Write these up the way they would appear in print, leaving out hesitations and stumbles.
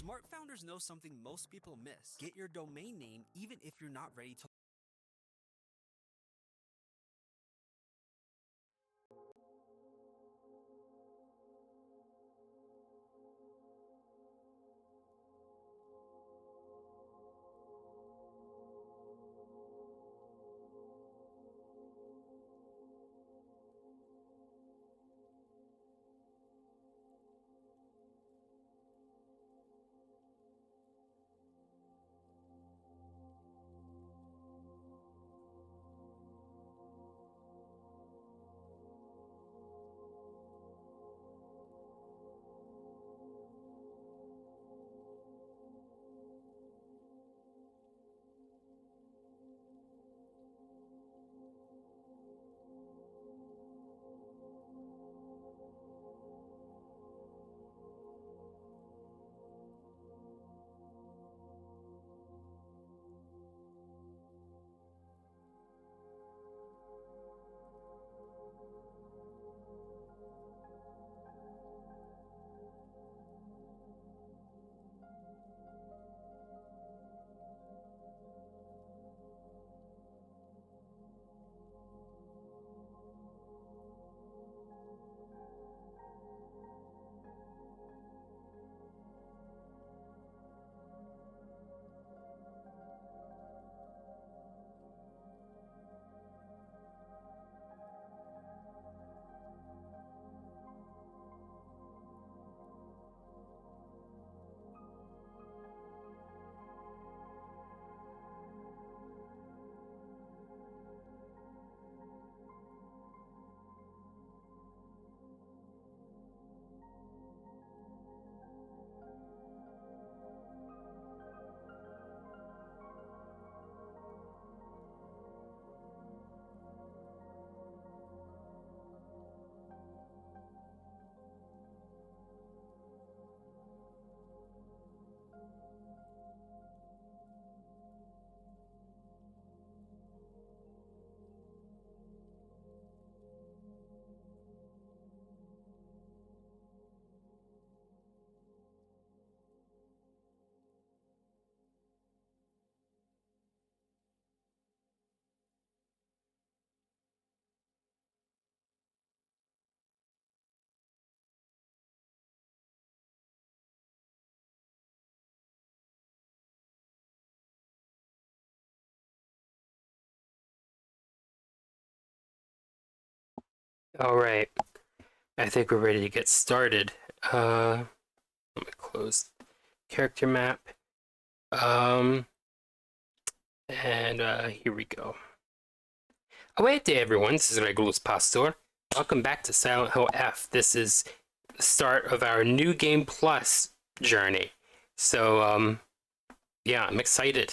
Smart founders know something most people miss. Get your domain name even if you're not ready to. All right, I think we're ready to get started. Let me close character map. Um, and here we go. Oh, wait there, everyone. This is Regulus Pastor. Welcome back to Silent Hill F. This is the start of our new game plus journey. So, yeah, I'm excited.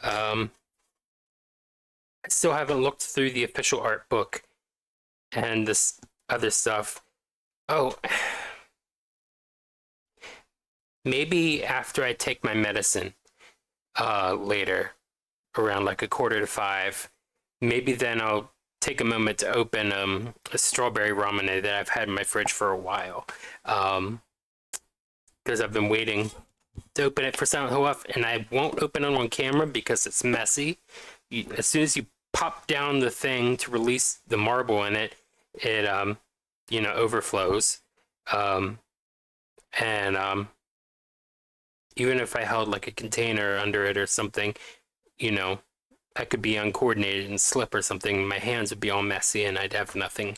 I still haven't looked through the official art book and this other stuff. Oh, maybe after I take my medicine later, around like 4:45, maybe then I'll take a moment to open a strawberry ramen that I've had in my fridge for a while. Because I've been waiting to open it for Silent Hill F, and I won't open it on camera because it's messy. As soon as you pop down the thing to release the marble in it, it overflows. Um, and even if I held like a container under it or something, you know, I could be uncoordinated and slip or something. My hands would be all messy and I'd have nothing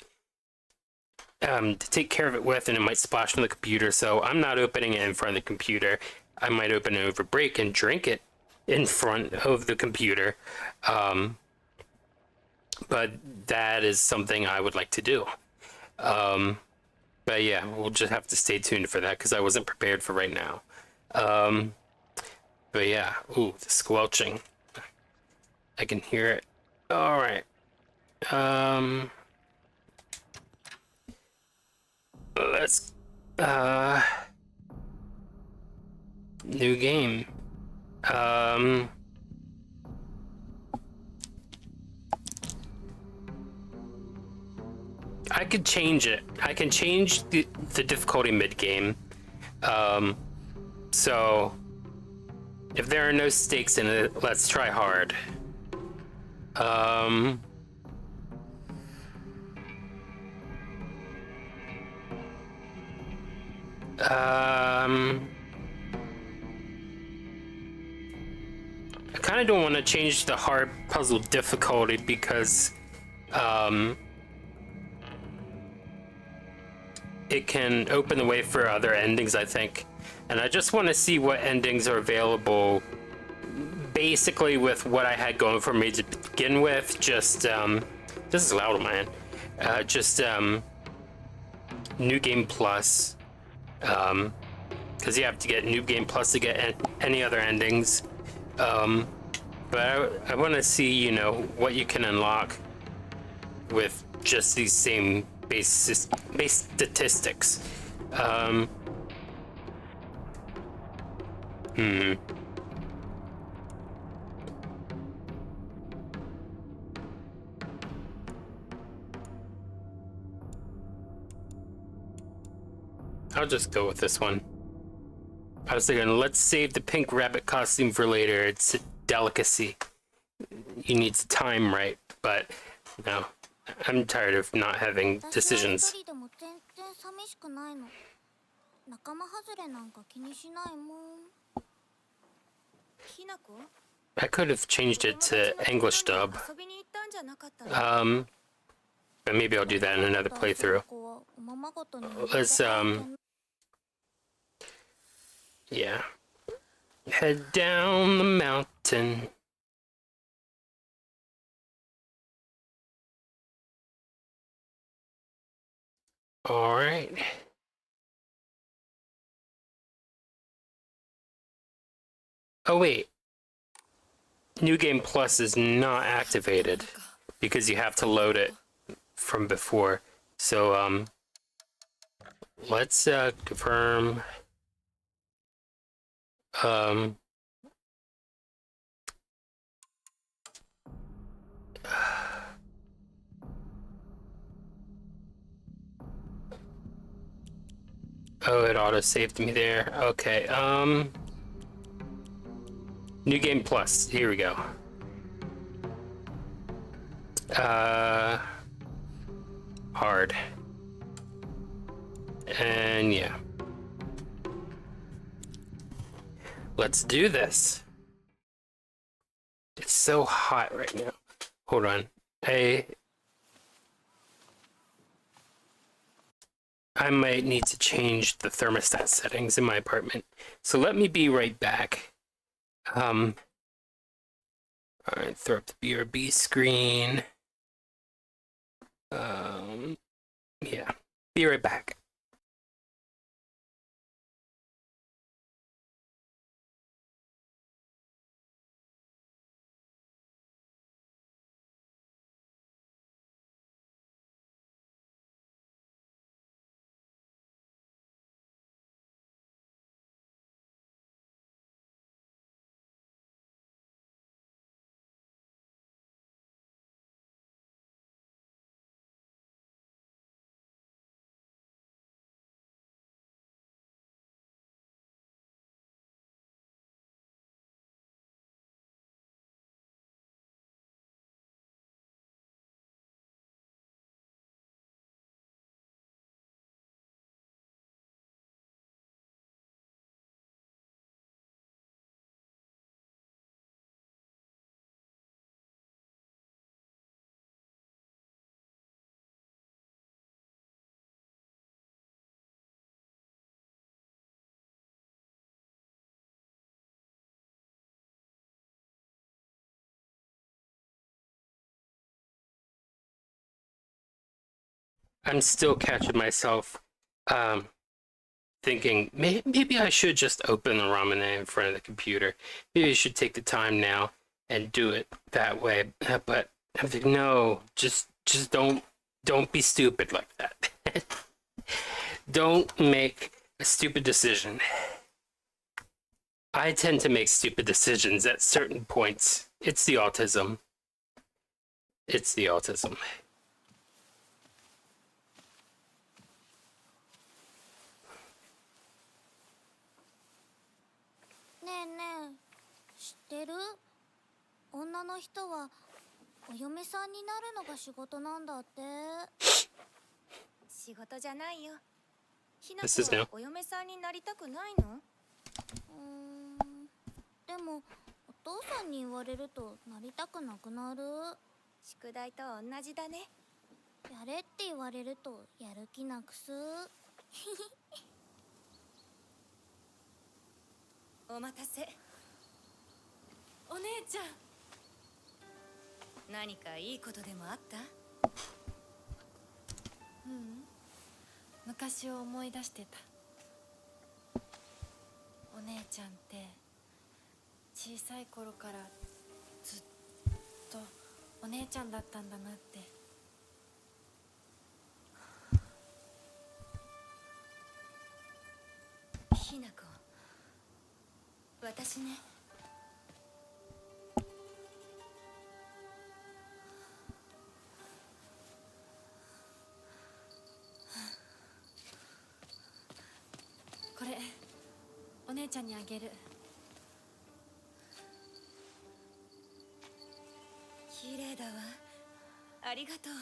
to take care of it with, and it might splash on the computer. So I'm not opening it in front of the computer. I might open it over break and drink it in front of the computer. But that is something I would like to do. But yeah, we'll just have to stay tuned for that because I wasn't prepared for right now. Um, but yeah, ooh, the squelching. I can hear it. All right. Let's new game. I could change it. I can change the difficulty mid game. So, if there are no stakes in it, let's try hard. Um... I kind of don't want to change the hard puzzle difficulty because it can open the way for other endings, I think. And I just want to see what endings are available basically with what I had going for me to begin with. Just, this is loud, man. Just, New Game Plus. Because you have to get New Game Plus to get any other endings. But I want to see, you know, what you can unlock with just these same base statistics. I'll just go with this one. I was thinking, let's save the pink rabbit costume for later. It's a delicacy. You need to time right, but no. I'm tired of not having decisions. I could have changed it to English dub. But maybe I'll do that in another playthrough. Let's, yeah. Head down the mountain. Alright. Oh, wait. New Game Plus is not activated because you have to load it from before. So, let's, confirm. Oh, it auto-saved me there. Okay, New Game Plus. Here we go. Hard. And yeah. Let's do this. It's so hot right now. Hold on. I might need to change the thermostat settings in my apartment. So let me be right back. Alright, throw up the BRB screen. Yeah. Be right back. I'm still catching myself thinking maybe I should just open the ramen in front of the computer. Maybe I should take the time now and do it that way. But I'm thinking, no, just don't be stupid like that. Don't make a stupid decision. I tend to make stupid decisions at certain points. It's the autism. It's the autism. の人はお嫁さんになるのが仕事なんだって。仕事じゃないよ。ひな This is 子 new. はお嫁さんになりたくないの？でもお父さんに言われるとなりたくなくなる。宿題と同じだね。やれって言われるとやる気なくす。お待たせ。お姉ちゃん、何かいいことでもあった？昔を思い出してた。お姉ちゃんって小さい頃からずっとお姉ちゃんだったんだなって。ひな子、私ね。これお姉ちゃんにあげる。綺麗だわ。ありがとう。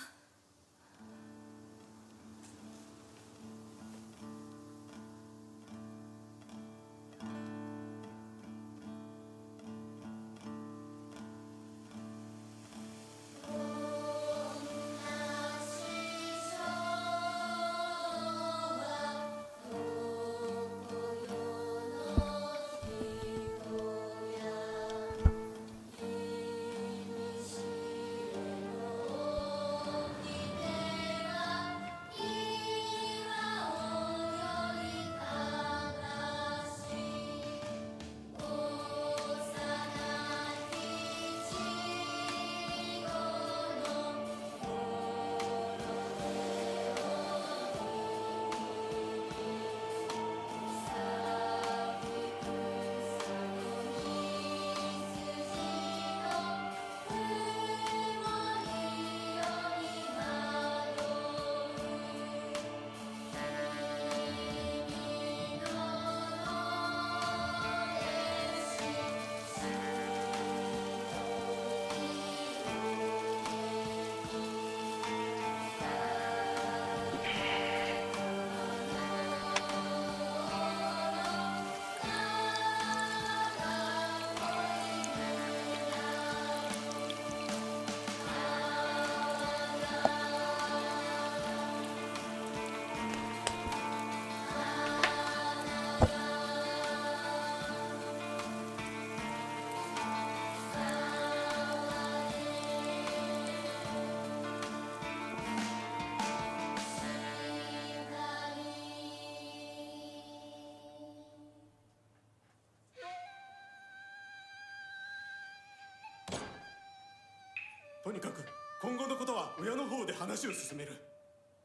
とにかく今後のことは親の方で話を進める。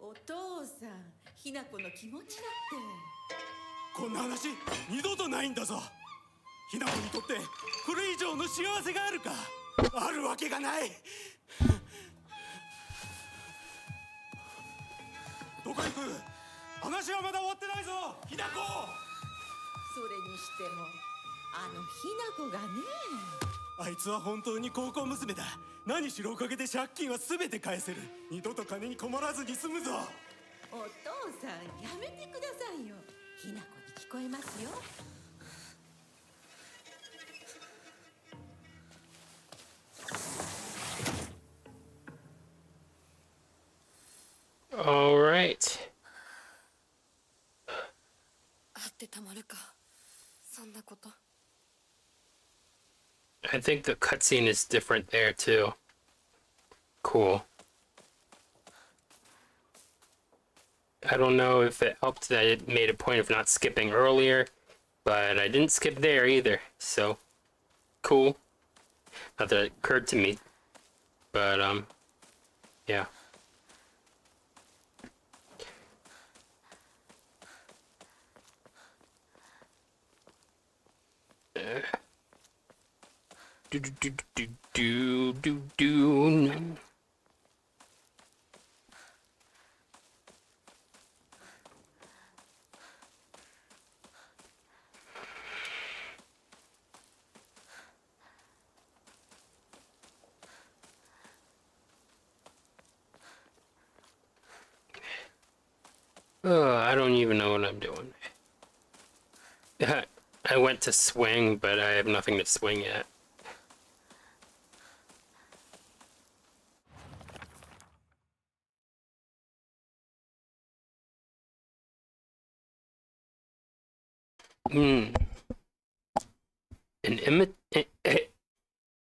お父さん、ひな子の気持ちだって。こんな話二度とないんだぞ。ひな子にとってこれ以上の幸せがあるか？あるわけがない。どこ行く？話はまだ終わってないぞ、ひな子。それにしてもあのひな子がね。あいつは本当に高校娘だ。何しろおかげで借金は全て返せる。二度と金に困らずに済むぞ。お父さん、やめてくださいよ。ひな子に聞こえますよ。All right. あってたまるか、そんなこと。I think the cutscene is different there too. Cool. I don't know if it helped that it made a point of not skipping earlier, but I didn't skip there either, so cool. Not that it occurred to me, but yeah. Do do do do do do do. I don't even know what I'm doing. I went to swing, but I have nothing to swing yet. Hmm.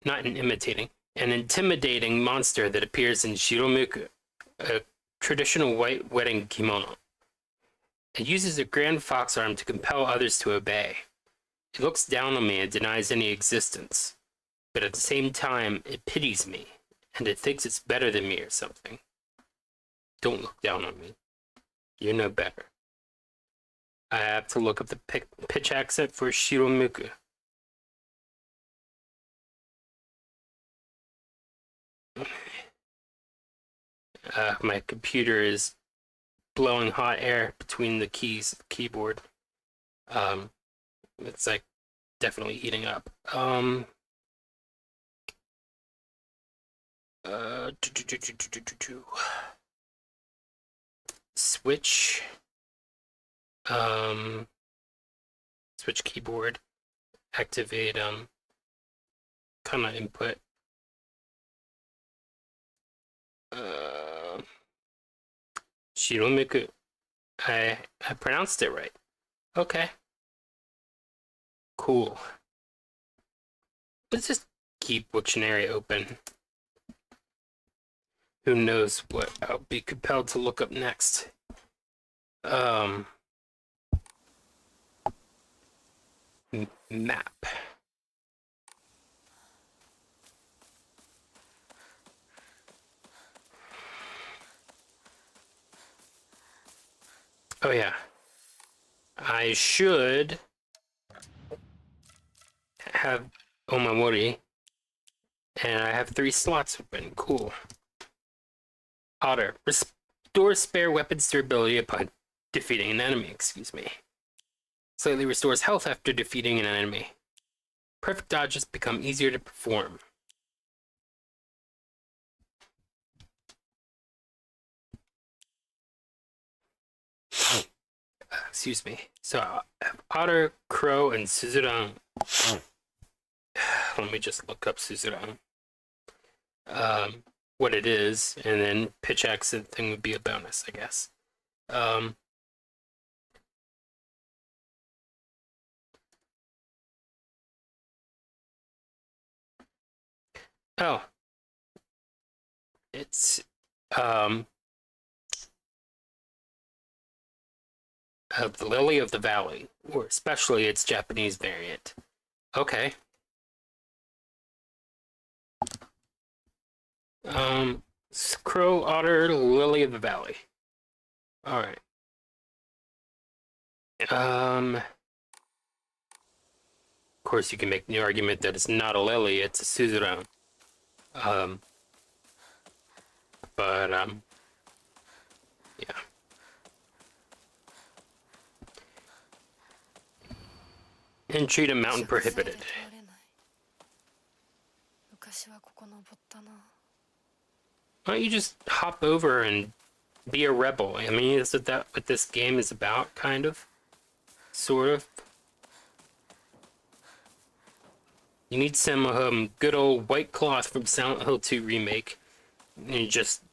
Not an imitating, an intimidating monster that appears in Shiromuku, a traditional white wedding kimono. It uses a grand fox arm to compel others to obey. It looks down on me and denies any existence, but at the same time, it pities me, and it thinks it's better than me or something. Don't look down on me. You're no better. I have to look up the pitch accent for Shiromuku. My computer is blowing hot air between the keys, the keyboard. It's like definitely heating up. Uh, switch. Switch keyboard. Activate kind of input. Shiromiku. I pronounced it right. Okay. Cool. Let's just keep Wiktionary open. Who knows what I'll be compelled to look up next. Map. Oh yeah. I should have Omamori, and I have 3 slots open. Cool. Otter. Restore spare weapons durability upon defeating an enemy, excuse me. Slightly restores health after defeating an enemy. Perfect dodges become easier to perform. Excuse me. So, Otter, Crow, and Suzerain. Let me just look up Suzerain. What it is, and then pitch accent thing would be a bonus, I guess. Oh. It's, the Lily of the Valley, or especially its Japanese variant. Okay. Crow, Otter, Lily of the Valley. Alright. Of course, you can make the argument that it's not a lily, it's a suzerain. Yeah. Entry to mountain prohibited. Why don't you just hop over and be a rebel? I mean, is that what this game is about, kind of? Sort of? You need some good old white cloth from Silent Hill 2 Remake, and you just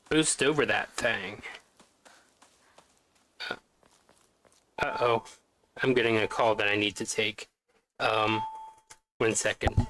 boost over that thing. Uh-oh. I'm getting a call that I need to take. 1 second.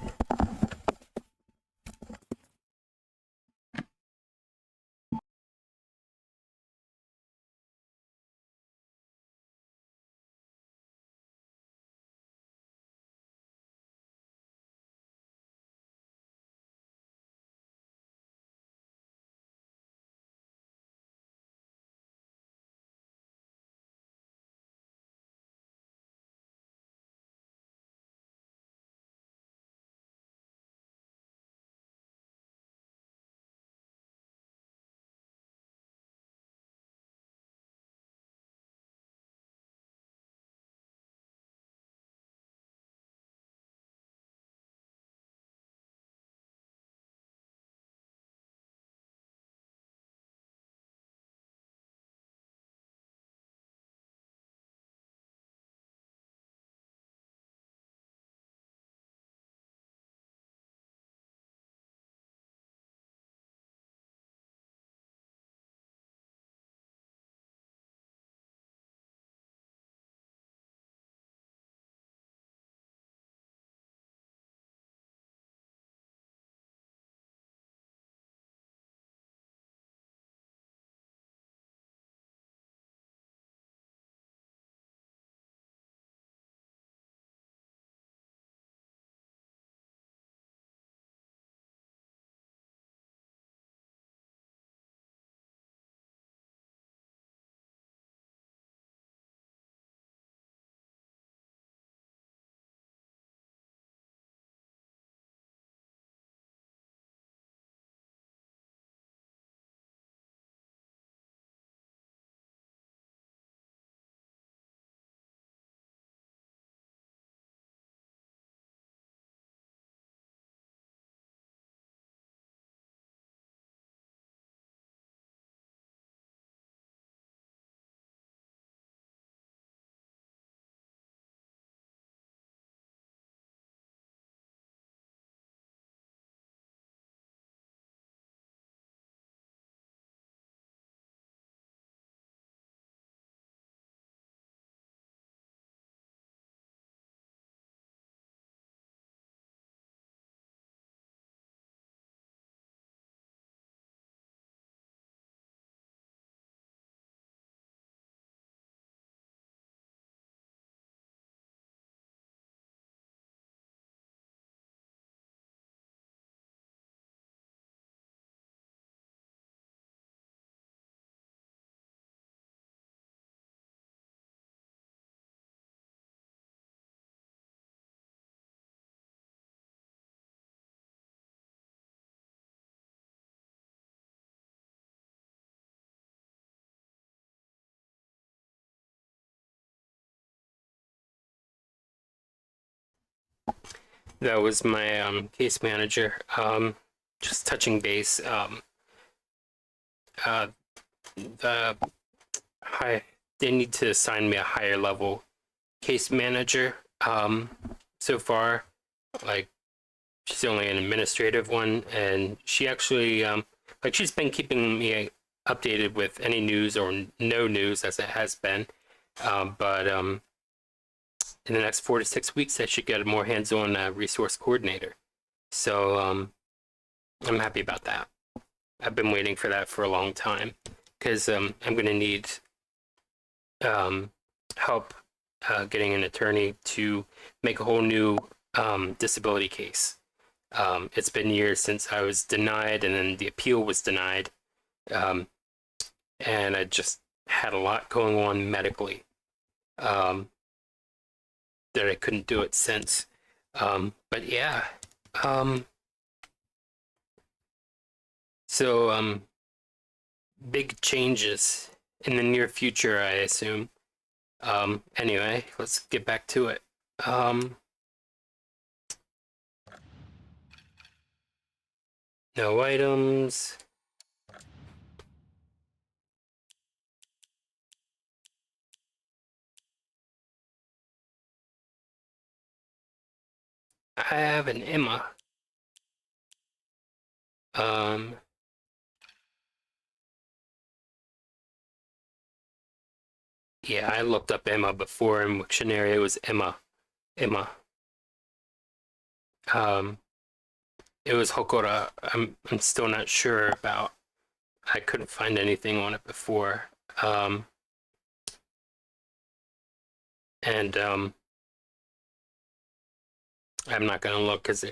That was my case manager. Just touching base. Uh, the high they need to assign me a higher level case manager. So far, like she's only an administrative one, and she actually like she's been keeping me updated with any news or no news as it has been. But in the next 4 to 6 weeks, I should get a more hands-on resource coordinator. So I'm happy about that. I've been waiting for that for a long time because I'm going to need help getting an attorney to make a whole new disability case. It's been years since I was denied, and then the appeal was denied. And I just had a lot going on medically that I couldn't do it since. But yeah. So big changes in the near future, I assume. Anyway, let's get back to it. No items. I have an Emma. Yeah, I looked up Emma before in Wiktionary. It was Emma. Emma. Um, it was Hokora. I'm still not sure about. I couldn't find anything on it before. And I'm not gonna look because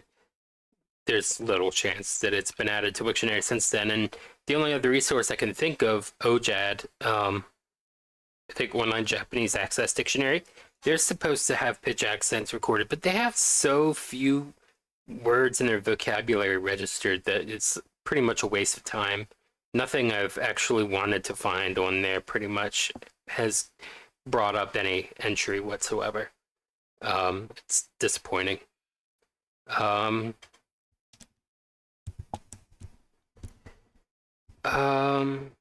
there's little chance that it's been added to Wiktionary since then. And the only other resource I can think of, OJAD, I think Online Japanese Access Dictionary, they're supposed to have pitch accents recorded, but they have so few words in their vocabulary registered that it's pretty much a waste of time. Nothing I've actually wanted to find on there pretty much has brought up any entry whatsoever. It's disappointing. Um, um,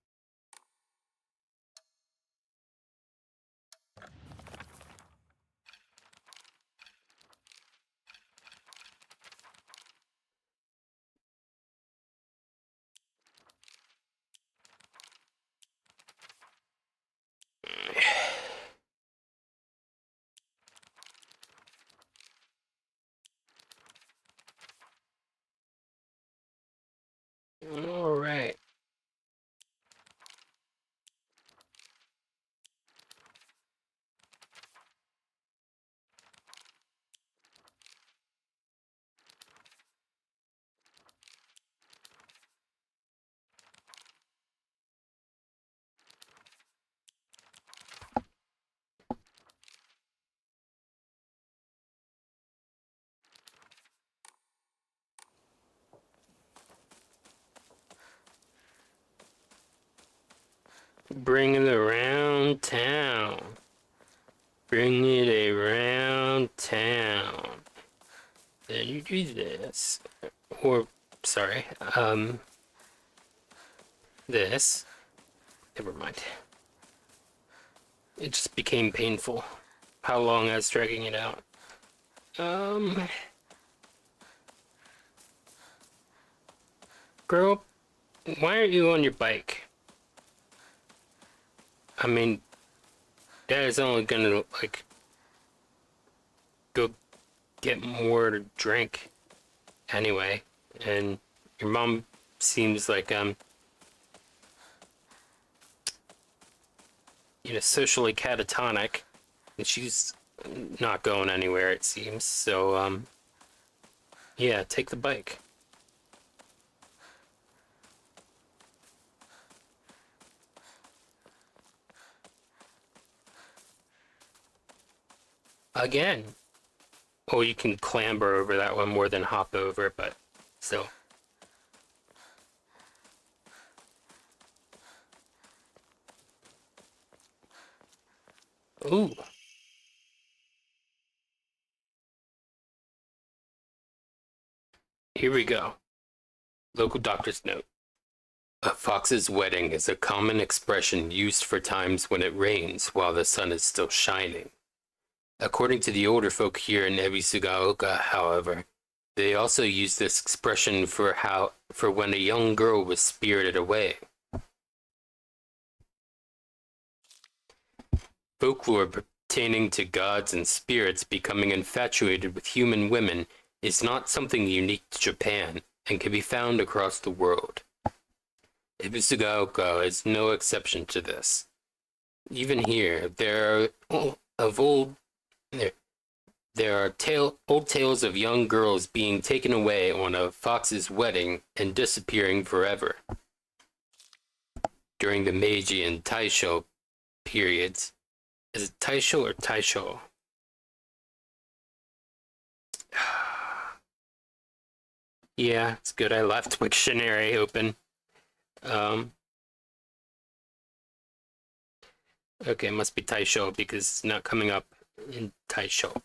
all right. Bring it around town. Bring it around town. Then you do this. Or, sorry, this. Never mind. It just became painful. How long I was dragging it out. Girl, why aren't you on your bike? I mean, Dad is only gonna, like, go get more to drink anyway. And your mom seems like, socially catatonic. And she's not going anywhere, it seems. So, yeah, take the bike. Again. Oh, you can clamber over that one more than hop over, but still. Ooh. here we go. Local doctor's note. A fox's wedding is a common expression used for times when it rains while the sun is still shining. According to the older folk here in Ebisugaoka, however, they also use this expression for when a young girl was spirited away. Folklore pertaining to gods and spirits becoming infatuated with human women is not something unique to Japan and can be found across the world. Ebisugaoka is no exception to this. Even here, there are old tales of young girls being taken away on a fox's wedding and disappearing forever. During the Meiji and Taisho periods, is it Taisho or Taisho? Yeah, it's good I left Wiktionary open. Okay, it must be Taisho because it's not coming up in Taisho.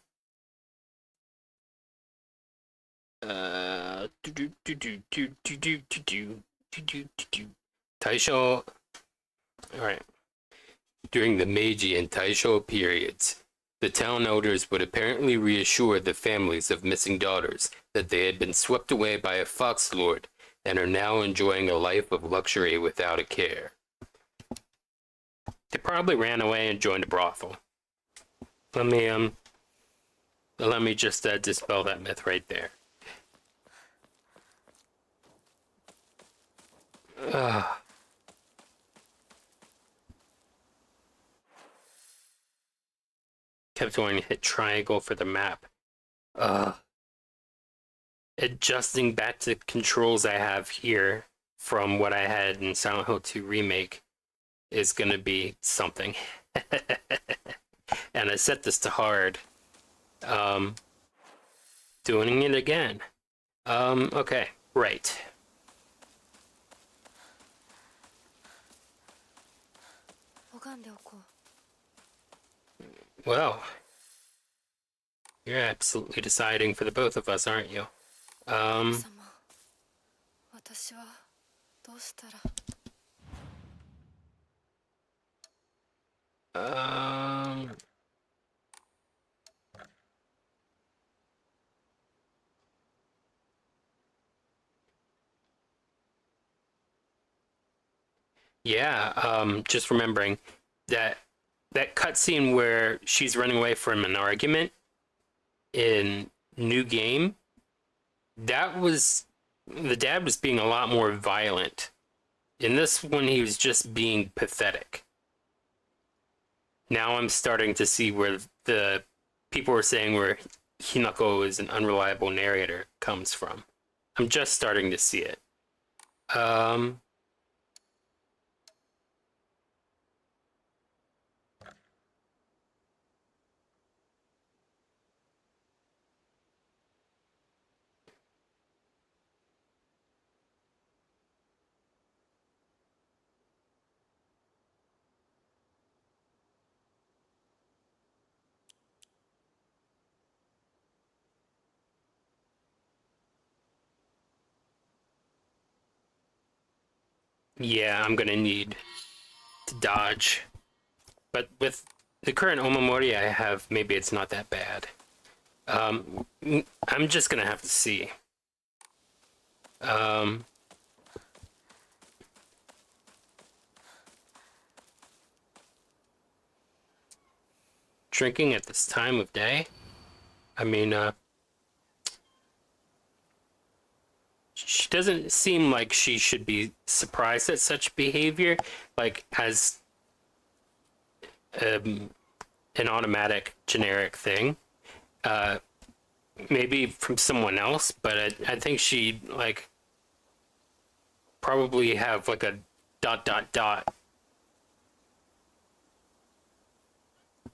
Taisho. Alright. During the Meiji and Taisho periods, the town elders would apparently reassure the families of missing daughters that they had been swept away by a fox lord and are now enjoying a life of luxury without a care. They probably ran away and joined a brothel. Let me just dispel that myth right there. Kept wanting to hit triangle for the map. Adjusting back to the controls I have here from what I had in Silent Hill 2 Remake is gonna be something. And I set this to hard. Doing it again. Okay, right. Well, you're absolutely deciding for the both of us, aren't you? Yeah, just remembering that cutscene where she's running away from an argument in New Game, that was the dad was being a lot more violent. In this one, he was just being pathetic. Now I'm starting to see where the people were saying where Hinako is an unreliable narrator comes from. I'm just starting to see it. Yeah, I'm gonna need to dodge. But with the current Omamori I have, maybe it's not that bad. I'm just gonna have to see. Drinking at this time of day? I mean, she doesn't seem like she should be surprised at such behavior, like as an automatic generic thing. Maybe from someone else, but I think she like probably have like a ...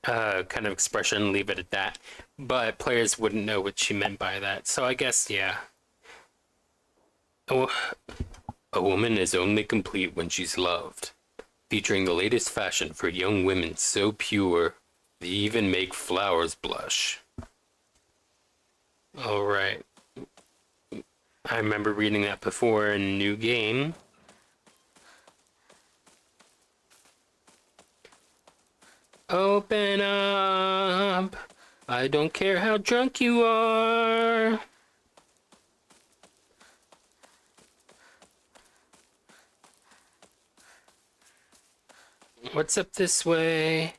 kind of expression, leave it at that. But players wouldn't know what she meant by that. So I guess, yeah. Oh, a woman is only complete when she's loved. Featuring the latest fashion for young women so pure, they even make flowers blush. Alright. I remember reading that before in a new game. Open up. I don't care how drunk you are. What's up this way?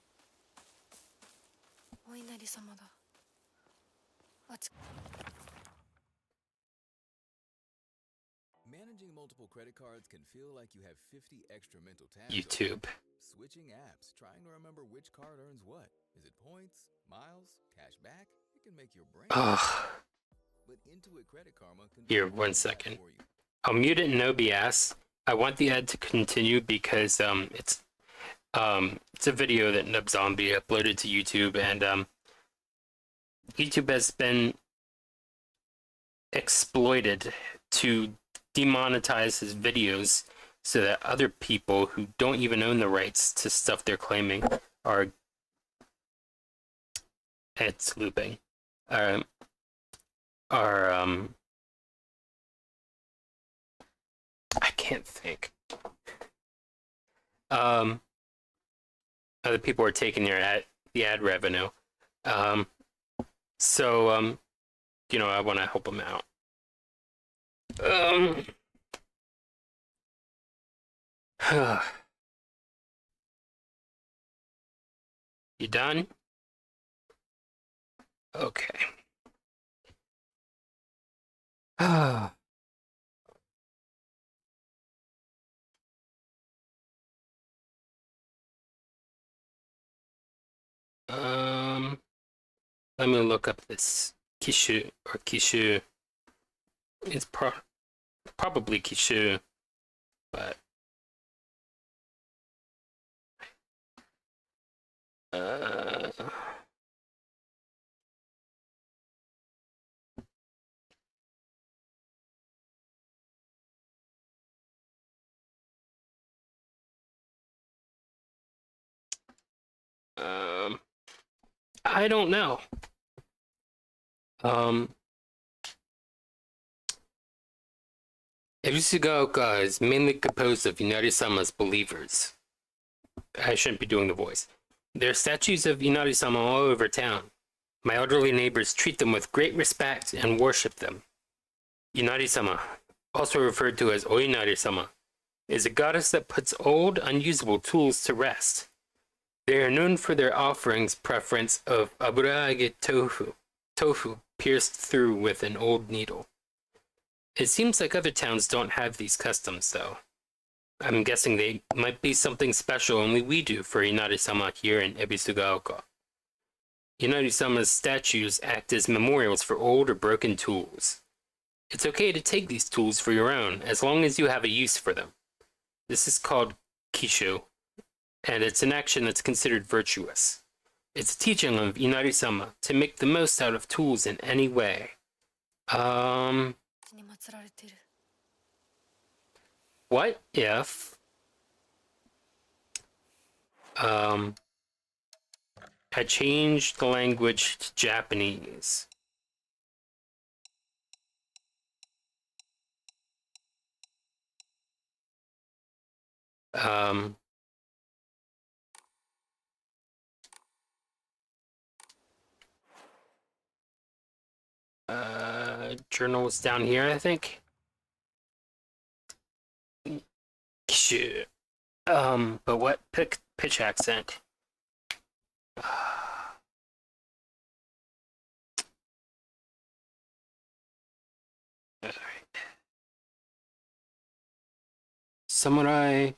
お稲荷様だ。あち Managing multiple credit cards can feel like you have 50 extra mental tasks. YouTube. Switching apps, trying to remember which card earns what. Is it points, miles, cash back? It can make your brain. Ugh. But Intuit Credit Karma can Here, do 1 that second. for you. I'll mute it in OBS. I want the ad to continue because it's a video that Nub Zombie uploaded to YouTube, and YouTube has been exploited to demonetize his videos so that other people who don't even own the rights to stuff they're claiming are it's looping are I can't think. Other people are taking the ad revenue. So you know, I want to help them out. You done? Okay. Let me look up this Kishu or Kishu. It's probably Kishu, but I don't know. Ebisugaoka is mainly composed of Inari-sama's believers. I shouldn't be doing the voice. There are statues of Inari-sama all over town. My elderly neighbors treat them with great respect and worship them. Inari-sama, also referred to as Oinari-sama, is a goddess that puts old, unusable tools to rest. They are known for their offerings preference of aburaage tofu pierced through with an old needle. It seems like other towns don't have these customs, though. I'm guessing they might be something special only we do for Inari-sama here in Ebisugaoka. Inari-sama's statues act as memorials for old or broken tools. It's okay to take these tools for your own, as long as you have a use for them. This is called kishu, and it's an action that's considered virtuous. It's a teaching of Inari-sama to make the most out of tools in any way. に祀られてる。 What if I changed the language to Japanese? Journal was down here, I think. Shit. But what pitch accent? Alright. Samurai.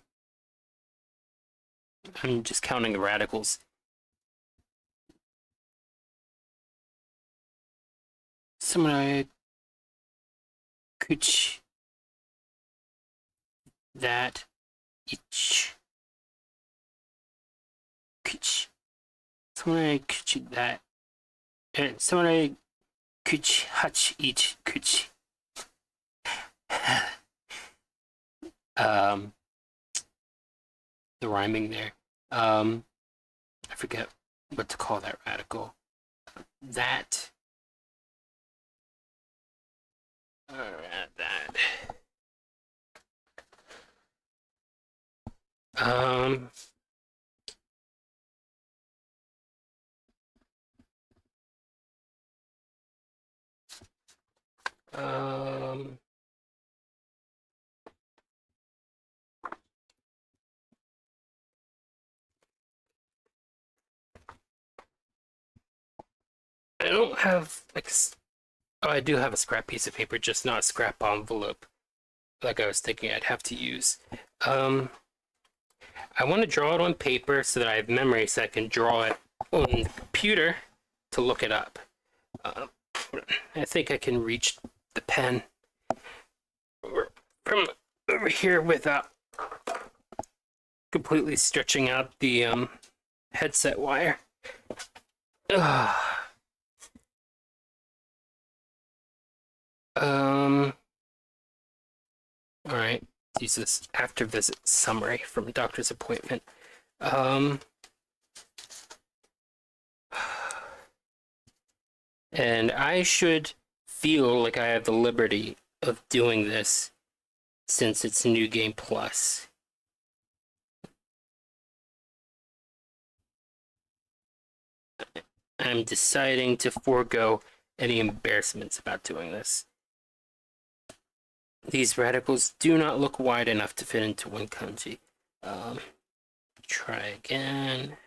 I'm just counting the radicals. Samurai. Kuchi. That. Ich. Kuchi. Samurai kuchi that. Samurai kuchi hach ich kuchi. The rhyming there. I forget what to call that radical. That Alright, that. Um. Um. I don't have like. Oh, I do have a scrap piece of paper, just not a scrap envelope. Like I was thinking I'd have to use. Um. I want to draw it on paper so that I have memory, so I can draw it on the computer to look it up. I think I can reach the pen from over here without completely stretching out the headset wire. Ugh. All right. Use this after visit summary from doctor's appointment. And I should feel like I have the liberty of doing this since it's New Game Plus. I'm deciding to forego any embarrassments about doing this. These radicals do not look wide enough to fit into one kanji. Try again.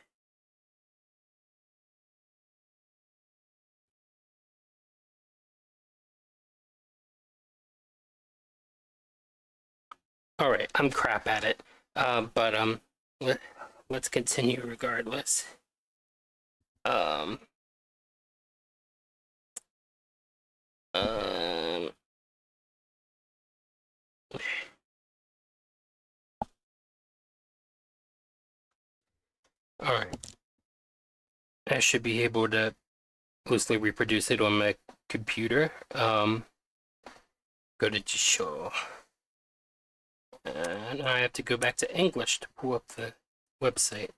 All right, I'm crap at it. But let's continue regardless. Um, um, all right. I should be able to loosely reproduce it on my computer. Go to Jisho. And I have to go back to English to pull up the website.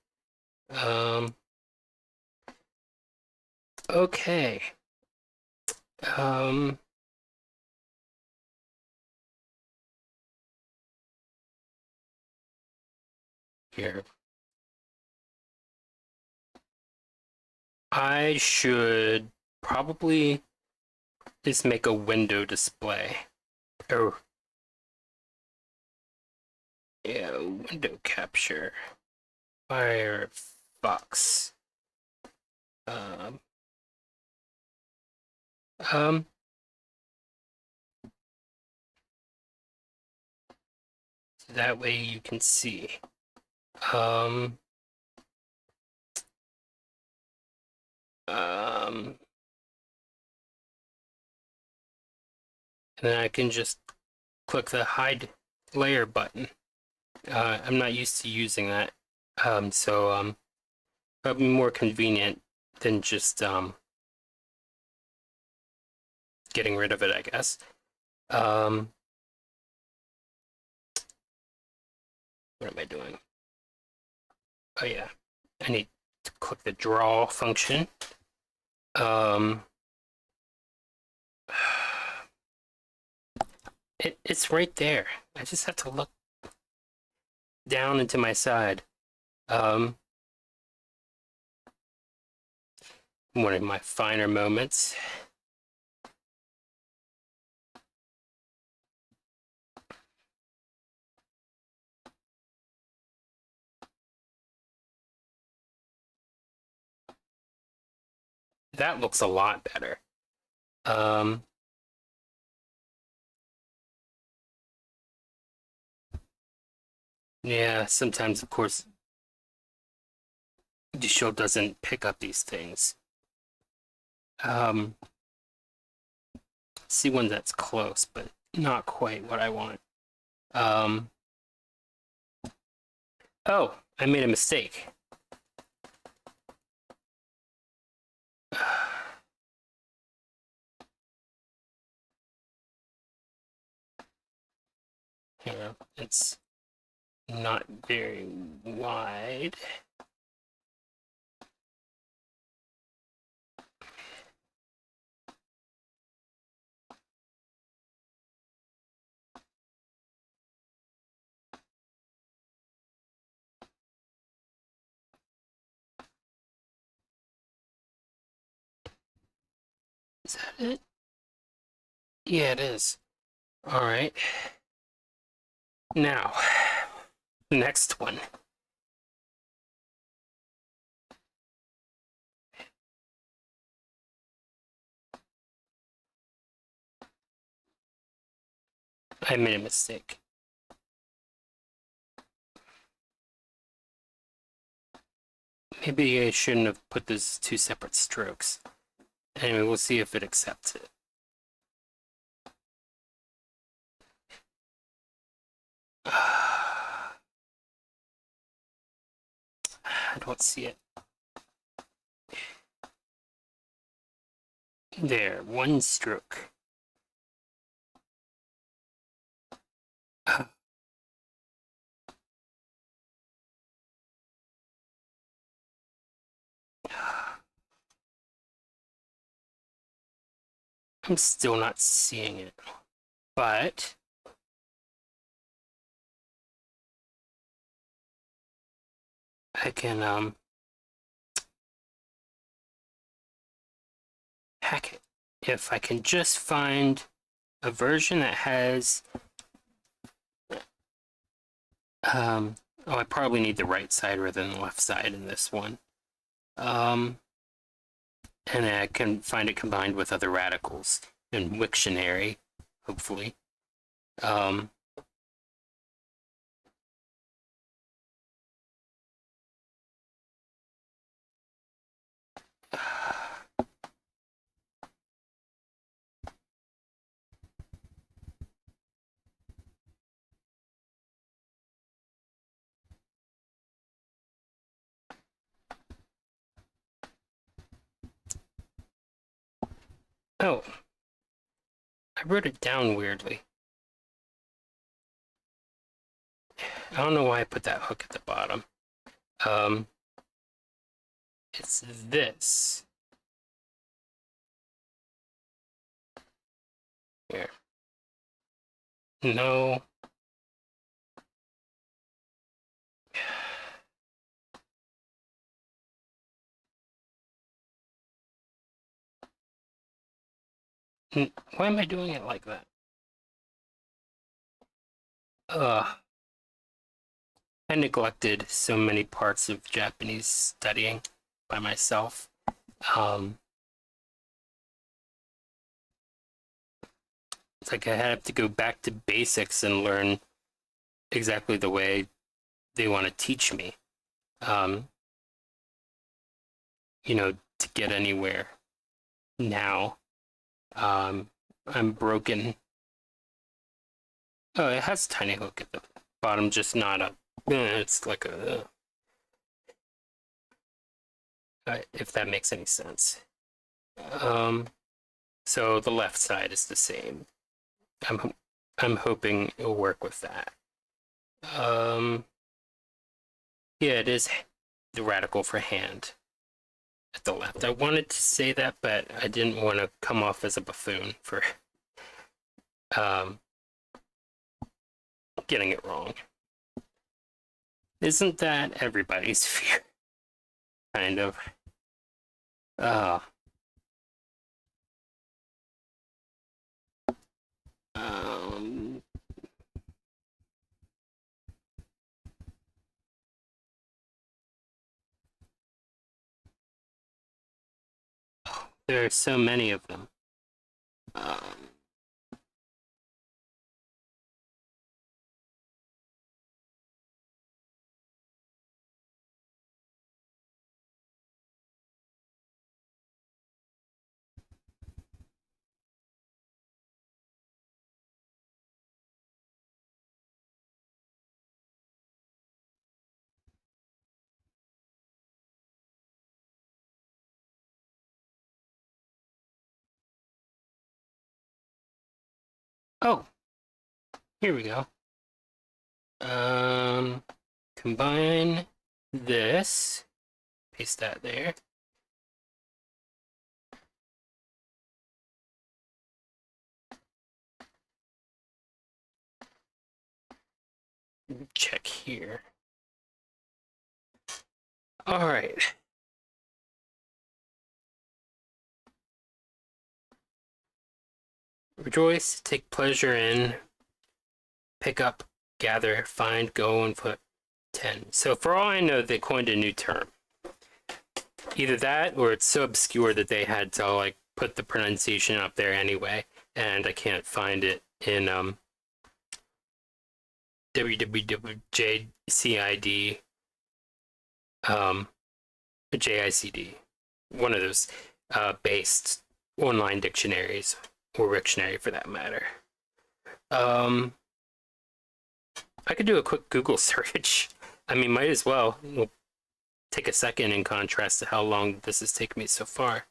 Okay. Here. I should probably just make a window display. Oh. Yeah, window capture. Firefox. Um, um, so that way you can see. Um, and then I can just click the hide layer button. I'm not used to using that. So that'll be more convenient than just getting rid of it, I guess. What am I doing? Oh yeah, I need to click the draw function. It's right there. I just have to look down into my side. One of my finer moments. That looks a lot better. Yeah, sometimes, of course, the show doesn't pick up these things. See one that's close, but not quite what I want. Oh, I made a mistake. Here, it's not very wide. Is that it? Yeah, it is. All right. Now, next one. I made a mistake. Maybe I shouldn't have put those two separate strokes. Anyway, we'll see if it accepts it. I don't see it. There, one stroke. I'm still not seeing it, but I can hack it. If I can just find a version that has oh, I probably need the right side rather than the left side in this one. And I can find it combined with other radicals in Wiktionary, hopefully. Oh, I wrote it down weirdly. I don't know why I put that hook at the bottom. It's this. Here. No. Why am I doing it like that? I neglected so many parts of Japanese studying by myself. It's like I have to go back to basics and learn exactly the way they want to teach me. To get anywhere now. I'm broken. Oh, it has a tiny hook at the bottom, just not a. It's like a. If that makes any sense. So the left side is the same. I'm hoping it'll work with that. Yeah, it is the radical for hand at the left. I wanted to say that, but I didn't want to come off as a buffoon for getting it wrong. Isn't that everybody's fear? Kind of. Um, there are so many of them. Oh, here we go. Combine this, paste that there. Check here. All right. Rejoice, take pleasure in, pick up, gather, find, go, and put 10. So for all I know, they coined a new term. Either that, or it's so obscure that they had to like put the pronunciation up there anyway, and I can't find it in www.jcid JICD, one of those based online dictionaries, or Wiktionary for that matter. I could do a quick Google search. I mean, might as well. We'll take a second in contrast to how long this has taken me so far.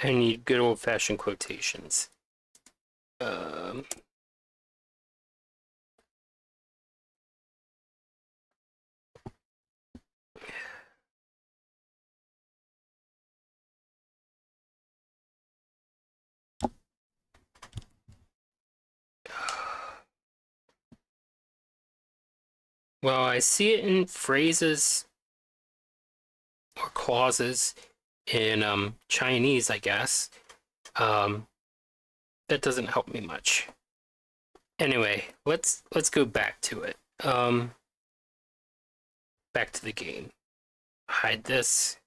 I need good old-fashioned quotations. Well, I see it in phrases or clauses in Chinese, I guess. That doesn't help me much. Anyway, let's go back to it. Back to the game. Hide this.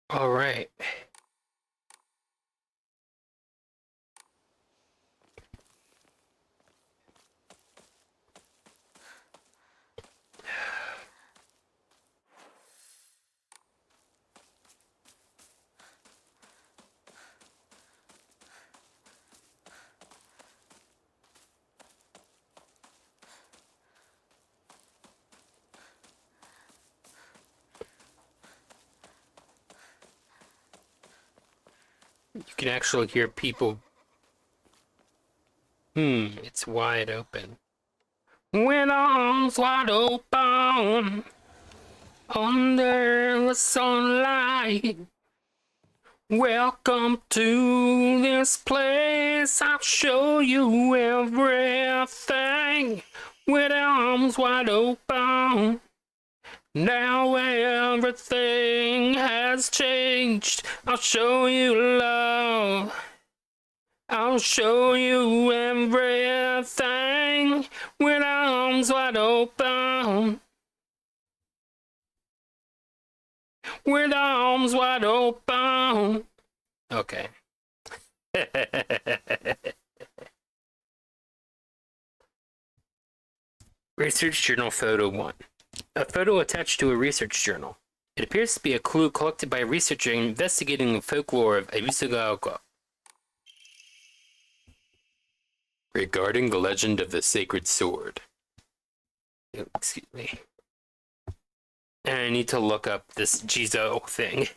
All right. You can actually hear people. It's wide open. With arms wide open, under the sunlight. Welcome to this place. I'll show you everything. With arms wide open. Now everything has changed. I'll show you love. I'll show you everything with arms wide open. With arms wide open. Okay. Research Journal Photo 1. A photo attached to a research journal. It appears to be a clue collected by a researcher investigating the folklore of Ayusagaoka regarding the legend of the sacred sword. Excuse me. And I need to look up this Jizo thing.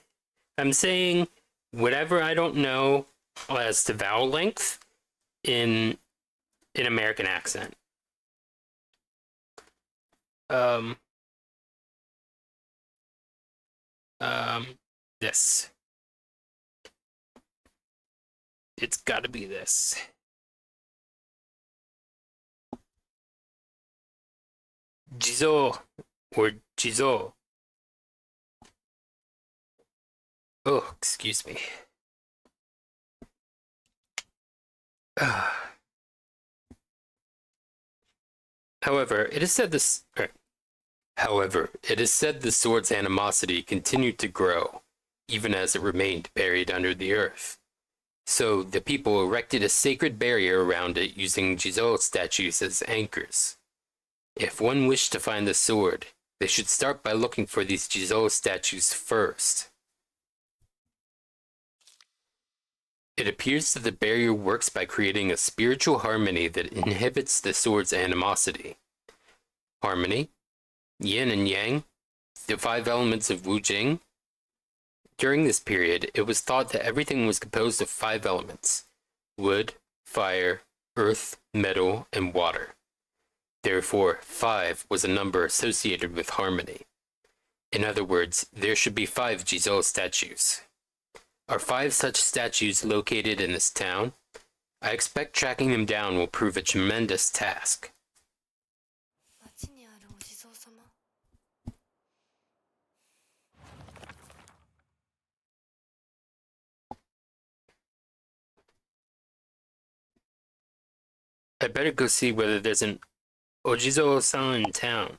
I'm saying whatever I don't know as to vowel length in American accent. This. It's gotta be this. Jizo or Jizo. Oh, excuse me. However, it is said this. However, it is said the sword's animosity continued to grow, even as it remained buried under the earth. So the people erected a sacred barrier around it using Jizo statues as anchors. If one wished to find the sword, they should start by looking for these Jizo statues first. It appears that the barrier works by creating a spiritual harmony that inhibits the sword's animosity. Harmony, yin and yang, the 5 elements of Wu Jing, During this period, it was thought that everything was composed of 5 elements: wood, fire, earth, metal, and water. Therefore, 5 was a number associated with harmony. In other words, there should be 5 Jizo statues. Are 5 such statues located in this town? I expect tracking them down will prove a tremendous task. 町にあるお地蔵様。 I better go see whether there's an Ojizo-san in town.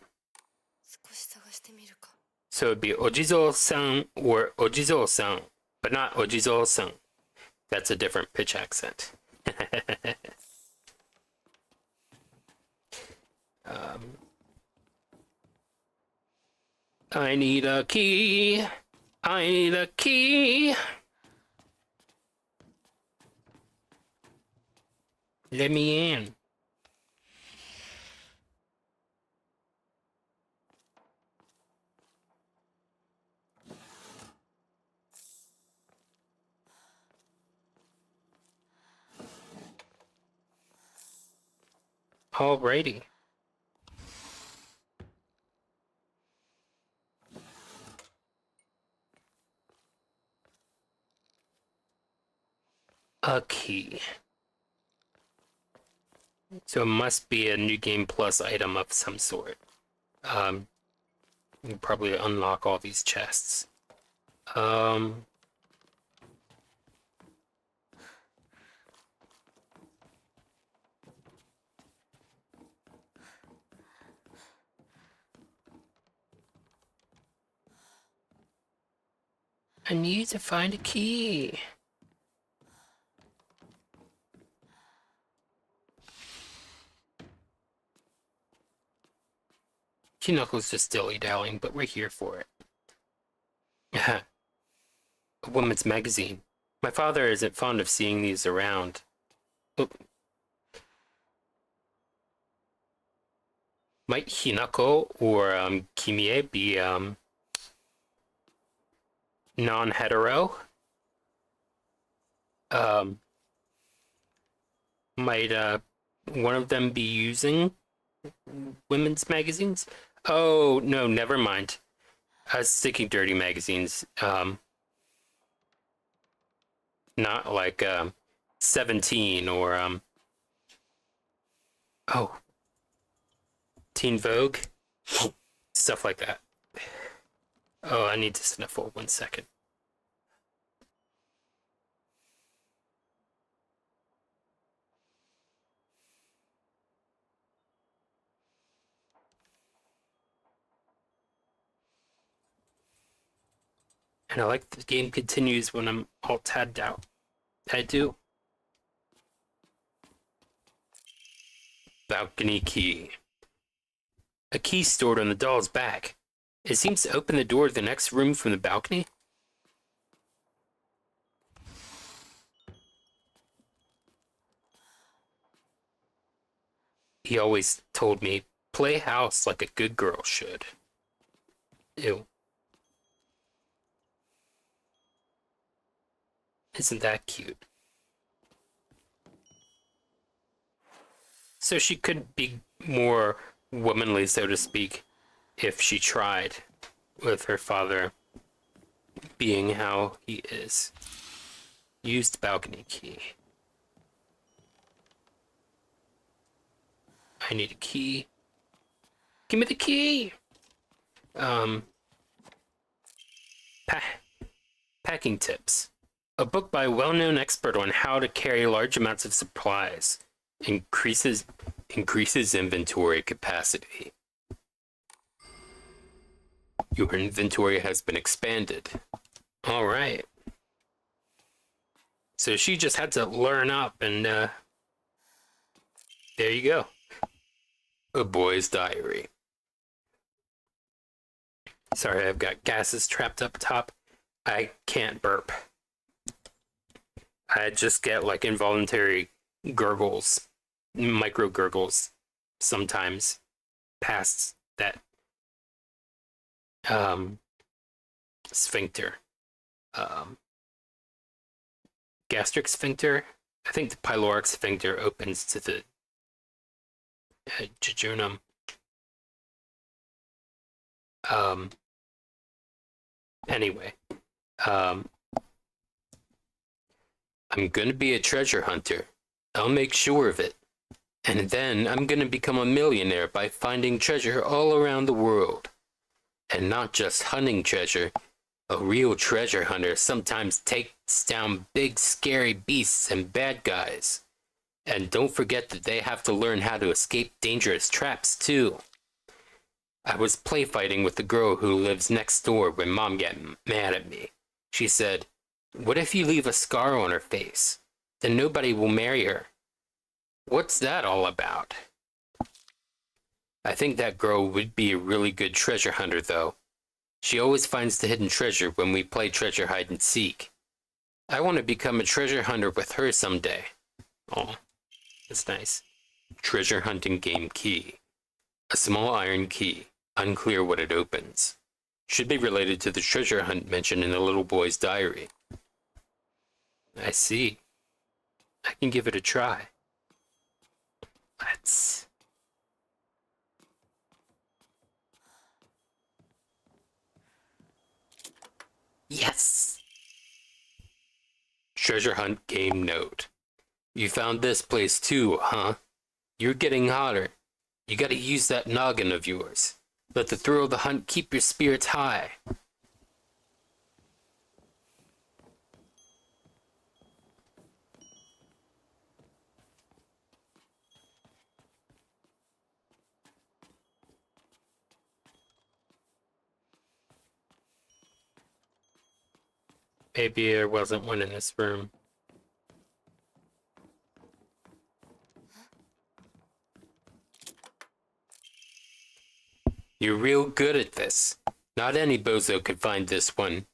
少し探してみるか。 So it'd be Ojizo-san or Ojizo-san, but not Ojizo-san. That's a different pitch accent. I need a key. I need a key. Let me in. Alrighty. A key. So it must be a new game plus item of some sort. You probably unlock all these chests. I need to find a key. Knuckles just dilly-dallying, but we're here for it. A woman's magazine. My father isn't fond of seeing these around. Oh. Might Hinako or Kimie be non-hetero? Might one of them be using women's magazines? Oh, no, never mind. I was thinking dirty magazines. Not like 17 or oh, Teen Vogue, stuff like that. Oh, I need to sniffle 1 second. And I like the game continues when I'm all tabbed out. I do. Balcony key. A key stored on the doll's back. It seems to open the door to the next room from the balcony. He always told me, play house like a good girl should. Ew. Isn't that cute? So she could be more womanly, so to speak, if she tried, with her father being how he is. Used balcony key. I need a key. Give me the key! Packing tips. A book by a well-known expert on how to carry large amounts of supplies. Increases inventory capacity. Your inventory has been expanded. All right. So she just had to learn up, and there you go. A boy's diary. Sorry, I've got gases trapped up top. I can't burp. I just get like involuntary gurgles, micro gurgles, sometimes past that sphincter. um, gastric sphincter. I think the pyloric sphincter opens to the jejunum. Anyway, I'm gonna be a treasure hunter. I'll make sure of it. And then I'm gonna become a millionaire by finding treasure all around the world. And not just hunting treasure. A real treasure hunter sometimes takes down big scary beasts and bad guys. And don't forget that they have to learn how to escape dangerous traps too. I was play fighting with the girl who lives next door when Mom got mad at me. She said, "What if you leave a scar on her face? Then nobody will marry her." What's that all about? I think that girl would be a really good treasure hunter, though. She always finds the hidden treasure when we play treasure hide and seek. I want to become a treasure hunter with her someday. Oh, that's nice. Treasure hunting game key. A small iron key. Unclear what it opens. Should be related to the treasure hunt mentioned in the little boy's diary. I see. I can give it a try. Let's... Yes! Treasure hunt game note. You found this place too, huh? You're getting hotter. You gotta use that noggin of yours. Let the thrill of the hunt keep your spirits high. Maybe there wasn't one in this room. You're real good at this. Not any bozo could find this one.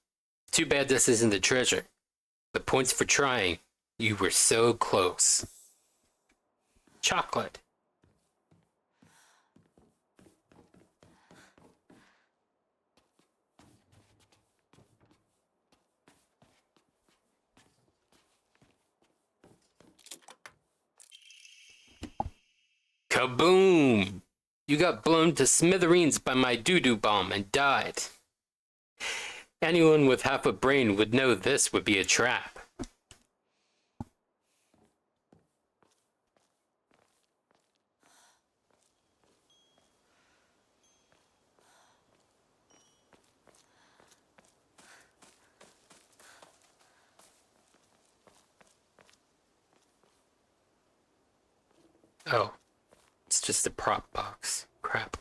Too bad this isn't the treasure. But points for trying. You were so close. Chocolate. Kaboom! You got blown to smithereens by my doo-doo bomb and died. Anyone with half a brain would know this would be a trap. Oh. It's just a prop box. Crap.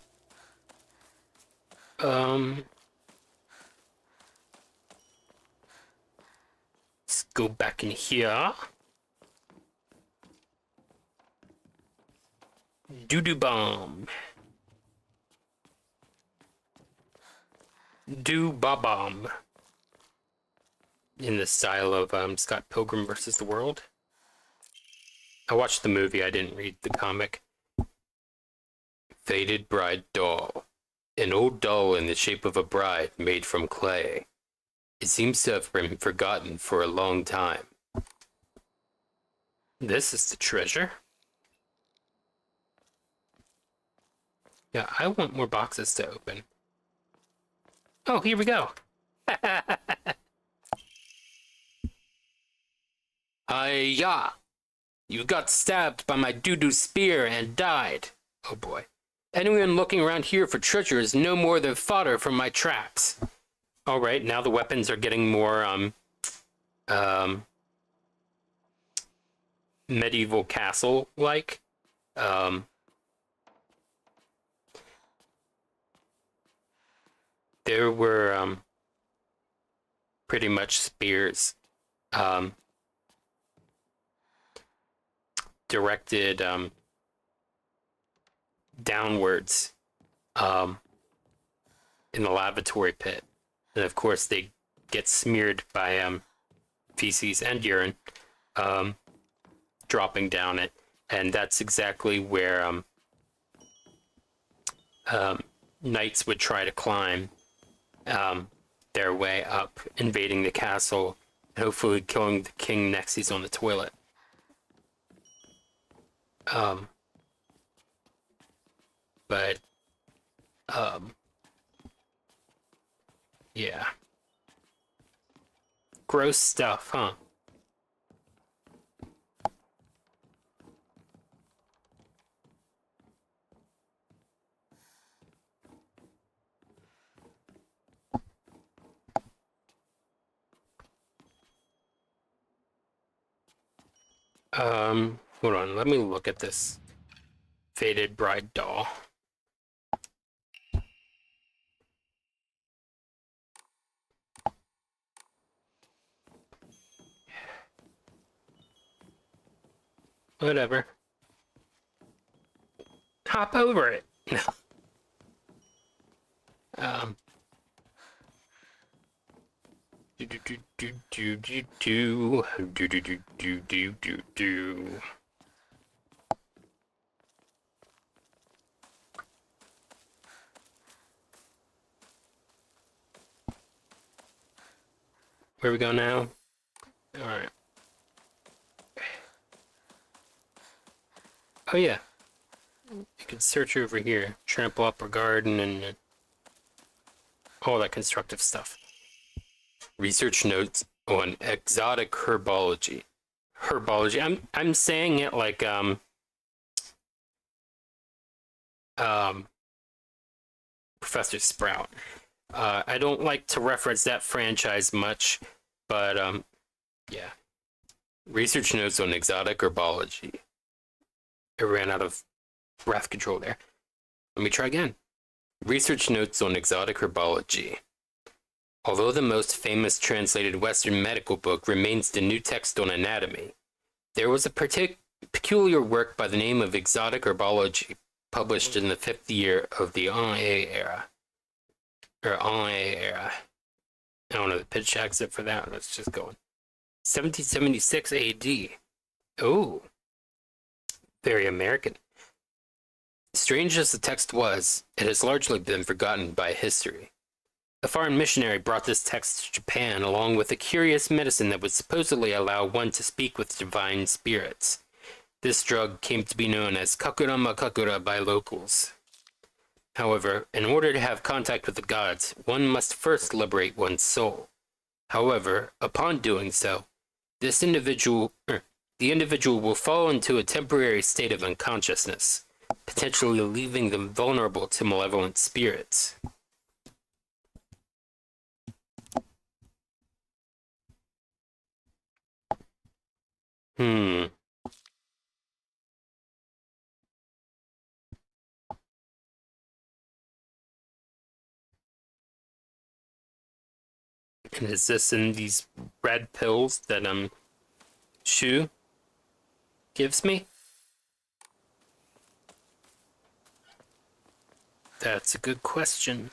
Let's go back in here. Doo-doo bomb. Do-ba-bomb. In the style of Scott Pilgrim versus the World. I watched the movie, I didn't read the comic. Faded bride doll. An old doll in the shape of a bride made from clay. It seems to have been forgotten for a long time. This is the treasure? Yeah, I want more boxes to open. Oh, here we go. Hi-ya! You got stabbed by my doo-doo spear and died. Oh boy. Anyone looking around here for treasure is no more than fodder for my traps. Alright, now the weapons are getting more, medieval castle-like. There were, pretty much spears, directed, downwards in the lavatory pit, and of course they get smeared by feces and urine dropping down it, and that's exactly where knights would try to climb their way up, invading the castle, and hopefully killing the king next he's on the toilet. But yeah. Gross stuff, huh? Hold on, let me look at this faded bride doll. Whatever. Hop over it. No. Do do do do do do do do do do do do do. Where we go now? All right. Oh yeah. You can search over here, trample up our garden, and all that constructive stuff. Research notes on exotic herbology. Herbology. I'm saying it like Professor Sprout. I don't like to reference that franchise much, but yeah. Research notes on exotic herbology. I ran out of breath control there. Let me try again. Research notes on exotic herbology. Although the most famous translated Western medical book remains the New Text on Anatomy, there was a peculiar work by the name of Exotic Herbology published in the 5th year of the Ancien era. I don't know the pitch accent for that. Let's just go on. 1776 AD. Oh, very American. Strange as the text was, it has largely been forgotten by history. A foreign missionary brought this text to Japan along with a curious medicine that would supposedly allow one to speak with divine spirits. This drug came to be known as kakura makakura by locals. However, in order to have contact with the gods, one must first liberate one's soul. However, upon doing so, the individual will fall into a temporary state of unconsciousness, potentially leaving them vulnerable to malevolent spirits. And is this in these red pills that Shu gives me? That's a good question.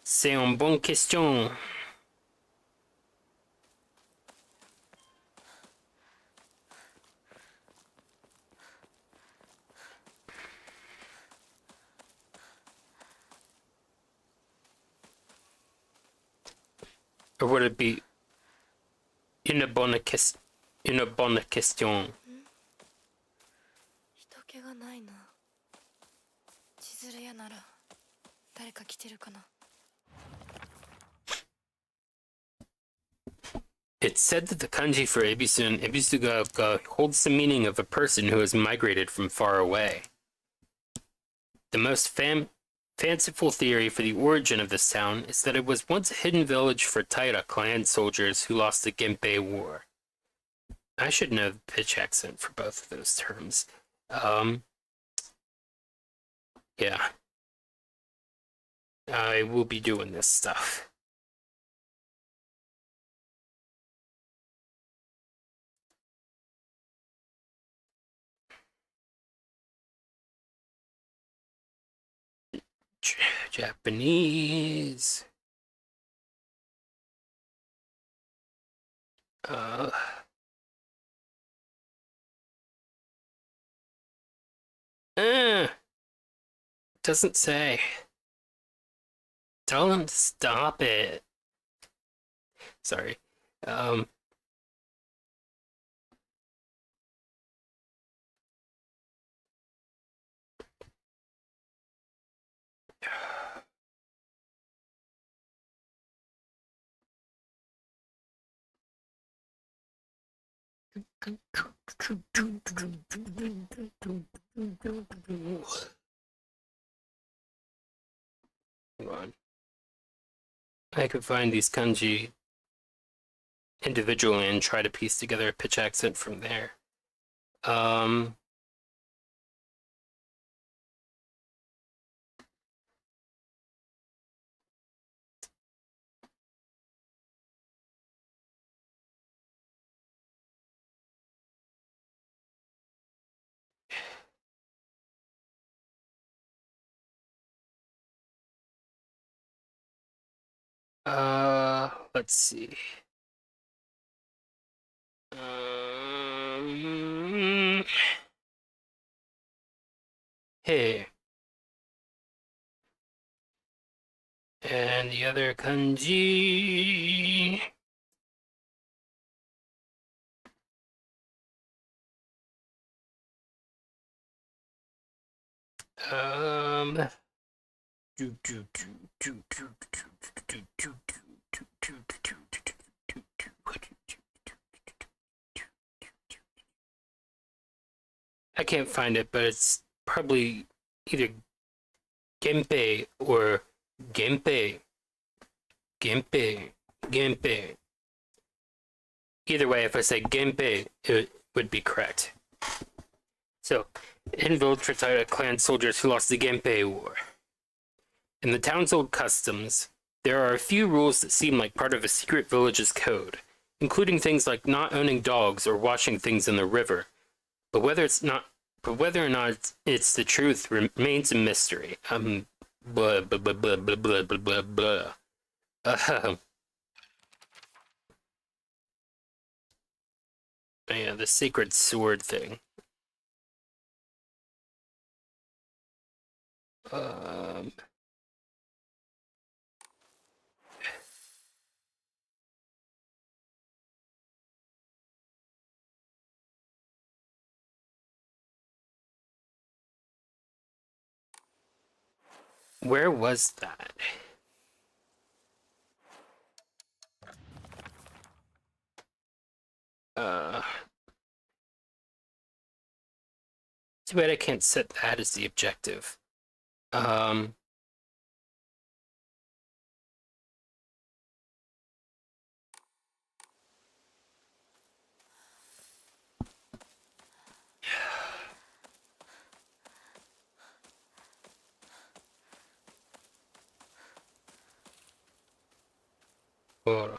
C'est une bonne question. Or would it be une bonne question? 人気がないな。千鶴屋なら誰か来てるかな。It's said that the kanji for Ebisu and Ebisuga holds the meaning of a person who has migrated from far away. The most fanciful theory for the origin of this town is that it was once a hidden village for Taira clan soldiers who lost the Genpei War. I should know the pitch accent for both of those terms. Yeah. I will be doing this stuff. Japanese. Doesn't say. Tell him to stop it. Sorry. Hold on. I could find these kanji individually and try to piece together a pitch accent from there. Let's see. Hey. And the other kanji. I can't find it, but it's probably either Genpei or Genpei. Genpei. Genpei. Either way, if I say Genpei, it would be correct. So, infiltrated clan soldiers who lost the Genpei War. In the town's old customs, there are a few rules that seem like part of a secret village's code, including things like not owning dogs or washing things in the river. But whether or not it's the truth remains a mystery. Blah blah blah blah blah blah blah blah blah. Yeah, the sacred sword thing. Where was that? Too bad I can't set that as the objective. Hold on.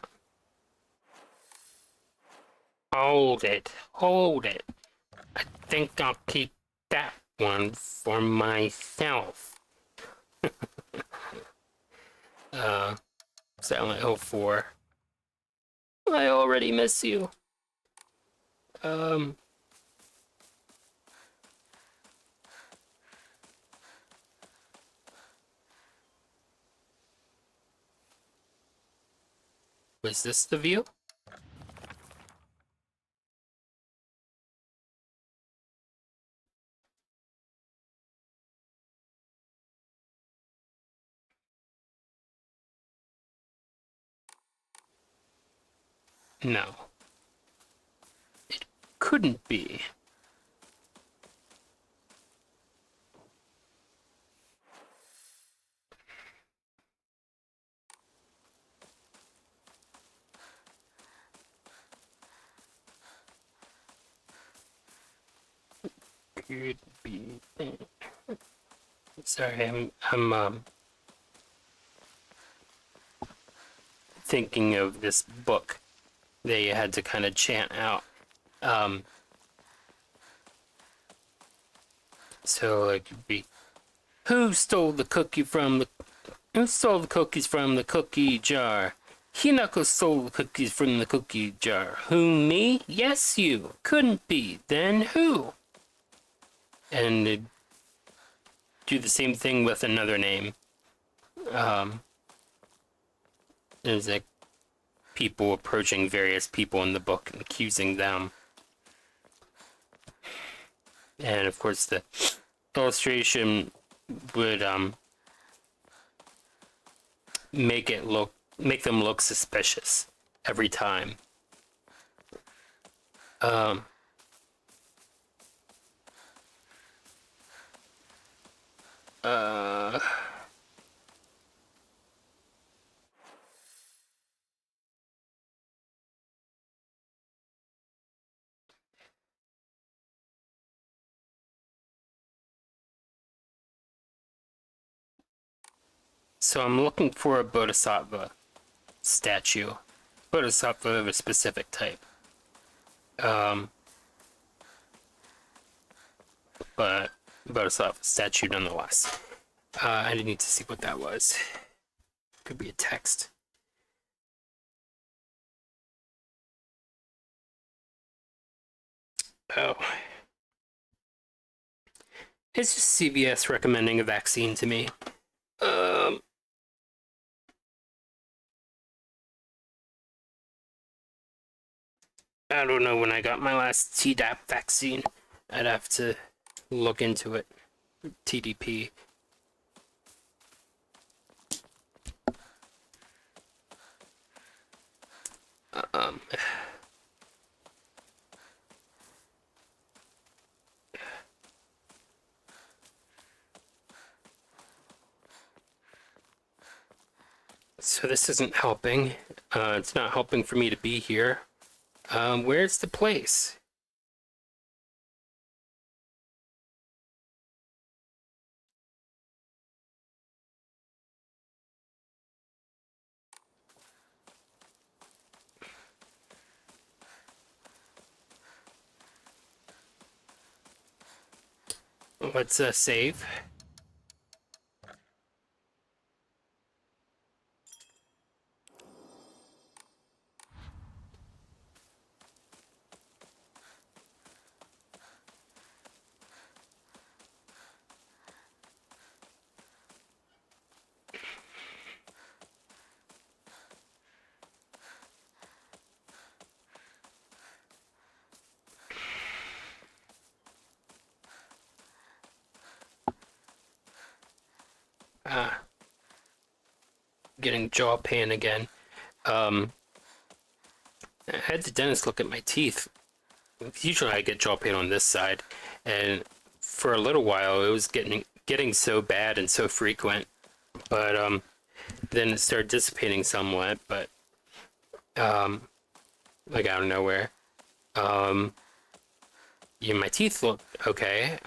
Hold it. Hold it. I think I'll keep that one for myself. Silent Hill 4. I already miss you. Was this the view? No. It couldn't be. Could be. Sorry, I'm thinking of this book that you had to kind of chant out. So it could be, who stole the cookies from the cookie jar? Hinako stole the cookies from the cookie jar. Who, me? Yes, you. Couldn't be. Then who? And do the same thing with another name. There's like people approaching various people in the book and accusing them. And of course the illustration would make them look suspicious every time. So I'm looking for a Bodhisattva statue. Bodhisattva of a specific type. But Bodhisattva statue nonetheless. I need to see what that was. Could be a text. Oh. It's just CVS recommending a vaccine to me. I don't know when I got my last Tdap vaccine. I'd have to look into it. TDP. So this isn't helping. It's not helping for me to be here. Where's the place? Let's save. Getting jaw pain again. I had the dentist look at my teeth. Usually I get jaw pain on this side, and for a little while it was getting so bad and so frequent, but then it started dissipating somewhat, but like out of nowhere. Yeah, my teeth look okay.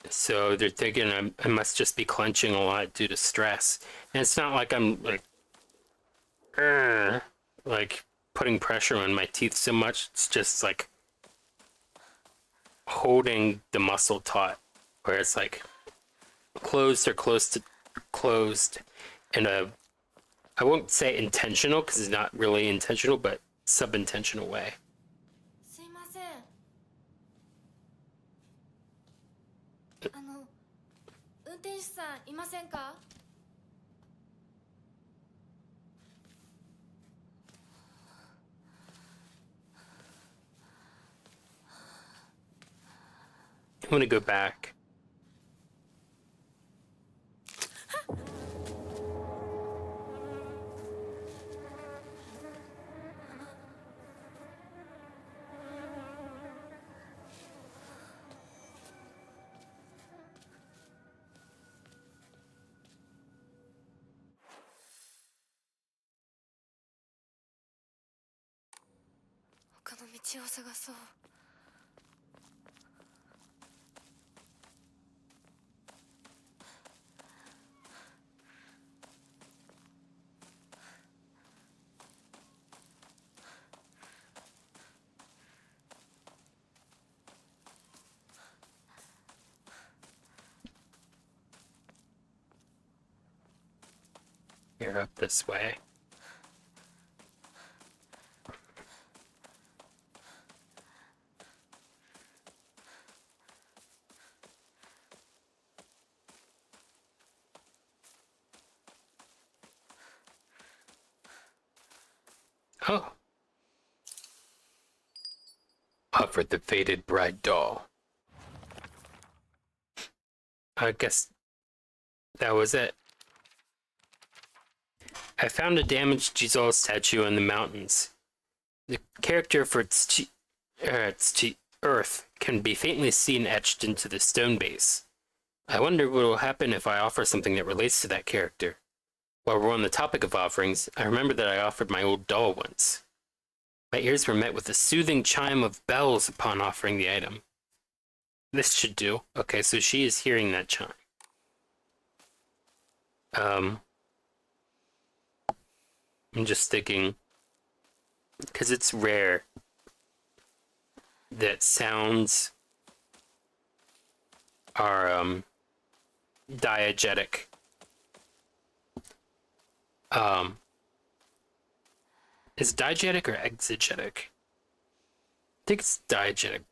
So they're thinking I must just be clenching a lot due to stress. And it's not like I'm like putting pressure on my teeth so much. It's just like holding the muscle taut, where it's like closed or close to closed in a, I won't say intentional because it's not really intentional, but sub-intentional way. すいません。運転手さんいませんか？ I'm gonna go back. Here up this way. Oh. Offered the faded bride doll. I guess that was it. I found a damaged Jizol statue in the mountains. The character for its earth can be faintly seen etched into the stone base. I wonder what will happen if I offer something that relates to that character. While we're on the topic of offerings, I remember that I offered my old doll once. My ears were met with a soothing chime of bells upon offering the item. This should do. Okay, so she is hearing that chime. I'm just thinking, because it's rare that sounds are diegetic. Is it diegetic or exegetic? I think it's diegetic.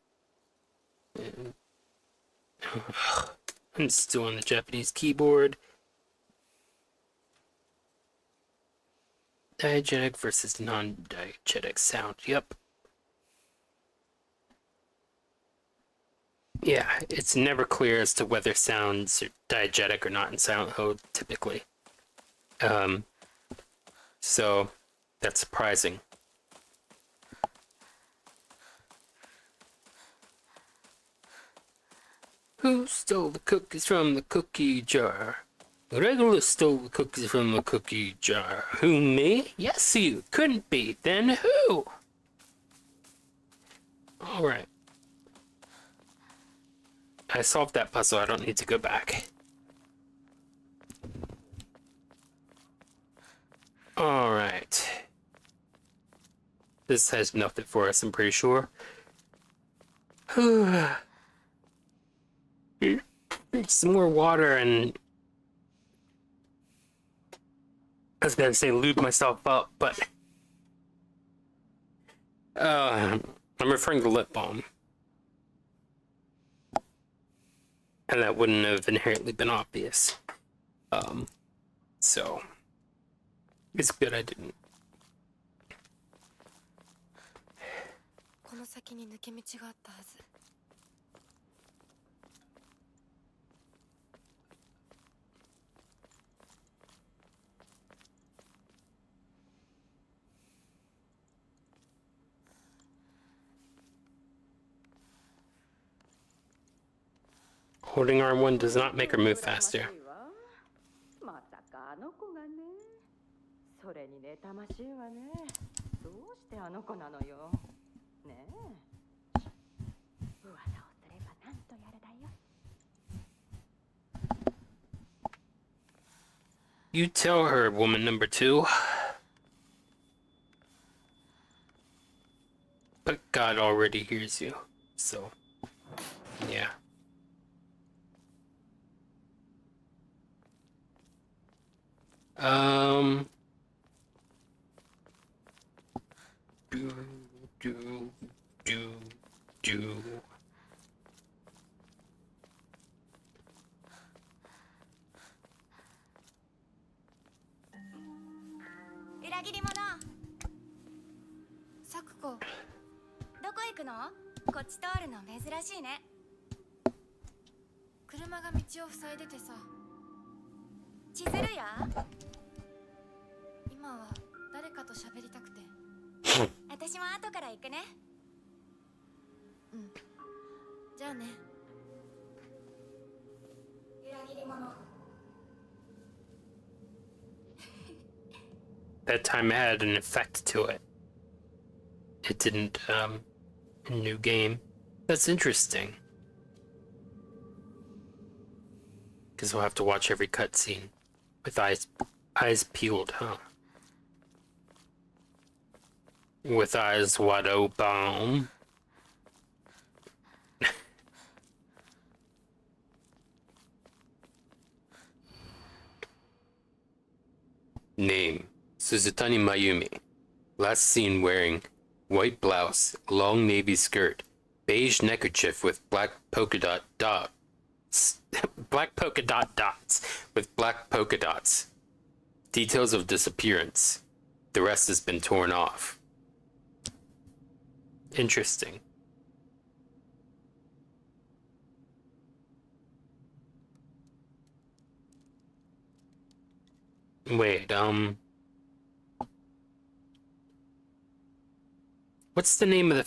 I'm still on the Japanese keyboard. Diegetic versus non-diegetic sound. Yep. Yeah, it's never clear as to whether sounds are diegetic or not in Silent Hill, typically. So that's surprising. Who stole the cookies from the cookie jar? Regular stole the cookies from the cookie jar. Who, me? Yes, you. Couldn't be. Then who? Alright. I solved that puzzle. I don't need to go back. Alright. This has nothing for us, I'm pretty sure. Some more water and... I was gonna say lube myself up, but... I'm referring to lip balm. And that wouldn't have inherently been obvious. So... It's good I didn't. この先に抜け道があったはず。Holding R1 does not make her move faster. まさかあの子がね。それに妬ましいわね。どうしてあの子なのよ。ねえ。噂をすればなんとやるだよ。You tell her, woman number 2. But God already hears you, so yeah. Do. 裏切り者。サクコ、どこ行くの？こっち通るの珍しいね。車が道を塞いでてさ。千鶴や？今は誰かと喋りたくて。私も後から行くね。うん。じゃあね。裏切り者。 That time had an effect to it. It didn't, new game. That's interesting. Because we'll have to watch every cutscene with eyes peeled, huh? With eyes wide open. Name: Suzutani Mayumi. Last seen wearing white blouse, long navy skirt, beige neckerchief with black polka dot dots. Black polka dot dots with black polka dots. Details of disappearance. The rest has been torn off. Interesting. Wait, what's the name of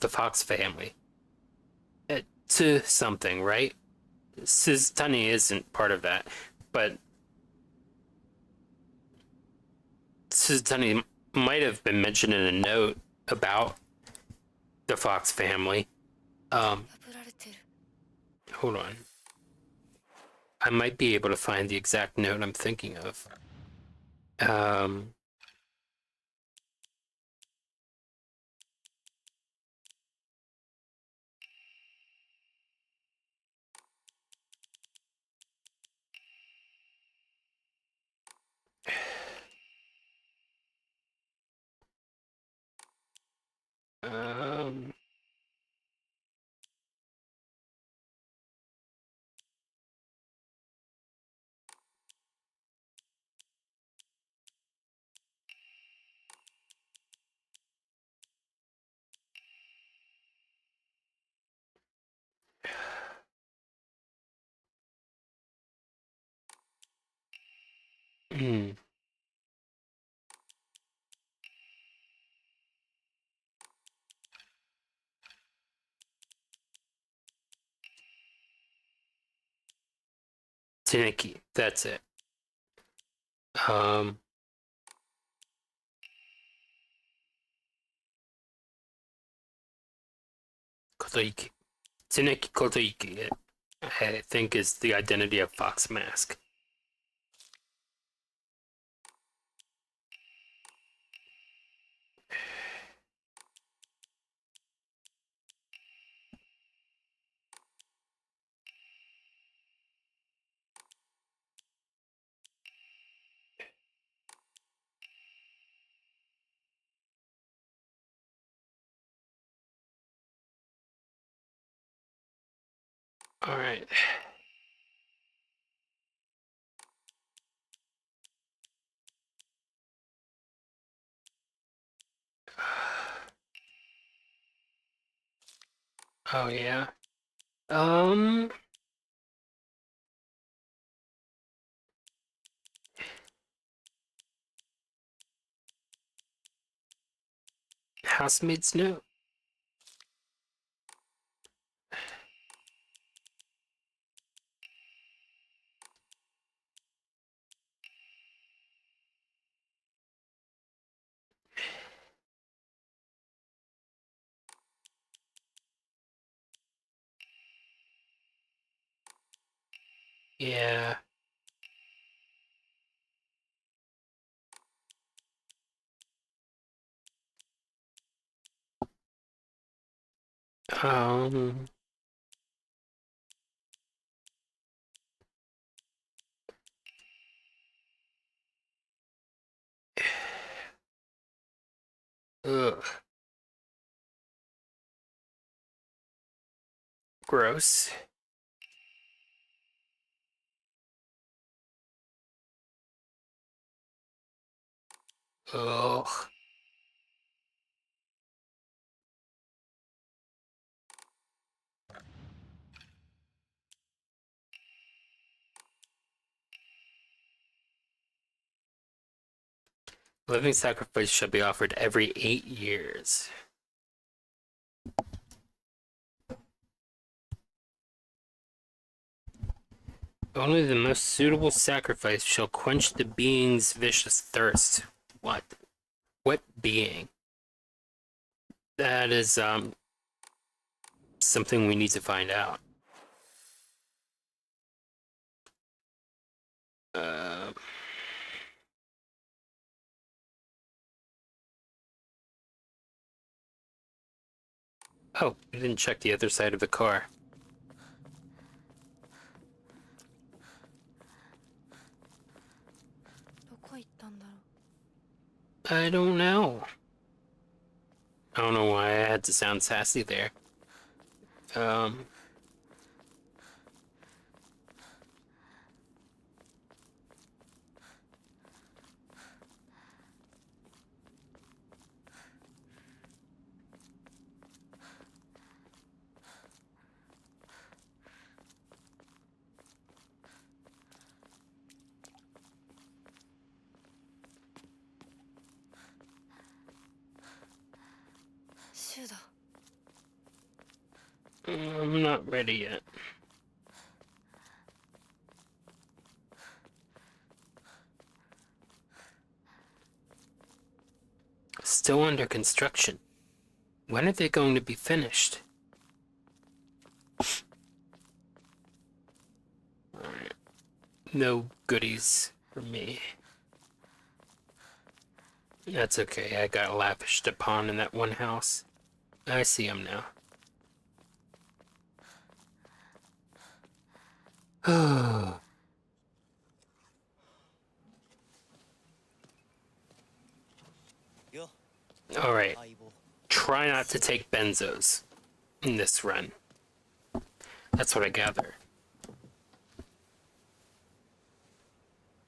the Fox family? To something, right? Siztani isn't part of that, but Siztani might have been mentioned in a note about the Fox family. 破られてる Hold on. I might be able to find the exact note I'm thinking of. Um, um, hmm. Taniki, that's it. Um, Kotoiki. Taniki Kotoiki, I think, is the identity of Fox Mask. All right. Oh yeah. Um, Housemaid's note. Yeah. Um. Ugh. Gross. Ugh. Living sacrifice shall be offered every 8 years. Only the most suitable sacrifice shall quench the being's vicious thirst. What? What being? That is something we need to find out. Uh, oh, I didn't check the other side of the car. どこ行ったんだろう I don't know. I don't know why I had to sound sassy there. Um, 中毒。 I'm not ready yet. Still under construction. When are they going to be finished? Alright. No goodies for me. That's okay, I got lavished upon in that one house. I see him now. Alright. Try not to take benzos in this run. That's what I gather.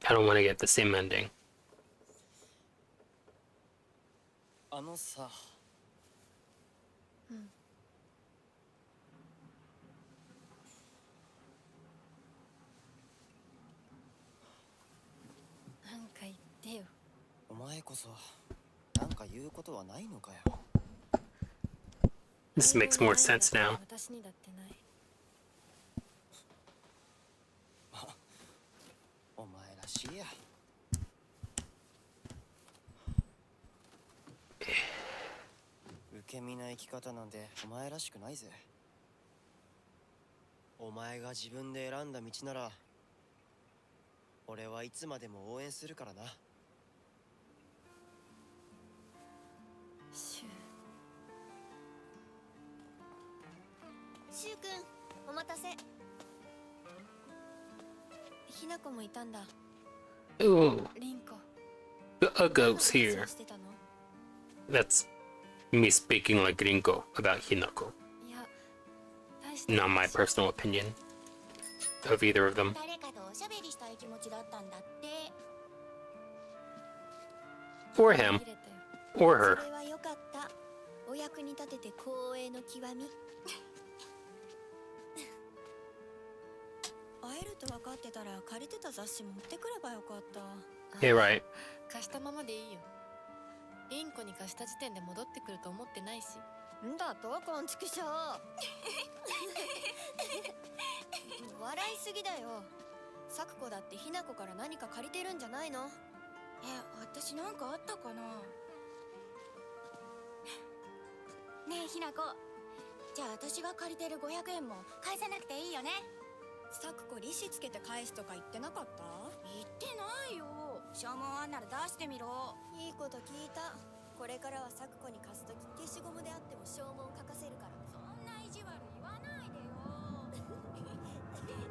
I don't want to get the same ending. あのさ、なんか言ってよ。お前こそなんか言うことはないのかよ。 This makes more sense now. 私にだってない。お前らしいや。受け身な生き方なんてお前らしくないぜ。お前が自分で選んだ道なら俺はいつまでも応援するからな。シュシュウ君お待たせ。ひなこもいたんだ。 Ooh, リンコ。 the Uggos here. してたの？ That's me speaking like Gringo about Hinako. いや、大した。 Not my personal opinion of either of them. 誰かとおしゃべりしたい気持ちだったんだって。 Or him. 切れたよ。 Or そ her. れはよかった。お役に立てて光栄の極み。会えると分かってたら借りてた雑誌持ってくればよかった。 Hey, right. 貸したままでいいよ。リンコに貸した時点で戻ってくると思ってないし。んだとこんちくしょう。笑いすぎだよ。サクコだってひなこから何か借りてるんじゃないの？私なんかあったかな。ねえひなこ、じゃあ私が借りてる500円も返さなくていいよね。サクコ利子つけて返すとか言ってなかった？言ってないよ。証文あんなら出してみろ。いいこと聞いた。これからはサクコに貸すとき消しゴムであっても証文書かせるから。そんな意地悪言わないでよ。ねえねえ、昨日の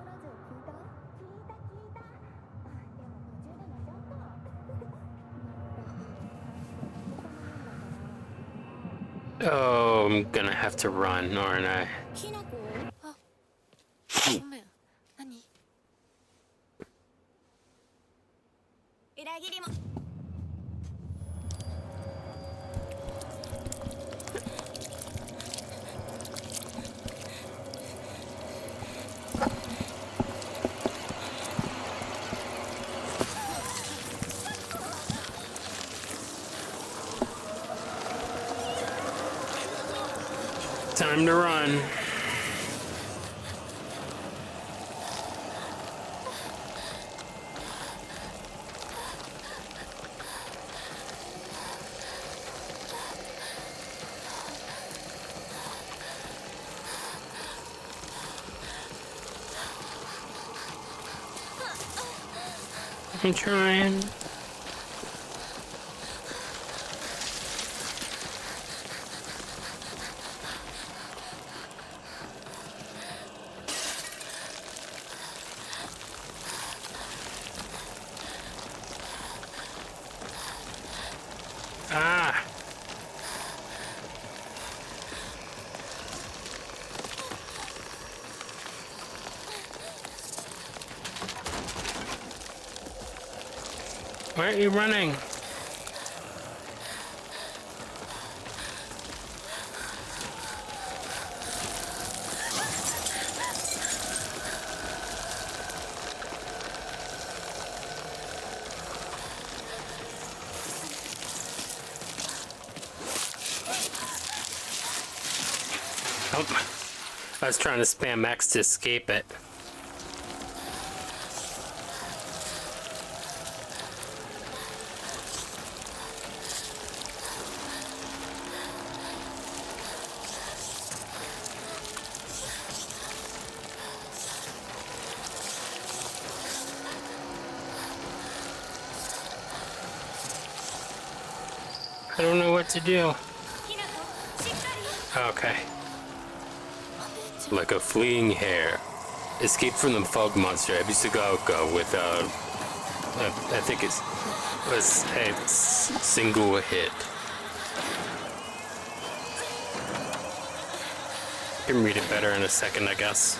ラジオ聞いた？聞いた。でも途中で寝ちゃった。 Oh, I'm gonna have to run, aren't I? ひなこ？ごめん。何？裏切りも。 Time to run. I'm trying. Ah. Why are you running? Oh, I was trying to spam X to escape it. I don't know what to do. Okay. Like a fleeing hare. Escape from the fog monster Ebisugaoka with I think it was a single hit. Can read it better in a second, I guess.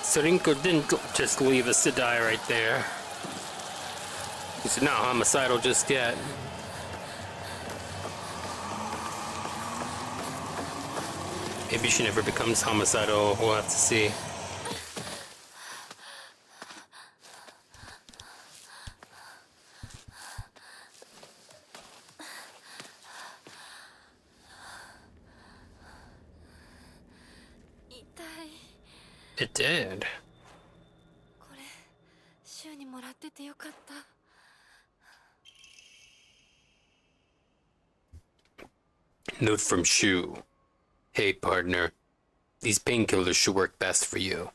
Sorinko didn't just leave us to die right there. He's not homicidal just yet. Maybe she never becomes homicidal. We'll have to see. It did. これ週にもらっててよかった。 Note from Shu. Hey partner, these painkillers should work best for you.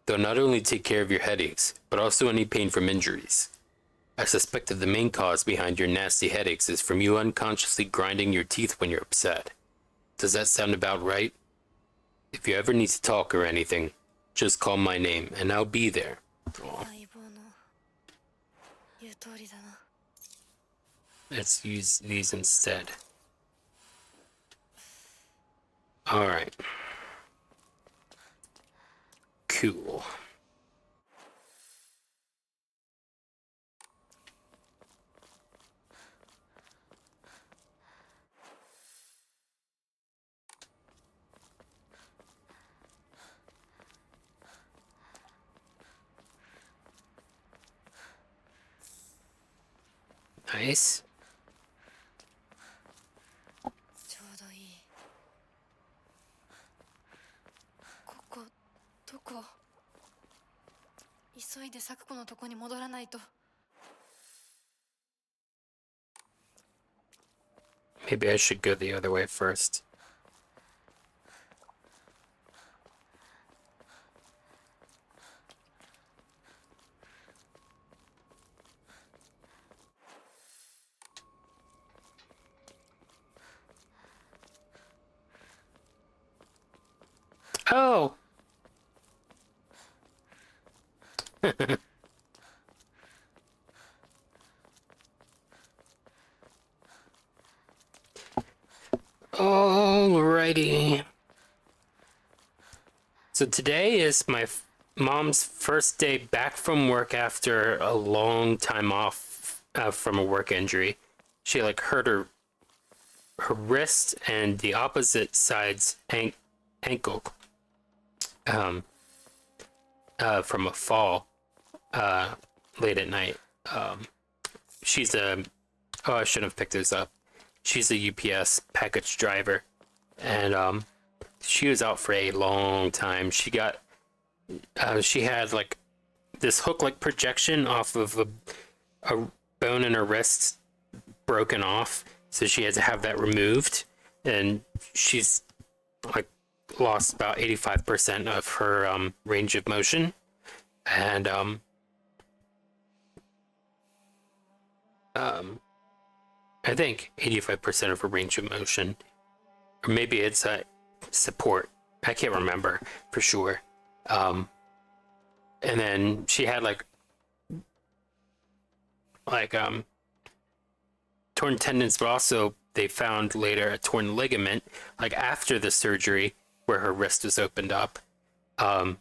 They'll not only take care of your headaches, but also any pain from injuries. I suspect that the main cause behind your nasty headaches is from you unconsciously grinding your teeth when you're upset. Does that sound about right? If you ever need to talk or anything, just call my name and I'll be there. Aw. Let's use these instead. Alright. Cool. Nice. ちょうどいい。ここどこ？急いで咲子のとこに戻らないと。 Maybe I should go the other way first. Oh! Alrighty. So today is my mom's first day back from work after a long time off from a work injury. She like hurt her wrist and the opposite side's ankle from a fall late at night. She's a I shouldn't have picked this up. She's a UPS package driver, and she was out for a long time. She got she had like this hook-like projection off of a bone in her wrist broken off, so she had to have that removed, and she's like lost about 85% of her range of motion, and I think 85% of her range of motion, or maybe it's support. I can't remember for sure. And then she had like torn tendons, but also they found later a torn ligament, like after the surgery, where her wrist was opened up. Or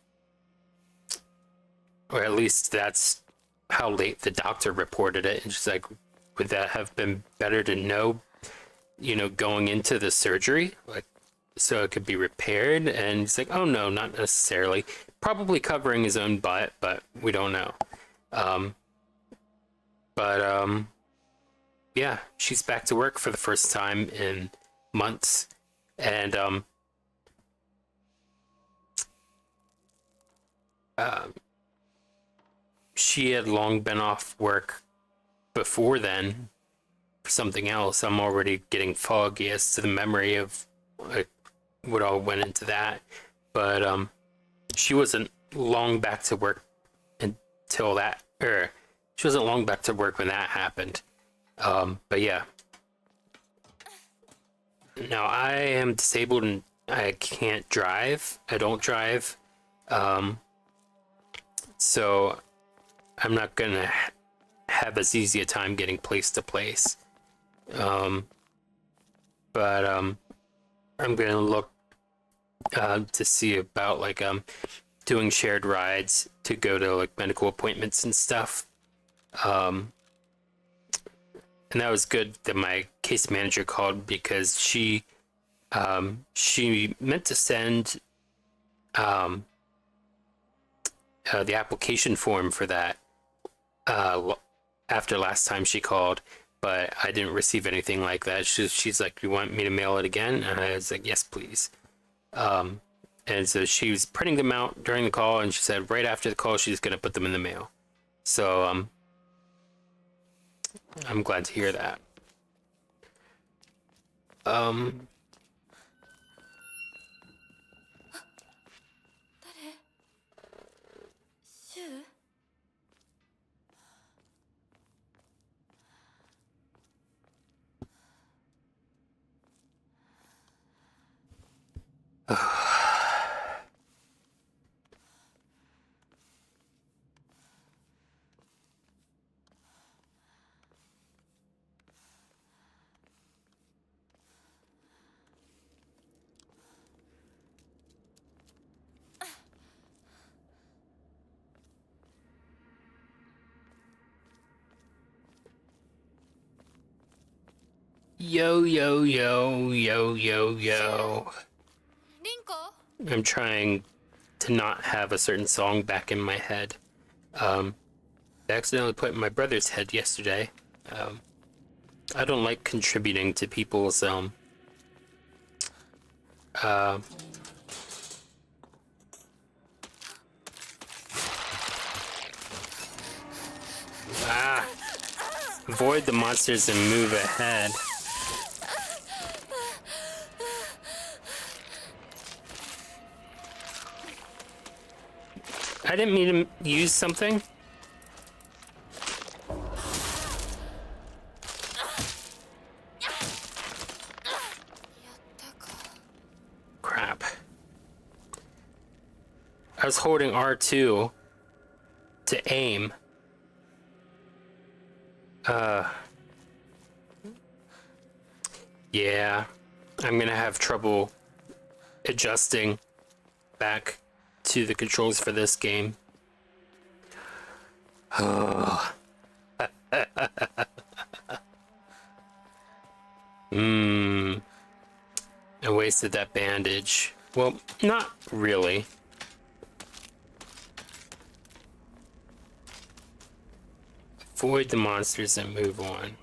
at least that's how late the doctor reported it. And she's like, would that have been better to know, going into the surgery, like, so it could be repaired? And he's like, oh no, not necessarily. Probably covering his own butt, but we don't know. But yeah, she's back to work for the first time in months, and she had long been off work before then for something else. I'm already getting foggy as to the memory of what all went into that, but she wasn't long back to work until that, or she wasn't long back to work when that happened. But yeah. Now I am disabled and I can't drive. I don't drive. So I'm not gonna have as easy a time getting place to place. But I'm gonna look to see about like doing shared rides to go to like medical appointments and stuff. And that was good that my case manager called, because she meant to send the application form for that after last time she called, but I didn't receive anything like that. She's like, "You want me to mail it again?" And I was like, "Yes, please." And so she was printing them out during the call, and she said right after the call she's gonna put them in the mail. So I'm glad to hear that. シュウ？Yo, yo, yo, yo, yo, yo. リンコ？ I'm trying to not have a certain song back in my head. I accidentally put it in my brother's head yesterday. I don't like contributing to people's avoid the monsters and move ahead. I didn't mean to use something. Crap. I was holding R2 to aim. Yeah, I'm gonna have trouble adjusting back to the controls for this game. I wasted that bandage. Well, not really. Avoid the monsters and move on.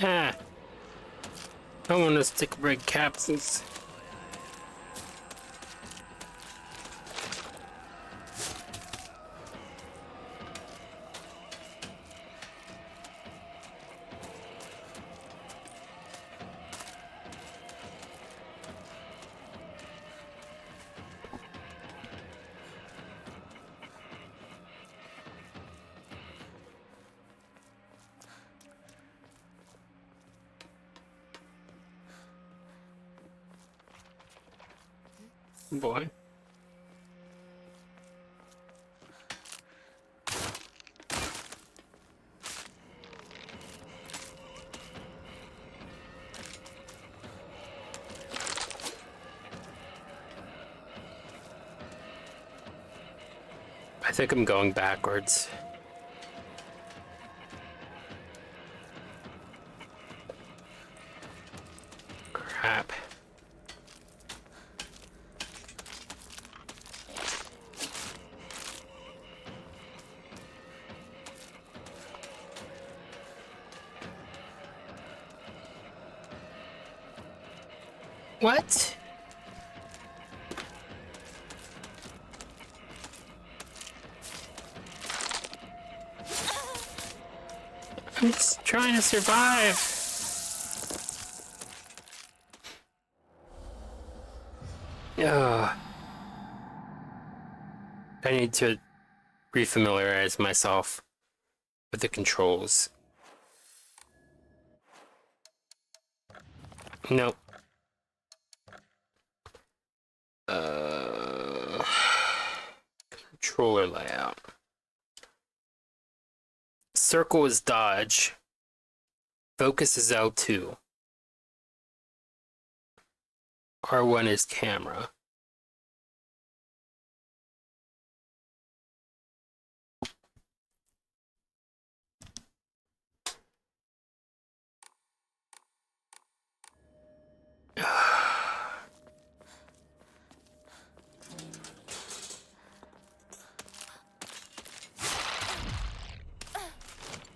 Ah! I want to stick red capsules. Boy. I think I'm going backwards. Crap. What? I'm just trying to survive. Ugh. I need to refamiliarize myself with the controls. Nope. Controller layout. Circle is dodge. Focus is L2. R1 is camera.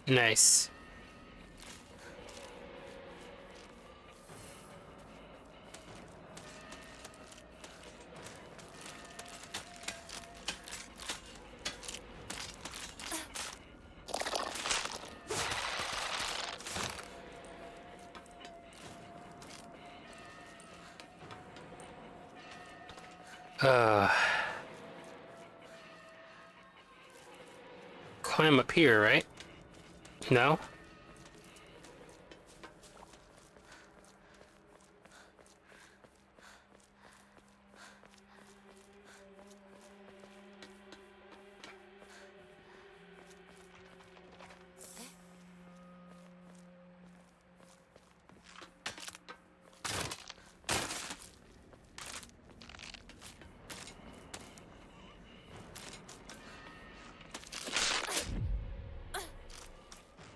Nice. Climb up here, right? No?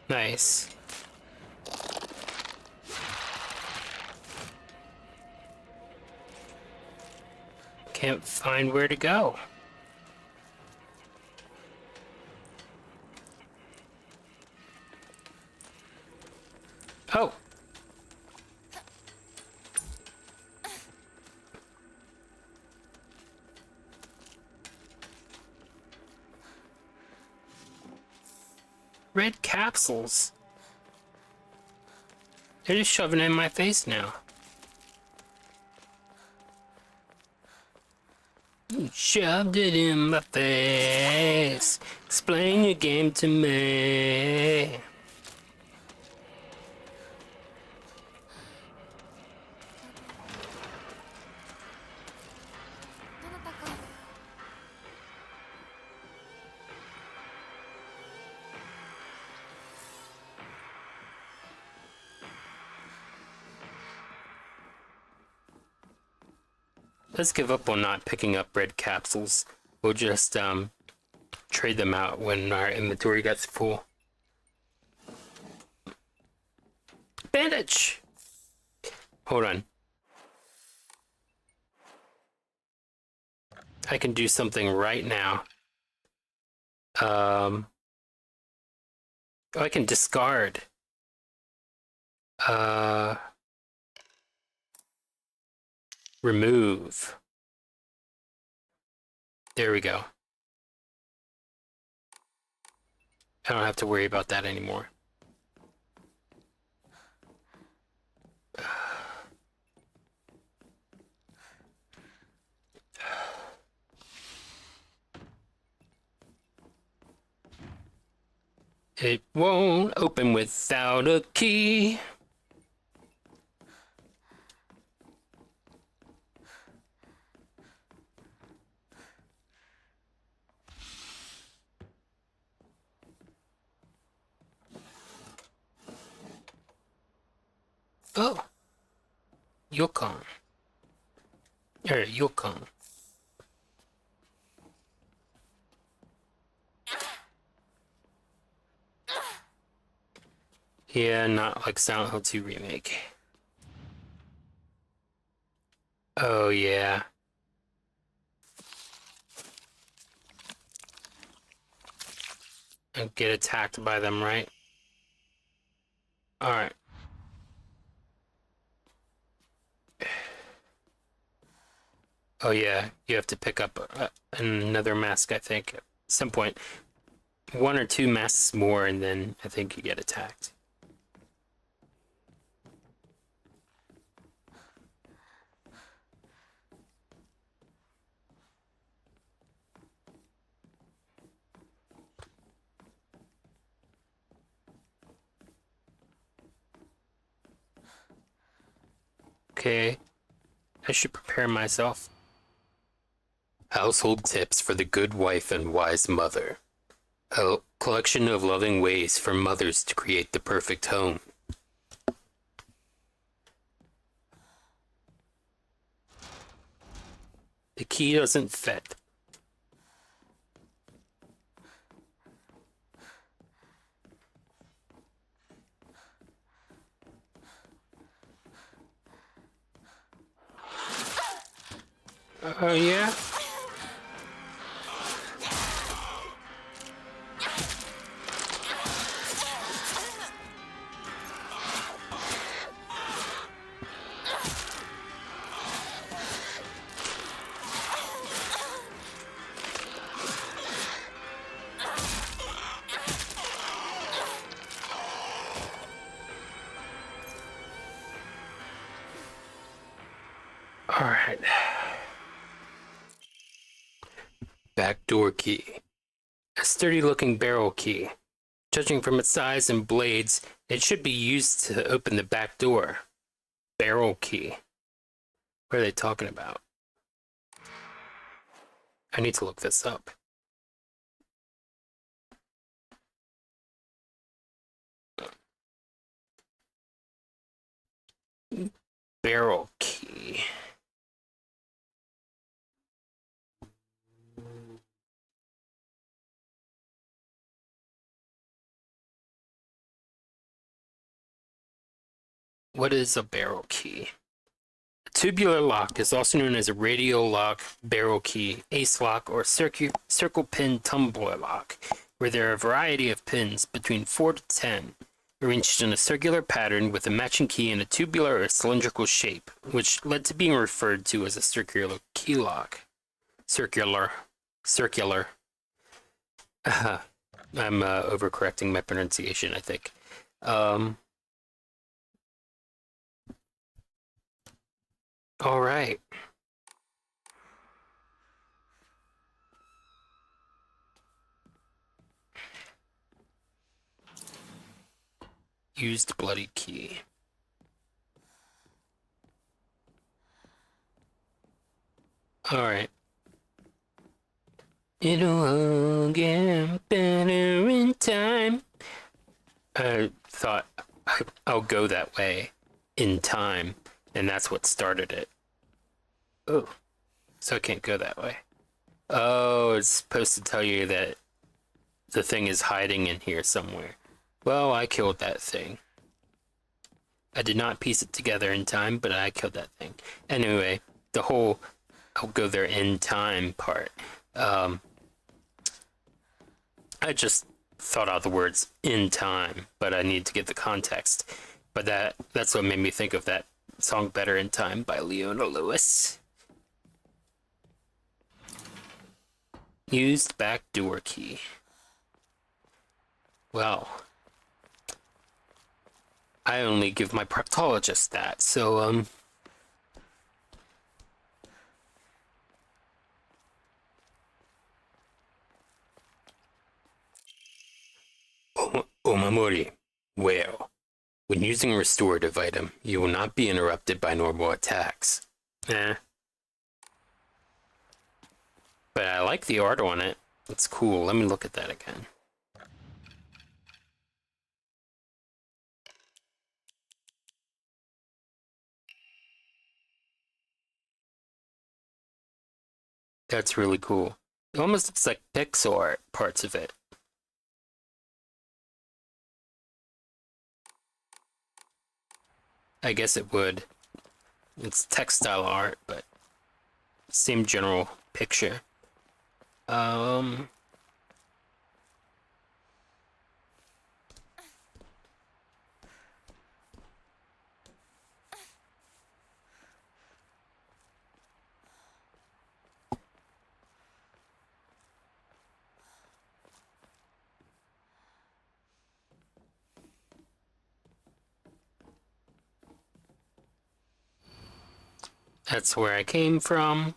Nice. Can't find where to go. Oh. Red capsules. They're just shoving it in my face now. You shoved it in my face. Explain your game to me. Let's give up on not picking up red capsules. We'll just trade them out when our inventory gets full. Bandage! Hold on. I can do something right now. Oh, I can discard. Remove. There we go. I don't have to worry about that anymore. It won't open without a key. Oh. Yukon. Yukon. Yeah, not like Silent Hill 2 Remake. Oh, yeah. And get attacked by them, right? Alright. Oh, yeah. You have to pick up another mask, I think, at some point. 1 or 2 masks more, and then I think you get attacked. Okay. I should prepare myself. Household tips for the good wife and wise mother. A collection of loving ways for mothers to create the perfect home. The key doesn't fit. Oh, yeah? Alright. Backdoor key. A sturdy-looking barrel key. Judging from its size and blades, it should be used to open the back door. Barrel key. What are they talking about? I need to look this up. Barrel key. What is a barrel key? A tubular lock is also known as a radial lock, barrel key, ace lock, or circle pin tumbler lock, where there are a variety of pins between 4 to 10, arranged in a circular pattern with a matching key in a tubular or cylindrical shape, which led to being referred to as a circular key lock. Circular. I'm overcorrecting my pronunciation, I think. All right. Used bloody key. All right. It'll all get better in time. I thought I'll go that way in time, and that's what started it. Oh, so I can't go that way. Oh, it's supposed to tell you that the thing is hiding in here somewhere. Well, I killed that thing. I did not piece it together in time, but I killed that thing. Anyway, the whole I'll go there in time part. I just thought out the words in time, but I need to get the context. But that's what made me think of that song Better in Time by Leona Lewis. Used backdoor key. Well, I only give my proctologist that, so, お守り. Well, when using a restorative item, you will not be interrupted by normal attacks. But I like the art on it. It's cool. Let me look at that again. That's really cool. It almost looks like pixel art, parts of it. I guess it would. It's textile art, but same general picture. That's where I came from.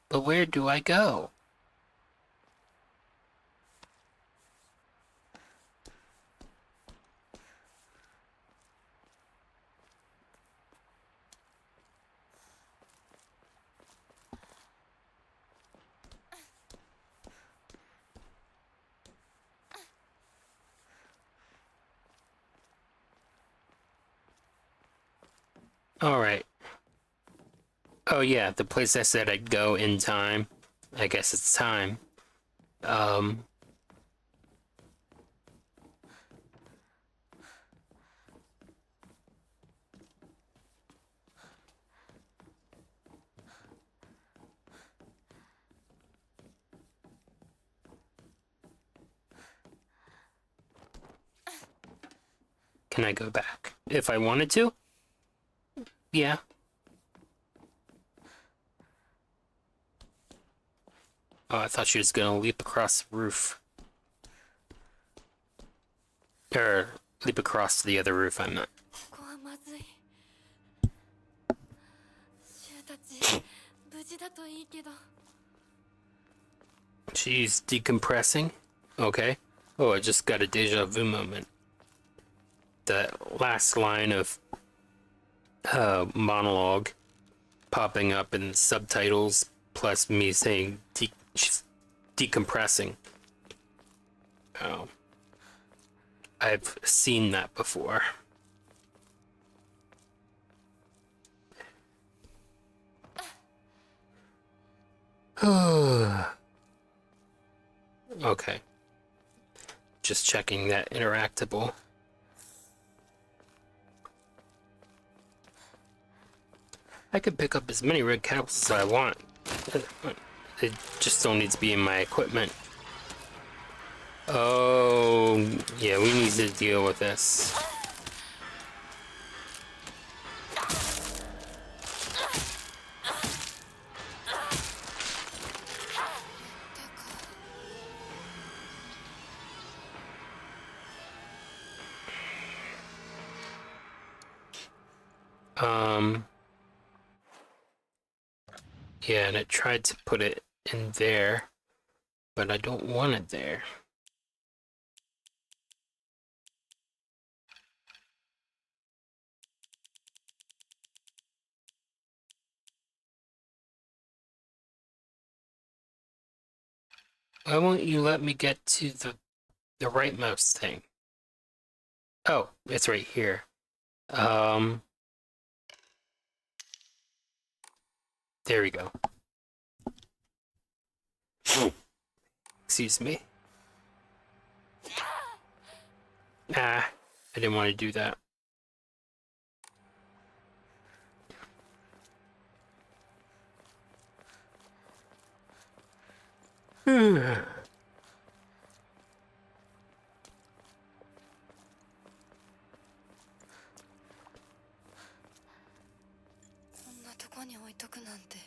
But where do I go? Alright. Oh yeah, the place I said I'd go in time. I guess it's time. Can I go back? If I wanted to? Yeah. Oh, I thought she was gonna leap across the roof. Or, leap across to the other roof, I'm not. ここはまずい。シュウたち無事だといいけど。 She's decompressing? Okay. Oh, I just got a deja vu moment. The last line of monologue popping up in subtitles, plus me saying she's decompressing. Oh. I've seen that before. Okay. Just checking that interactable. I could pick up as many red capsules as I want. They just don't need to be in my equipment. Oh, yeah, we need to deal with this. Yeah, and I tried to put it in there, but I don't want it there. Why won't you let me get to the rightmost thing? Oh, it's right here. There we go. Excuse me. Ah, I didn't want to do that. Hmm. こんなとこに置いとくなんて。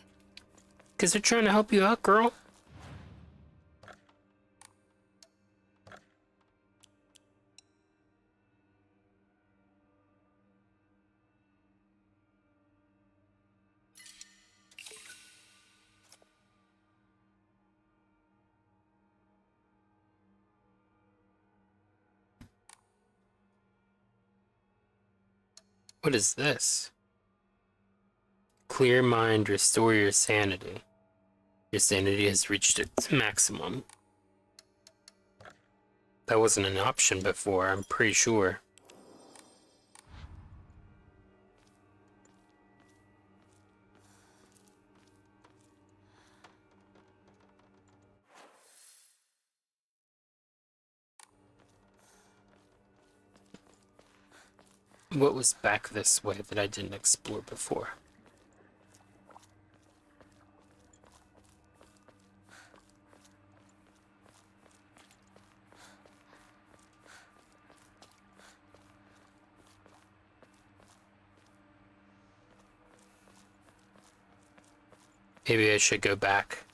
Because they're trying to help you out, girl. What is this? Clear mind, restore your sanity. Your sanity has reached its maximum. That wasn't an option before, I'm pretty sure. What was back this way that I didn't explore before? Maybe I should go back.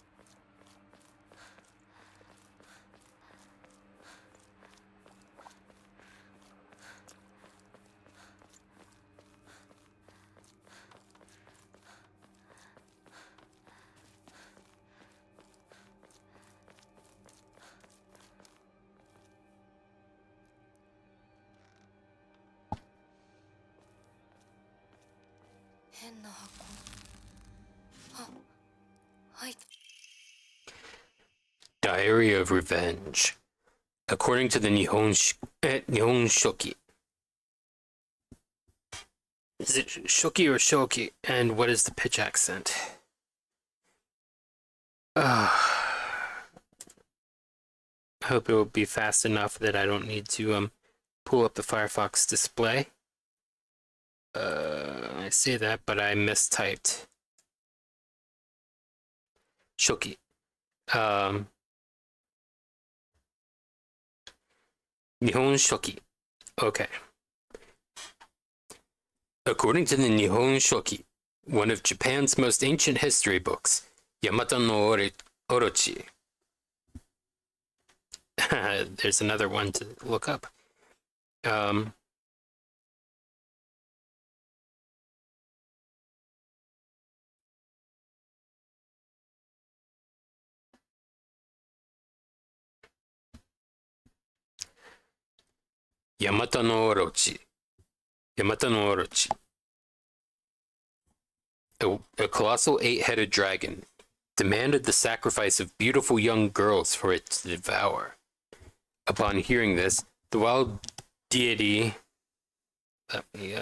Diary of Revenge. According to the Nihon Shoki. Is it Shoki or Shoki? And what is the pitch accent? I hope it will be fast enough that I don't need to pull up the Firefox display. I say that, but I mistyped. Shoki. Nihon Shoki. Okay. According to the Nihon Shoki, one of Japan's most ancient history books, Yamato no Orochi. There's another one to look up. Yamato no Orochi. Yamato no Orochi. A colossal 8-headed dragon demanded the sacrifice of beautiful young girls for it to devour. Upon hearing this, the wild deity... Let me,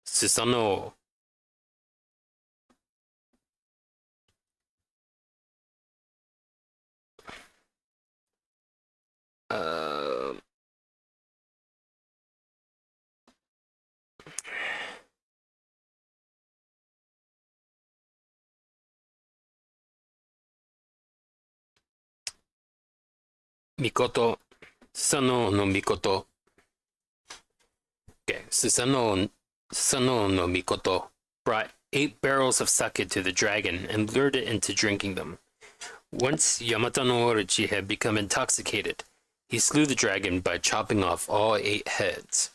Susanoo. Mikoto. Susanoo no Mikoto. Okay, Susanoo no Mikoto brought 8 barrels of sake to the dragon and lured it into drinking them. Once Yamato no Orochi had become intoxicated, he slew the dragon by chopping off all 8 heads.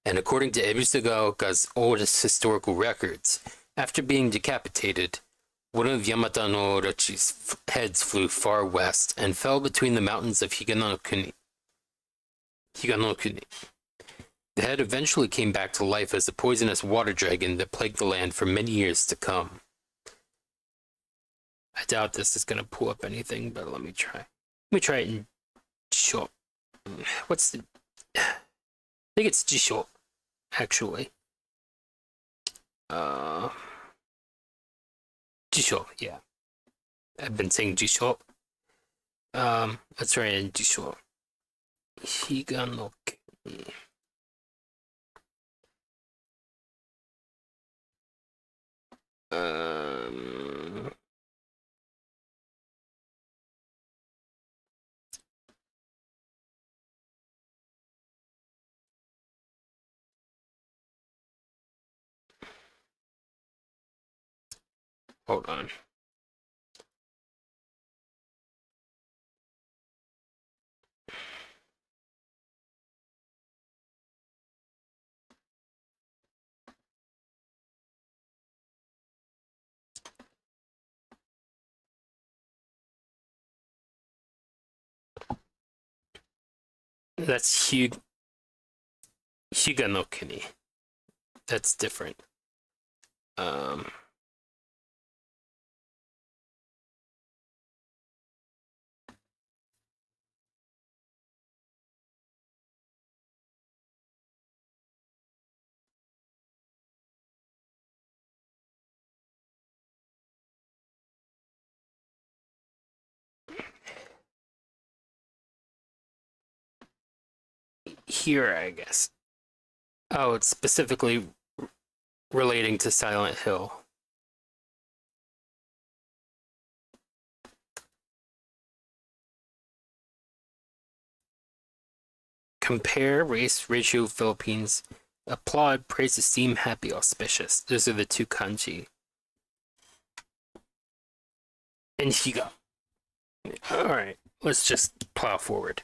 And according to Ebisugaoka's oldest historical records, after being decapitated, one of Yamato no Orochi's heads flew far west and fell between the mountains of Higanokuni. The head eventually came back to life as a poisonous water dragon that plagued the land for many years to come. I doubt this is going to pull up anything, but let me try. Let me try it in Jisho. What's the... I think it's Jisho, actually. Jisho, yeah. I've been saying Jisho. Let's try it in Jisho. Higanoke. Hold on. That's Higanokuni. That's different. here, I guess. Oh, it's specifically relating to Silent Hill. Compare race ratio Philippines. Applaud, praise, esteem, happy, auspicious. Those are the two kanji. And Higa. Alright, let's just plow forward.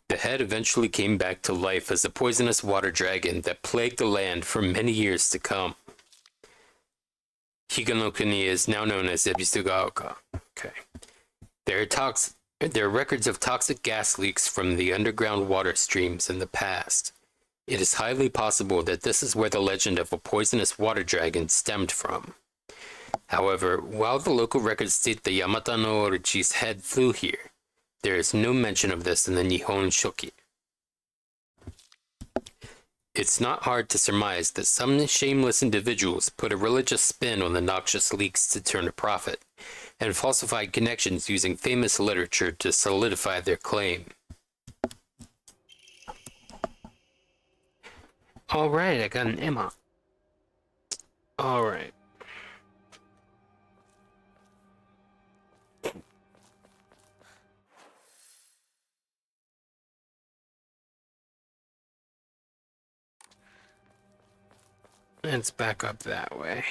The head eventually came back to life as a poisonous water dragon that plagued the land for many years to come. Higa no Kuni is now known as Ebisugaoka. Okay. There are records of toxic gas leaks from the underground water streams in the past. It is highly possible that this is where the legend of a poisonous water dragon stemmed from. However, while the local records state the Yamata no Orochi's head flew here, there is no mention of this in the Nihon Shoki. It's not hard to surmise that some shameless individuals put a religious spin on the noxious leaks to turn a profit, and falsified connections using famous literature to solidify their claim. Alright, I got an Emma. Alright. Let's back up that way.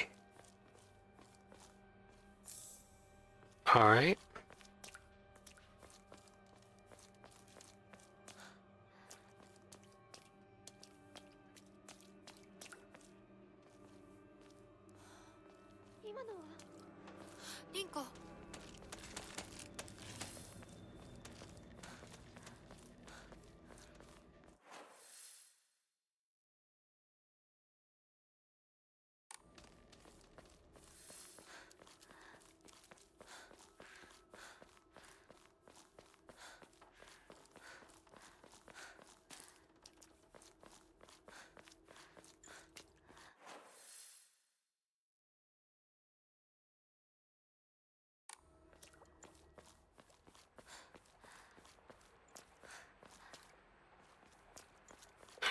Alright. Rinko.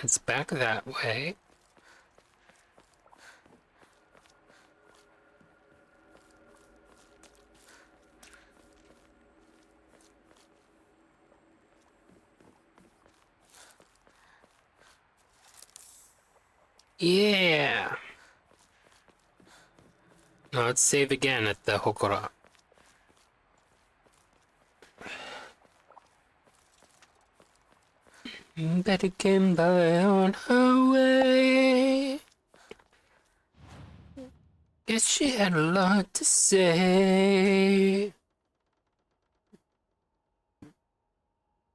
It's back that way. Yeah. Now let's save again at the Hokora. Betty came by on her way. Guess she had a lot to say.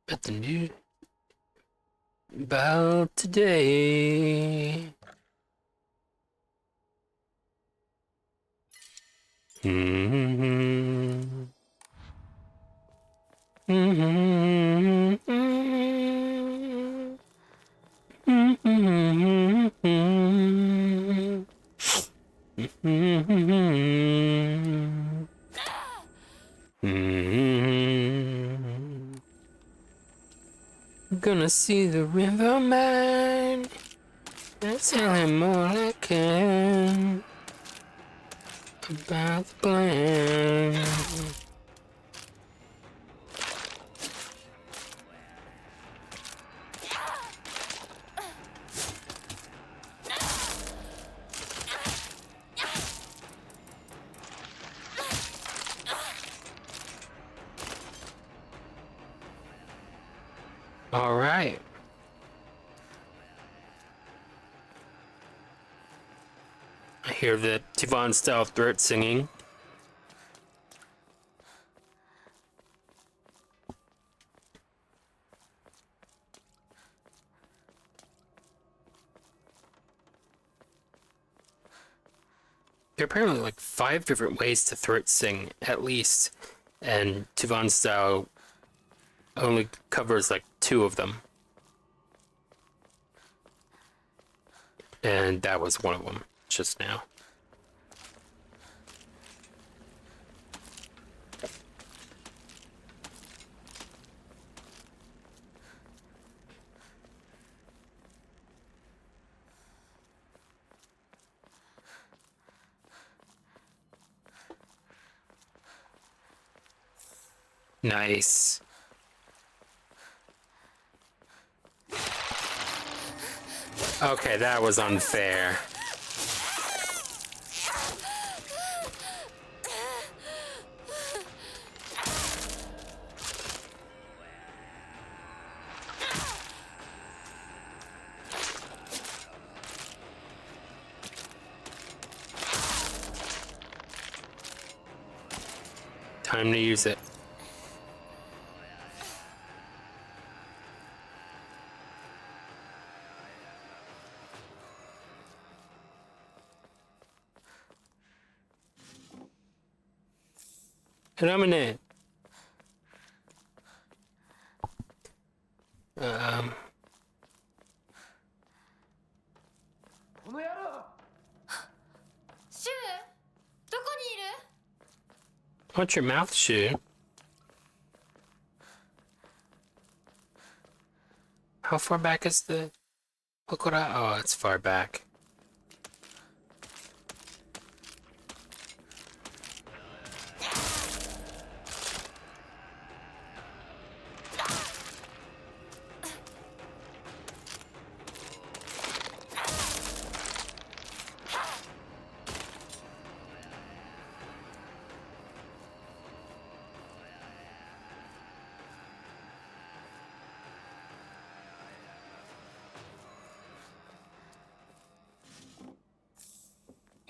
But the news about today. Mm-hmm. Mm-hmm. Mm-hmm. Mm-hmm. Mm-hmm. Gonna see the riverman and tell him all I can about the plan. All right. I hear the Tivan style throat singing. There are apparently like 5 different ways to throat sing, at least, and Tivan style only covers like 2 of them. And that was one of them just now. Nice. Okay, that was unfair. Time to use it. Ramune. Um. シュウどこにいる？ Watch your mouth, Shu. How far back is the Hokora? Oh, it's far back.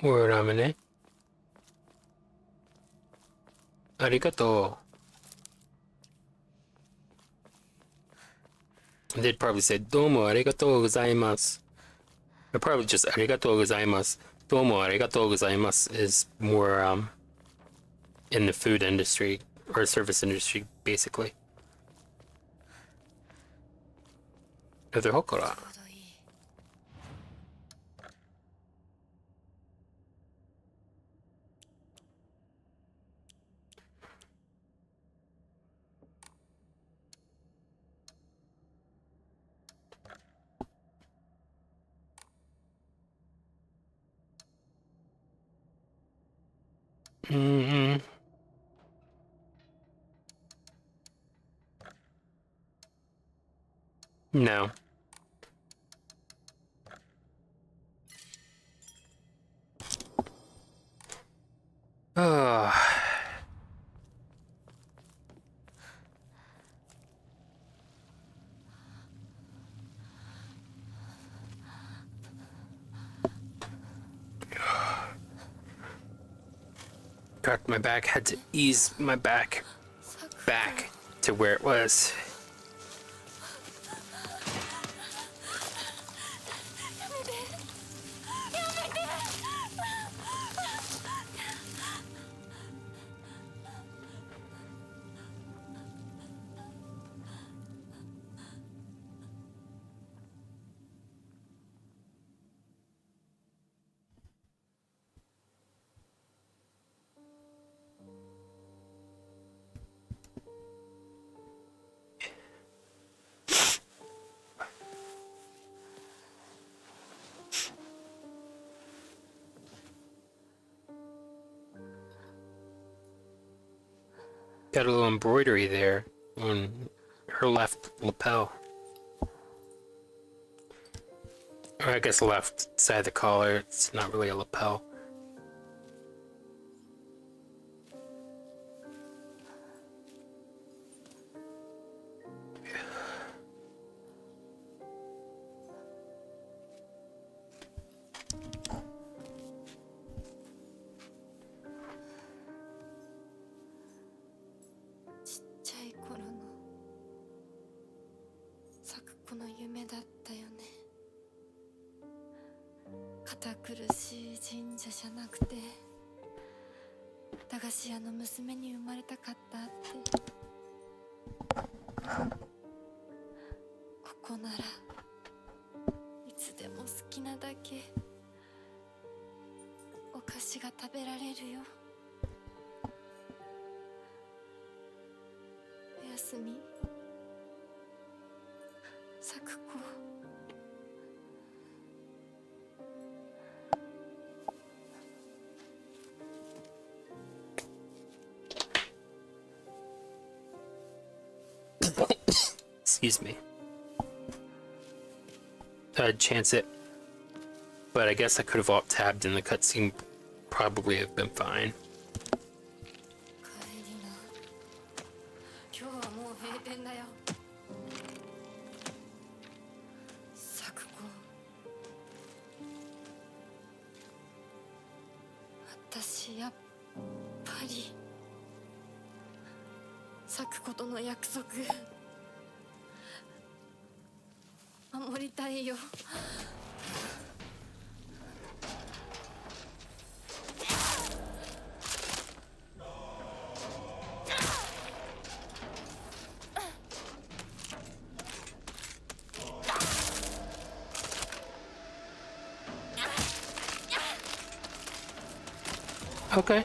Word, Ramune. Arigato. They'd probably say, Domo arigatou gozaimasu. Or probably just arigatou gozaimasu. Domo arigatou gozaimasu is more in the food industry or service industry, basically. Other Hokora. ちょうどいい。 Mm-mm. No. Oh. Cracked my back, had to ease my back back to where it was. 'Got a little embroidery there on her left lapel. Or I guess left side of the collar. It's not really a lapel. Excuse me. I'd chance it. But I guess I could have alt-tabbed and the cutscene probably have been fine. 帰りな。今日はもう閉店だよ。咲子。私やっぱり咲子との約束守りたいよ。Okay.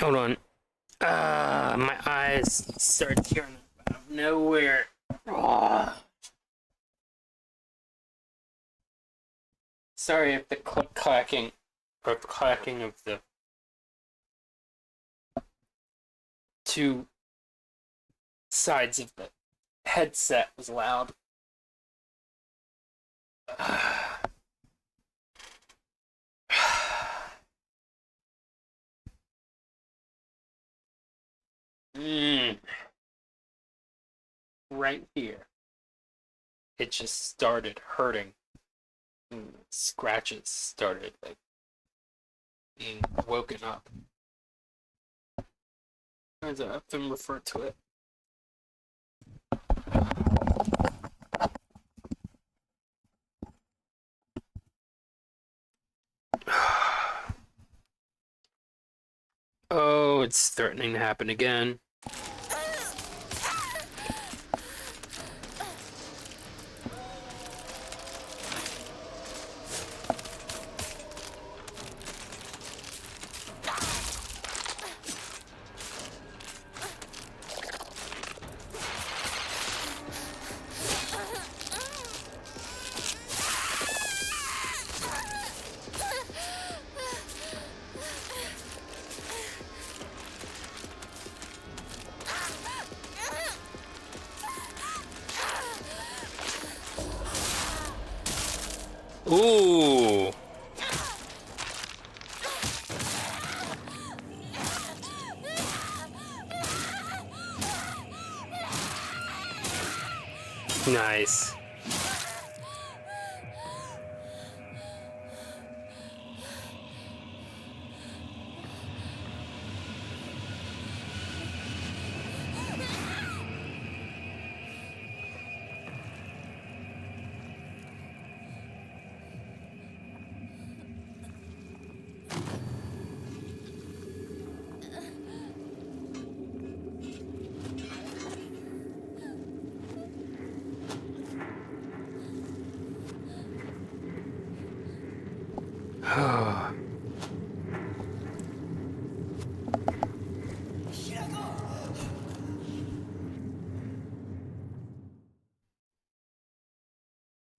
Hold on. My eyes start tearing up out of nowhere. Sorry if the clacking or the clacking of the two sides of the headset was loud. Right here. It just started hurting. Scratches started like being woken up. As I often refer to it. Oh, it's threatening to happen again. Ooh. Nice.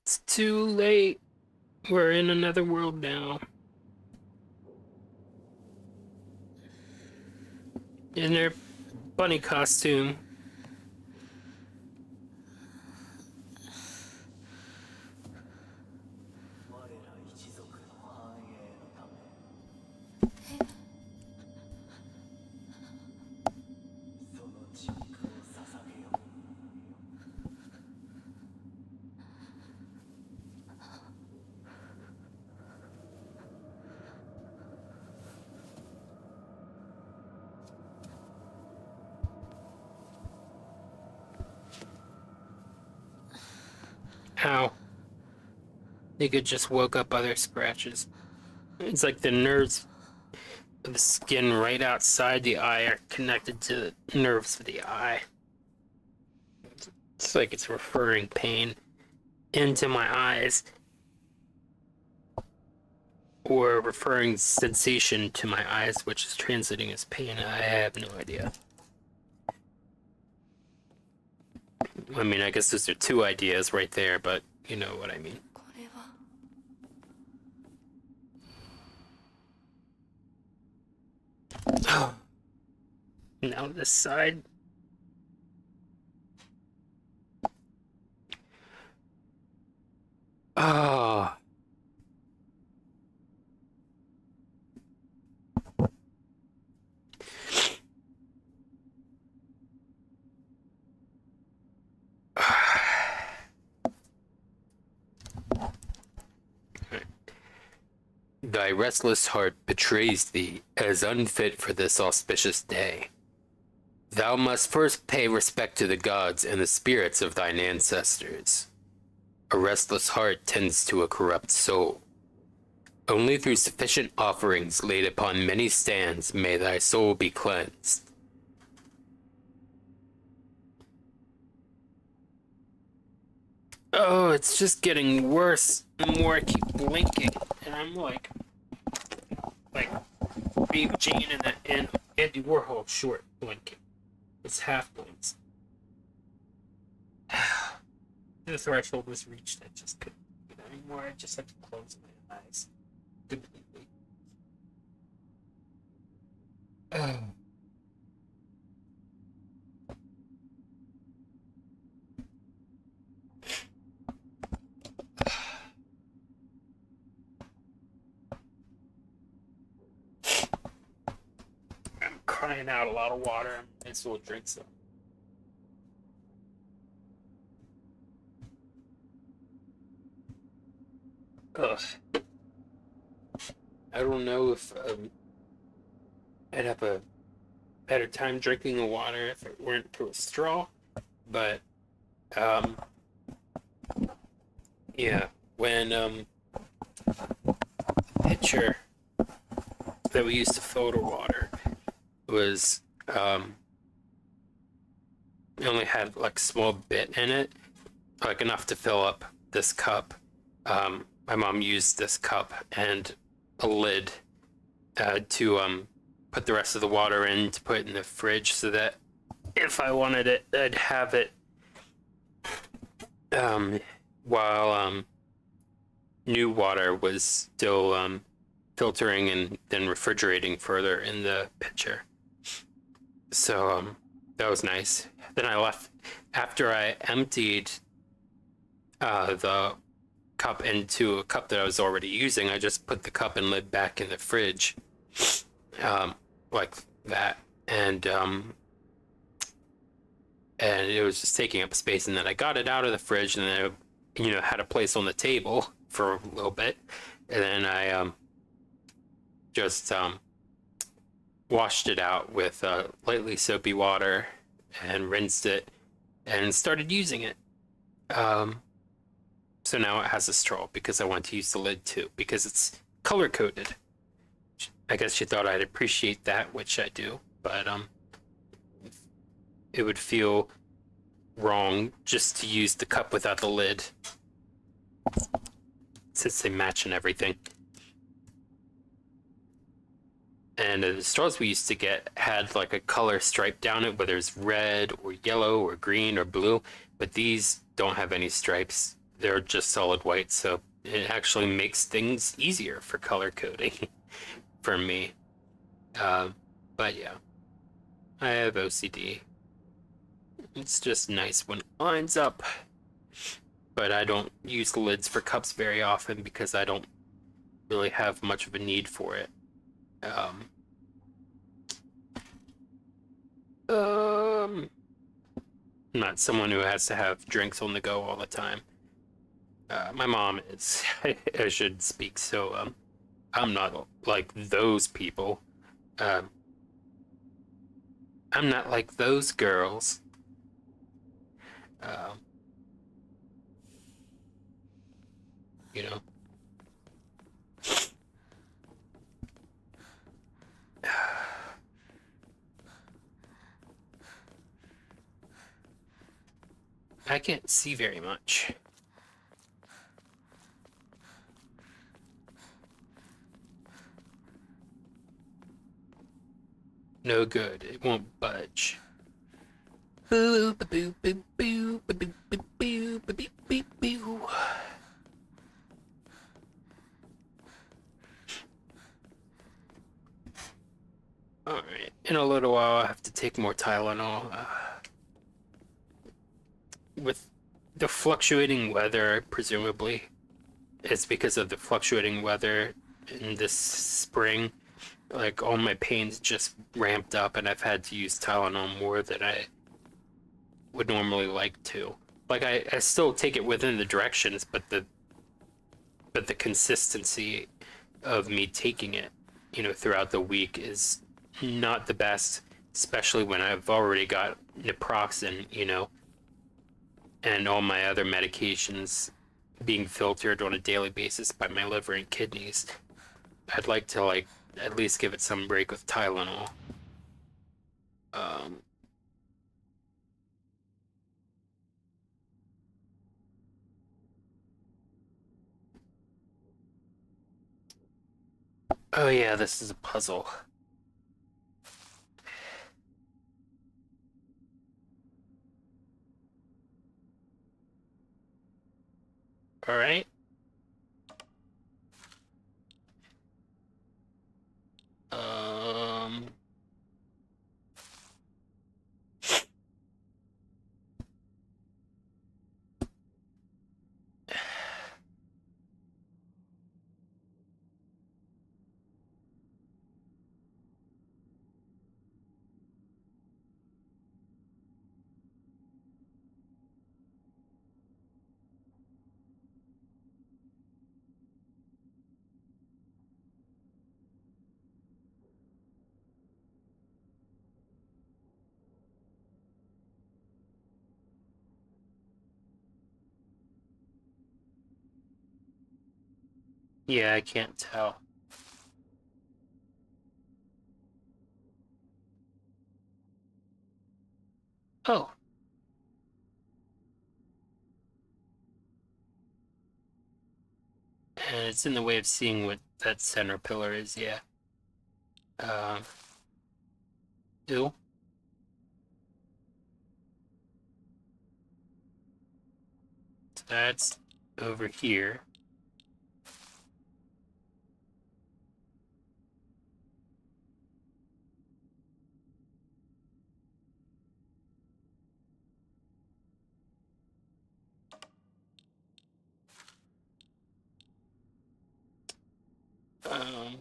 It's too late. We're in another world now. In their bunny costume. Ow. They could just woke up other scratches. It's like the nerves of the skin right outside the eye are connected to the nerves of the eye. It's like it's referring pain into my eyes. or referring sensation to my eyes, which is translating as pain. I have no idea. I mean, I guess those are two ideas right there, but you know what I mean. これは Now this side. Ah. Thy restless heart betrays thee as unfit for this auspicious day. Thou must first pay respect to the gods and the spirits of thine ancestors. A restless heart tends to a corrupt soul. Only through sufficient offerings laid upon many stands may thy soul be cleansed. Oh, it's just getting worse the more I keep blinking. And I'm like Baby Jane in that Andy Warhol short blinking. It's half blinks. The threshold was reached. I just couldn't do it anymore. I just had to close my eyes completely. I'm crying out a lot of water. I might as well drink some. Ugh. I don't know if I'd have a better time drinking the water if it weren't through a straw, but yeah, when the pitcher that we used to filter water was it only had like a small bit in it, like enough to fill up this cup. My mom used this cup and a lid to put the rest of the water in to put in the fridge so that if I wanted it, I'd have it while new water was still filtering and then refrigerating further in the pitcher. So that was nice. Then I left after I emptied the cup into a cup that I was already using. I just put the cup and lid back in the fridge, like that, and it was just taking up space. And then I got it out of the fridge, and then I, had a place on the table for a little bit, and then I just washed it out with lightly soapy water and rinsed it and started using it. So now it has a straw because I want to use the lid too, because it's color coded. I guess she thought I'd appreciate that, which I do, but it would feel wrong just to use the cup without the lid, since they match and everything. And the straws we used to get had like a color stripe down it, whether it's red or yellow or green or blue, but these don't have any stripes. They're just solid white, so it actually makes things easier for color coding for me. But yeah, I have OCD. It's just nice when it lines up, but I don't use the lids for cups very often because I don't really have much of a need for it. I'm not someone who has to have drinks on the go all the time. My mom is. I should speak, so I'm not like those people. I'm not like those girls. You know. I can't see very much. No good. It won't budge. Boo, ba, boo, boo, boo, ba, boo, boo, boo, ba, boo, boo, boo. Alright, in a little while I have to take more Tylenol. With the fluctuating weather, presumably, it's because of the fluctuating weather in this spring. Like, all my pains just ramped up, and I've had to use Tylenol more than I would normally like to. Like, I still take it within the directions, but the consistency of me taking it, throughout the week is not the best, especially when I've already got naproxen, and all my other medications being filtered on a daily basis by my liver and kidneys. I'd like to at least give it some break with Tylenol. Oh yeah, this is a puzzle. All right. Um. Yeah, I can't tell. Oh. And it's in the way of seeing what that center pillar is, yeah. Ew. So that's over here. Um,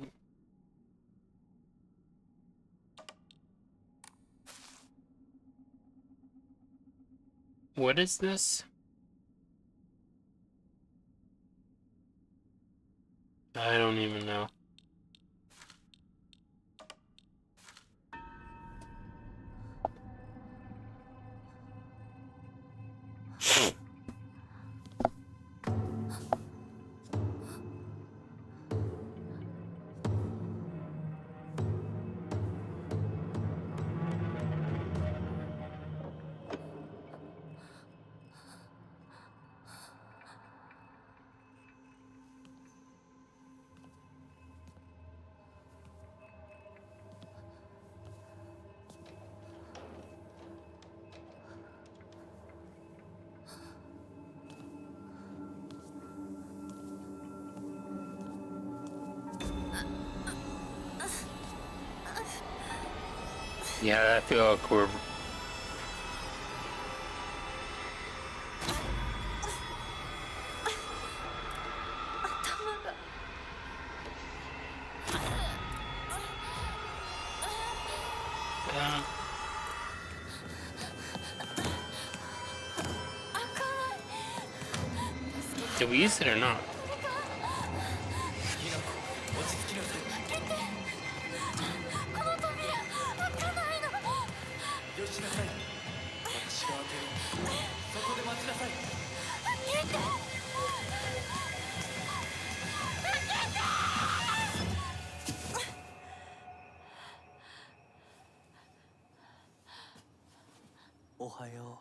what is this? I don't even know. Yeah, I feel like we're... Did we use it or not? Ohayo.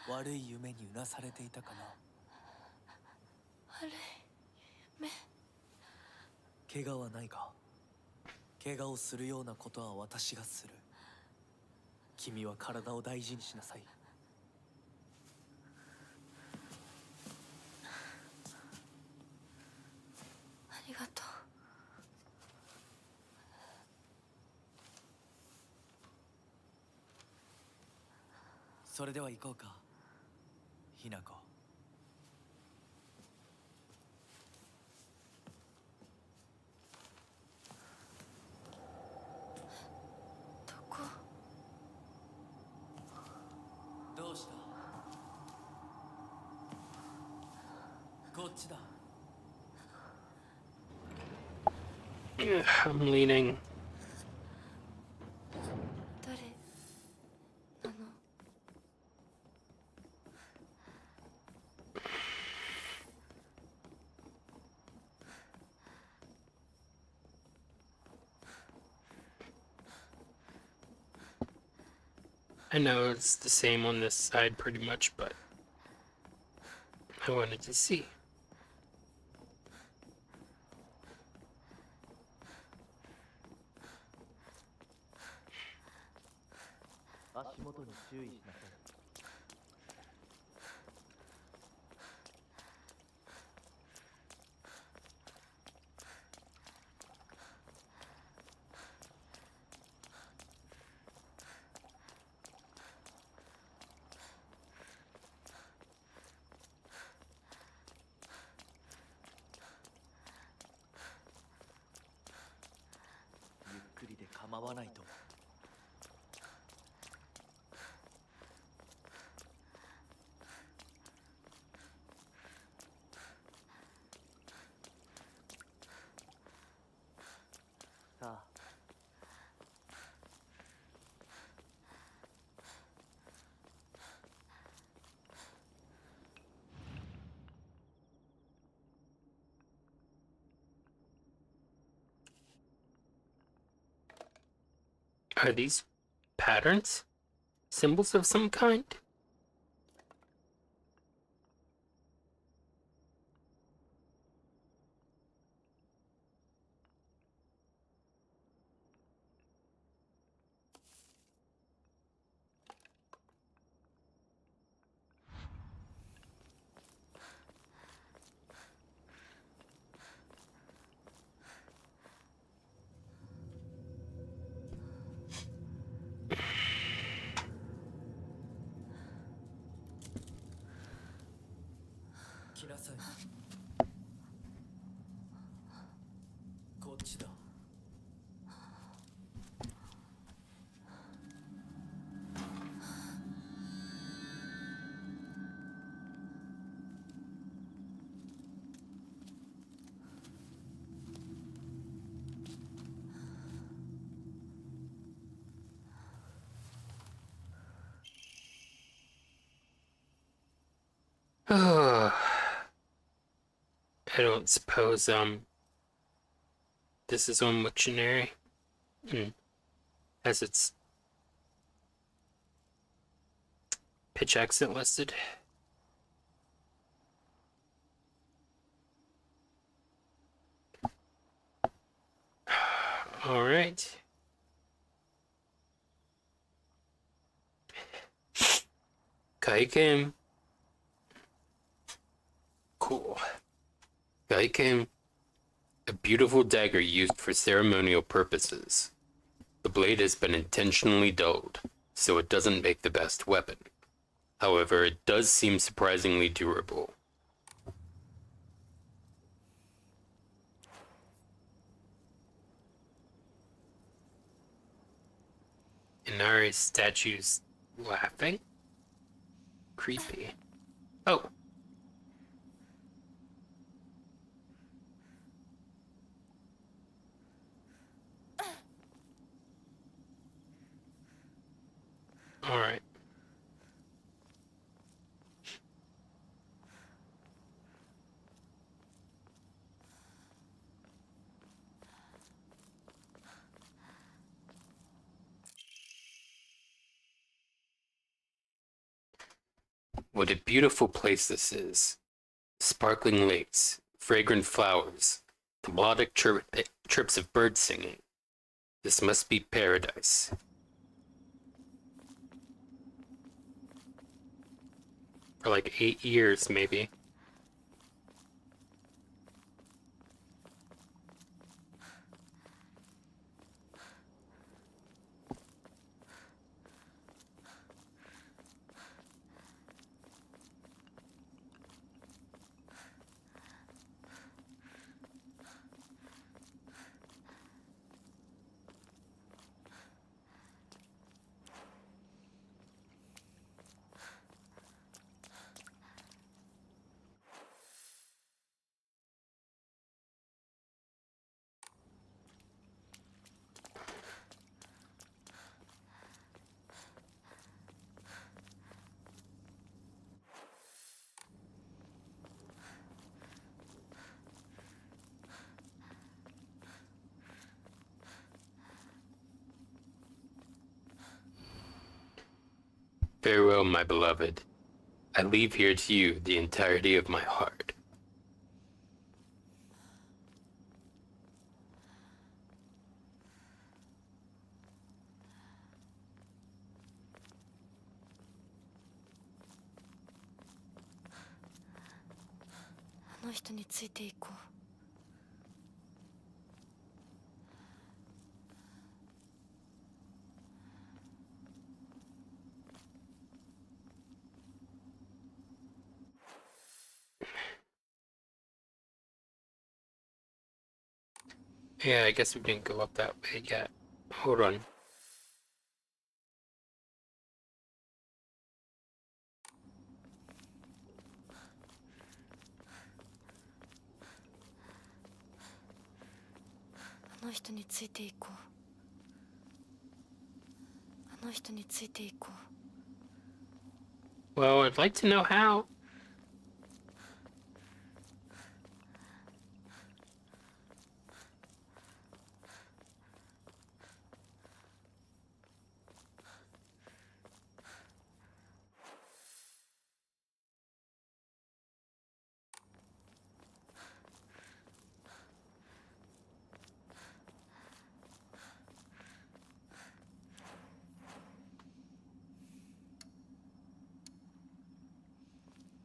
悪い夢にうなされていたかな。悪い目。怪我はないか。怪我をするようなことは私がする。君は体を大事にしなさい。ありがとう。それでは行こうか、ひな子。どこ？どうした？こっちだ。I'm leaning. 誰なの？I know it's the same on this side pretty much, but I wanted to see. 足元に注意しなさい。ゆっくりで構わないと。さあ。Are these patterns? Symbols of some kind?来なさい。こっちだ。I don't suppose, this is on Wiktionary. Has its pitch accent listed. All right. Kaiken. Cool. Kaiken. A beautiful dagger used for ceremonial purposes. The blade has been intentionally dulled, so it doesn't make the best weapon. However, it does seem surprisingly durable. Inari's statue's laughing? Creepy. Oh. Alright. What a beautiful place this is. Sparkling lakes, fragrant flowers, the melodic chirps of birds singing. This must be paradise. For like 8 years, maybe. Farewell, my beloved. I leave here to you the entirety of my heart. Yeah, I guess we didn't go up that way yet. Hold on. Well, I'd like to know how.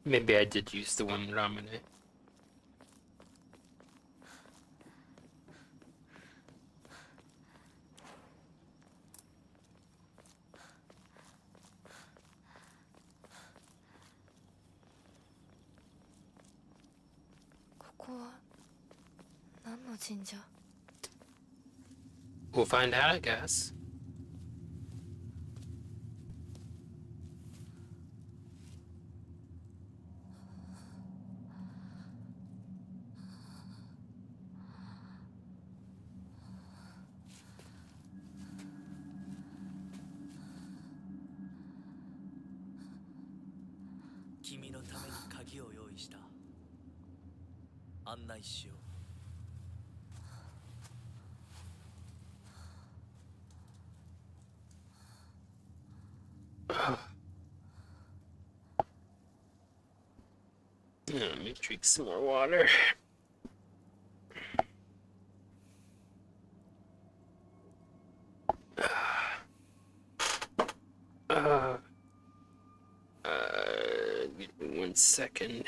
Maybe I did use the one ramune. We'll find out, I guess. Let me drink some more water. Give me 1 second.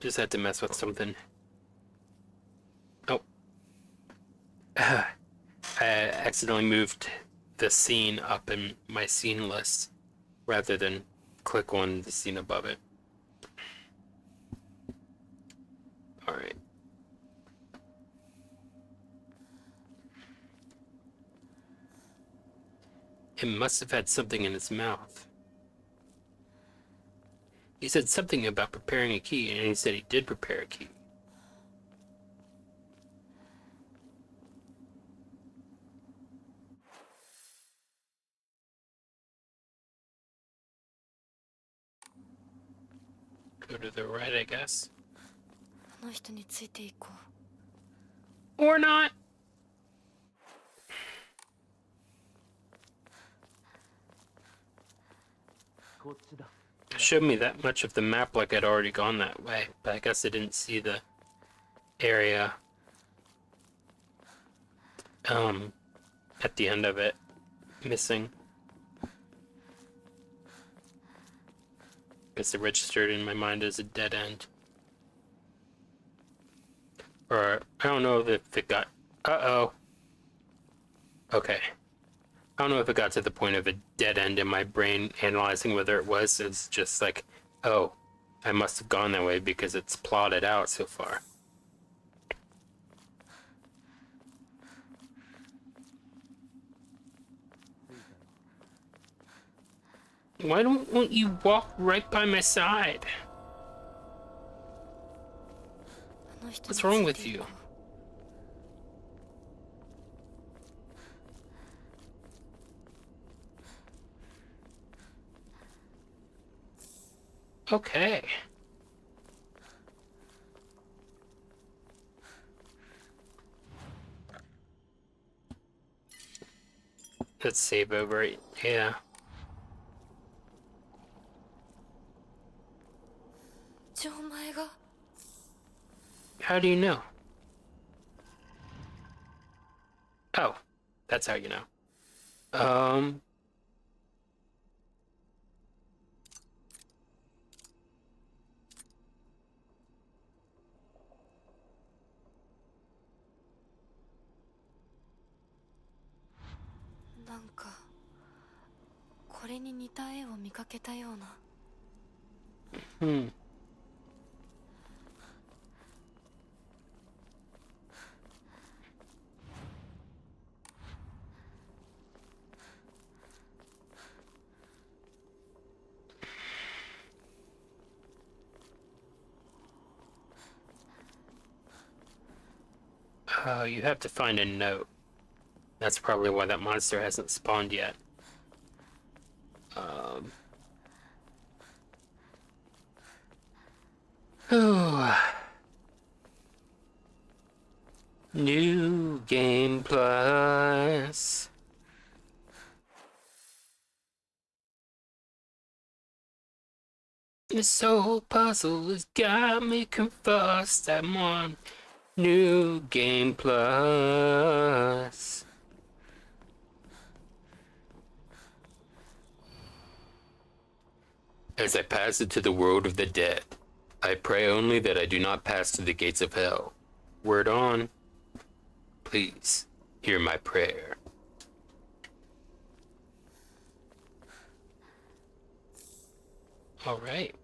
Just had to mess with something. Oh. I accidentally moved the scene up in my scene list rather than click on the scene above it. Alright. It must have had something in its mouth. He said something about preparing a key, and he said he did prepare a key. Go to the right, I guess. Or not. It showed me that much of the map like I'd already gone that way, but I guess I didn't see the area at the end of it missing. Guess it registered in my mind as a dead end. Or I don't know if it got okay. I don't know if it got to the point of a dead end in my brain analyzing whether it was. It's just like, oh, I must have gone that way because it's plotted out so far. Why won't you walk right by my side? What's wrong with you? Okay. Let's save over it. Yeah. How do you know? Oh, that's how you know. You have to find a note. That's probably why that monster hasn't spawned yet. New Game Plus. This whole puzzle has got me confused. I'm on New Game Plus. As I pass into the world of the dead, I pray only that I do not pass to the gates of hell. Word on. Please, hear my prayer. All right.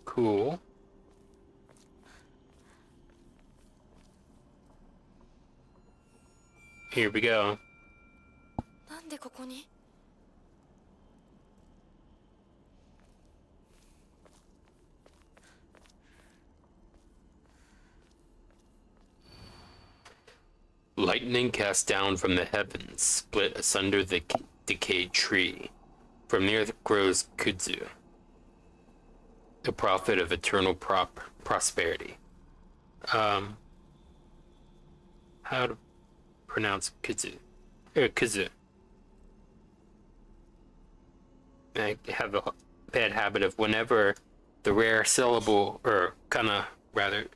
Cool. Here we go. Lightning cast down from the heavens, split asunder the decayed tree. From the earth grows kudzu, the prophet of eternal prosperity. How to pronounce kudzu? Kudzu. I have a bad habit of whenever the rare syllable, or kana rather,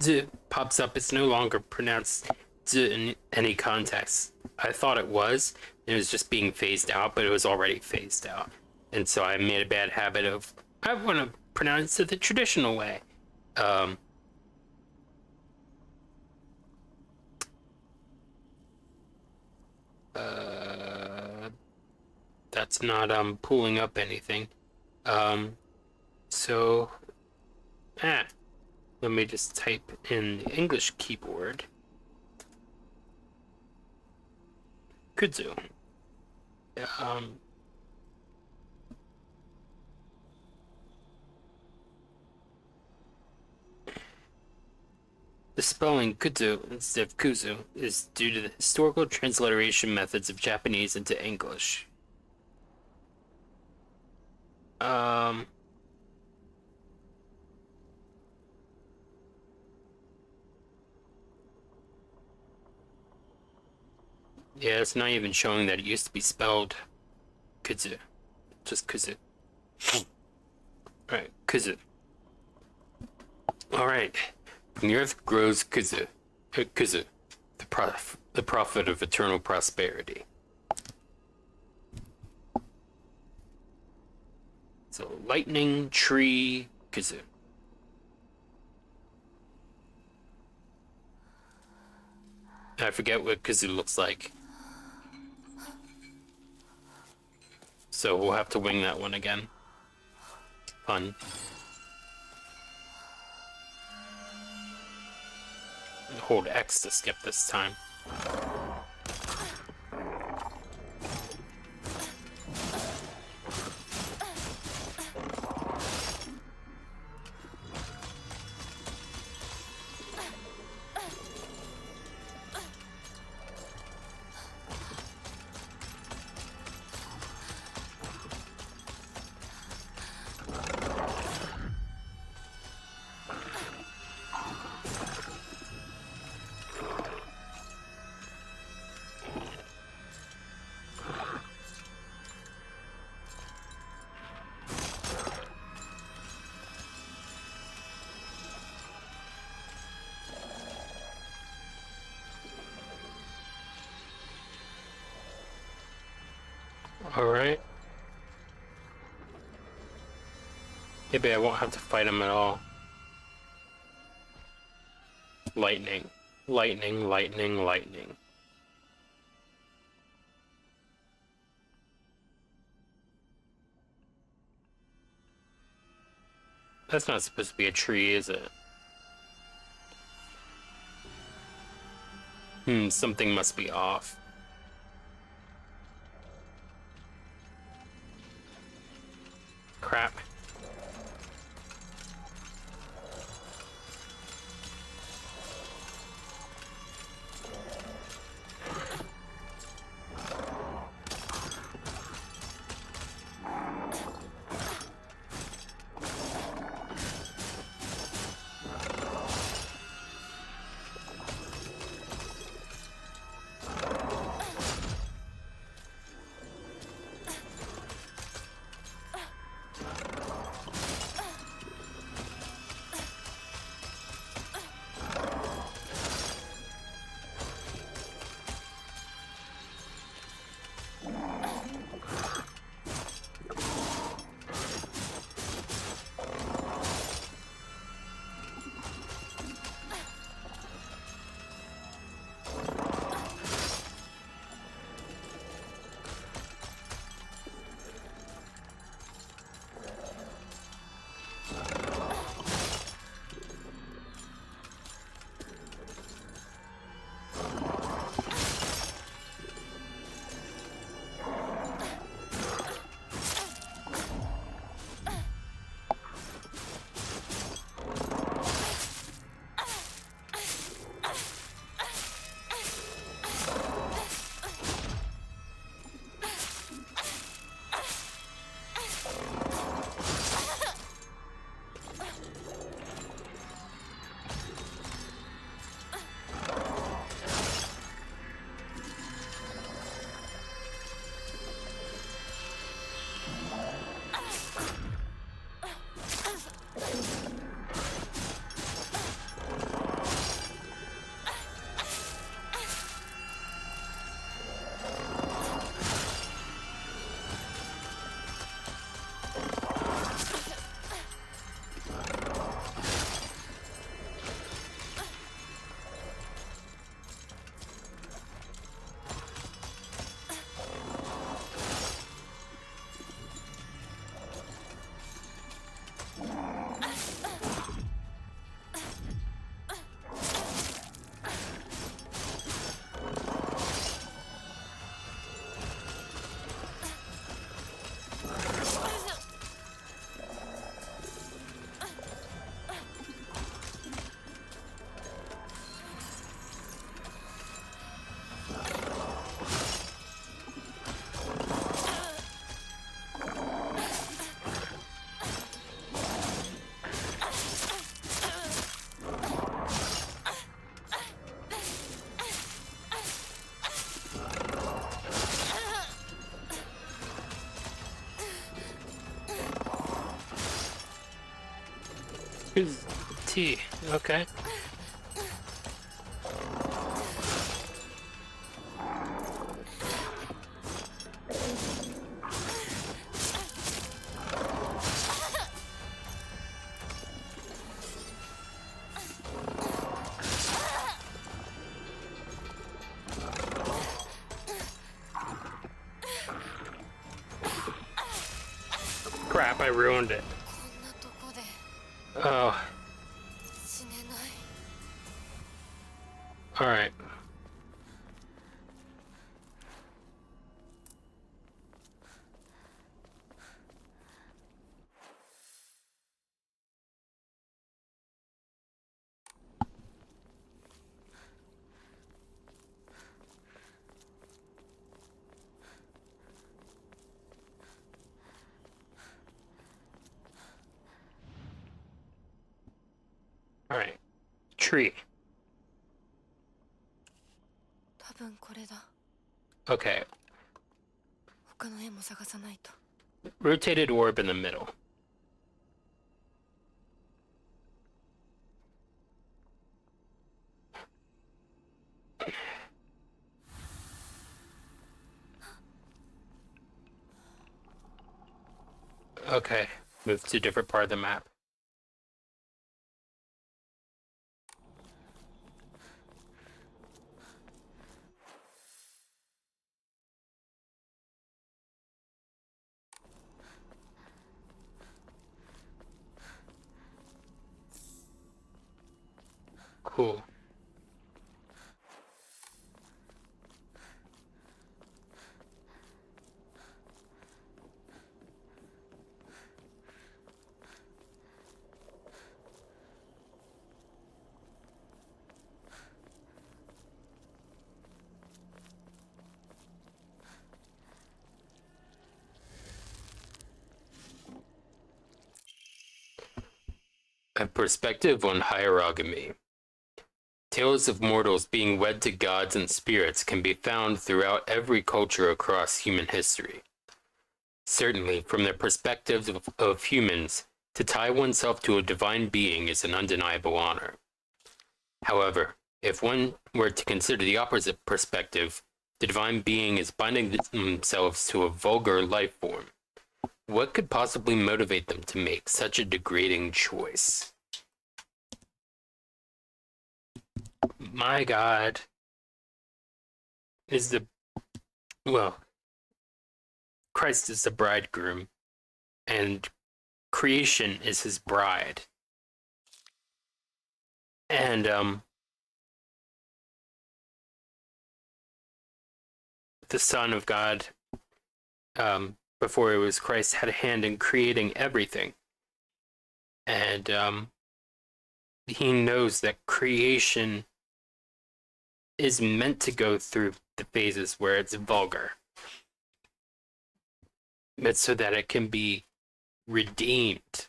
z pops up, it's no longer pronounced z in any context. I thought it was just being phased out, but it was already phased out. And so I made a bad habit of, I want to pronounce it the traditional way. That's not pulling up anything. So let me just type in the English keyboard. Kudzu. The spelling kudzu instead of kuzu is due to the historical transliteration methods of Japanese into English. Yeah, it's not even showing that it used to be spelled Kuzu. Just Kuzu. Alright, Kuzu. Alright. From the earth grows Kuzu. Kuzu. The prophet of eternal prosperity. So, lightning, tree, Kuzu. I forget what Kuzu looks like. So we'll have to wing that one again. Fun. Hold X to skip this time. Alright. Maybe I won't have to fight him at all. Lightning. Lightning, lightning, lightning. That's not supposed to be a tree, is it? Something must be off. Crap. T. Okay. Crap, I ruined it. こんなとこで Oh, 死ねない alright. Alright. Tree. 多分これだ Okay. 他の絵も探さないと Rotated orb in the middle. Okay. Move to a different part of the map. Cool. A perspective on hierogamy. Tales of mortals being wed to gods and spirits can be found throughout every culture across human history. Certainly, from the perspective of humans, to tie oneself to a divine being is an undeniable honor. However, if one were to consider the opposite perspective, the divine being is binding themselves to a vulgar life form. What could possibly motivate them to make such a degrading choice? My God is Christ is the bridegroom, and creation is his bride. And the Son of God, before it was Christ, had a hand in creating everything. And he knows that creation is meant to go through the phases where it's vulgar, but so that it can be redeemed.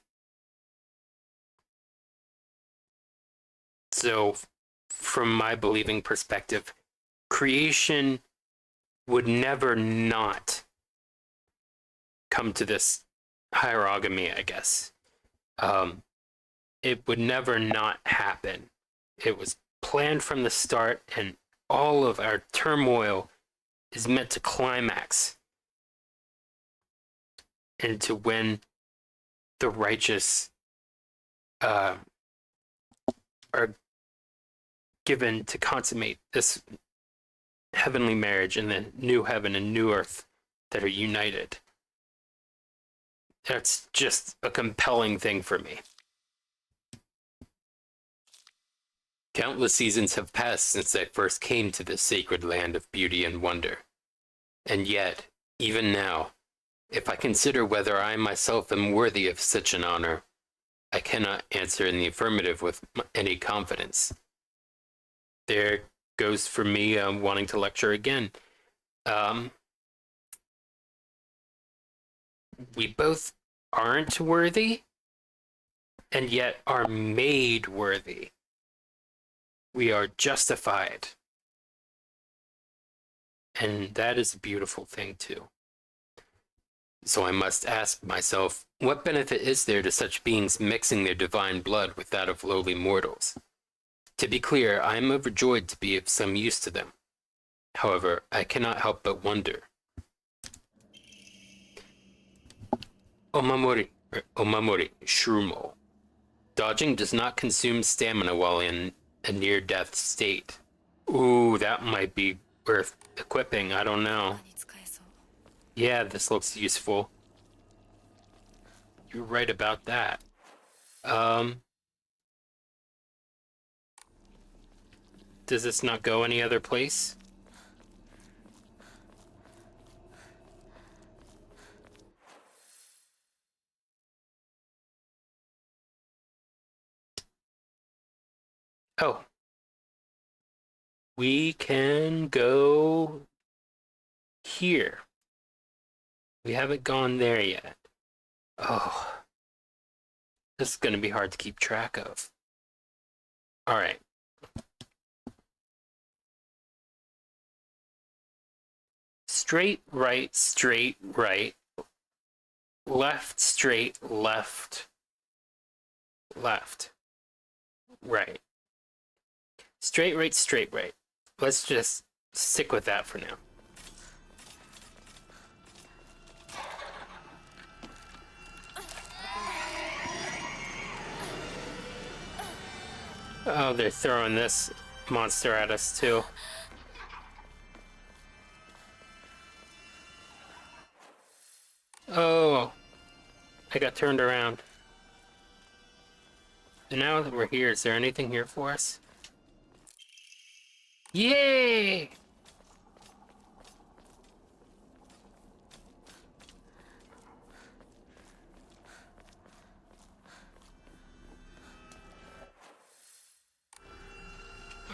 So, from my believing perspective, creation would never not come to this hierogamy, I guess. It would never not happen. It was planned from the start, and all of our turmoil is meant to climax and to when the righteous are given to consummate this heavenly marriage in the new heaven and new earth that are united. That's just a compelling thing for me. Countless seasons have passed since I first came to this sacred land of beauty and wonder. And yet, even now, if I consider whether I myself am worthy of such an honor, I cannot answer in the affirmative with any confidence. There goes for me wanting to lecture again. We both aren't worthy, and yet are made worthy. We are justified. And that is a beautiful thing, too. So I must ask myself, what benefit is there to such beings mixing their divine blood with that of lowly mortals? To be clear, I am overjoyed to be of some use to them. However, I cannot help but wonder. Omamori, Shrumo. Dodging does not consume stamina while in a near-death state. Ooh, that might be worth equipping. I don't know. Yeah, this looks useful. You're right about that. Does this not go any other place? Oh. We can go here. We haven't gone there yet. Oh. This is going to be hard to keep track of. All right. Straight, right, left, straight, left, left, right. Straight, right. Let's just stick with that for now. Oh, they're throwing this monster at us too. Oh, I got turned around. And now that we're here, is there anything here for us? Yay!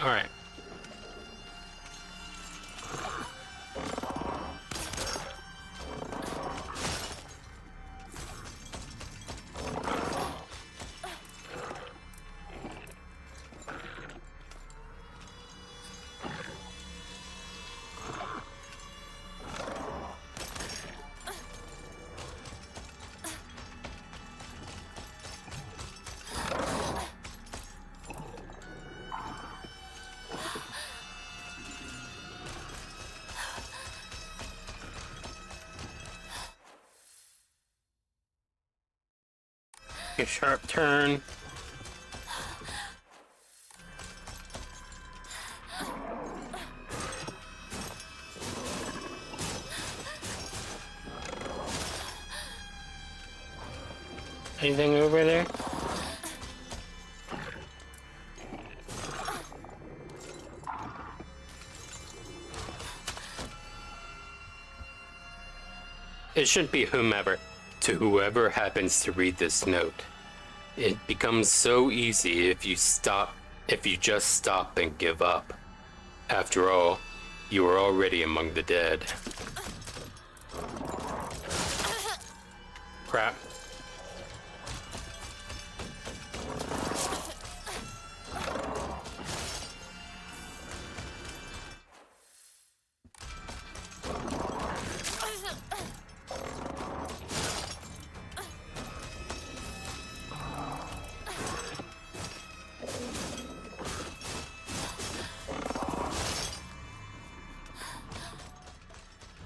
All right. A sharp turn. Anything over there? It shouldn't be whomever. To whoever happens to read this note. It becomes so easy if you just stop and give up. After all, you are already among the dead. Crap.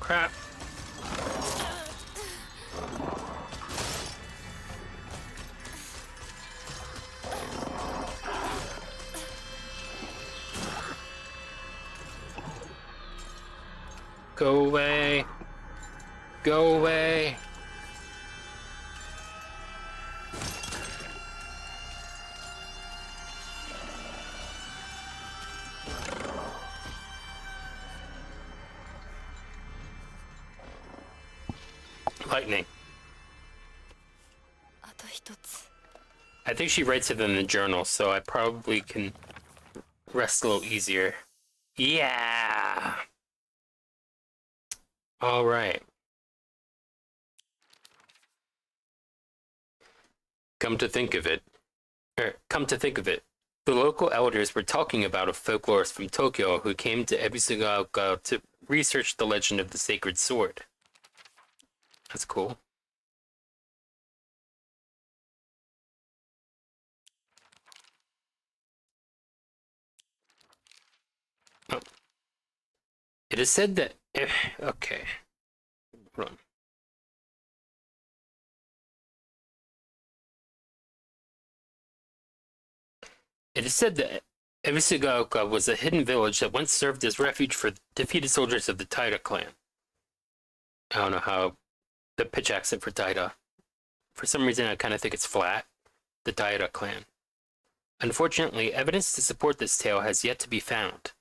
Crap. Go away. Go away. Lightning. I think she writes it in the journal, so I probably can rest a little easier. Yeah. All right. Come to think of it, the local elders were talking about a folklorist from Tokyo who came to Ebisugaoka to research the legend of the sacred sword. That's cool. Oh. It is said that okay. Hold on. It is said that Ebisugaoka was a hidden village that once served as refuge for defeated soldiers of the Taira clan. I don't know how the pitch accent for Taira. For some reason, I kind of think it's flat. The Taira clan. Unfortunately, evidence to support this tale has yet to be found.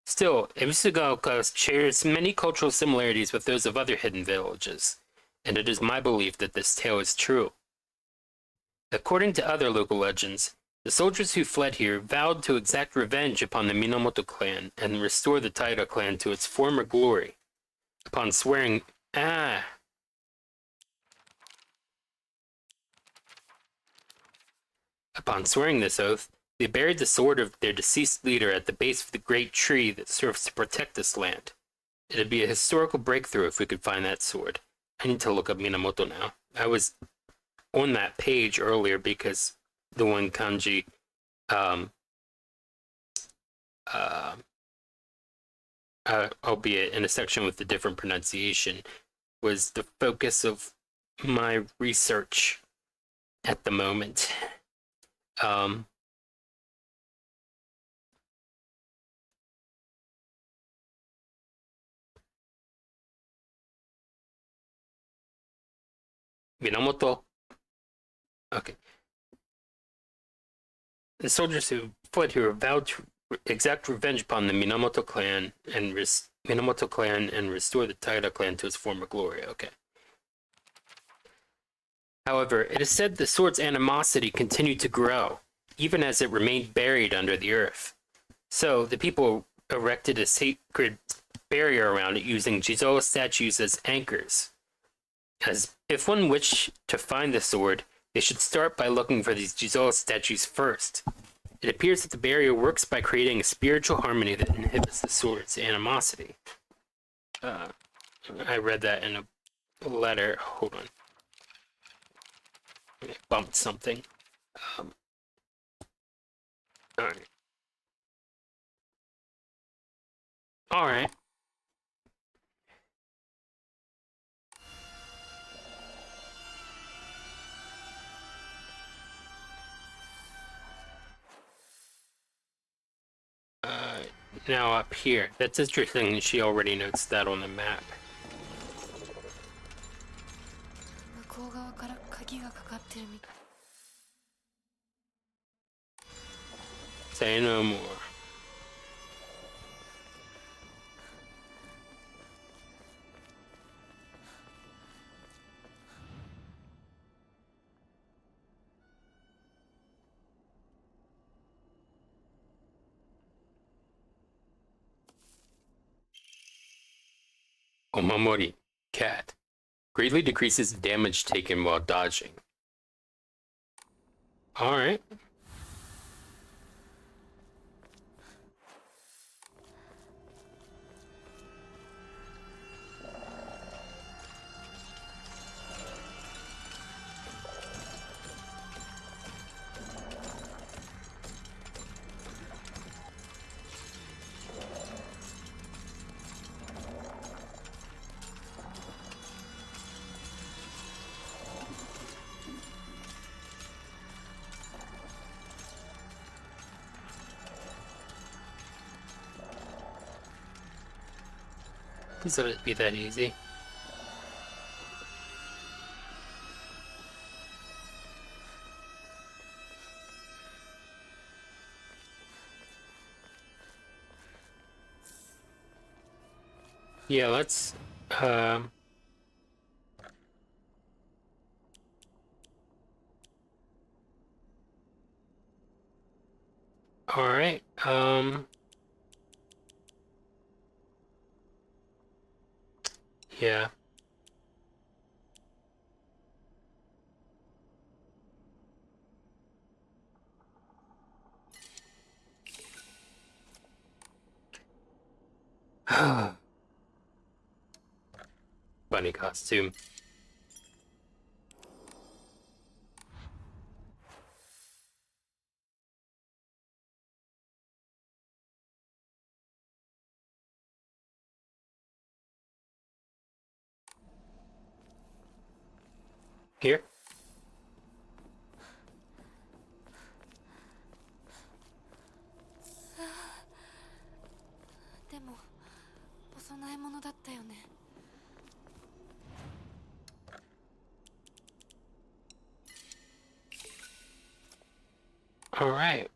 Still, Ebisugaoka shares many cultural similarities with those of other hidden villages, and it is my belief that this tale is true. According to other local legends, the soldiers who fled here vowed to exact revenge upon the Minamoto clan and restore the Taira clan to its former glory. Upon swearing, Upon swearing this oath, they buried the sword of their deceased leader at the base of the great tree that serves to protect this land. It'd be a historical breakthrough if we could find that sword. I need to look up Minamoto now. I was on that page earlier because the one kanji, albeit in a section with a different pronunciation, was the focus of my research at the moment. Minamoto. Okay. The soldiers who fled here vowed to exact revenge upon the Minamoto clan and restore the Taira clan to its former glory. Okay. However, it is said the sword's animosity continued to grow, even as it remained buried under the earth. So, the people erected a sacred barrier around it using Jizo statues as anchors. As if one wished to find the sword, they should start by looking for these Jizo statues first. It appears that the barrier works by creating a spiritual harmony that inhibits the sword's animosity. I read that in a letter. Hold on. I bumped something. Alright. Alright. Now up here. That's interesting. She already notes that on the map. 向こう側から鍵がかかってるみたい。 Say no more. Omamori, cat. Greatly decreases damage taken while dodging. Alright. Please let it be that easy. Yeah, let's all right. Yeah. Bunny costume. Here? でもお供え物だったよね。 All right.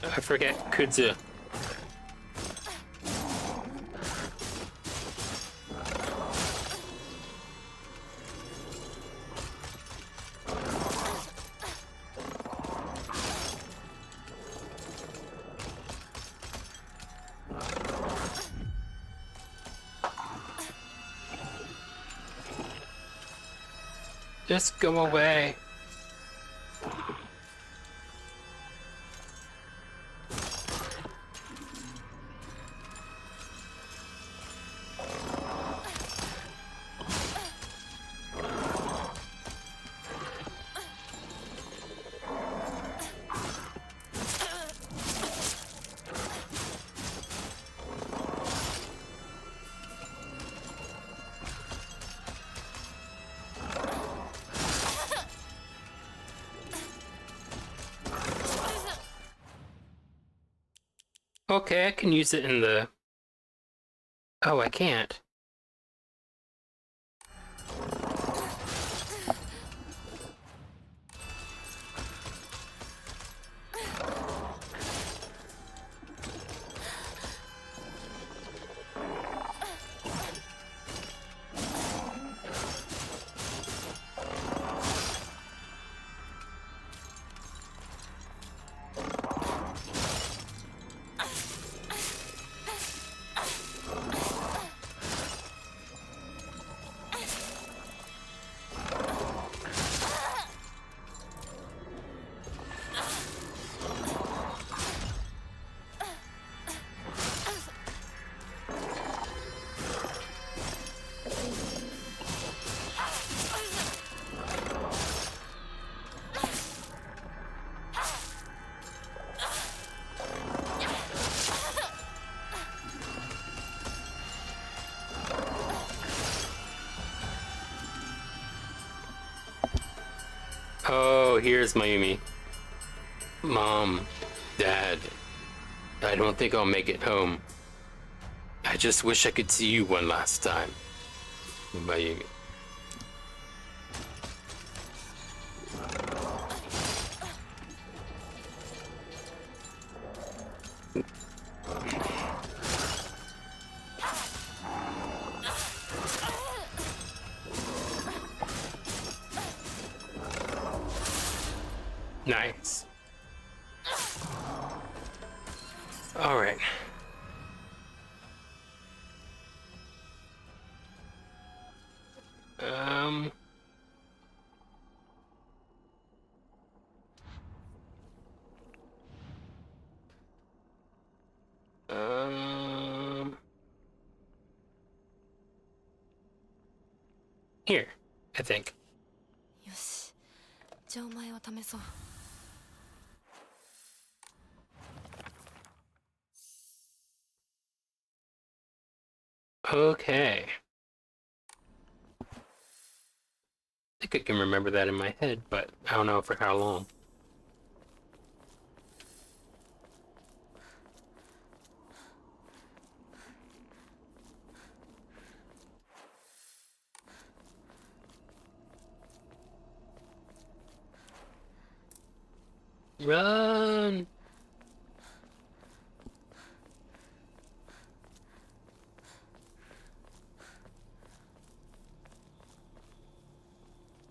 I forget Kudzu. Just go away. Okay, I can use it in the... Oh, I can't. Oh, here's Mayumi. Mom, Dad, I don't think I'll make it home. I just wish I could see you one last time. Mayumi. Nice. All right. Um. Here, I think. よし、じゃあお前を試そう。 Okay. I think I can remember that in my head, but I don't know for how long. Run!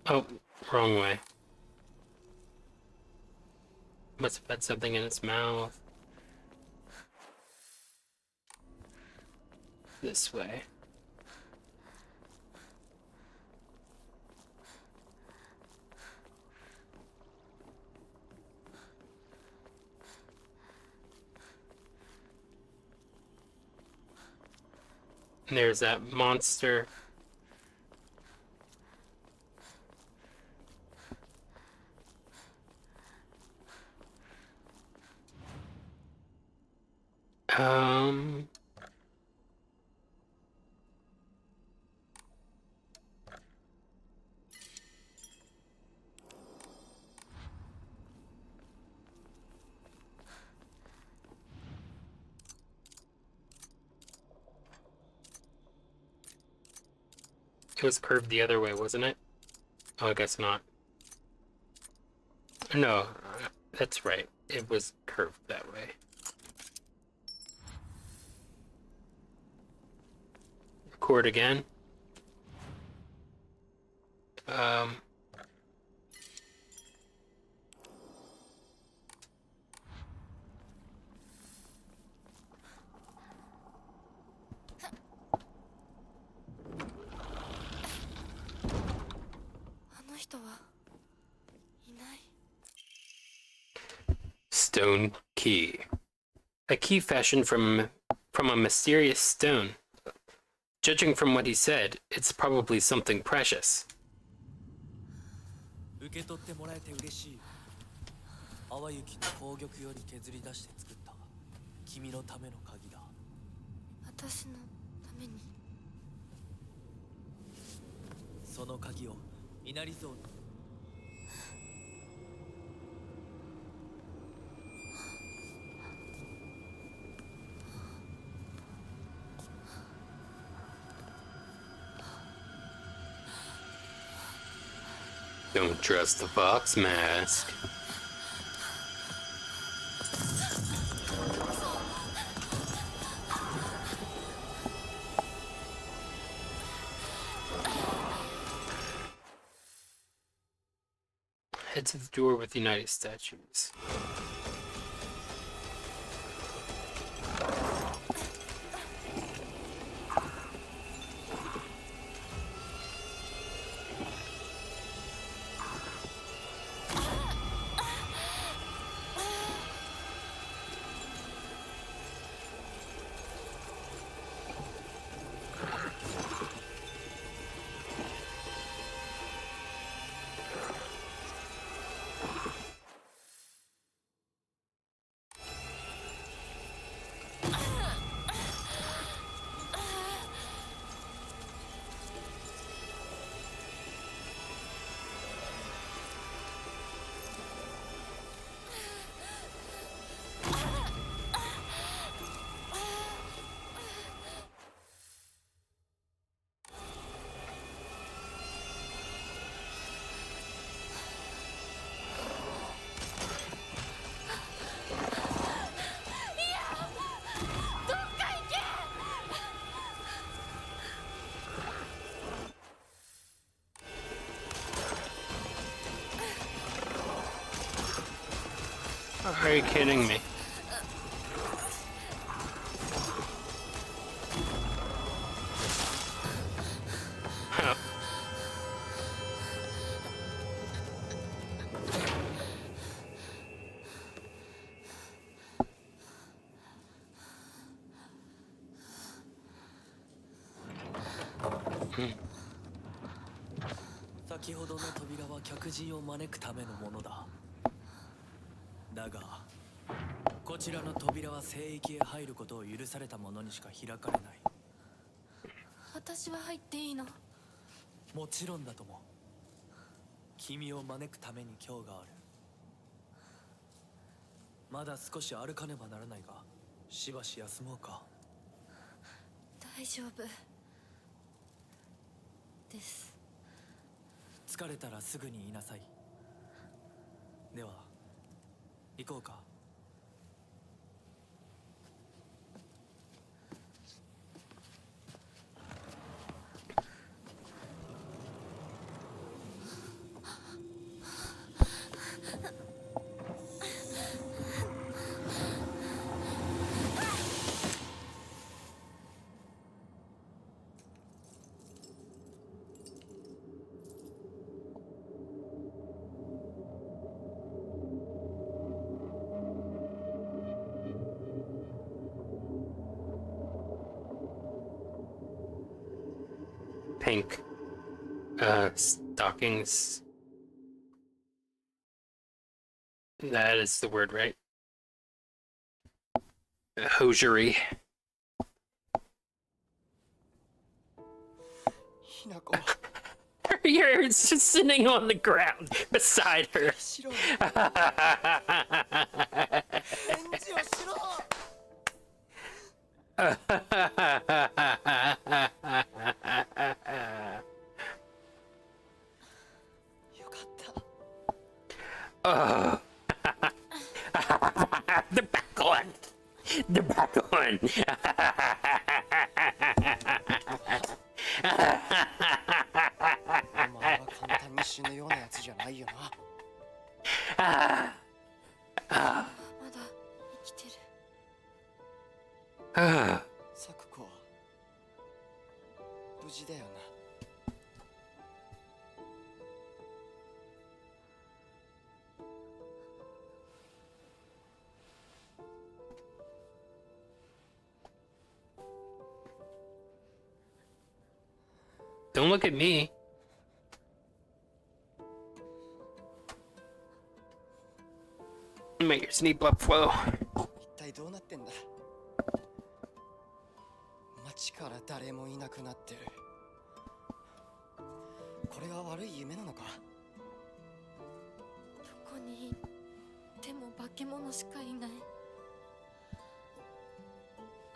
Oh, wrong way. Must have had something in its mouth. This way. And there's that monster Um. It was curved the other way, wasn't it? Oh, I guess not. No, that's right. It was curved that way. Record again. Um. Stone key. A key fashioned from a mysterious stone. Judging from what he said, it's probably something precious. 受け取ってもらえて嬉しい。淡雪の宝玉より削り出して作った君のための鍵だ。私のために。その鍵を稲荷像に。Don't trust the fox mask. Head to the door with United statues. Are you kidding me? Huh. Hmm. 先ほどの扉は客人を招くためのものだ。だがこちらの扉は聖域へ入ることを許された者にしか開かれない。私は入っていいの？もちろんだとも。君を招くために今日がある。まだ少し歩かねばならないが、しばし休もうか。大丈夫です。疲れたらすぐに言いなさい。では行こうか。Pink stockings. That is the word, right? hosiery. ひなこ You're just sitting on the ground beside her. しろよ返事をしろ よかった Oh. The back one. The back one. お前は簡単に死ぬようなやつじゃないよな Ah. まだ生きてる。 Ah. サクコは無事だよな Don't look at me. Make your sneak blood flow. 一体どうなってんだ街から誰もいなくなってるこれが悪い夢なのかどこに行っても化け物しかいない。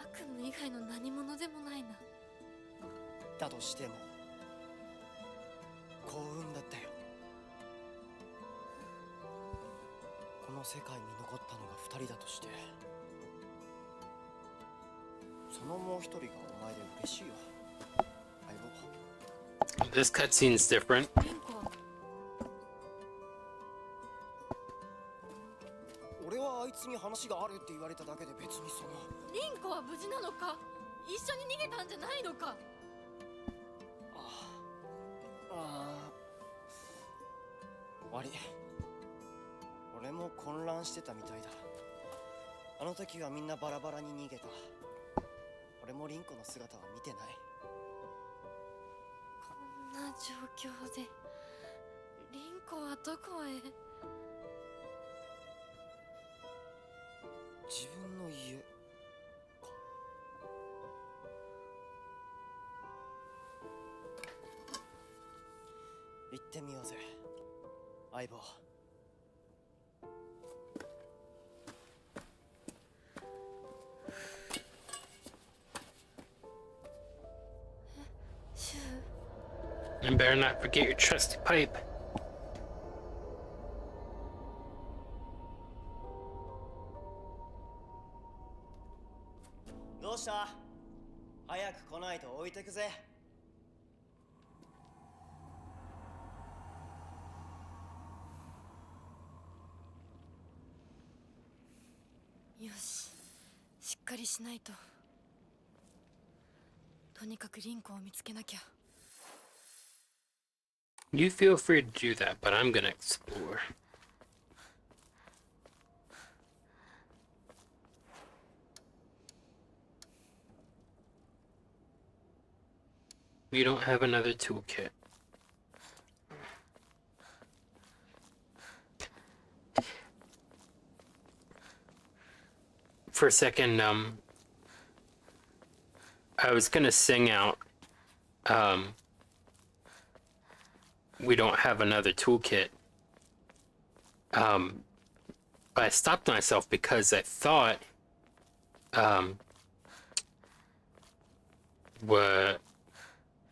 悪夢以外の何者でもないな。だとしても幸運だったよこの世界に残ったのが2人だとしてそのもう一人がお前で嬉しいよ相棒 This cutscene's different. リンコ、俺はあいつに話があるって言われただけで別にそのリンコは無事なのか？一緒に逃げたんじゃないのか？悪い俺も混乱してたみたいだあの時はみんなバラバラに逃げた俺もリンコの姿は見てないこんな状況でリンコはどこへ？自分の家か行ってみようぜ相棒 And better not forget your trusty pipe. どうした早く来ないと置いてくぜよし、しっかりしないと。とにかくリンコを見つけなきゃ。 You feel free to do that, but I'm gonna explore. We don't have another toolkit. For a second, I was gonna sing out, we don't have another toolkit. But I stopped myself because I thought, what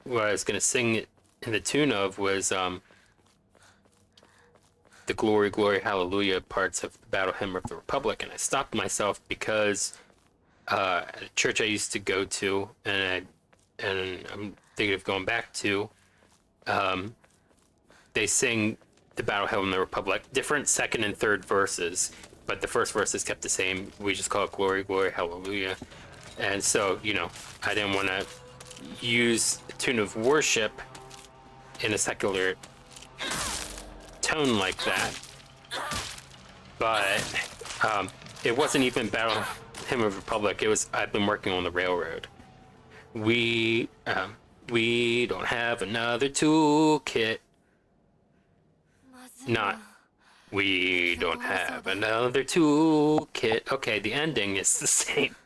I was gonna sing it in the tune of was, the Glory, Glory, Hallelujah parts of the Battle Hymn of the Republic, and I stopped myself because at a church I used to go to, and I'm thinking of going back to, they sing the Battle Hymn of the Republic, different second and third verses, but the first verse is kept the same. We just call it Glory, Glory, Hallelujah. And so, you know, I didn't want to use a tune of worship in a secular tone like that. But it wasn't even Battle Hymn of the Republic. It was, I've been working on the railroad. We don't have another toolkit. Not We don't have another toolkit. Okay, the ending is the same.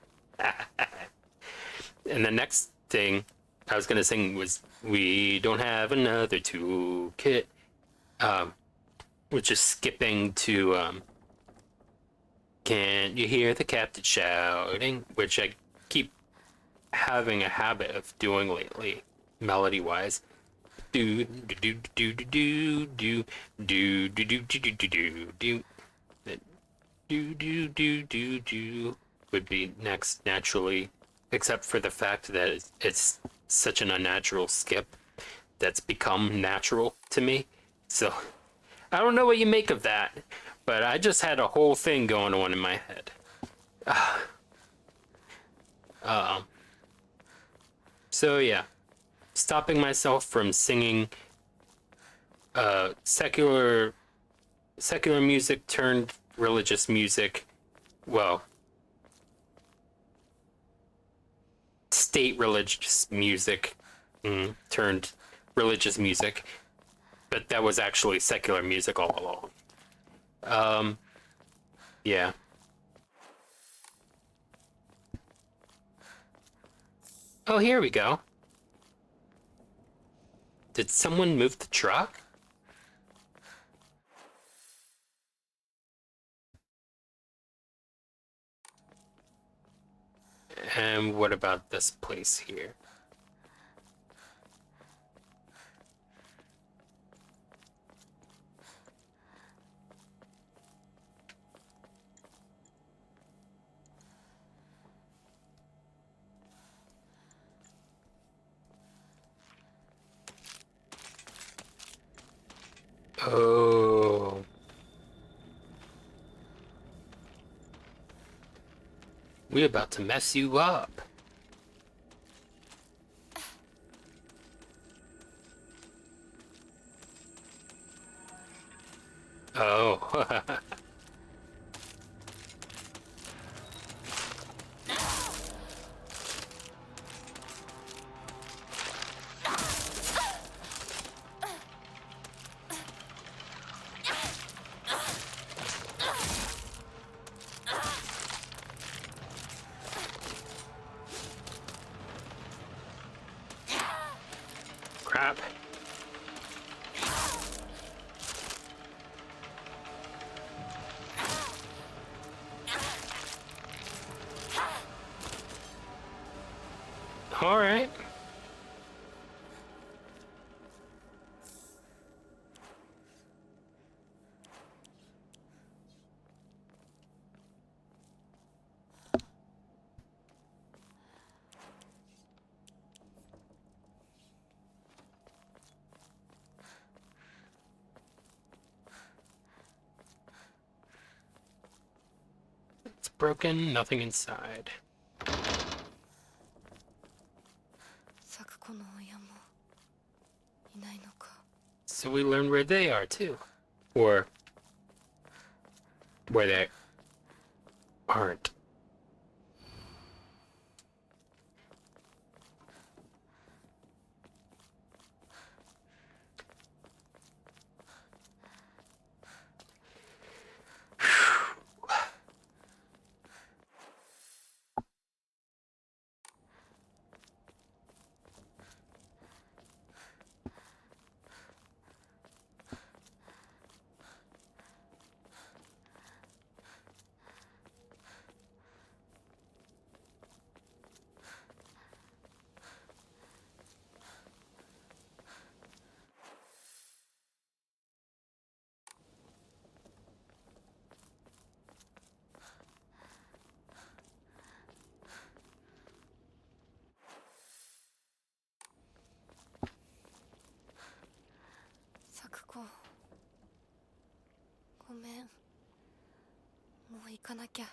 And the next thing I was gonna sing was "We don't have another toolkit," which is skipping to "Can't you hear the captain shouting?" which I keep having a habit of doing lately, melody-wise. Do do do do do do do do do do do do do do do do do do do would be next naturally, except for the fact that it's such an unnatural skip that's become natural to me. So I don't know what you make of that, but I just had a whole thing going on in my head. So yeah, stopping myself from singing secular music turned religious music. Well, state religious music turned religious music, but that was actually secular music all along. Yeah. Oh, here we go. Did someone move the truck? And what about this place here? Oh. We about to mess you up. Oh. Crap. All right. It's broken, nothing inside. 咲子の親もいないのか。 So we learn where they are too. Or where they aren't.咲子ごめんもう行かなきゃ。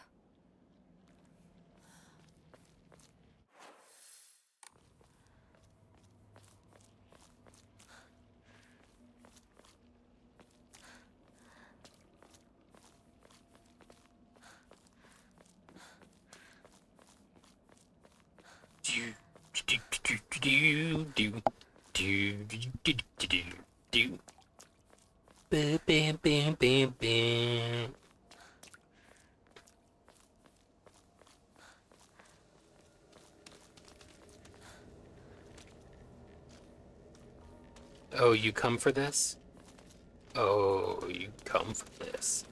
Do do do do do do do do do do do. Bam, bam, bam, bam, bam. Oh, you come for this? Oh, you come for this.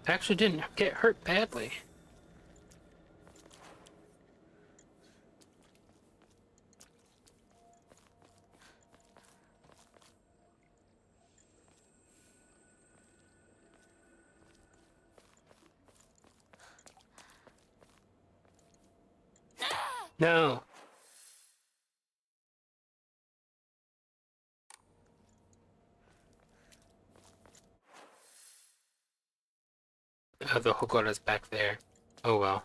Actually didn't get hurt badly. No. Oh, the Hokora's back there. Oh well.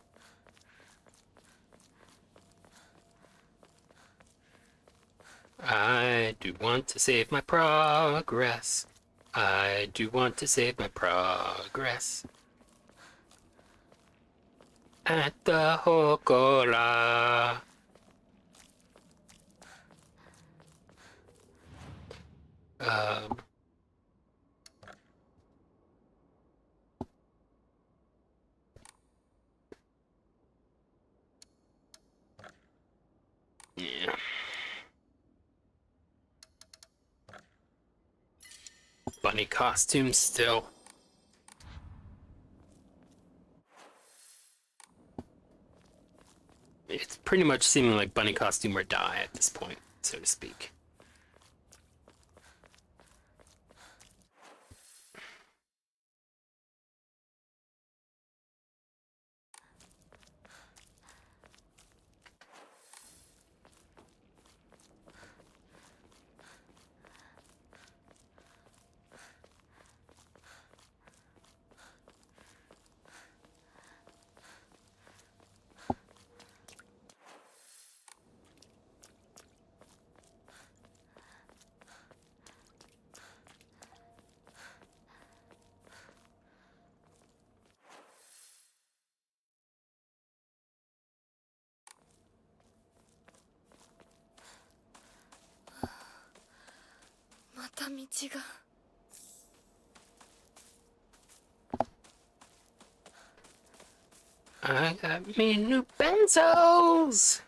I do want to save my progress. I do want to save my progress. At the Hokora. Um. Yeah. Bunny costume still. It's pretty much seeming like bunny costume or die at this point, so to speak. I got me new benzos!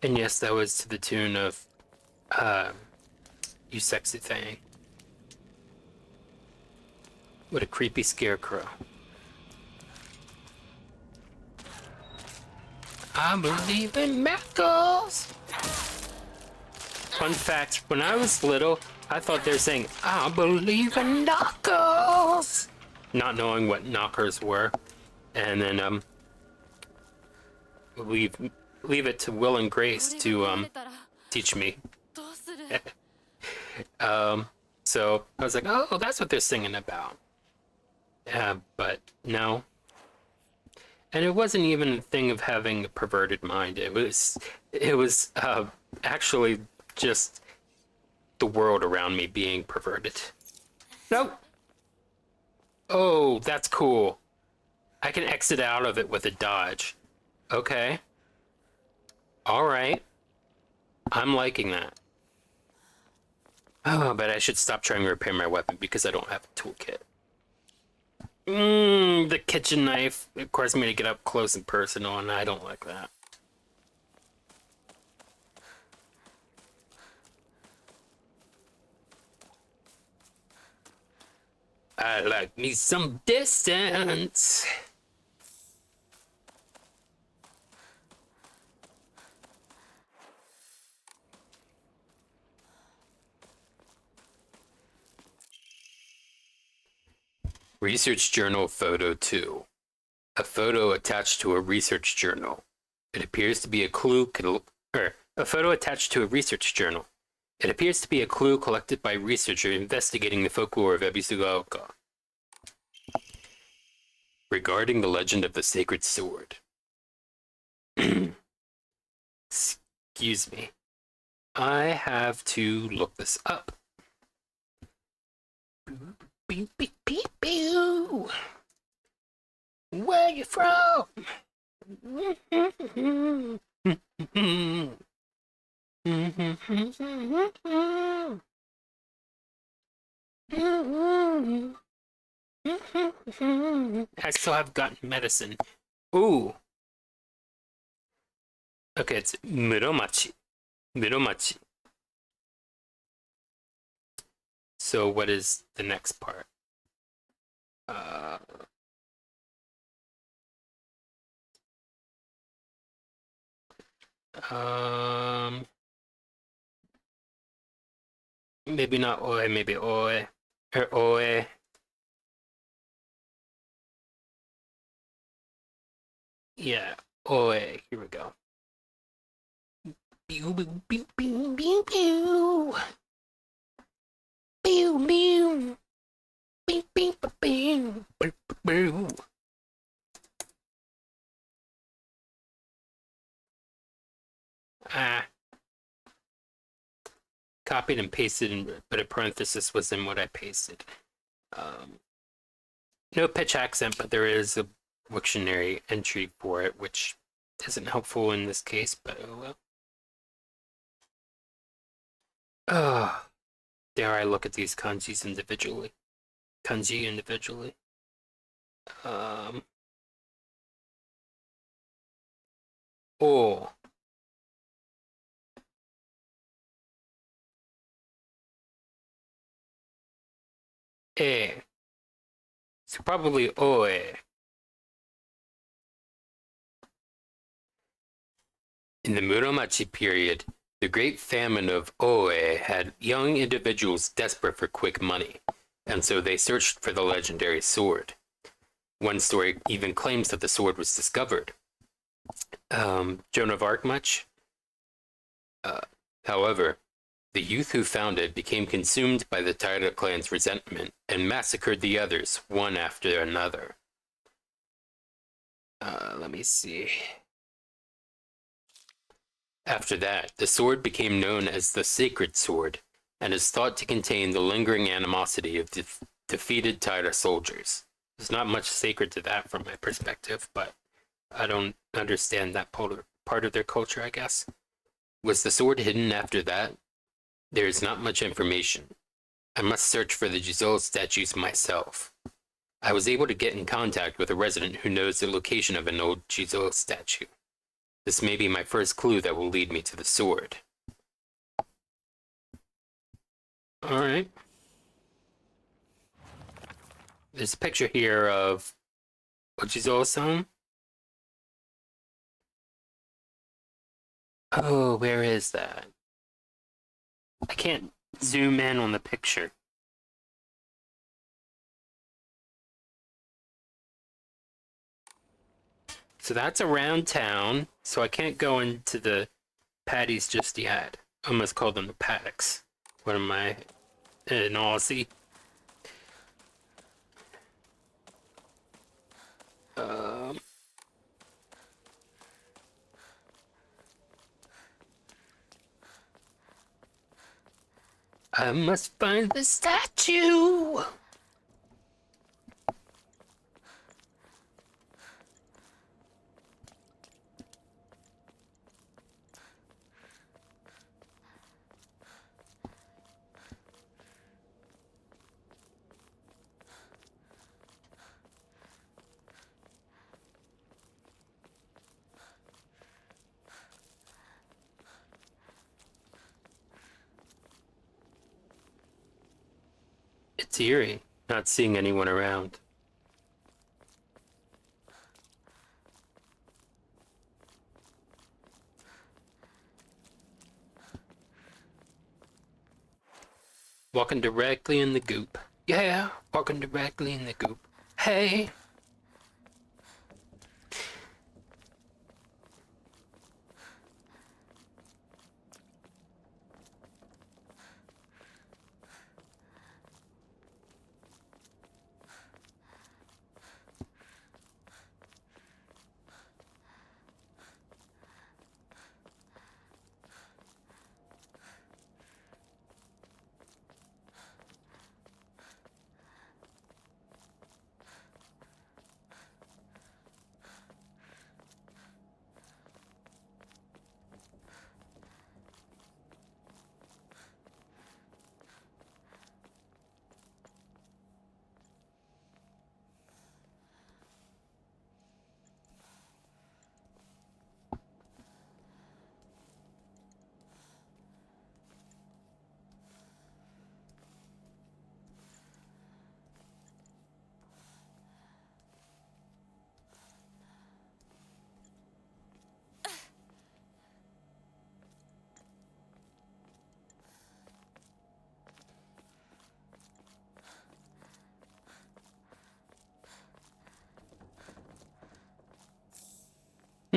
And yes, that was to the tune of, You Sexy Thing. What a creepy scarecrow. I believe in miracles! Fun fact, when I was little, I thought they were saying, I believe in knuckles! Not knowing what knockers were. And then, leave it to Will and Grace to, teach me. So I was like, oh, that's what they're singing about. But no. And it wasn't even a thing of having a perverted mind. It was actually just the world around me being perverted. Nope. Oh, that's cool. I can exit out of it with a dodge. Okay. All right. I'm liking that. Oh, but I should stop trying to repair my weapon because I don't have a toolkit. The kitchen knife requires me to get up close and personal, and I don't like that. I like me some distance. Research Journal Photo 2. A photo attached to a research journal. It appears to be a clue A photo attached to a research journal. It appears to be a clue collected by a researcher investigating the folklore of Ebisugaoka regarding the legend of the sacred sword. Excuse me. I have to look this up. Beep, beep, beep, beep. Where you from? I still have gotten medicine. Ooh. Okay, it's Muromachi. Muromachi. So what is the next part? Maybe not Oe, maybe Oe. Or Oe. Yeah, Oe. Here we go. Pew, pew, pew, pew, pew, pew. Pew, pew. Pew, pew, pew, pew. Pew, pew. Copied and pasted, but a parenthesis was in what I pasted. No pitch accent, but there is a Wiktionary entry for it, which isn't helpful in this case, but oh well. Dare I look at these kanjis individually? Kanji individually. Oh. Eh. So probably Oe. In the Muromachi period, the Great Famine of Oe had young individuals desperate for quick money, and so they searched for the legendary sword. One story even claims that the sword was discovered. Joan of Arc much? However, the youth who found it became consumed by the Taira clan's resentment and massacred the others, one after another. Let me see. After that, the sword became known as the Sacred Sword, and is thought to contain the lingering animosity of defeated Taira soldiers. There's not much sacred to that from my perspective, but I don't understand that part of their culture, I guess. Was the sword hidden after that? There is not much information. I must search for the Giselle statues myself. I was able to get in contact with a resident who knows the location of an old Giselle statue. This may be my first clue that will lead me to the sword. Alright. There's a picture here of Ojizo-san. Oh, where is that? I can't zoom in on the picture. So that's around town, so I can't go into the paddies just yet. I must call them the paddocks. What am I, an Aussie? I must find the statue! It's eerie, not seeing anyone around. Walking directly in the goop. Yeah, walking directly in the goop. Hey!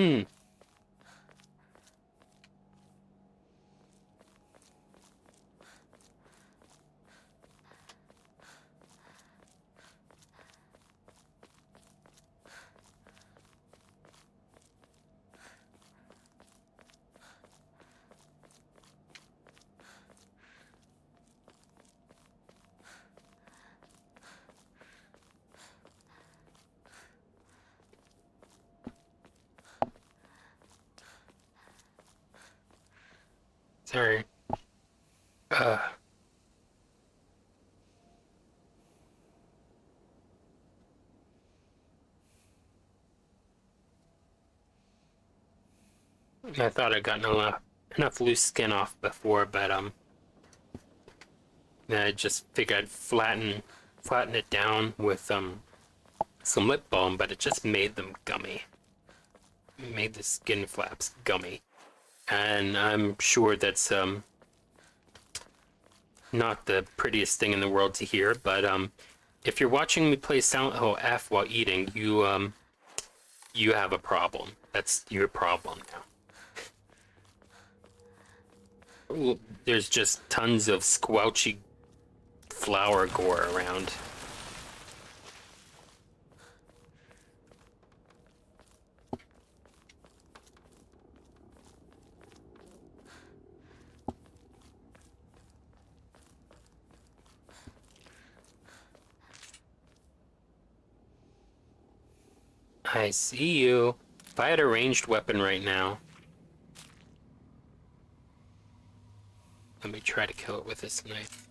Hmm. Sorry. I thought I'd gotten enough loose skin off before, but I just figured I'd flatten it down with some lip balm, but it just made them gummy. It made the skin flaps gummy, and I'm sure that's not the prettiest thing in the world to hear, but if you're watching me play Silent Hill F while eating, you have a problem. That's your problem now. There's just tons of squelchy flower gore around. I see you. If I had a ranged weapon right now, let me try to kill it with this knife.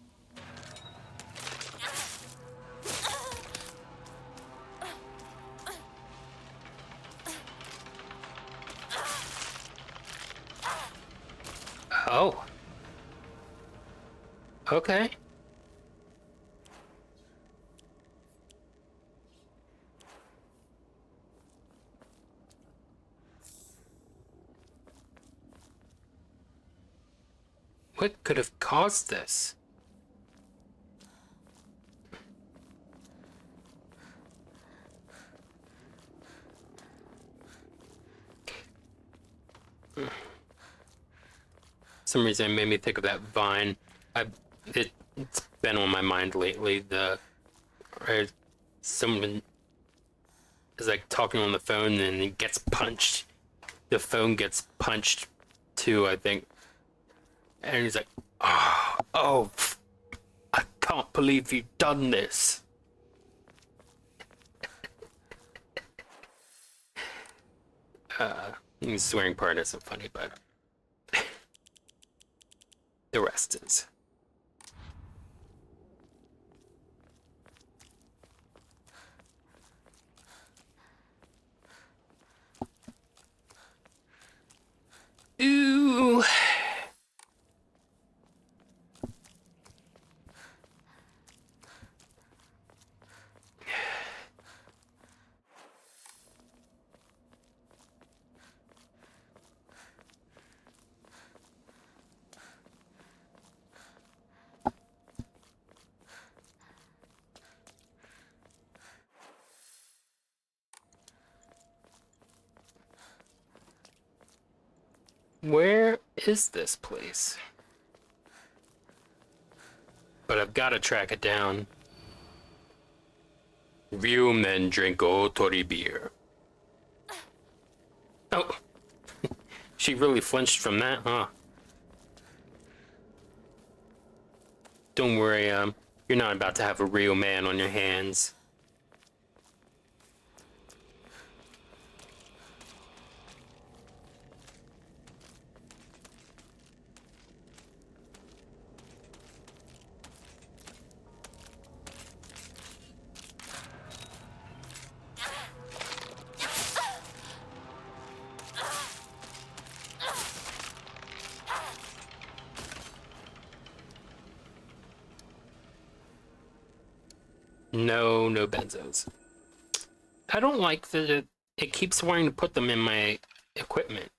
Oh. Okay. What could have caused this? For some reason it made me think of that Vine. It's been on my mind lately. Someone is like talking on the phone and he gets punched. The phone gets punched too, I think. And he's like, oh, I can't believe you've done this. The swearing part isn't funny, but the rest is. Ooh. Where is this place? But I've got to track it down. Real men drink Otori beer. Oh, she really flinched from that, huh? Don't worry, you're not about to have a real man on your hands. No benzos. I don't like that it keeps wanting to put them in my equipment.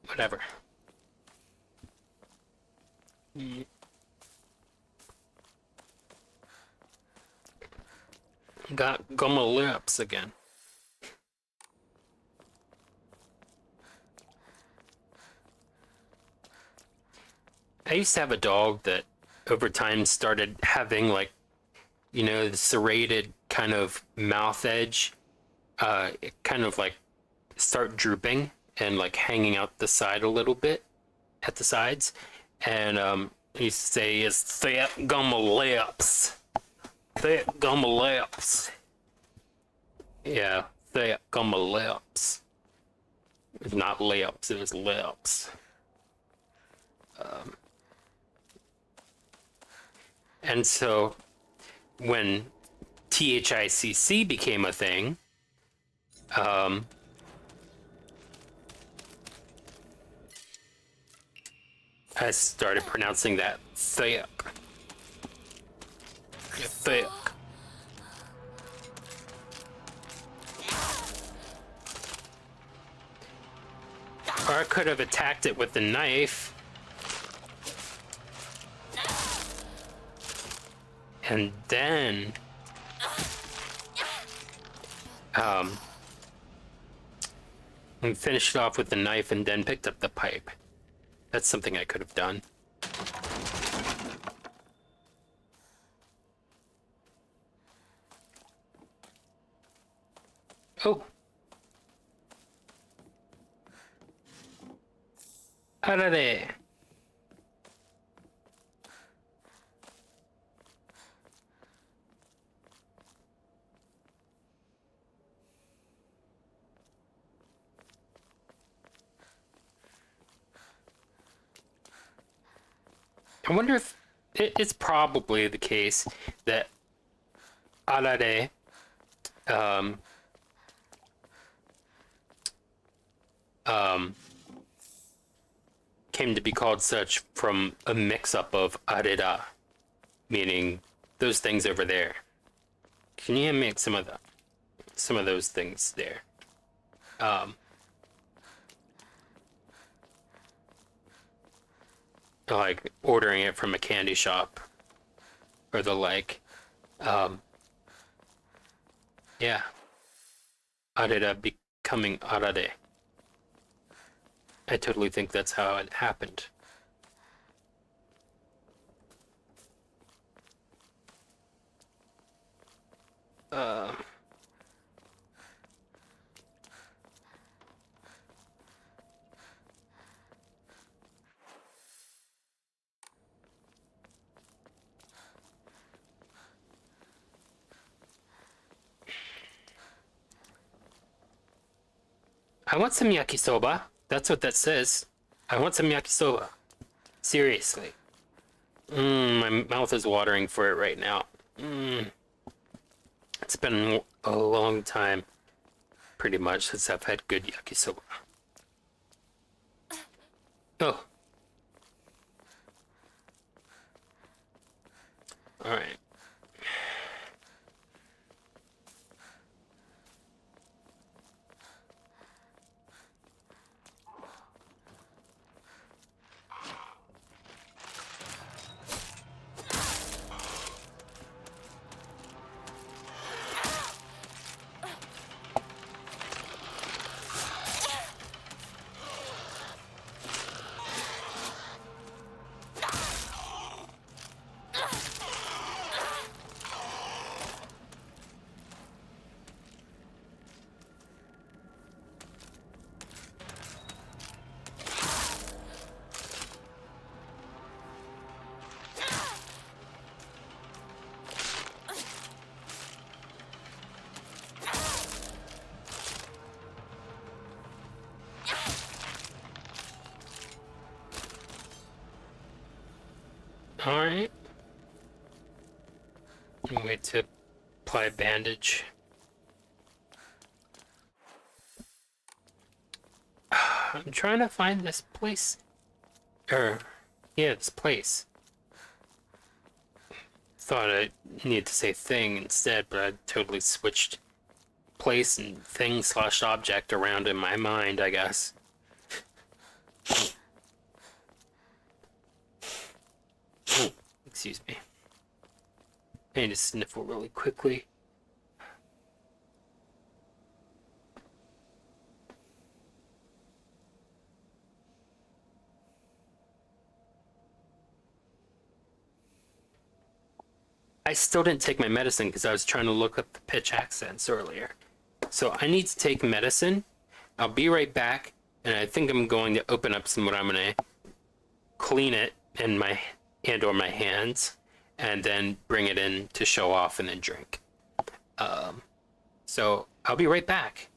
Whatever. Mm. Got gummy lips again. I used to have a dog that over time started having like, you know, the serrated kind of mouth edge, it kind of like start drooping and like hanging out the side a little bit at the sides. And he used to say his thick gummy lips. Thick gummy lips. Yeah, thick gummy lips. It's not lips, it was lips. And so when THICC became a thing, I started pronouncing that thick. Thick. Or I could have attacked it with the knife. And then and finished it off with the knife and then picked up the pipe. That's something I could have done. Oh. Arare. I wonder if it's probably the case that arare came to be called such from a mix-up of arera, meaning those things over there. Can you make some of those things there? Like ordering it from a candy shop or the like. Yeah. Arera becoming arare. I totally think that's how it happened. I want some yakisoba. That's what that says. I want some yakisoba. Seriously. My mouth is watering for it right now. It's been a long time, pretty much, since I've had good yakisoba. Oh. Alright. Alright. Wait to apply a bandage. I'm trying to find this place. Yeah, this place. Thought I needed to say thing instead, but I totally switched place and thing/object around in my mind, I guess. Excuse me. I need to sniffle really quickly. I still didn't take my medicine because I was trying to look up the pitch accents earlier. So I need to take medicine. I'll be right back, and I think I'm going to open up some what I'm gonna clean it in my or my hands, and then bring it in to show off and then drink. So I'll be right back.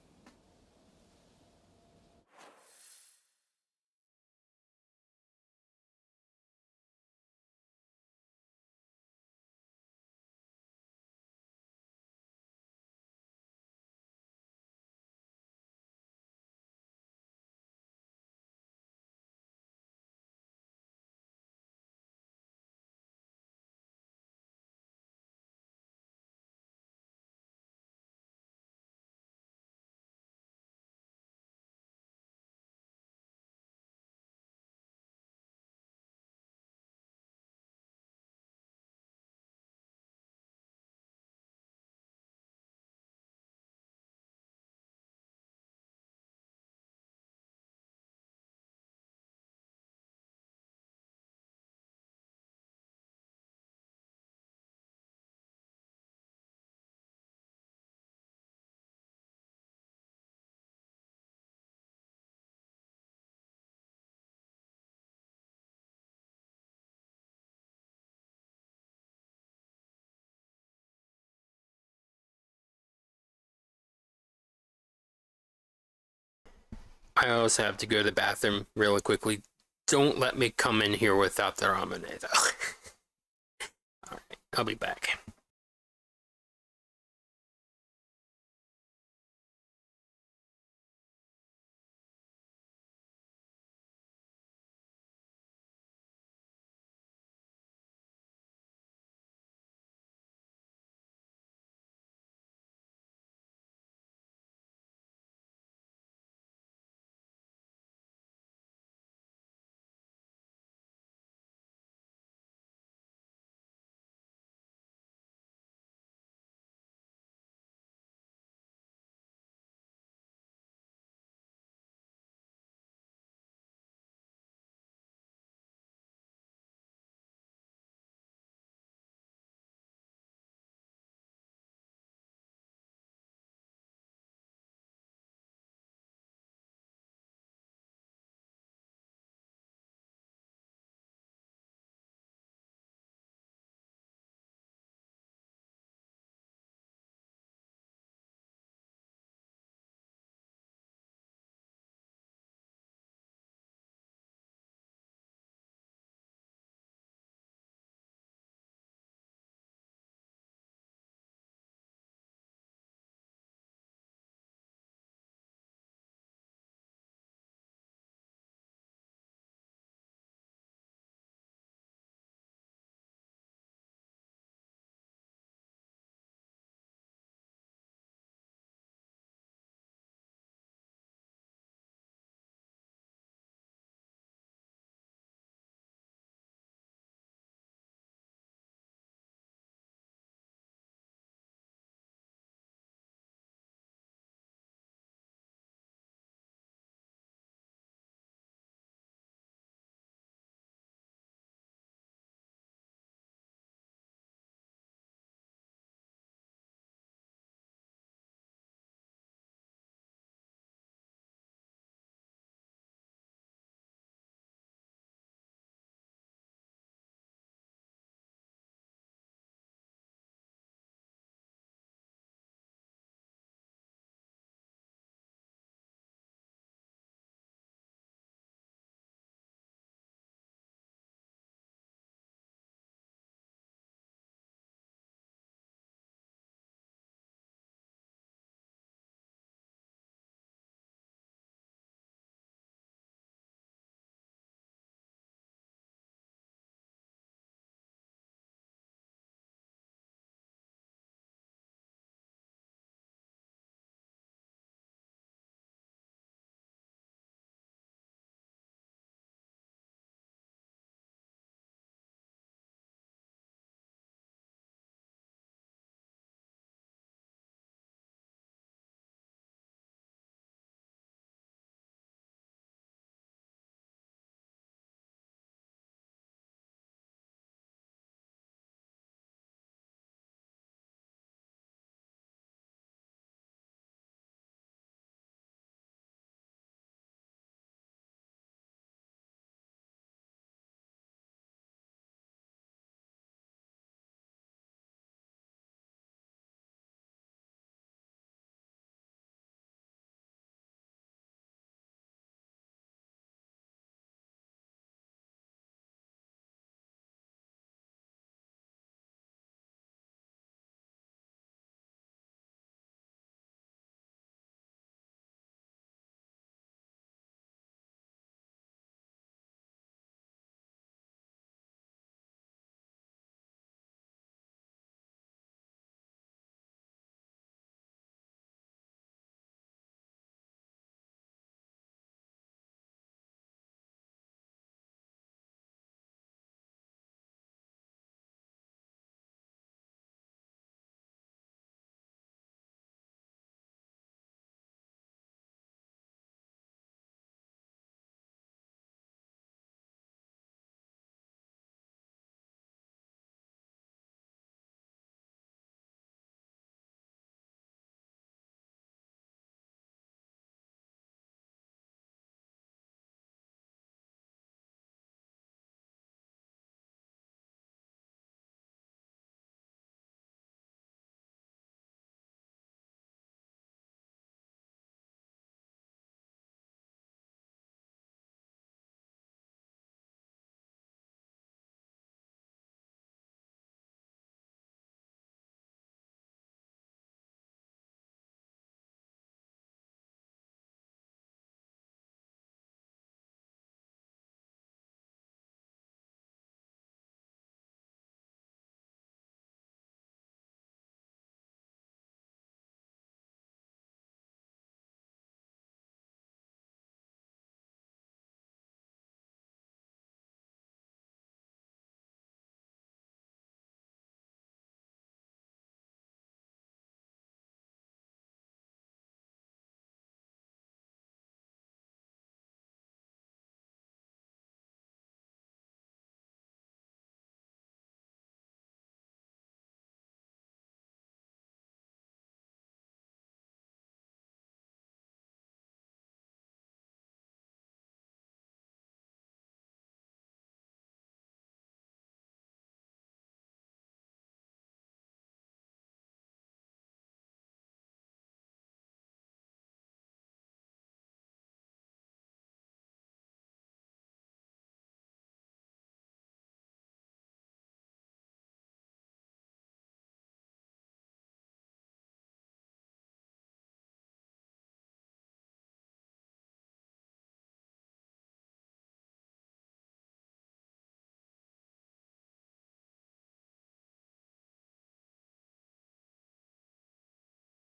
I also have to go to the bathroom really quickly. Don't let me come in here without the ramen, though. All right, I'll be back.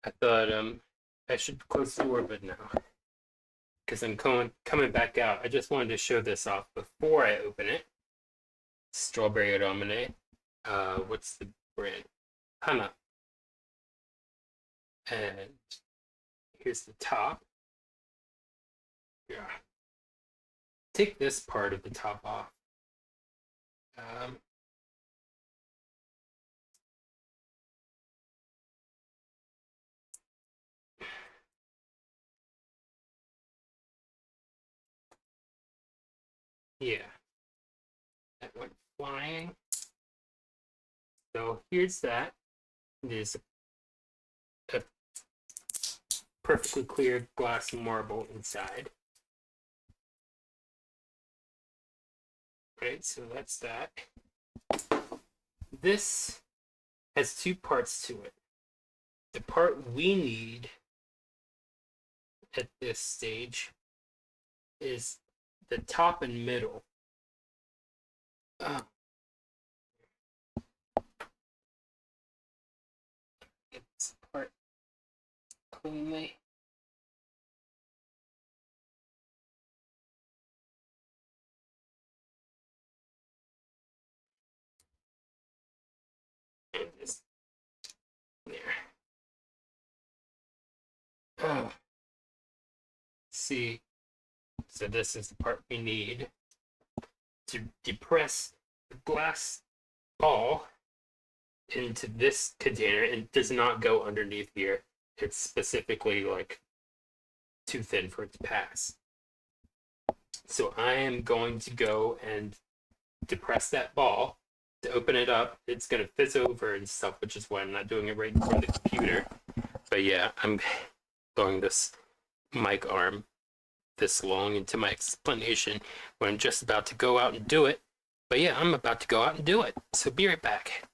I thought I should close the orbit now because I'm coming back out. I just wanted to show this off before I open it. Strawberry Domine. What's the brand? Hana. And here's the top. Yeah. Take this part of the top off. Yeah, that went flying. So here's that. There's a perfectly clear glass marble inside. Right, so that's that. This has two parts to it. The part we need at this stage is the top and middle. Get this part cleanly. And just there. See, so this is the part we need to depress the glass ball into this container, and it does not go underneath here. It's specifically like too thin for it to pass. So I am going to go and depress that ball to open it up. It's going to fizz over and stuff, which is why I'm not doing it right in front of the computer. But yeah, I'm going this mic arm this long into my explanation when I'm just about to go out and do it. But yeah, I'm about to go out and do it. So be right back.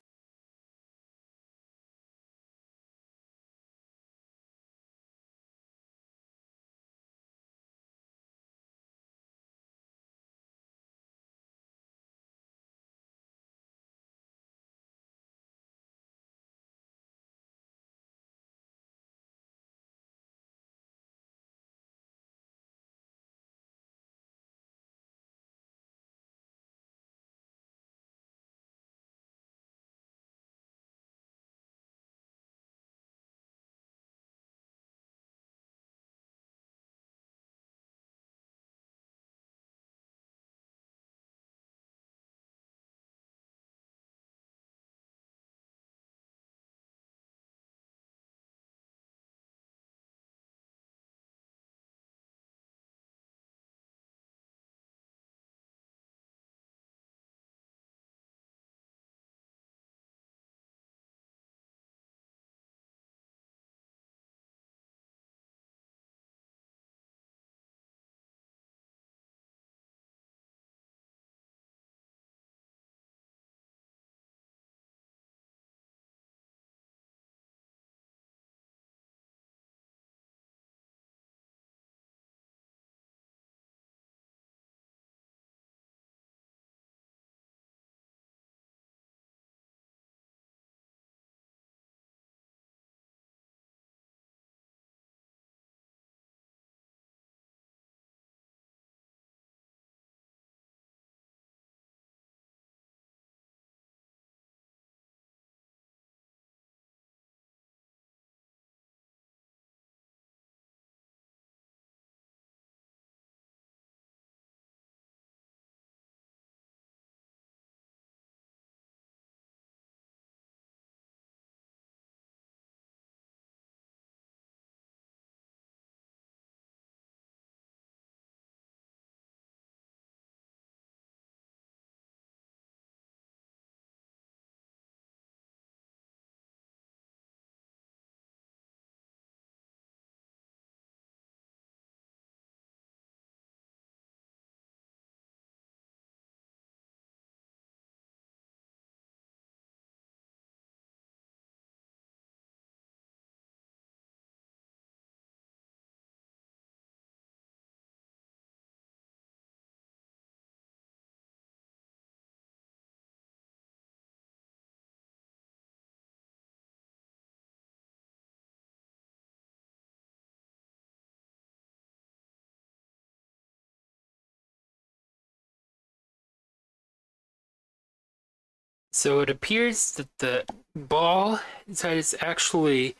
So it appears that the ball inside is actually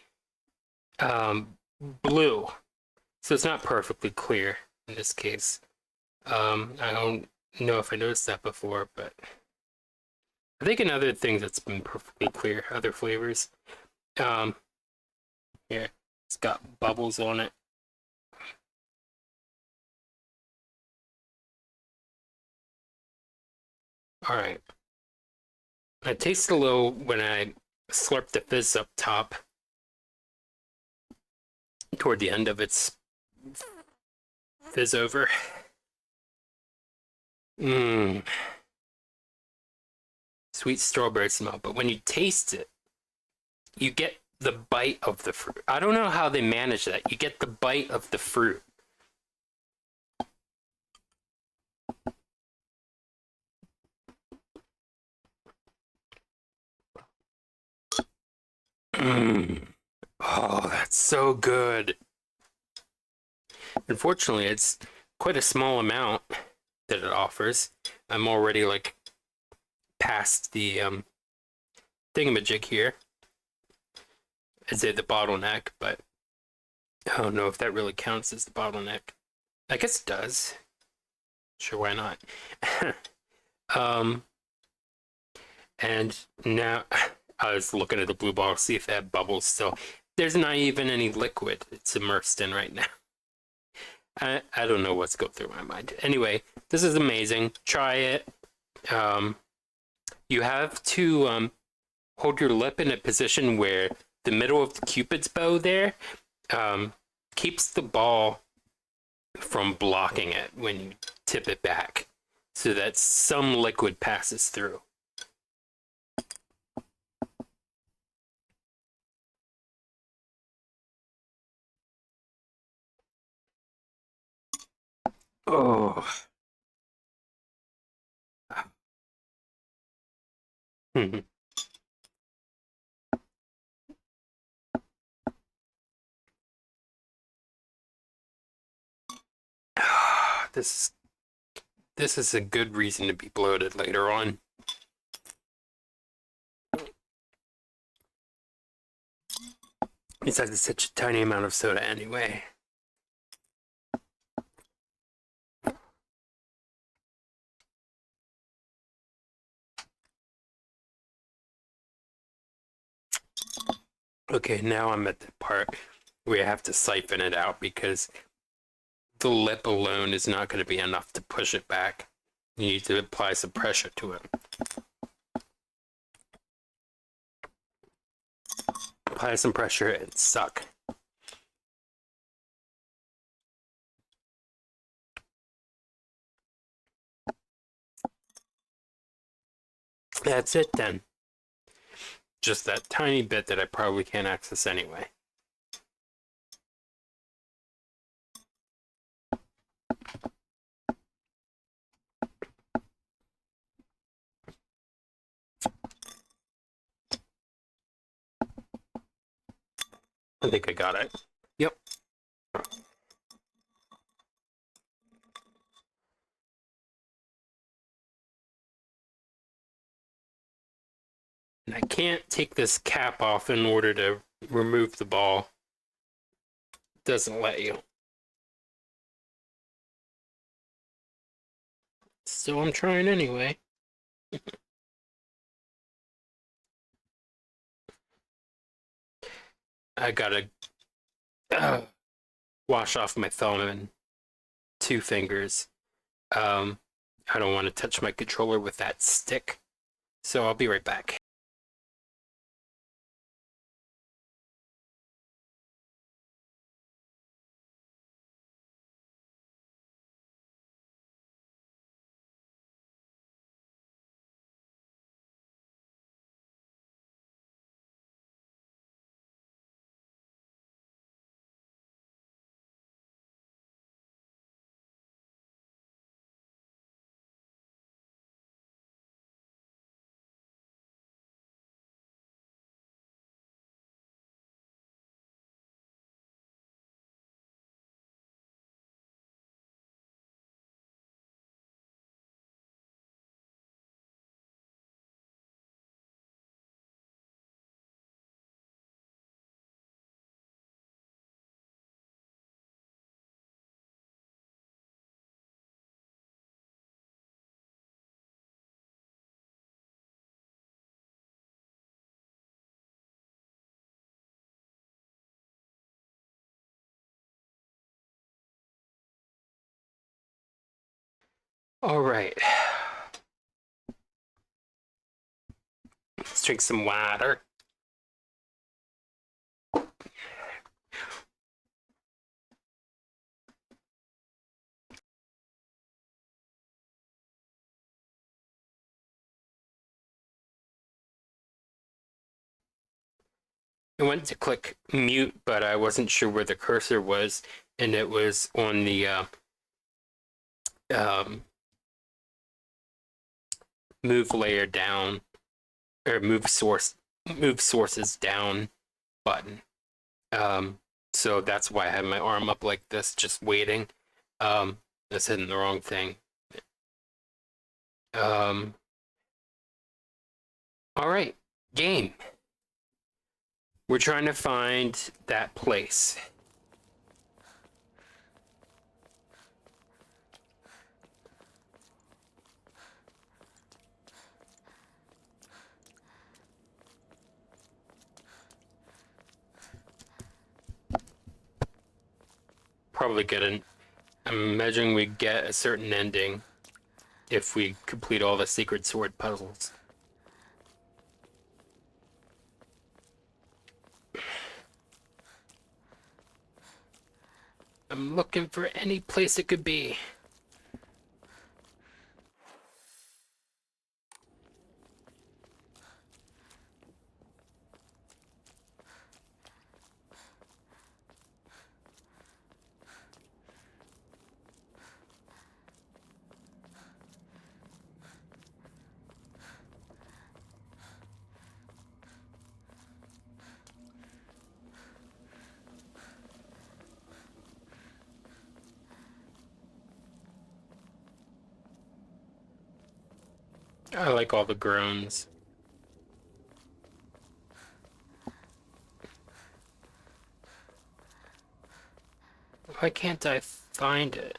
blue. So it's not perfectly clear in this case. I don't know if I noticed that before, but I think in other things it's been perfectly clear, other flavors. Here, it's got bubbles on it. All right. I taste a little when I slurp the fizz up top toward the end of its fizz over. Mmm. Sweet strawberry smell, but when you taste it, you get the bite of the fruit. I don't know how they manage that. You get the bite of the fruit. Mmm. Oh, that's so good. Unfortunately, it's quite a small amount that it offers. I'm already like past the thingamajig here. I'd say the bottleneck, but I don't know if that really counts as the bottleneck. I guess it does. Sure, why not? And now I was looking at the blue bottle, see if it had bubbles still. There's not even any liquid it's immersed in right now. I don't know what's going through my mind. Anyway, this is amazing. Try it. You have to hold your lip in a position where the middle of the Cupid's bow there keeps the ball from blocking it when you tip it back, so that some liquid passes through. Oh. This is a good reason to be bloated later on. Besides, it's such a tiny amount of soda anyway. Okay, now I'm at the part where I have to siphon it out because the lip alone is not going to be enough to push it back. You need to apply some pressure to it. Apply some pressure and suck. That's it then. Just that tiny bit that I probably can't access anyway. I think I got it. Yep. And I can't take this cap off in order to remove the ball. It doesn't let you. So I'm trying anyway. I gotta wash off my thumb and 2 fingers. I don't want to touch my controller with that stick. So I'll be right back. All right. Let's drink some water. I went to click mute, but I wasn't sure where the cursor was, and it was on the move layer down, or move sources down button. So that's why I had my arm up like this, just waiting. That's hitting the wrong thing. All right, game. We're trying to find that place. Probably get an. I'm imagining we get a certain ending if we complete all the secret sword puzzles. I'm looking for any place it could be. I like all the groans. Why can't I find it?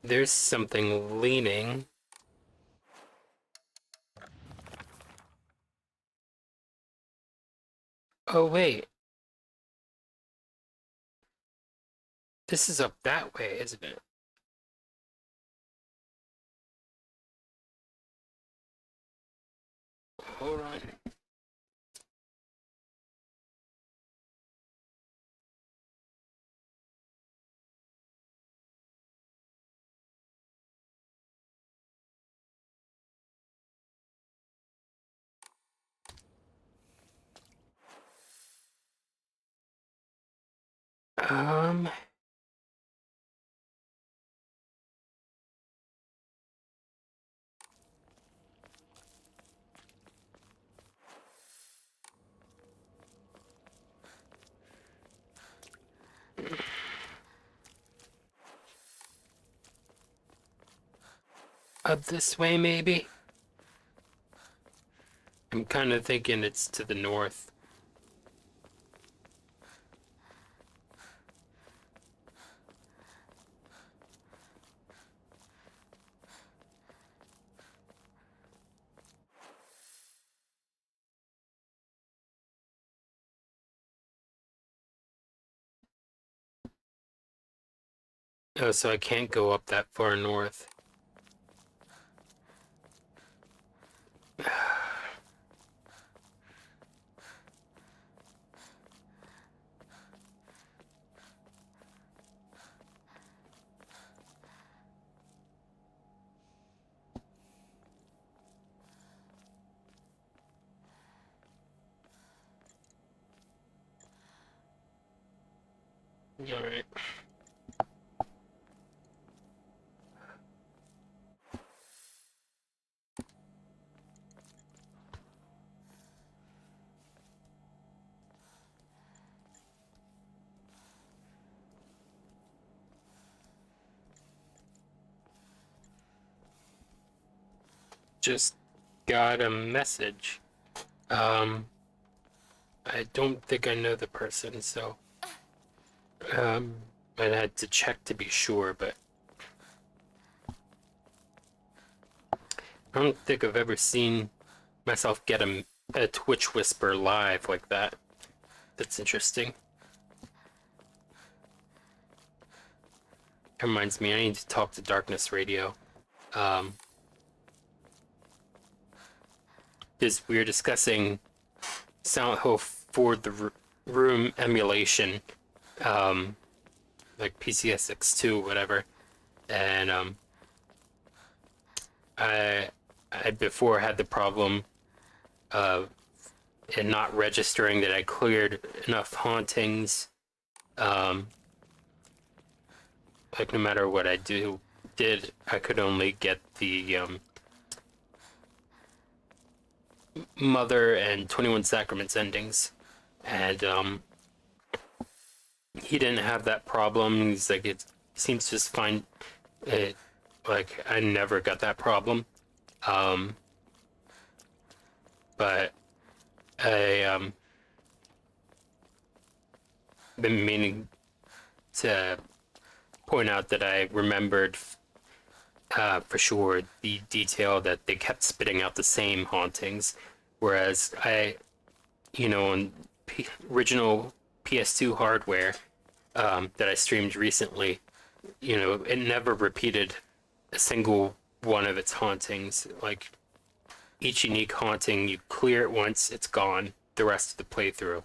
There's something leaning. Oh, wait. This is up that way, isn't it? Hold on. Um, up this way, maybe? I'm kind of thinking it's to the north. Oh, so I can't go up that far north. All right. just got a message. I don't think I know the person, so I had to check to be sure, but I don't think I've ever seen myself get a Twitch whisper live like that. That's interesting. That reminds me, I need to talk to Darkness Radio. Because we were discussing Silent Hill for the room emulation, like PCSX2 whatever, and I before had the problem of it not registering that I cleared enough hauntings. Like no matter what I did, I could only get the Mother and 21 Sacraments endings, and he didn't have that problem. He's like, it seems just fine. It, like, I never got that problem. But I been meaning to point out that I remembered for sure the detail that they kept spitting out the same hauntings, whereas on original PS2 hardware that I streamed recently, it never repeated a single one of its hauntings. Like, each unique haunting, you clear it once, it's gone the rest of the playthrough.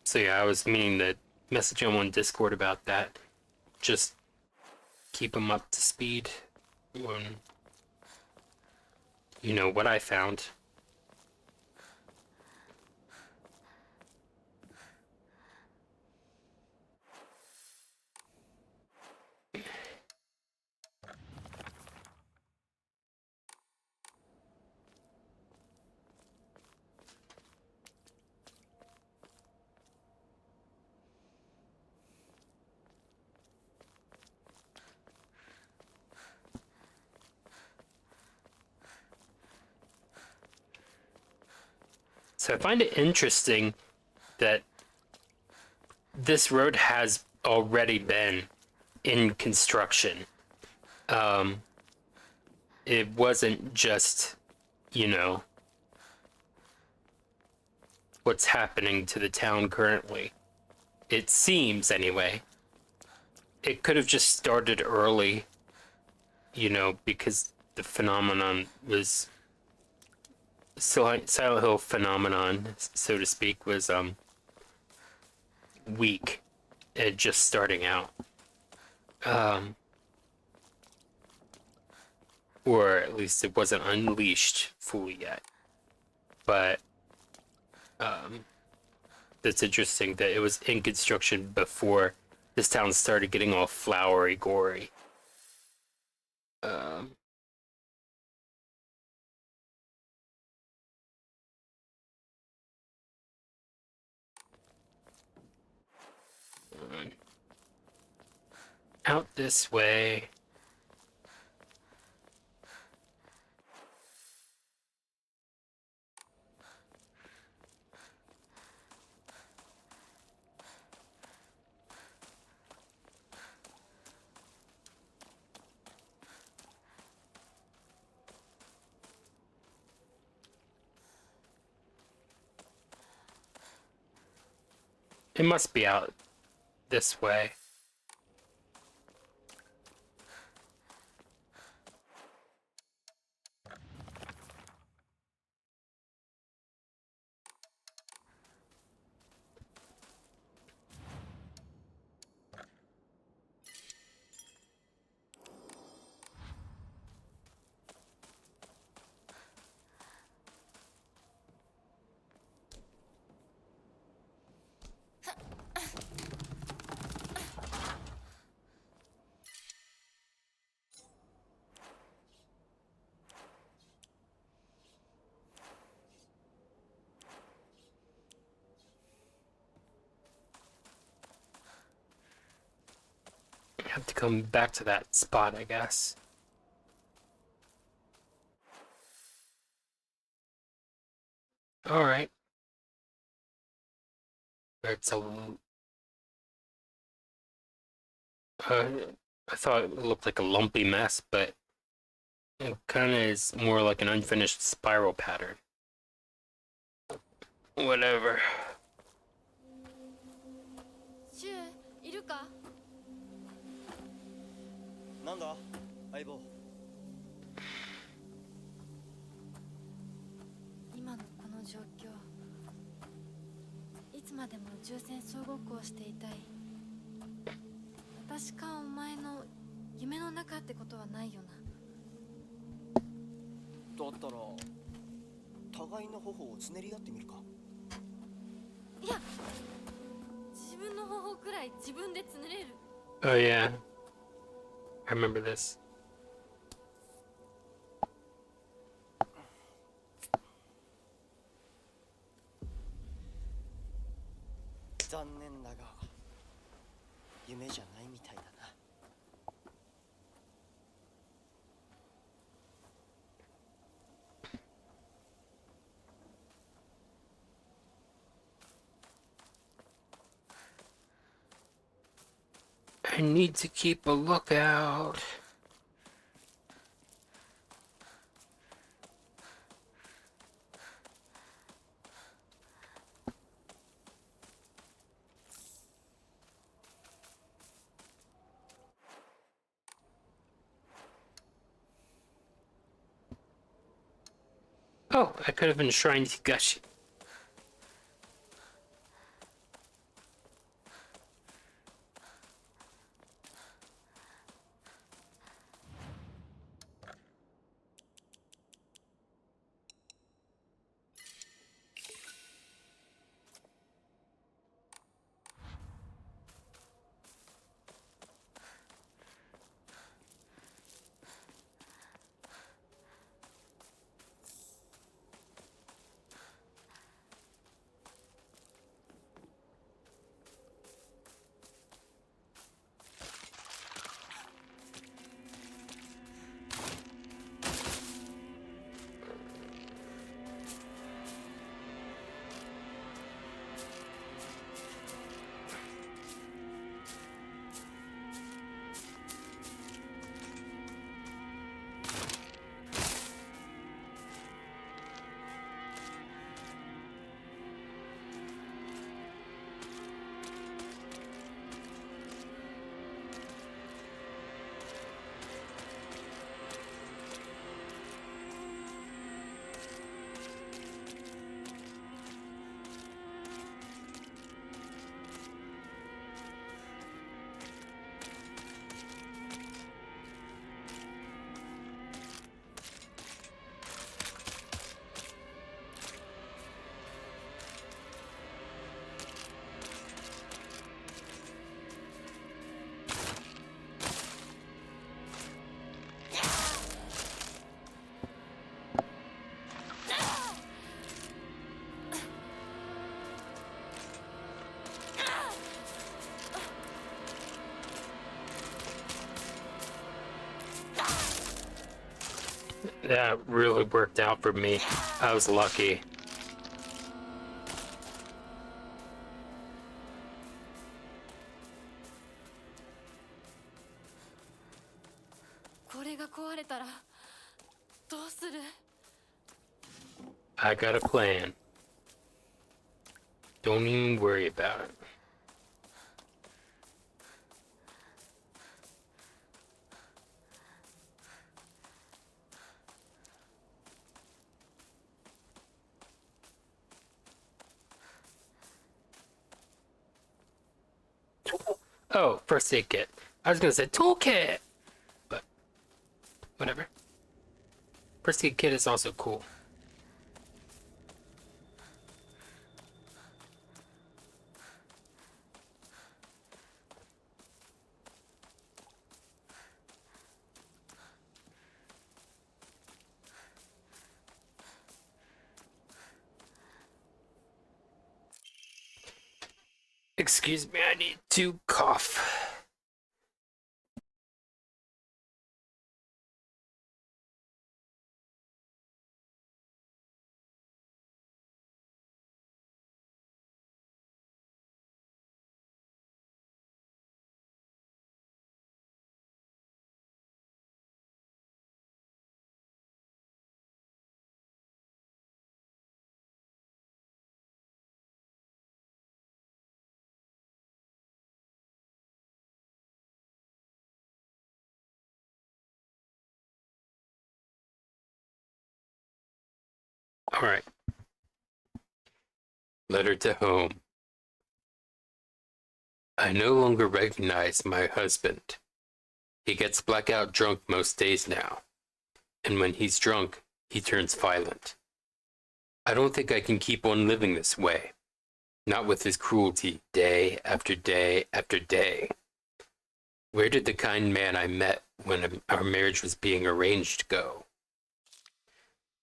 So yeah, I was meaning to message him on Discord about that. Just keep him up to speed on, what I found. So I find it interesting that this road has already been in construction. It wasn't just, what's happening to the town currently. It seems, anyway. It could have just started early, because the phenomenon was Silent Hill phenomenon, so to speak, was weak and just starting out. Or at least it wasn't unleashed fully yet. But that's interesting that it was in construction before this town started getting all flowery, gory. Out this way. It must be out this way. Have to come back to that spot, I guess. Alright. It's a... I thought it looked like a lumpy mess, but it kind of is more like an unfinished spiral pattern. Whatever. シュウいるか？なんだ相棒。今のこの状況、いつまでも宇宙船総合行していたい。私かお前の夢の中ってことはないよな。だったら互いの頬をつねり合ってみるか。いや、自分の方法くらい自分でつねれる。 Oh yeah. I remember this. 残念だが夢じゃないみたいだな。I need to keep a lookout. Oh, I could have enshrined Higashi. That really worked out for me. I was lucky. I got a plan. Don't even worry about it. Oh, first aid kit. I was gonna say toolkit, but whatever. First aid kit is also cool. Excuse me, I need to cough. Alright. Letter to home. I no longer recognize my husband. He gets blackout drunk most days now. And when he's drunk, he turns violent. I don't think I can keep on living this way. Not with his cruelty, day after day after day. Where did the kind man I met when our marriage was being arranged go?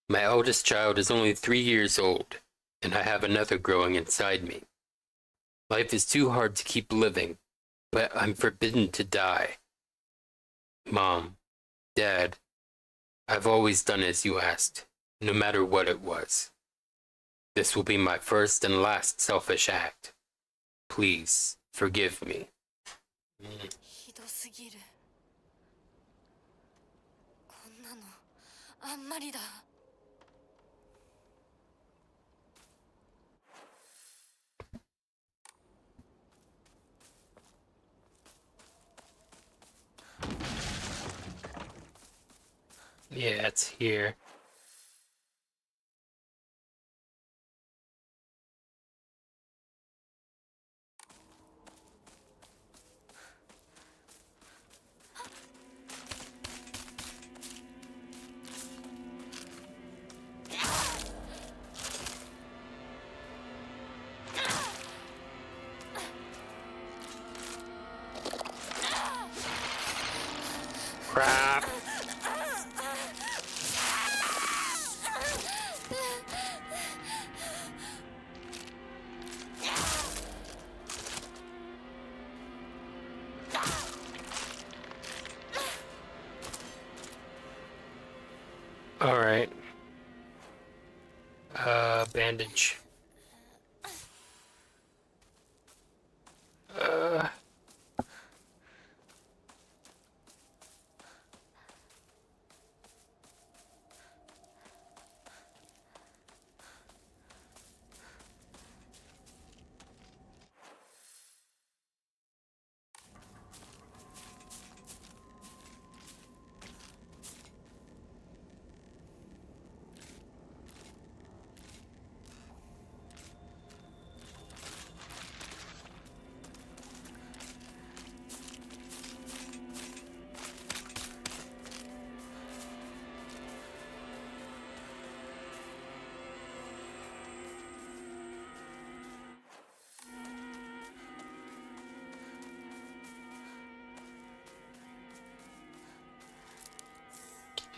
My eldest child is only 3 years old, and I have another growing inside me. Life is too hard to keep living, but I'm forbidden to die. Mom, Dad, I've always done as you asked, no matter what it was. This will be my first and last selfish act. Please, forgive me. ひどすぎる。こんなのあんまりだ。Yeah, it's here. Crap. All right. Bandage.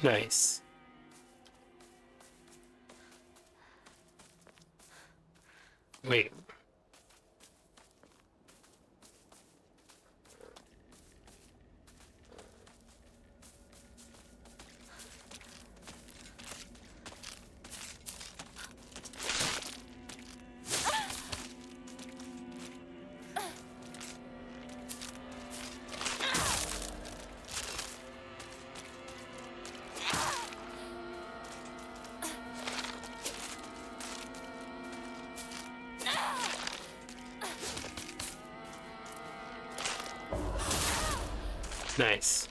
Nice. Wait. Nice.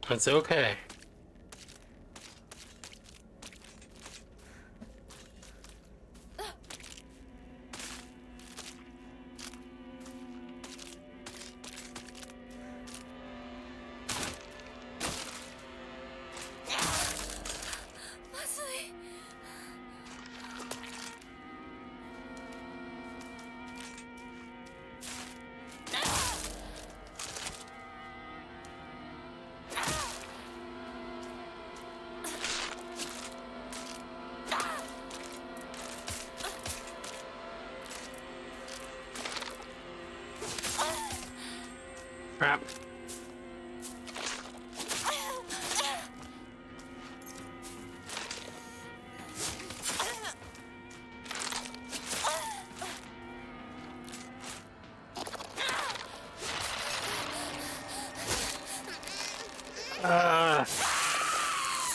It's okay. Crap.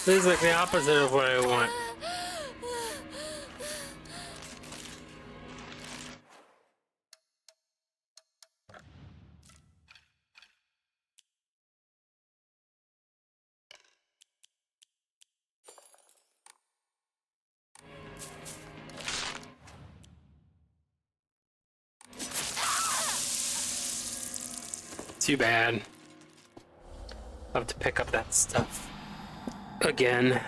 This is like the opposite of what I want. Too bad. I'll have to pick up that stuff again.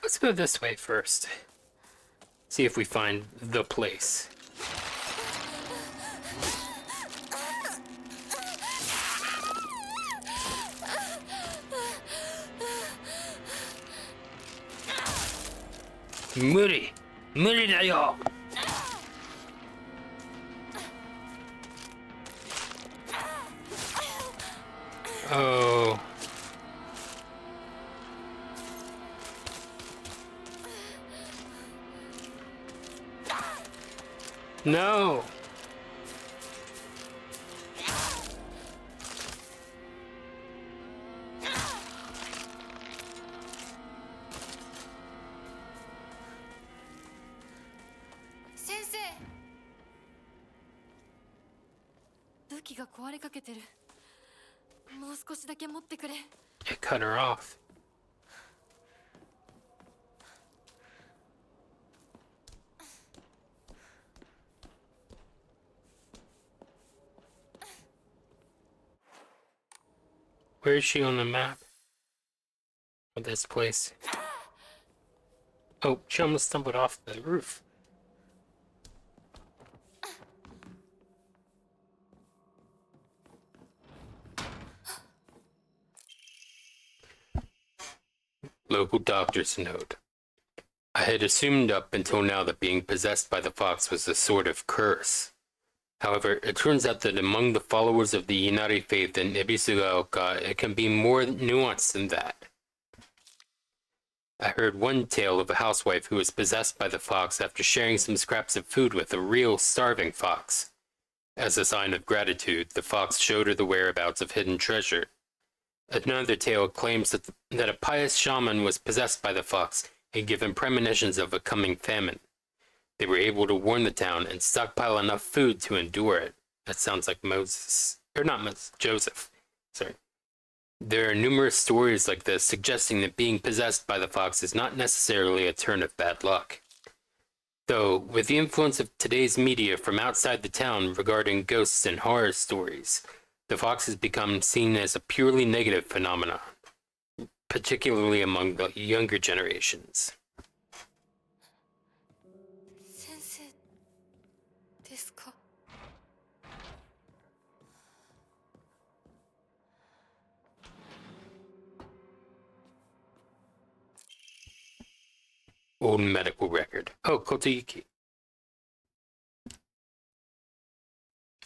Let's go this way first. See if we find the place. Muri! Muri da yo! Oh. No! Sensei! 武器が壊れかけてる。もう少しだけ持ってくれ。 It cut her off. Where is she on the map of this place? Oh, she almost stumbled off the roof. Local doctor's note. I had assumed up until now that being possessed by the fox was a sort of curse. However, it turns out that among the followers of the Inari faith in Ebisugaoka, it can be more nuanced than that. I heard one tale of a housewife who was possessed by the fox after sharing some scraps of food with a real starving fox. As a sign of gratitude, the fox showed her the whereabouts of hidden treasure. Another tale claims that a pious shaman was possessed by the fox and given premonitions of a coming famine. They were able to warn the town and stockpile enough food to endure it. That sounds like Moses. Or not Moses, Joseph. Sorry. There are numerous stories like this suggesting that being possessed by the fox is not necessarily a turn of bad luck. Though, with the influence of today's media from outside the town regarding ghosts and horror stories, the fox has become seen as a purely negative phenomenon, particularly among the younger generations. 先生ですか? Old medical record. Oh, Kotoyuki.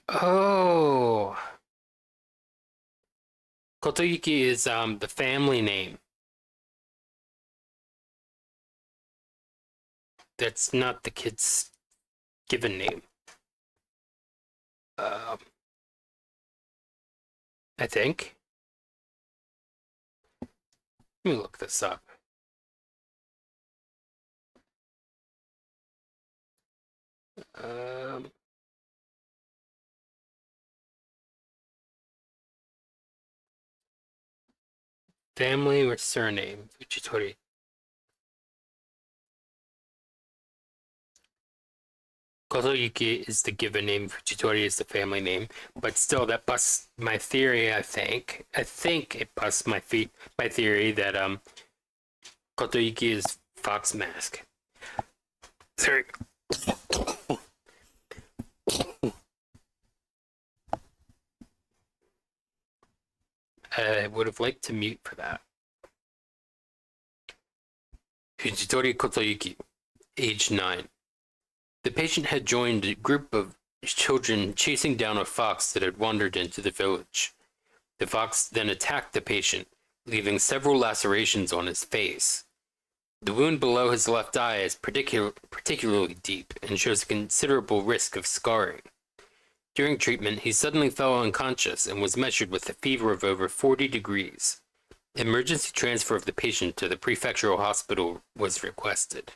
Oh. Kotoyuki is the family name. That's not the kid's given name. I think. Let me look this up. Family or surname? Fujitori. Kotoyuki is the given name, Fujitori is the family name, but still that busts my theory, I think. I think it busts my theory that Kotoyuki is Fox Mask. Sorry. I would have liked to mute for that. Fujitori Kotoyuki, age 9. The patient had joined a group of children chasing down a fox that had wandered into the village. The fox then attacked the patient, leaving several lacerations on his face. The wound below his left eye is particularly deep and shows a considerable risk of scarring. During treatment, he suddenly fell unconscious and was measured with a fever of over 40 degrees. Emergency transfer of the patient to the prefectural hospital was requested.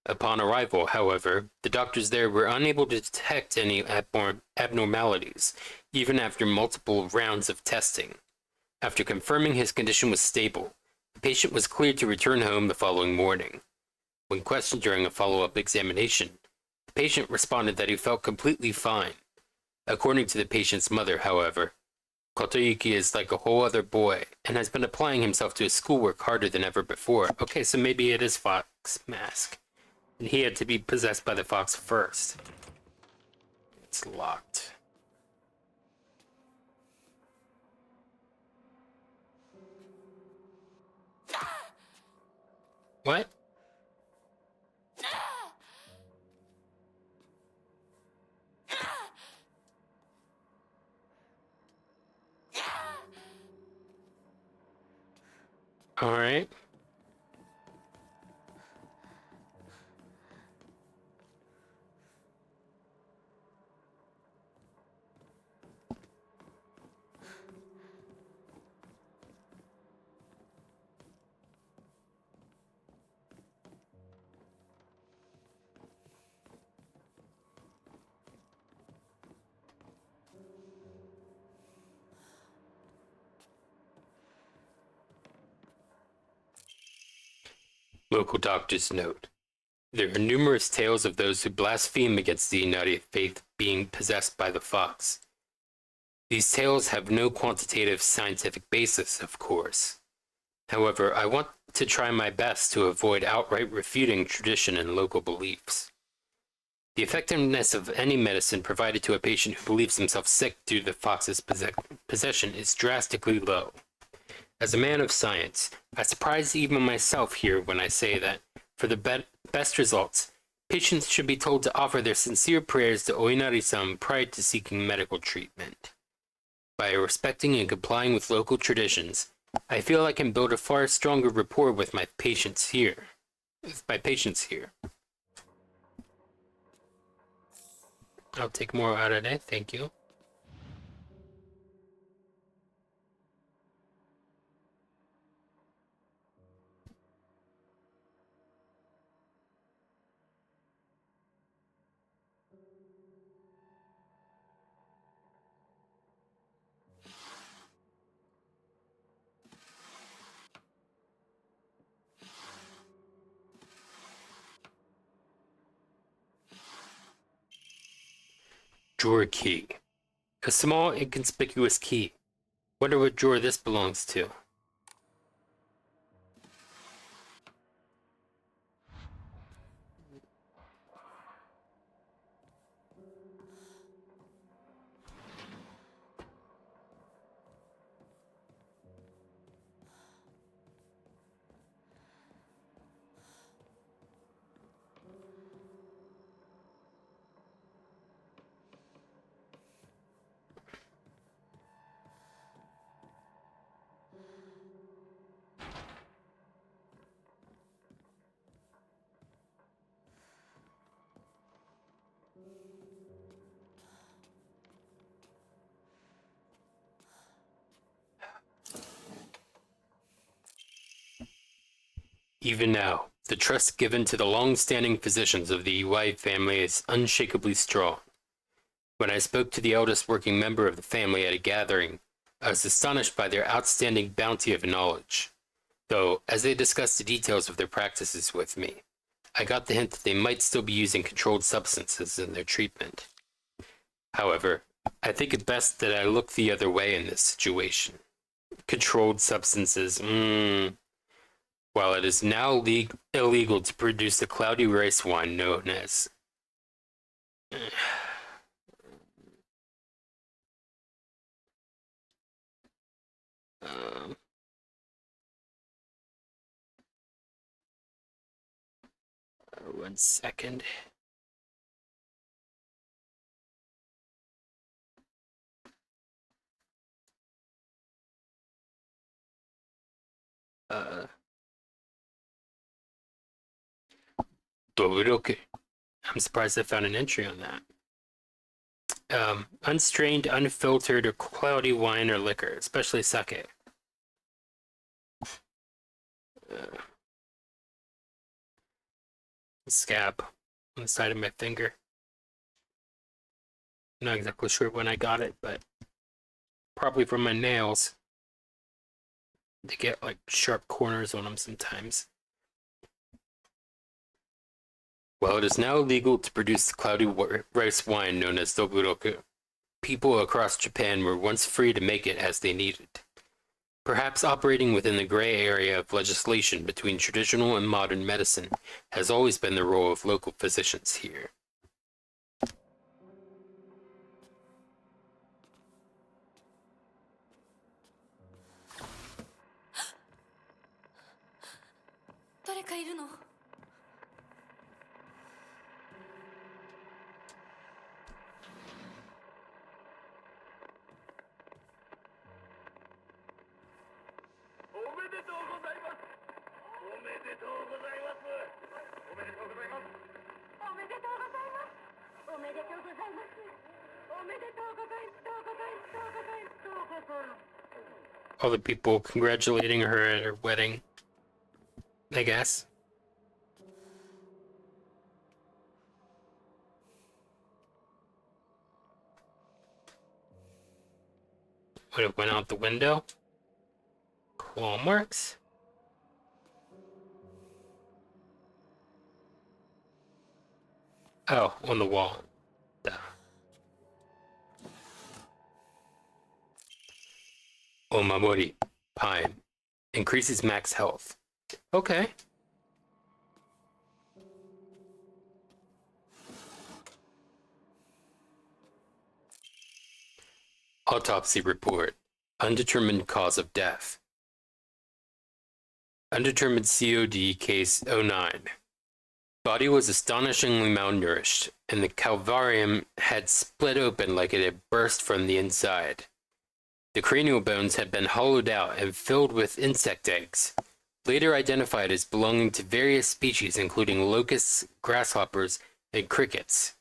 Upon arrival, however, the doctors there were unable to detect any abnormalities, even after multiple rounds of testing. After confirming his condition was stable, the patient was cleared to return home the following morning. When questioned during a follow-up examination, the patient responded that he felt completely fine. According to the patient's mother, however, Kotoyuki is like a whole other boy and has been applying himself to his schoolwork harder than ever before. Okay, so maybe it is Fox Mask. And he had to be possessed by the fox first. It's locked. What? Alright. Local doctors note. There are numerous tales of those who blaspheme against the United Faith being possessed by the fox. These tales have no quantitative scientific basis, of course. However, I want to try my best to avoid outright refuting tradition and local beliefs. The effectiveness of any medicine provided to a patient who believes himself sick due to the fox's possession is drastically low. As a man of science, I surprise even myself here when I say that, for the best results, patients should be told to offer their sincere prayers to Oinari-san prior to seeking medical treatment. By respecting and complying with local traditions, I feel I can build a far stronger rapport with my patients here. I'll take more out of that, thank you. Drawer key. A small, inconspicuous key. Wonder what drawer this belongs to. Even now, the trust given to the long-standing physicians of the Iwai family is unshakably strong. When I spoke to the eldest working member of the family at a gathering, I was astonished by their outstanding bounty of knowledge. Though, as they discussed the details of their practices with me, I got the hint that they might still be using controlled substances in their treatment. However, I think it best that I look the other way in this situation. Controlled substances, While it is now illegal to produce the cloudy rice wine known as um, 1 second. Doburoku. I'm surprised I found an entry on that. unstrained, unfiltered, or cloudy wine or liquor, especially sake. Scab on the side of my finger. I'm not exactly sure when I got it, but probably from my nails. They get like sharp corners on them sometimes. While it is now legal to produce the cloudy rice wine known as doburoku, people across Japan were once free to make it as they needed. Perhaps operating within the gray area of legislation between traditional and modern medicine has always been the role of local physicians here. All the people congratulating her at her wedding, I guess. Would have went out the window. Claw marks. Oh, on the wall. Duh. Omamori, pine. Increases max health. Okay. Autopsy report. Undetermined cause of death. Undetermined COD case 09. Body was astonishingly malnourished, and the calvarium had split open like it had burst from the inside. The cranial bones had been hollowed out and filled with insect eggs, later identified as belonging to various species including locusts, grasshoppers, and crickets.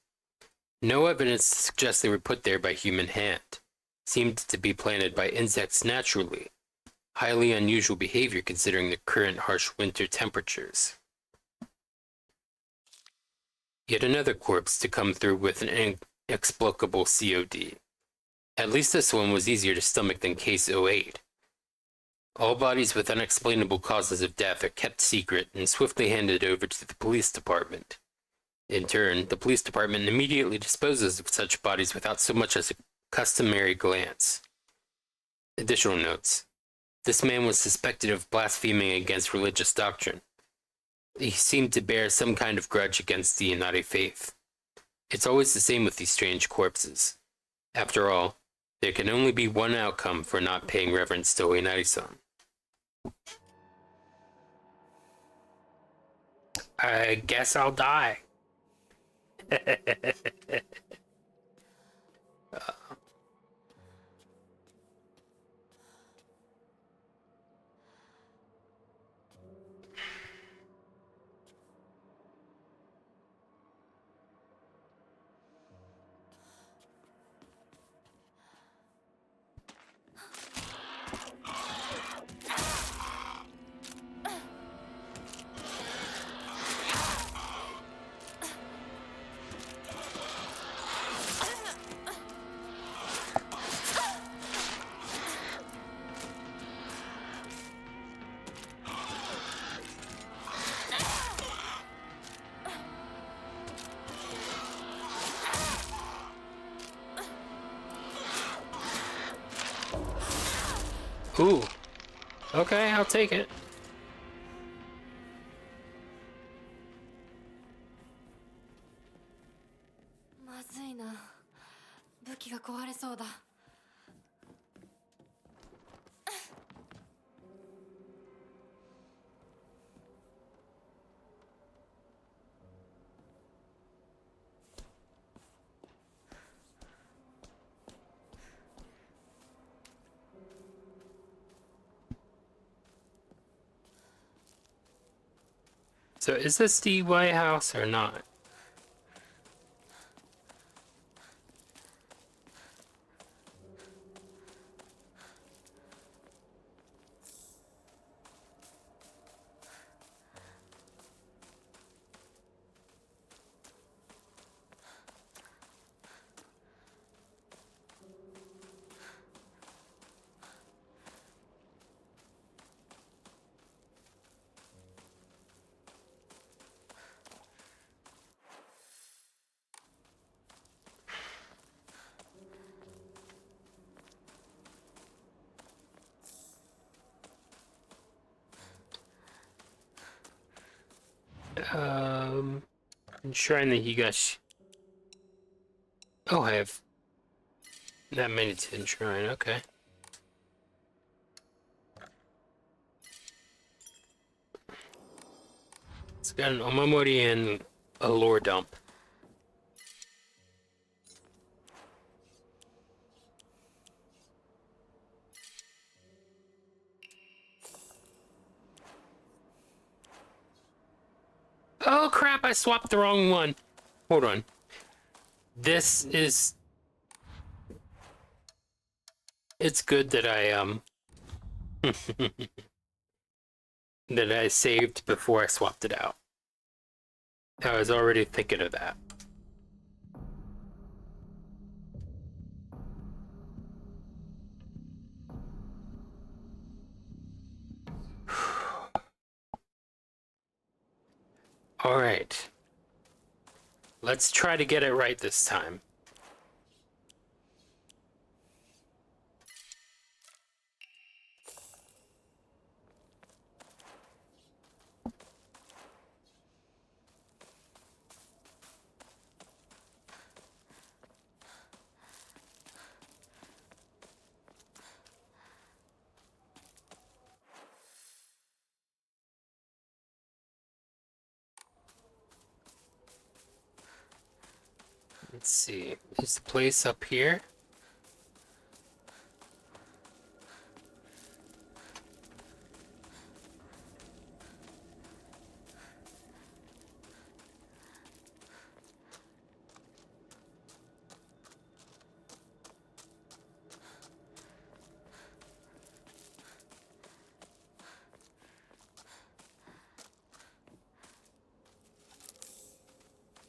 No evidence to suggest they were put there by human hand. Seemed to be planted by insects naturally. Highly unusual behavior considering the current harsh winter temperatures. Yet another corpse to come through with an inexplicable COD. At least this one was easier to stomach than case 08. All bodies with unexplainable causes of death are kept secret and swiftly handed over to the police department. In turn, the police department immediately disposes of such bodies without so much as a customary glance. Additional notes. This man was suspected of blaspheming against religious doctrine. He seemed to bear some kind of grudge against the Inari faith. It's always the same with these strange corpses. After all, there can only be one outcome for not paying reverence to Inari-san. I guess I'll die. Ooh. Okay, I'll take it. So is this the White House or not? Enshrine the Higashi. Oh, I have that many to enshrine. Okay. It's got an Omamori and a lore dump. Oh crap, I swapped the wrong one. Hold on. This is... It's good that I, that I saved before I swapped it out. I was already thinking of that. All right. Let's try to get it right this time. Let's see. Is the place up here?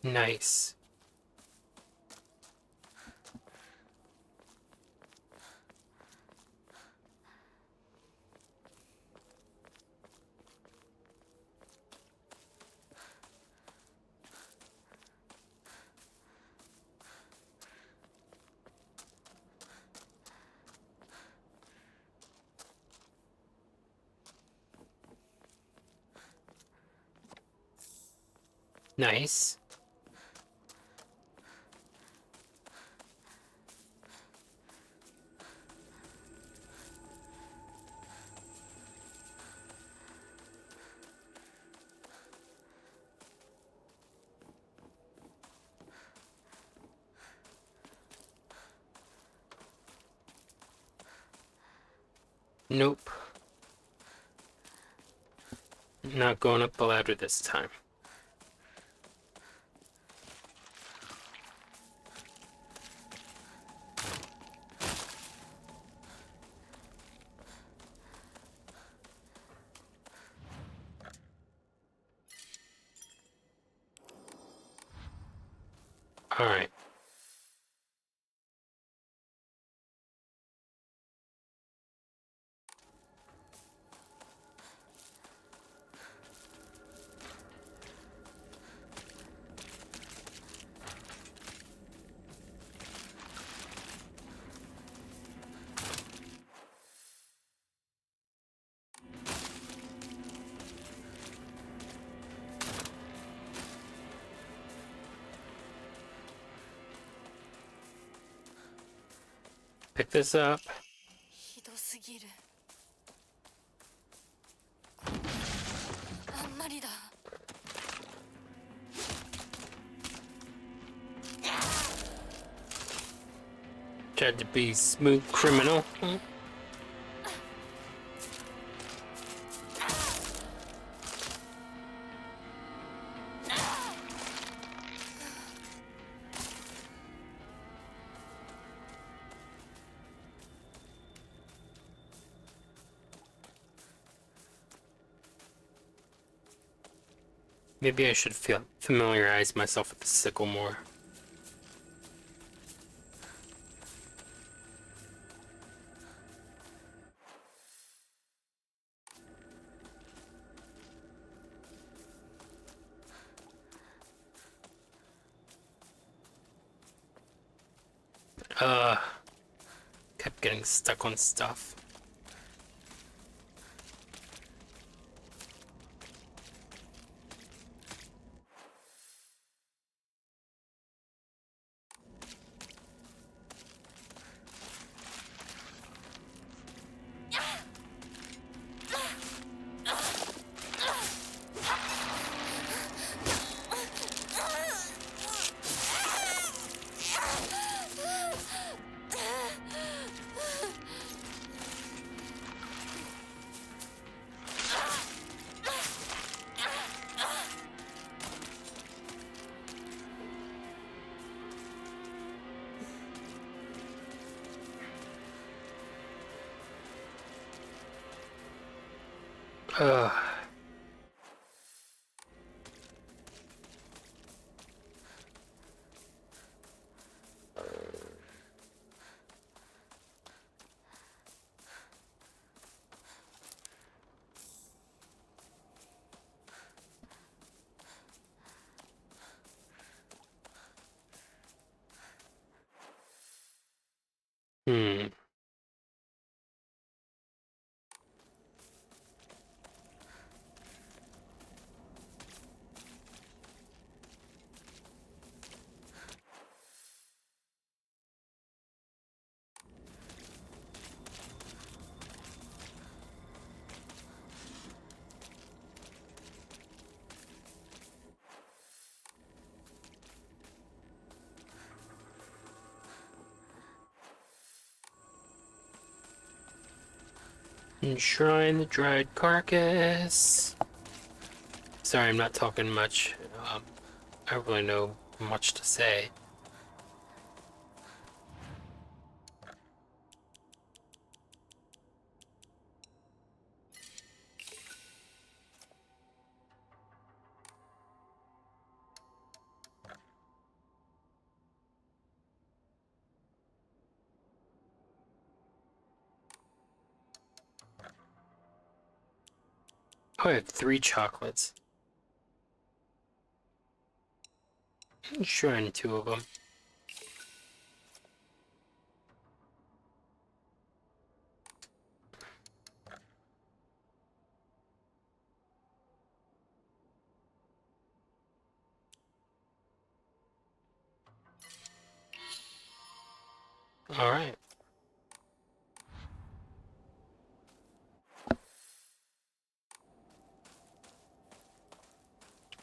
Nice. Nice. Nope. Not going up the ladder this time. All right. Pick this up. ひどすぎる。あんまりだ。Tried to be smooth criminal. Maybe I should familiarize myself with the sickle more. Kept getting stuck on stuff. Uh, hmm. Enshrine the dried carcass. Sorry, I'm not talking much. I don't really know much to say. Oh, I have 3 chocolates. Enshrine 2 of them. Alright.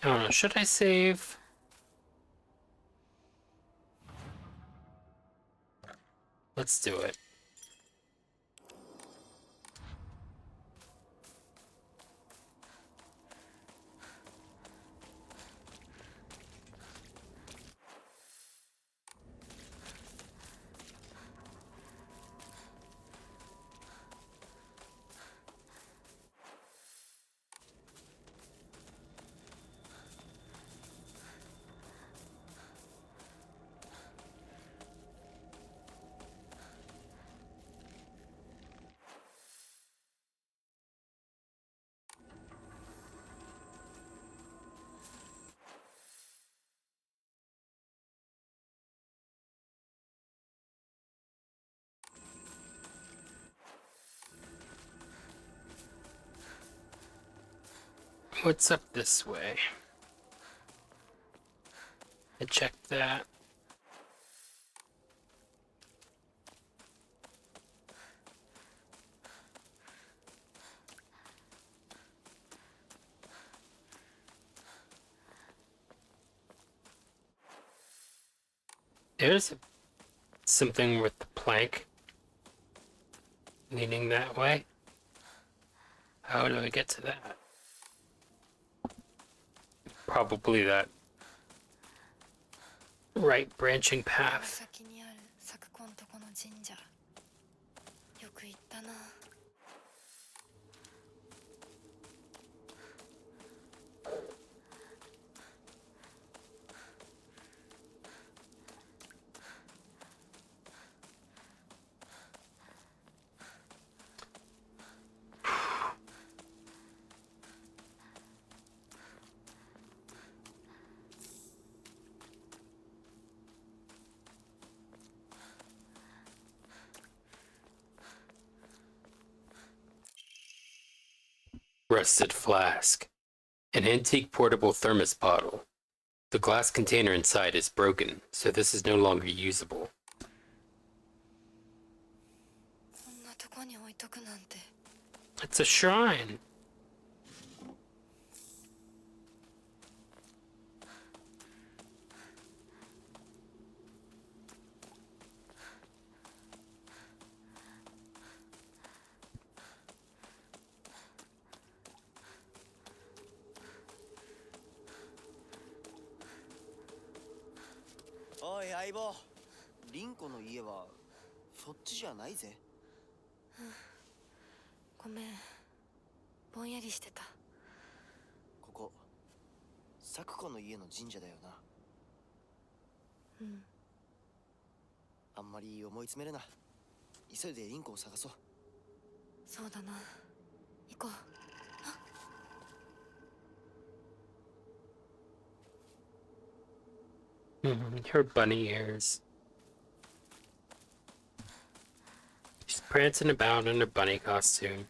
I don't know, should I save? Let's do it. What's up this way? I checked that. There's something with the plank leaning that way. How do I get to that? Probably that right branching path. 先にある咲くこんとこの神社よく行ったな。Rusted flask. An antique portable thermos bottle. The glass container inside is broken, so this is no longer usable. こんなとこに置いとくなんて。 It's a shrine. Oi, 相棒。リンコの家はそっちじゃないぜ。ごめん。ぼんやりしてた。ここ咲子の家の神社だよな。うん。あんまり思い詰めるな。急いでリンコを探そう。そうだな。行こう。Her bunny ears. She's prancing about in her bunny costume.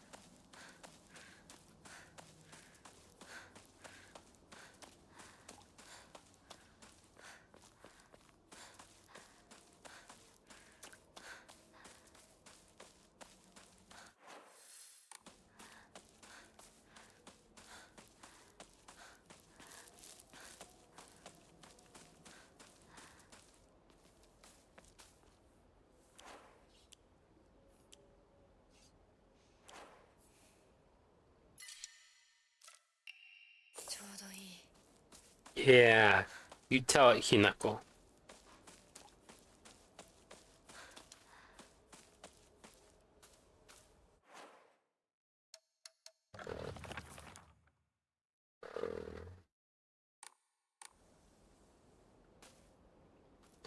Yeah, you tell it, Hinako.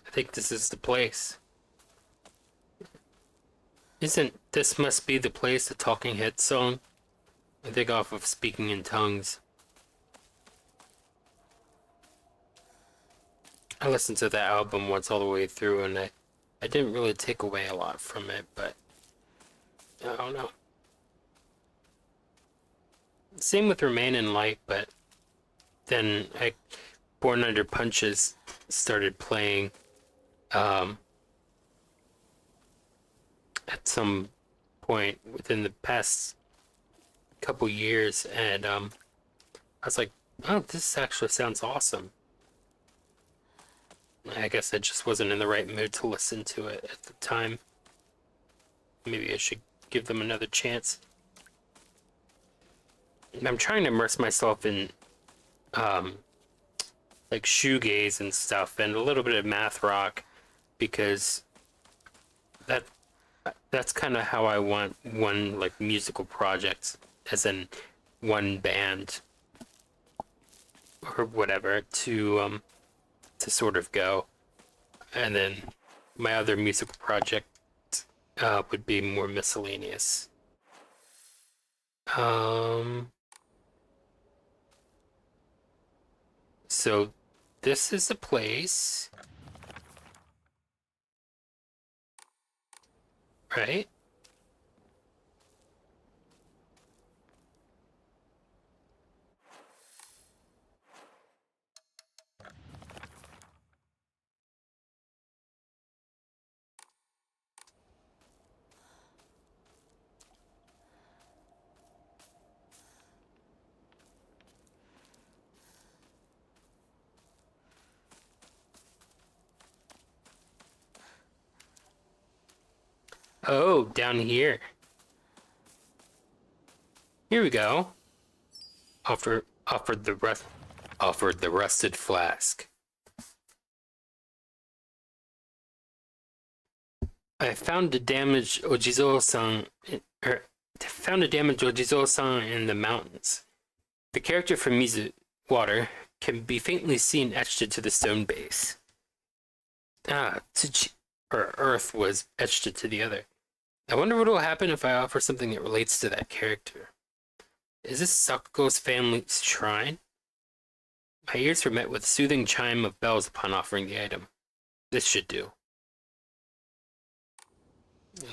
I think this is the place. Isn't This Must Be the Place a Talking Heads song? I think off of Speaking in Tongues. I listened to that album once all the way through, and I didn't really take away a lot from it, but I don't know. Same with Remain in Light, but then Born Under Punches started playing at some point within the past couple years, and I was like, oh, this actually sounds awesome. I guess I just wasn't in the right mood to listen to it at the time. Maybe I should give them another chance. I'm trying to immerse myself in like shoegaze and stuff, and a little bit of math rock, because that's kind of how I want one like musical project, as in one band or whatever, to sort of go. And then my other musical project would be more miscellaneous. So this is the place, right? Oh, down here. Here we go. Offered the rusted flask. I found a damaged Ojizo-san in the mountains. The character from Mizu Water can be faintly seen etched into the stone base. Earth was etched into the other. I wonder what will happen if I offer something that relates to that character. Is this Sakuko's family's shrine? My ears were met with a soothing chime of bells upon offering the item. This should do.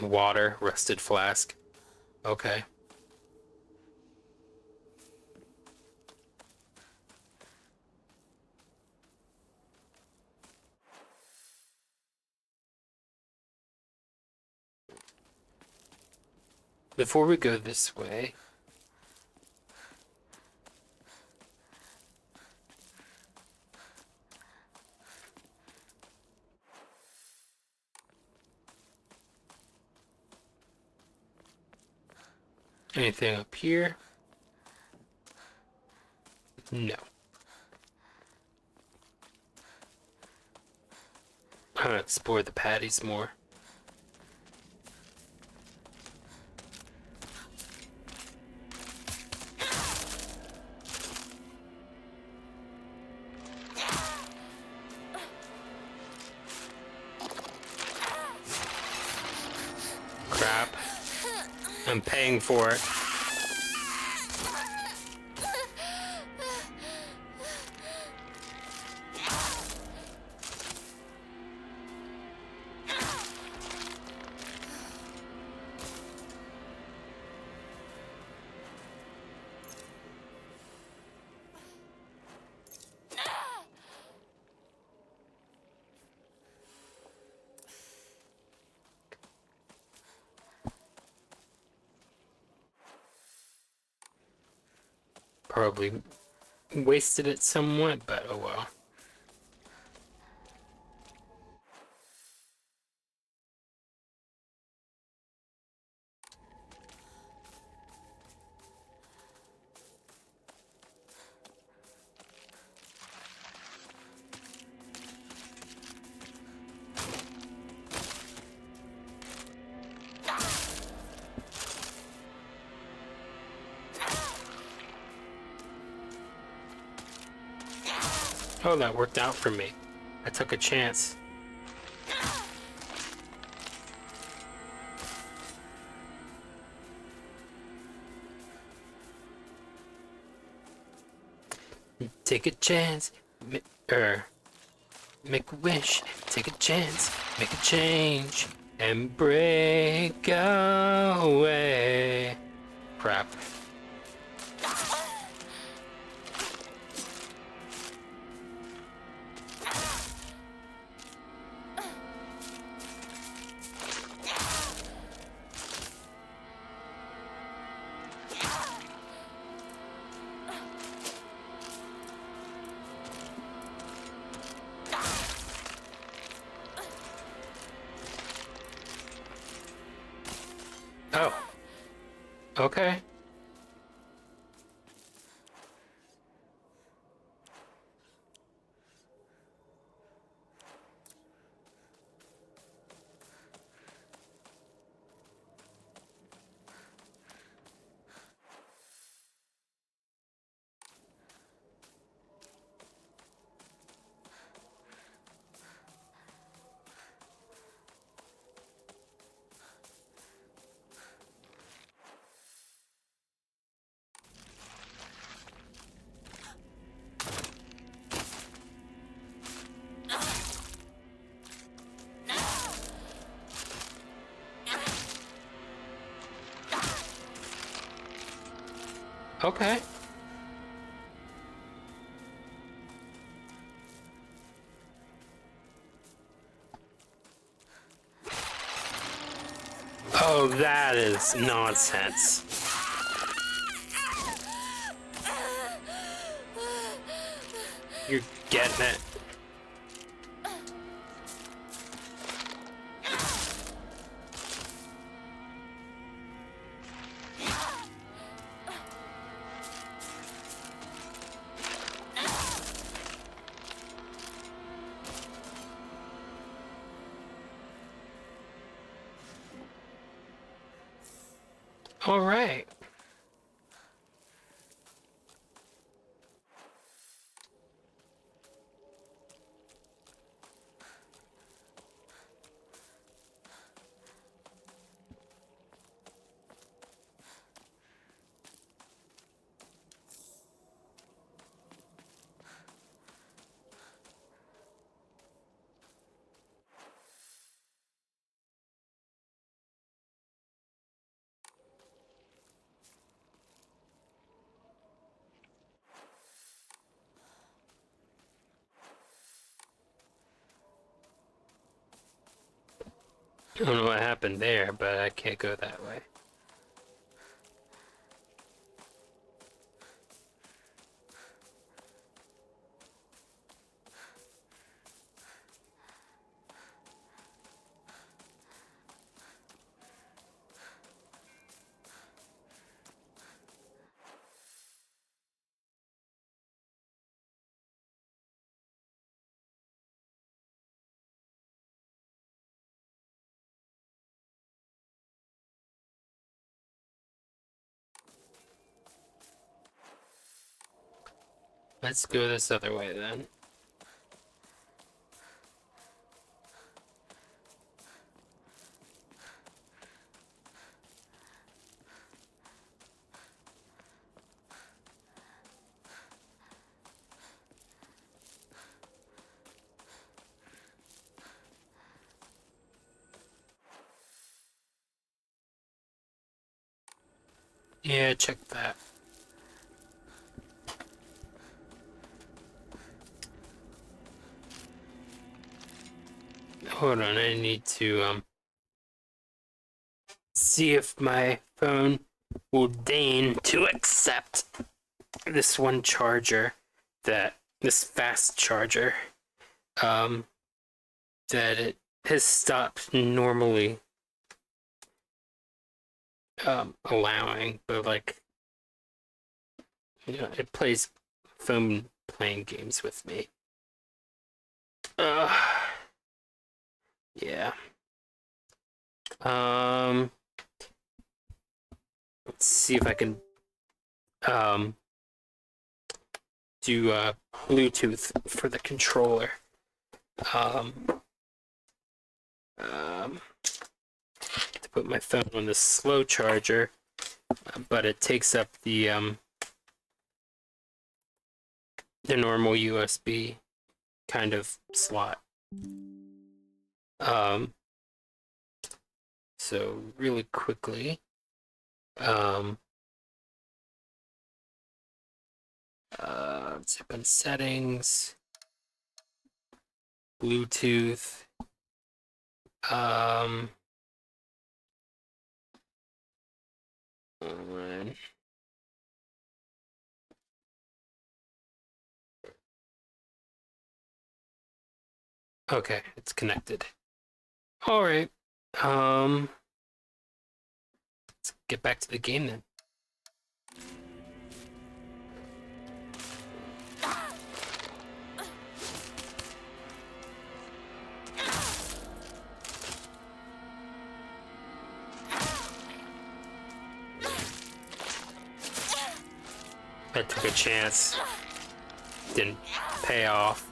Water, rusted flask. Okay. Before we go this way, anything up here? No. I'm gonna explore the patties more. I'm paying for it. Probably wasted it somewhat, but oh well. Oh, that worked out for me. I took a chance. Take a chance, make a wish, take a chance, make a change, and break away. Crap. Oh. Okay. Okay. Oh, that is nonsense. You're getting it. All right. I don't know what happened there, but I can't go that way. Let's go this other way then. Yeah, check that. Hold on, I need to see if my phone will deign to accept this one charger, this fast charger, that it has stopped normally allowing, but like, it plays phone playing games with me. Yeah. Let's see if I can do Bluetooth for the controller. To put my phone on the slow charger, but it takes up the normal USB kind of slot. So really quickly, let's open settings, Bluetooth, online. Okay, it's connected. All right. Let's get back to the game then. I took a chance. Didn't pay off.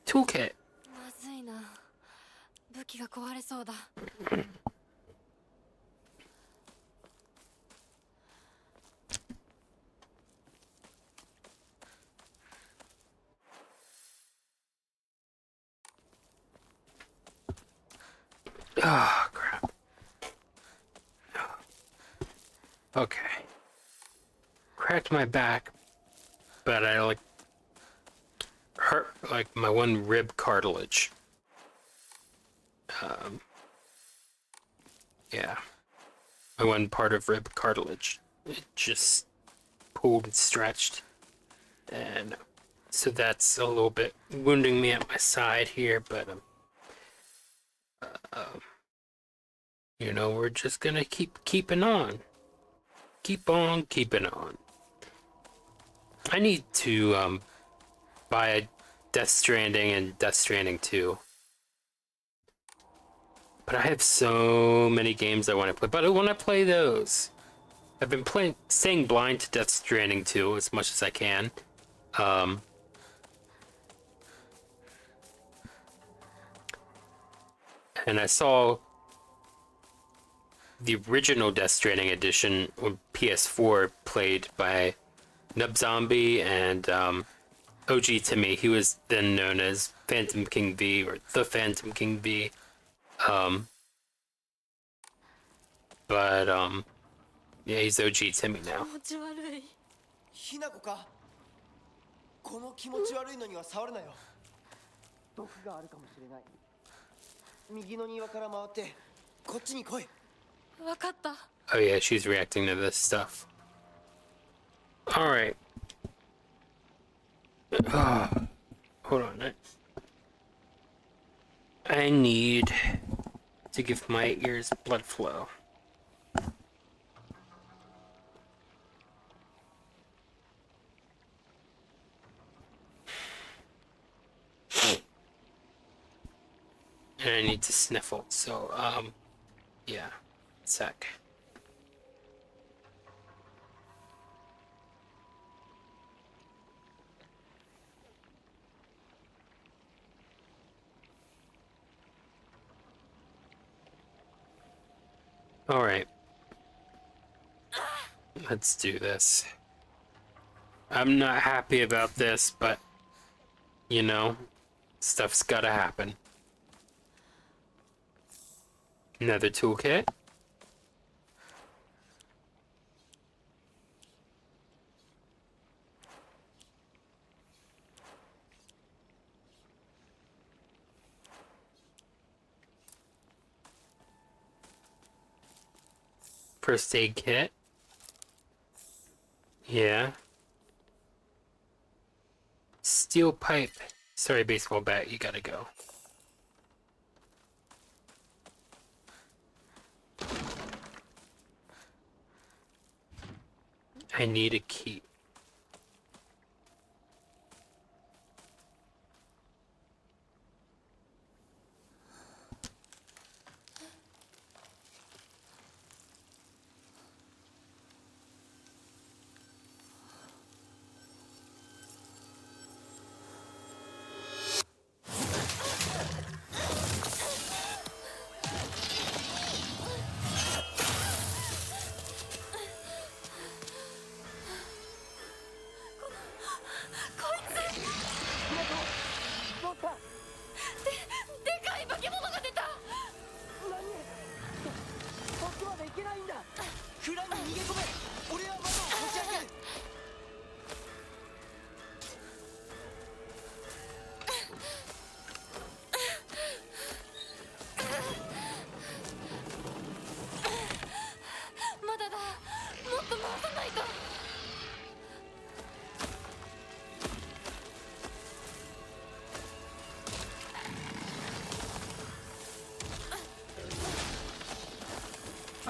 Toolkit. まずいな。武器が壊れそうだ。Oh, crap. Okay. Cracked my back, but I like hurt like my one rib cartilage. Yeah. My one part of rib cartilage. It just pulled and stretched. And so that's a little bit wounding me at my side here, but we're just gonna keep keeping on. Keep on keeping on. I need to buy Death Stranding and Death Stranding 2. But I have so many games I want to play. But I want to play those. I've been staying blind to Death Stranding 2 as much as I can. And I saw the original Death Stranding edition on PS4 played by Nub Zombie and OG Timmy. He was then known as Phantom King V or the Phantom King V. But yeah, he's OG Timmy now. 気持ち悪い。ひなこか。この気持ち悪いのには触るなよ。毒があるかもしれない。右の庭から回ってこっちに来い。わかった。Oh yeah, she's reacting to this stuff. All right. Hold on. I need to give my ears blood flow. And I need to sniffle. So, yeah. Sec. All right. Let's do this. I'm not happy about this, but stuff's gotta happen. Another toolkit. First aid kit. Yeah. Steel pipe. Sorry, baseball bat, you gotta go. I need a key.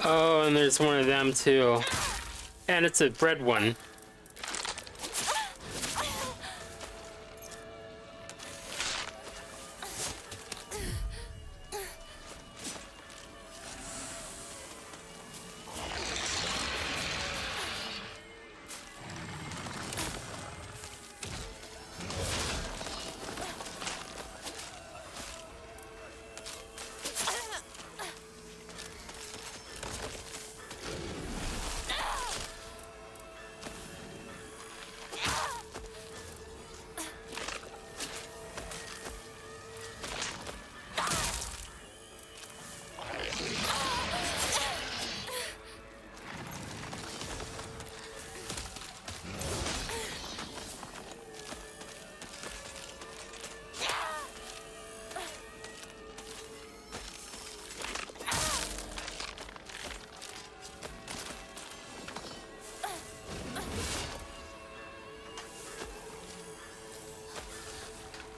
Oh, and there's one of them too. And it's a red one.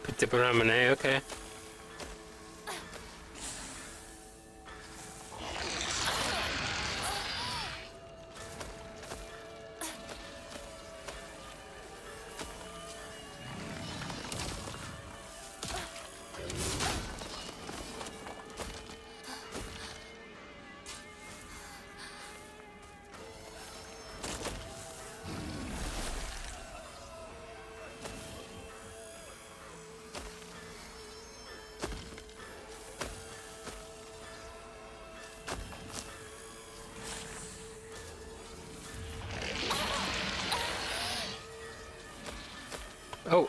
Put the ramen, okay. Oh.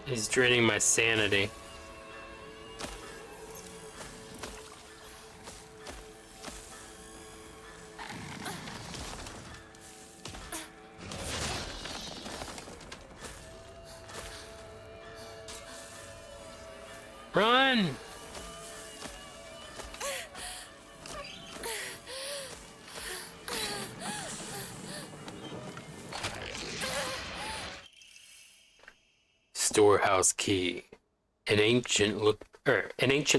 He's draining my sanity. Run! Storehouse key. An ancient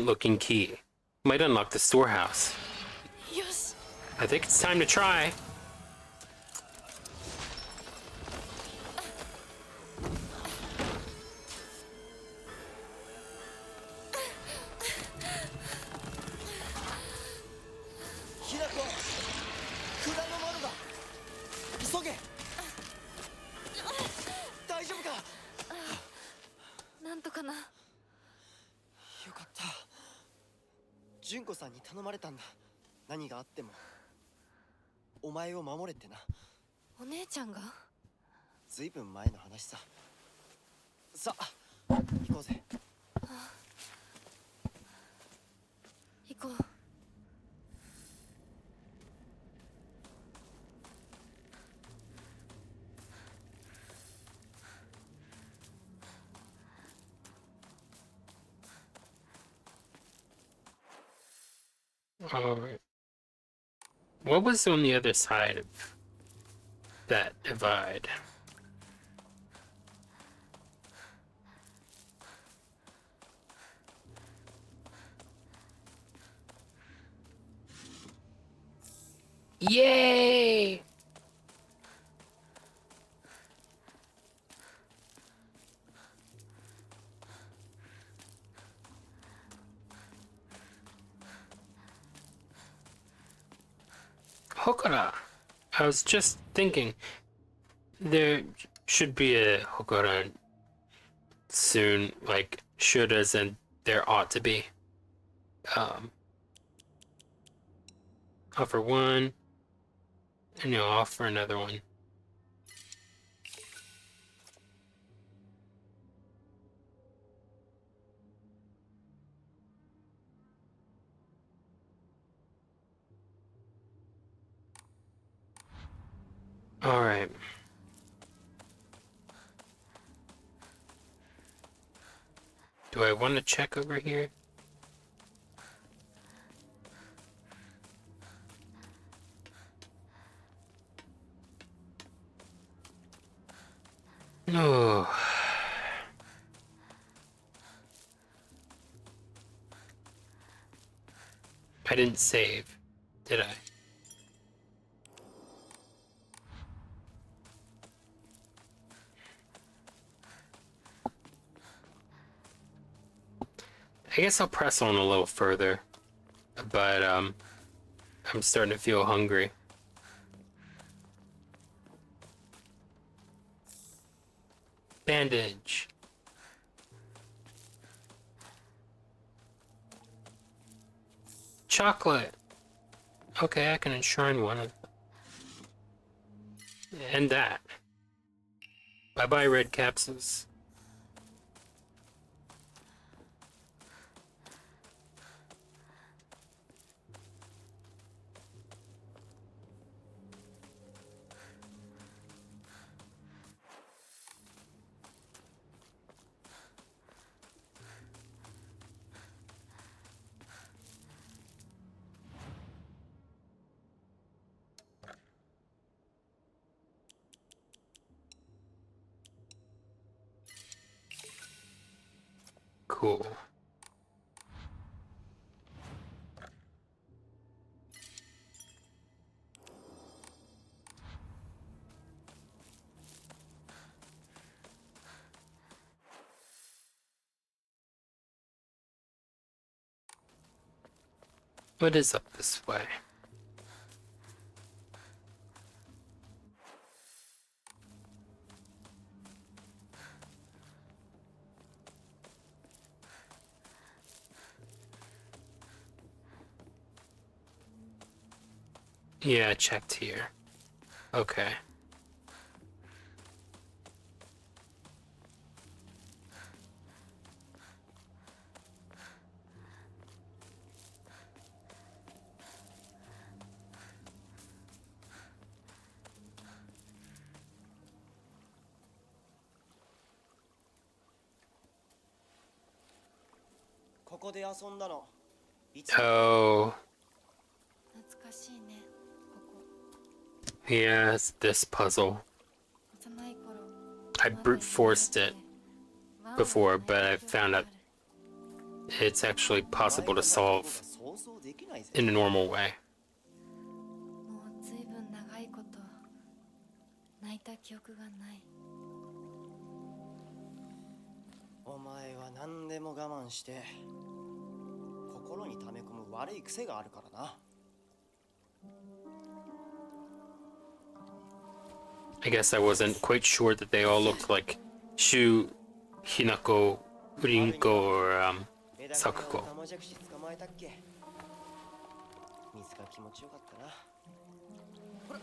looking key. Might unlock the storehouse. Yes. I think it's time to try. 純子さんに頼まれたんだ。何があってもお前を守れってな。お姉ちゃんが？ずいぶん前の話さ。さあ行こうぜ。行こう。Alright. What was on the other side of that divide? Yay! Hokora. I was just thinking there should be a Hokora soon, like shouldas, and there ought to be. Offer one, and you'll offer another one. All right. Do I want to check over here? No. I didn't save, did I? I guess I'll press on a little further, but I'm starting to feel hungry. Bandage. Chocolate. Okay, I can enshrine one of them. And that. Bye-bye, red capsules. Cool. What is up this way? Yeah, I checked here. Okay. Oh. 懐かしいね、ここ。 Yeah, it's this puzzle. 幼い頃 I brute forced it before, but I found out it's actually possible to solve in a normal way. もうずいぶん長いこと泣いた記憶がない。お前は何でも我慢して心に溜め込む悪い癖があるからな。 I guess I wasn't quite sure that they all looked like Shu, Hinako, Rinko, or Sakuko. 水が気持ちよかったな。ほら。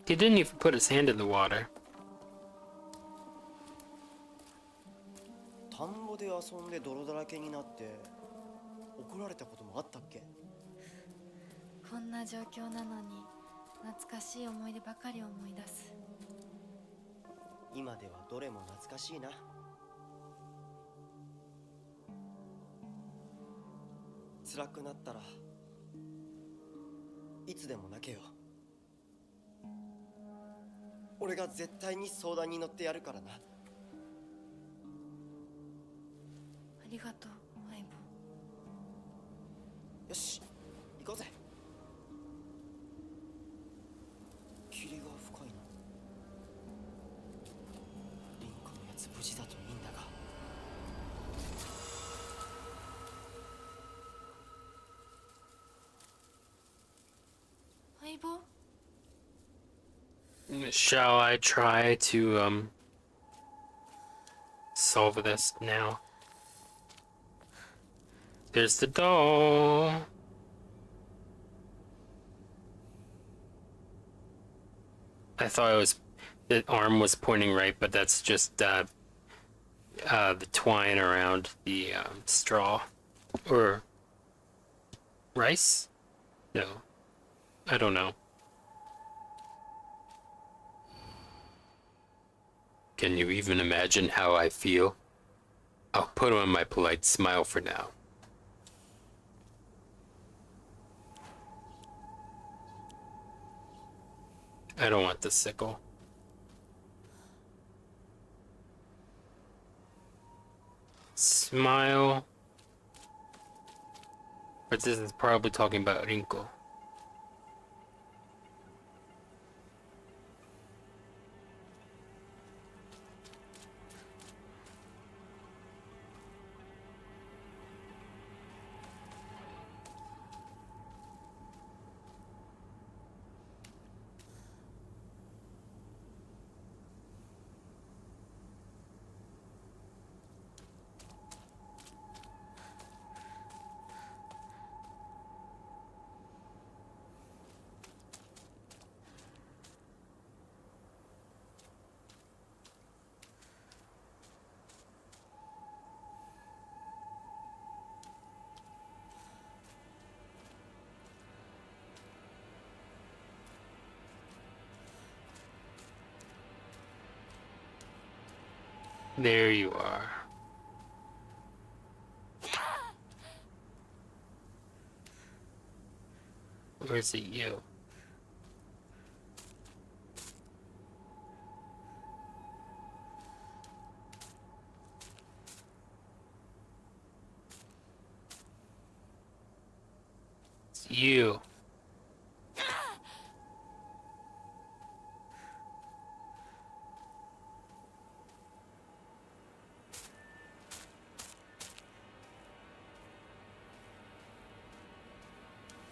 He didn't even put his hand in the water. 田んぼで遊んで泥だらけになって怒られたこともあったっけ？こんな状況なのに懐かしい思い出ばかり思い出す。今ではどれも懐かしいな。辛くなったらいつでも泣けよ。俺が絶対に相談に乗ってやるからな。ありがとう相棒。よし、行こうぜ。霧が深いな。リンコのやつ無事だといいんだが。相棒？ Shall I try to solve this now? There's the doll. I thought the arm was pointing right, but that's just the twine around the straw or rice. No, I don't know. Can you even imagine how I feel? I'll put on my polite smile for now. I don't want the sickle. Smile. But this is probably talking about Rinko. There you are. Or is it you? It's you.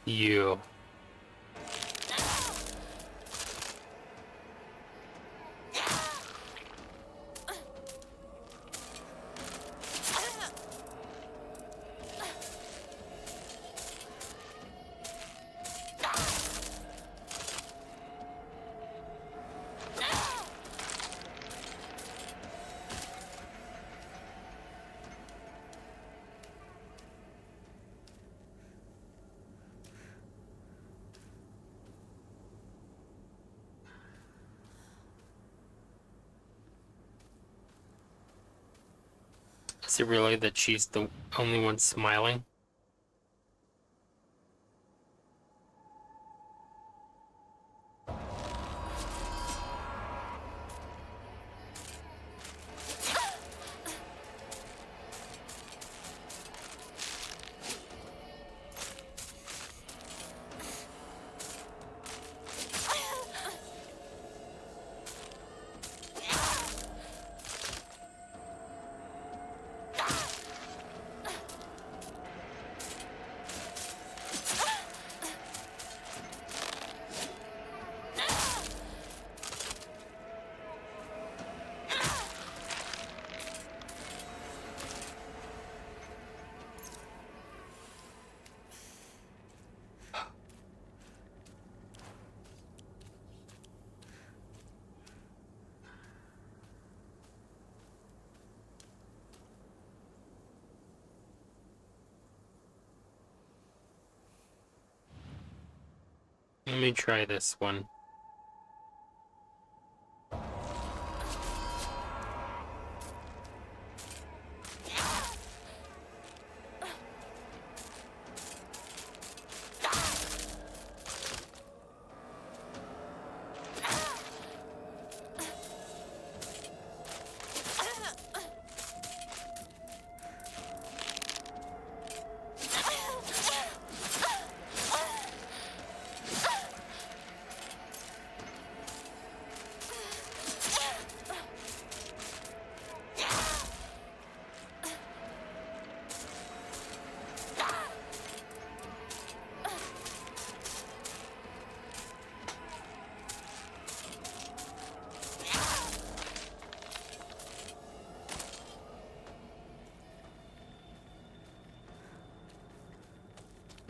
You. Is it really that she's the only one smiling? Let me try this one.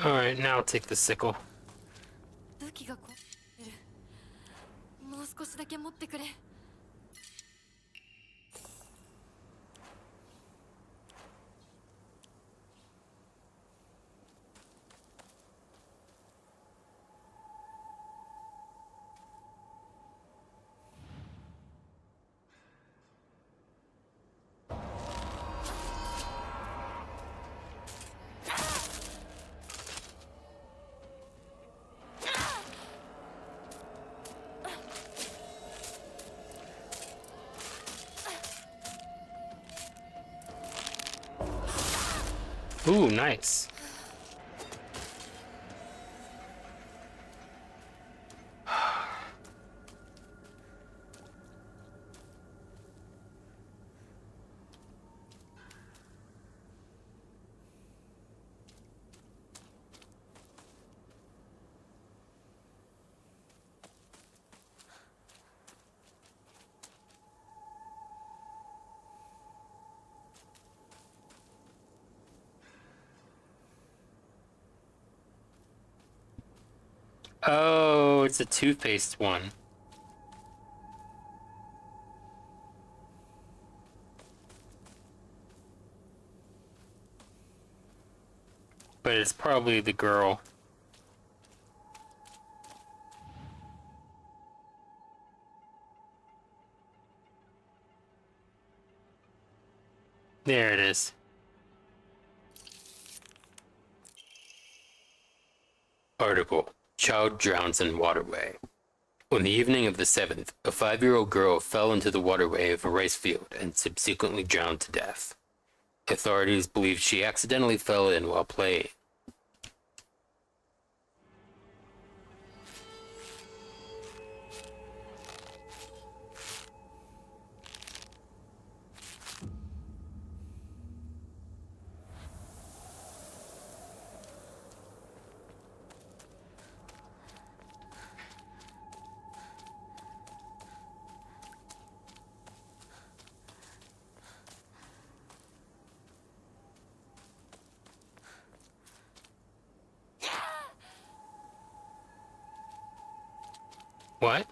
Alright, now I'll take the sickle. 武器がこえる。もう少しだけ持ってくれ。Ooh, nice. Oh, it's a toothpaste one. But it's probably the girl. There it is. Article: Child drowns in waterway. On the evening of the 7th, a 5-year-old girl fell into the waterway of a rice field and subsequently drowned to death. Authorities believe she accidentally fell in while playing. What?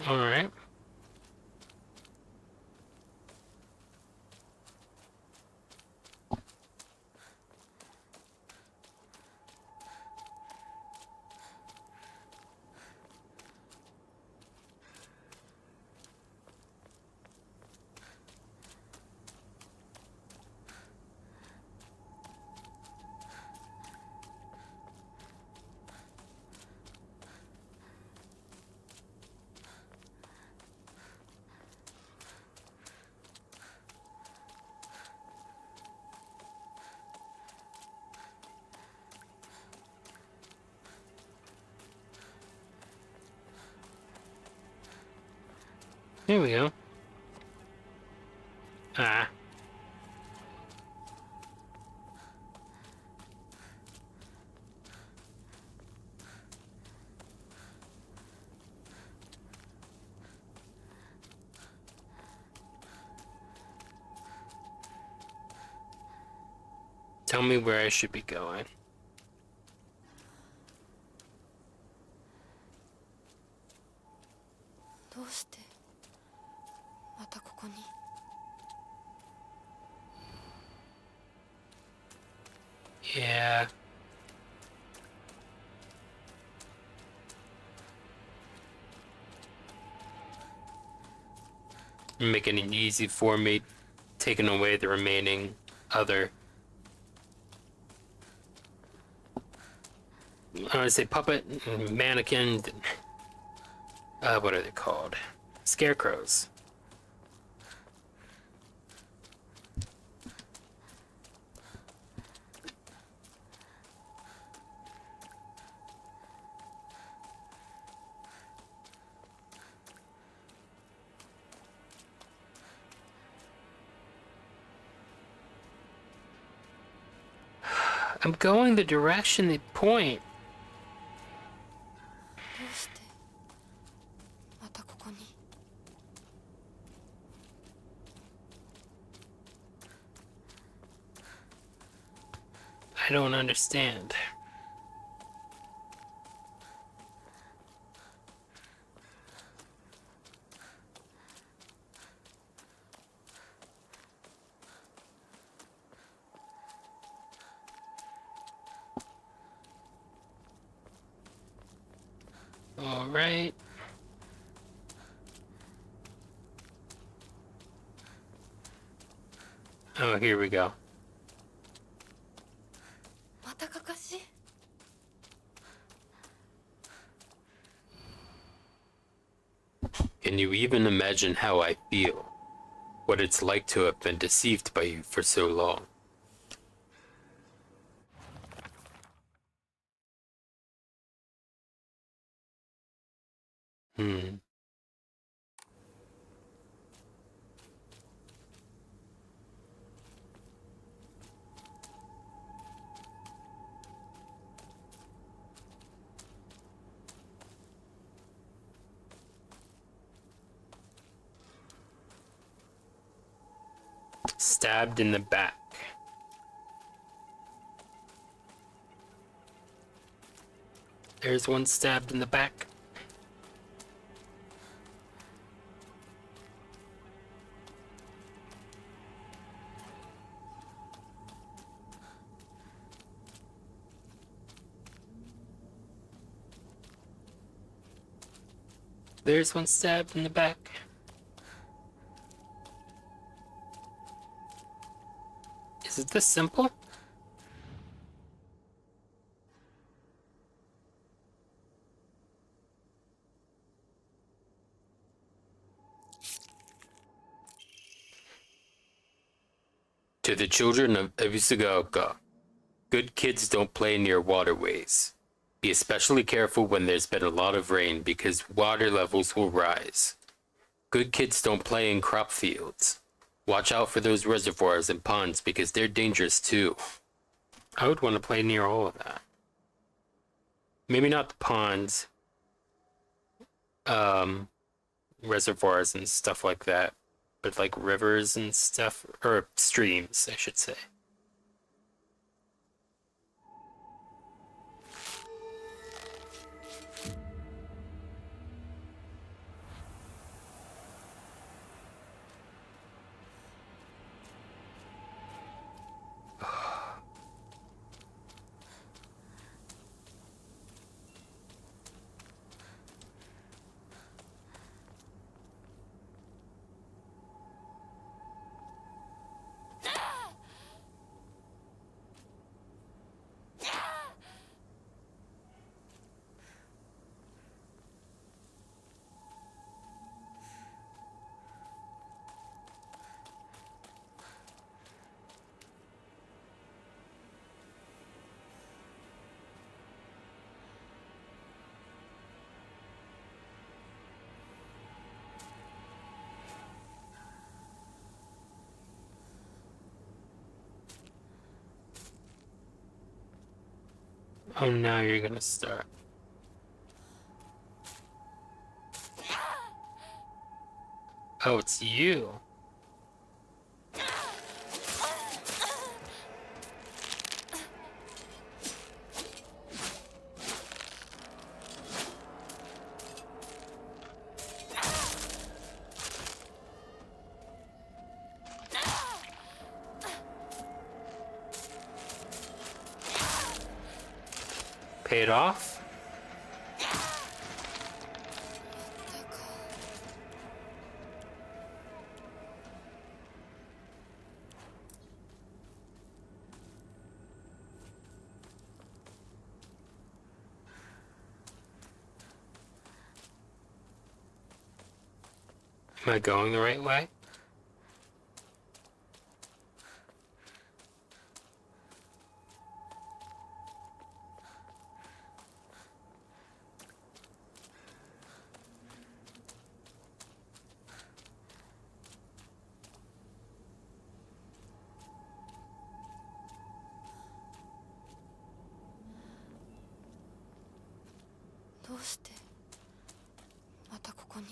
All right. Here we go. Ah. Tell me where I should be going. Yeah. Making it easy for me, taking away the remaining other. I would say puppet, mannequin. What are they called? Scarecrows. I'm going the direction they point. I don't understand. All right. Oh, here we go. Can you even imagine how I feel? What it's like to have been deceived by you for so long? Hmm. Stabbed in the back. There's one stabbed in the back. There's one stabbed in the back. Is it this simple? To the children of Ebisugaoka, good kids don't play near waterways. Be especially careful when there's been a lot of rain because water levels will rise. Good kids don't play in crop fields. Watch out for those reservoirs and ponds because they're dangerous too. I would want to play near all of that. Maybe not the ponds, reservoirs and stuff like that, but like rivers and stuff, or streams, I should say. Oh, now you're gonna start. Oh, it's you. Paid off? Am I going the right way?どうしてまたここに。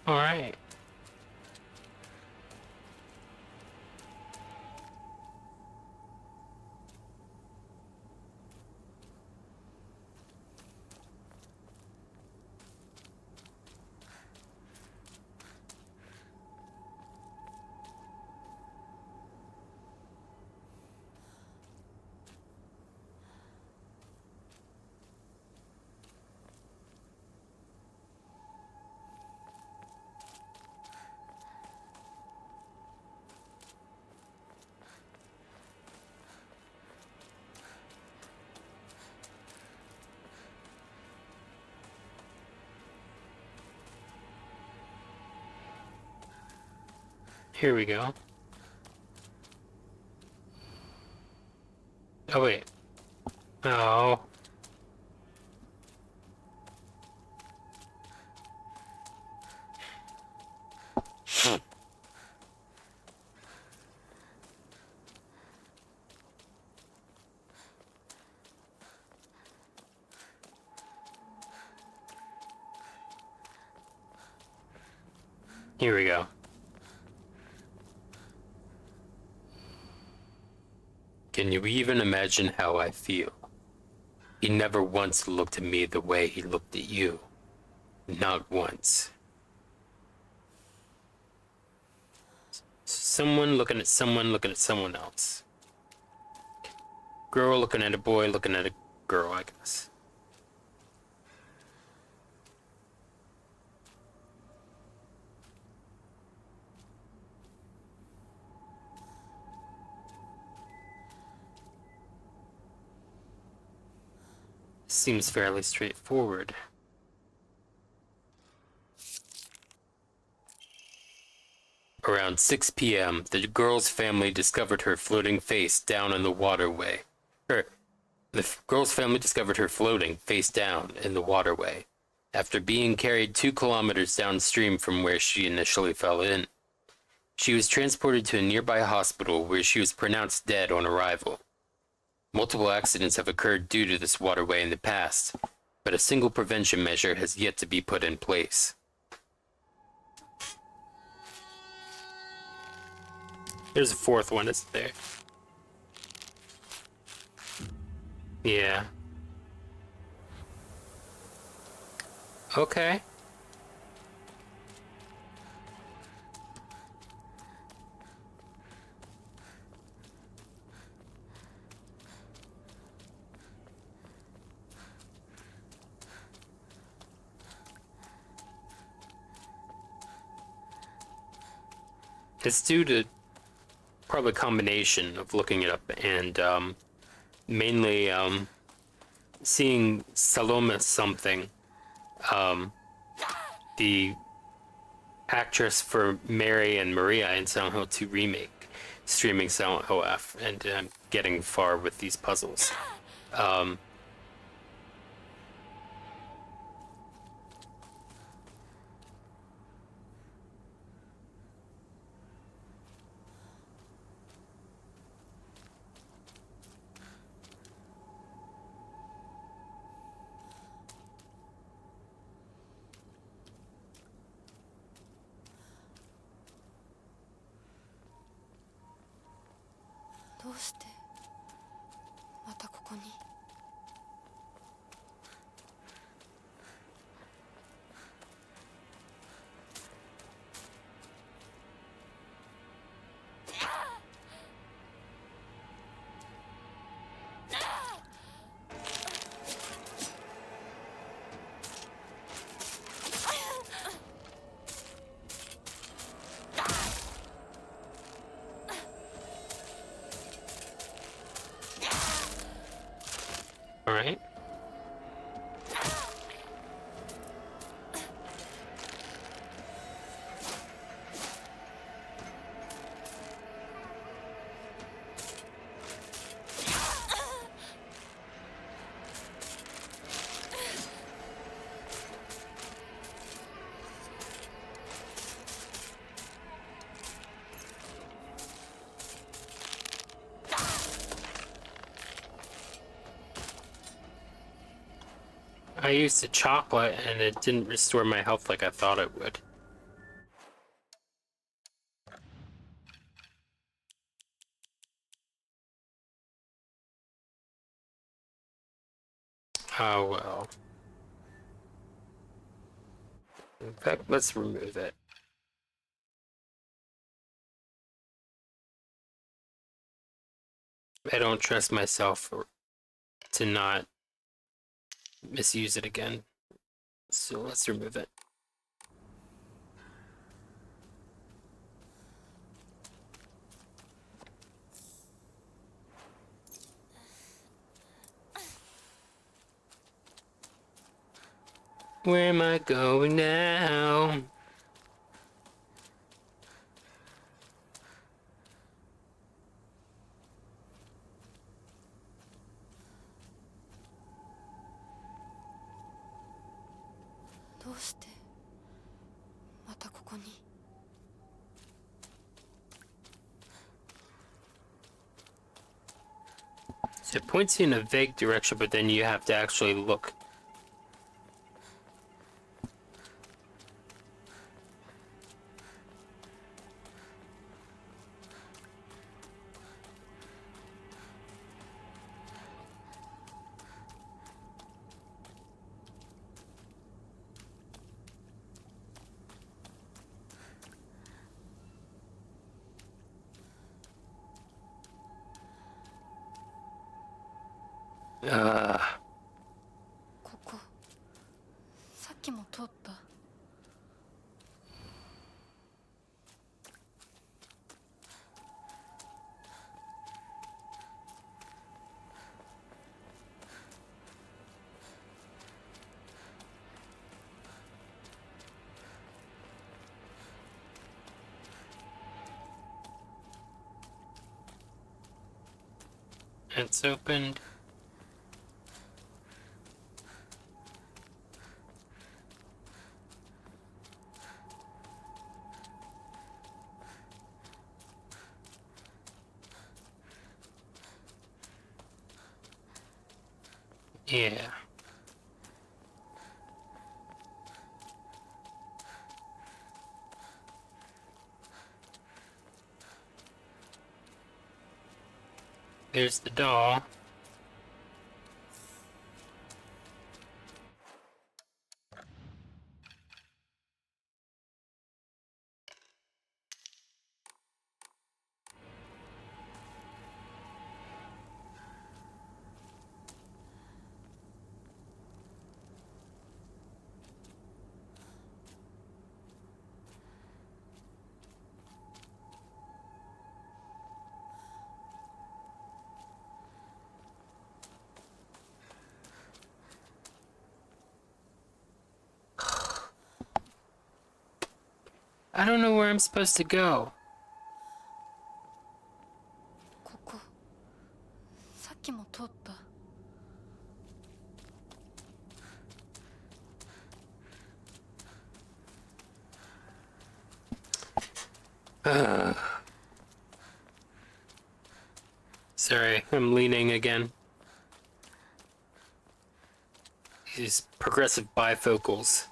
All right. Here we go. Oh, wait. Oh. Here we go. Can you even imagine how I feel? He never once looked at me the way he looked at you. Not once. Someone looking at someone else. Girl looking at a boy looking at a girl, I guess. Seems fairly straightforward. Around 6 p.m., the girl's family discovered her floating face down in the waterway. The girl's family discovered her floating face down in the waterway after being carried 2 kilometers downstream from where she initially fell in. She was transported to a nearby hospital where she was pronounced dead on arrival. Multiple accidents have occurred due to this waterway in the past, but a single prevention measure has yet to be put in place. There's a 4th one, isn't there? Yeah. Okay. It's due to probably a combination of looking it up and mainly seeing Salome something, the actress for Mary and Maria in Silent Hill 2 Remake, streaming Silent Hill F, and getting far with these puzzles. All right. I used the chocolate and it didn't restore my health like I thought it would. Oh well. In fact, let's remove it. I don't trust myself to not misuse it again. So let's remove it. Where am I going now? So it points you in a vague direction, but then you have to actually look. Uh, ここさっきも通った。 it's opened. Yeah. There's the doll. I don't know where I'm supposed to go. ここさっきも通った。 Sorry, I'm leaning again. These progressive bifocals.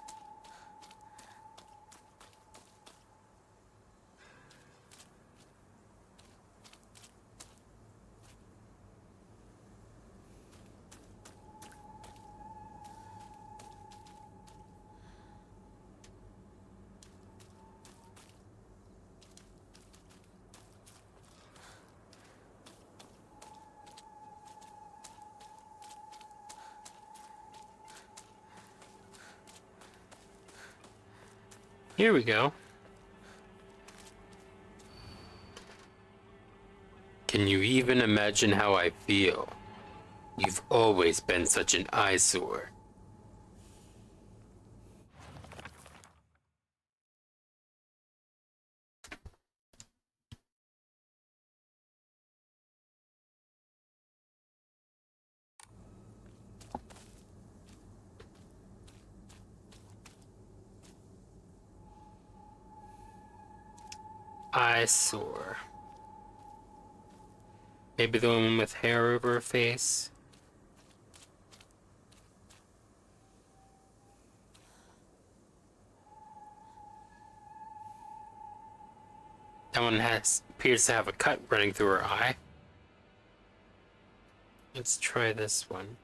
Here we go. Can you even imagine how I feel? You've always been such an eyesore. Eyesore. Maybe the one with hair over her face. That one appears to have a cut running through her eye. Let's try this one.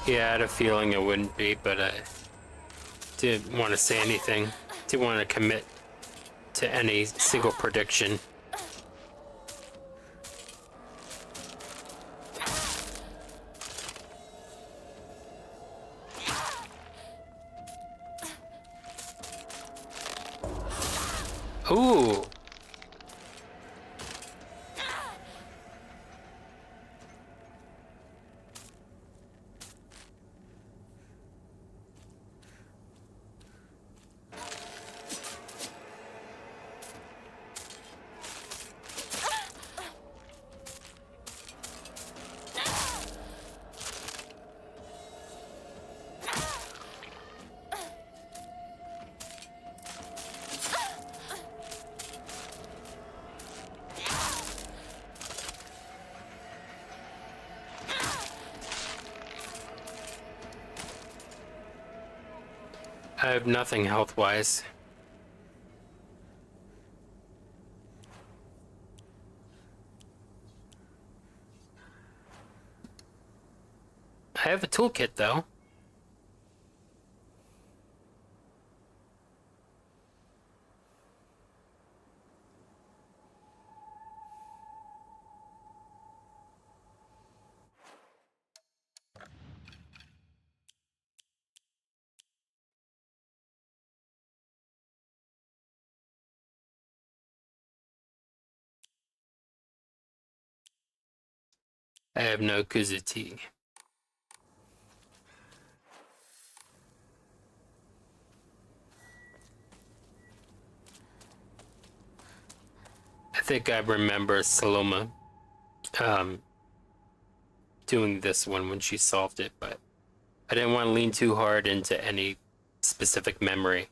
Yeah, I had a feeling it wouldn't be, but I didn't want to say anything. Didn't want to commit to any single prediction. Ooh. I have nothing health-wise. I have a toolkit, though. I have no Kuzuti. I think I remember Saloma doing this one when she solved it, but I didn't want to lean too hard into any specific memory.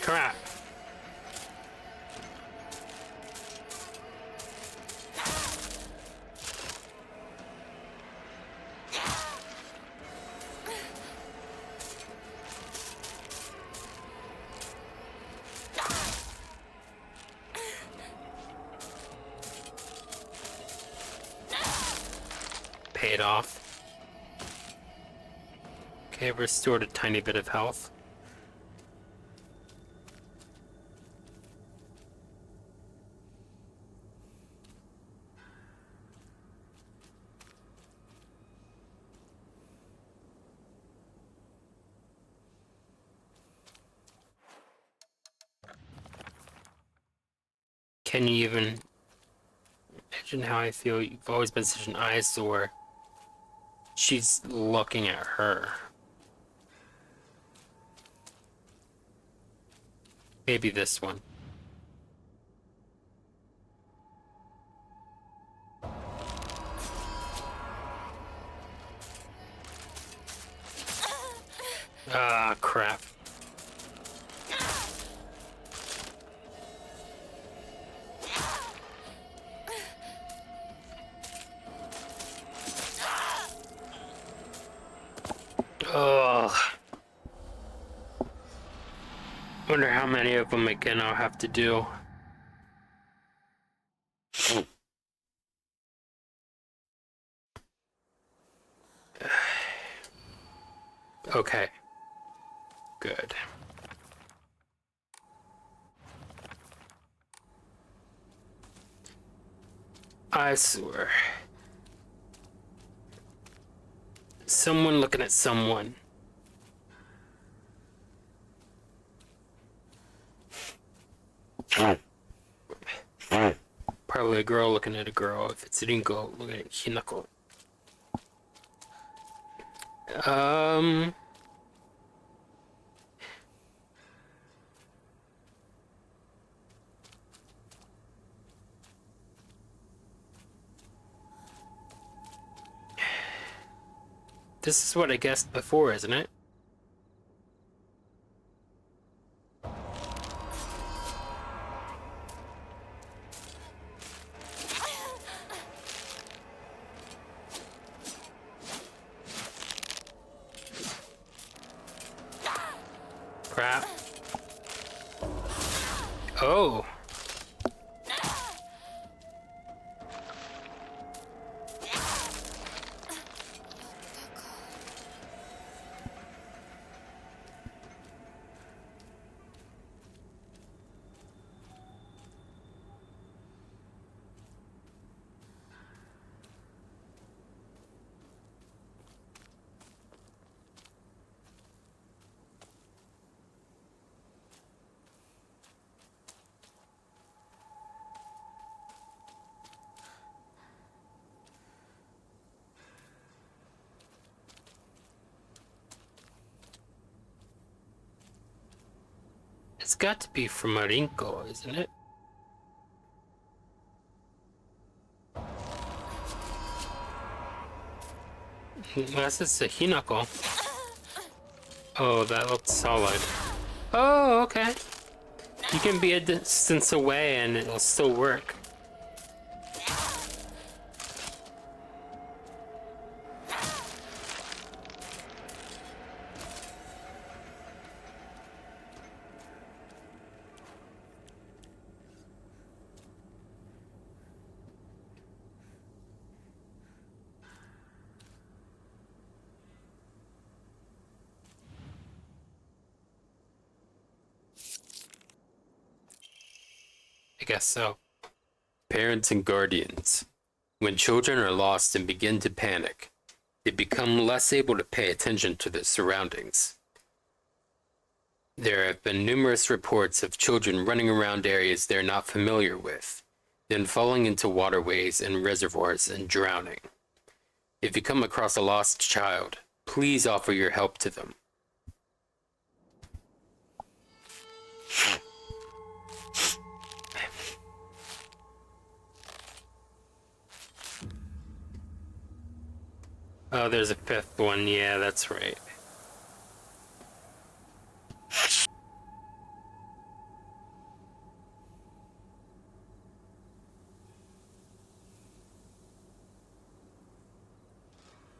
Crap. Paid off. Okay, restored a tiny bit of health. Can you even imagine how I feel? You've always been such an eyesore. She's looking at her. Maybe this one. Ah, crap. Ugh. Wonder how many of them again I'll have to do. Okay. Good. I swear. Someone looking at someone. Probably a girl looking at a girl. If it's Rinko looking at Hinako. This is what I guessed before, isn't it? Crap. Oh. It's got to be from Rinko, isn't it? Unless it's a Hinako. Oh, that looks solid. Oh, okay. You can be a distance away and it'll still work. I guess so. Parents and guardians. When children are lost and begin to panic, they become less able to pay attention to their surroundings. There have been numerous reports of children running around areas they're not familiar with, then falling into waterways and reservoirs and drowning. If you come across a lost child, please offer your help to them. Oh, there's a fifth one. Yeah, that's right.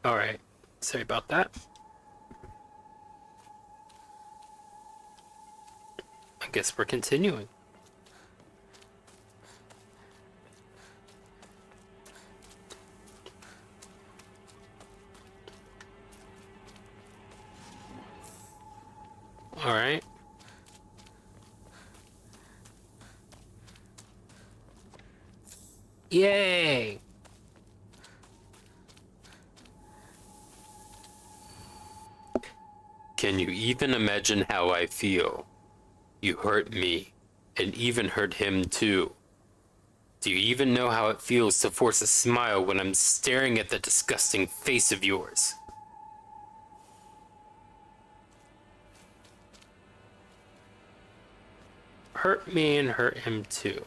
Alright. Sorry about that. I guess we're continuing. All right. Yay! Can you even imagine how I feel? You hurt me, and even hurt him too. Do you even know how it feels to force a smile when I'm staring at the disgusting face of yours? Hurt me and hurt him too.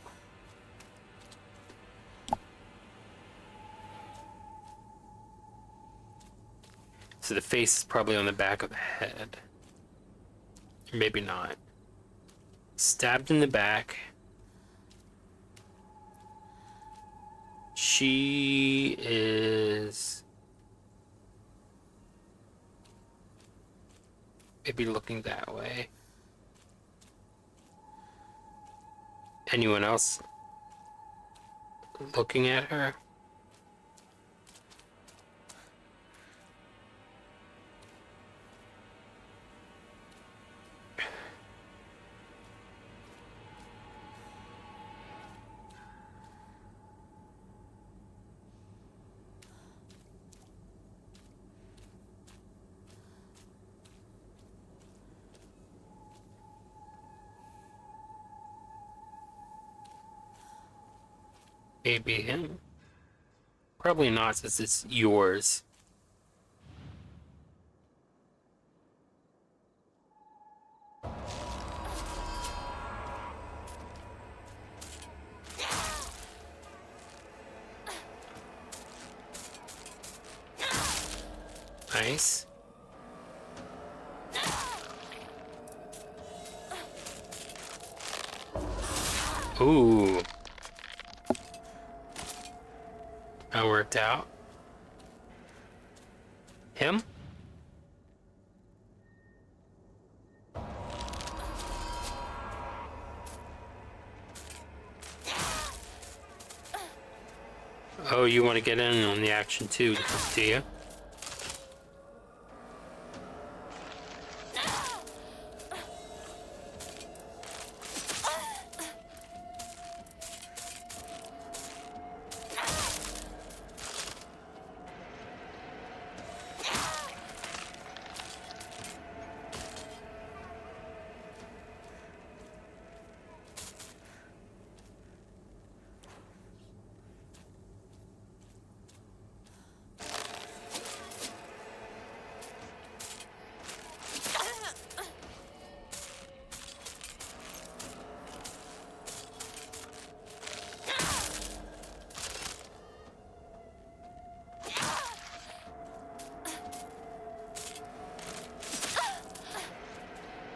So the face is probably on the back of the head. Or maybe not. Stabbed in the back. She is maybe looking that way. Anyone else looking at her? Maybe him. Probably not, since it's yours. Nice. Ooh. That worked out. Him? Oh, you want to get in on the action too, do you?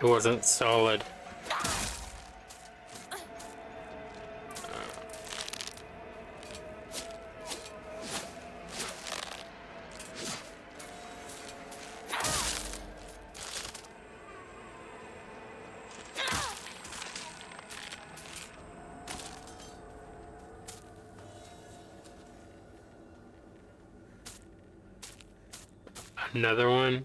It wasn't solid. Another one.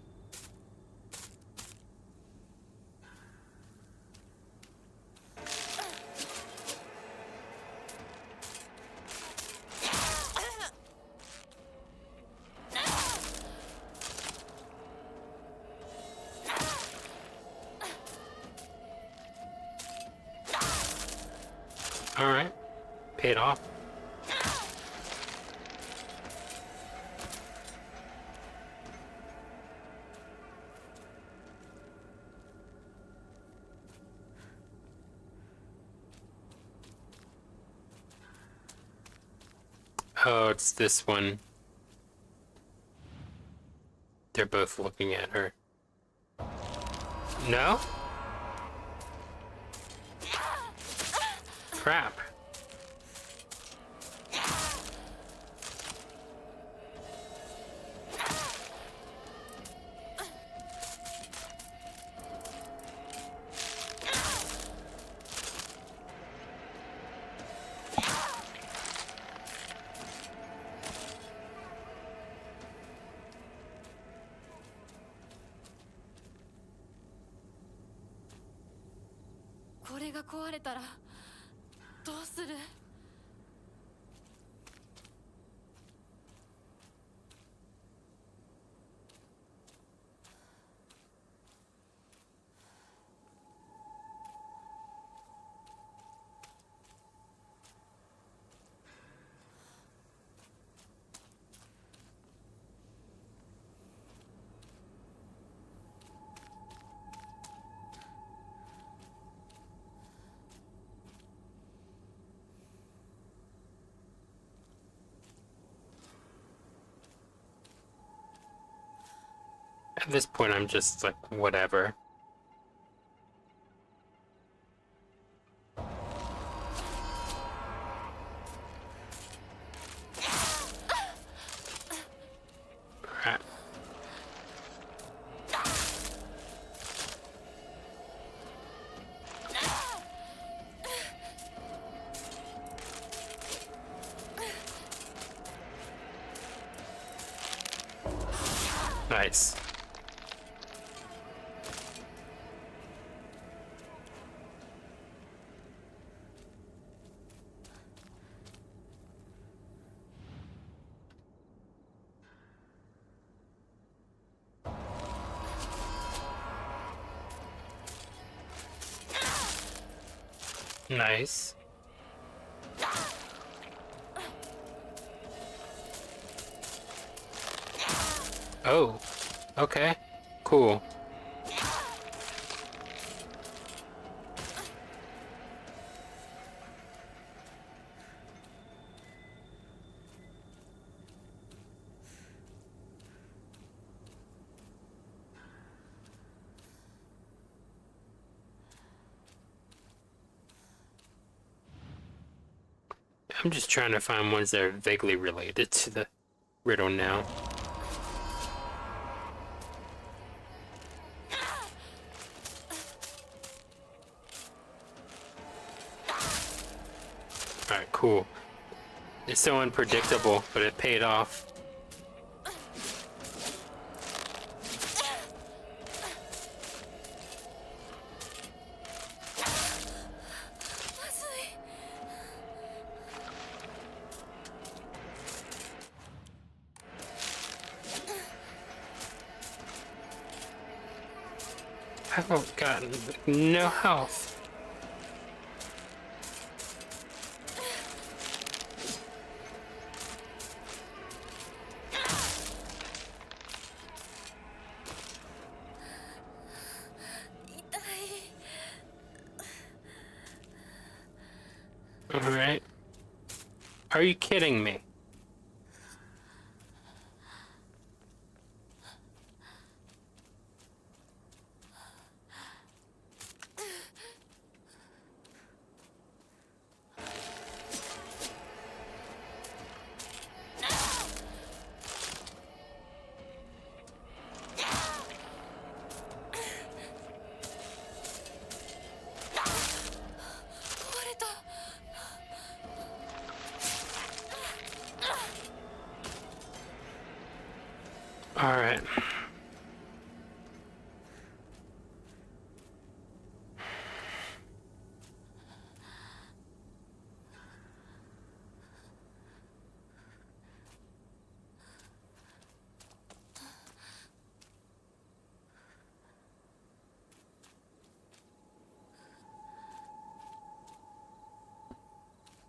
All right, paid off. Oh, it's this one. They're both looking at her. No? Crap. れが壊れたらどうする？ At this point, I'm just like, whatever. Crap. Nice. Nice. Oh, okay, cool. I'm just trying to find ones that are vaguely related to the riddle now. Alright, cool. It's so unpredictable, but it paid off. I've gotten no health. Alright. Are you kidding me? Alright.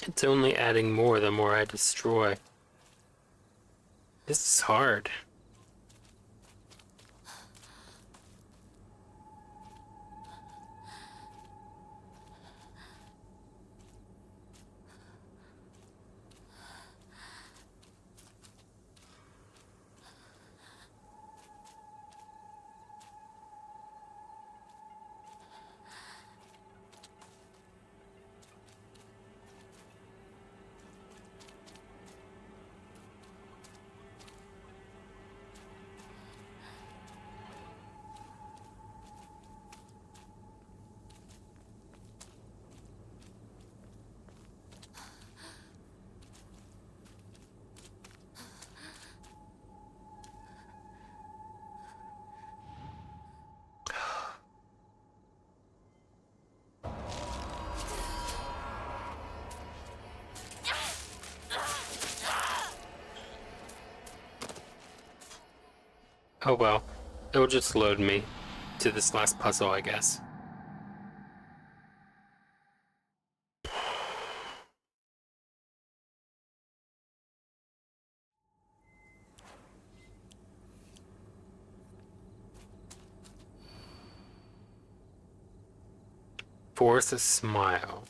It's only adding more the more I destroy. This is hard. Oh well. It'll just load me to this last puzzle, I guess. Force a smile.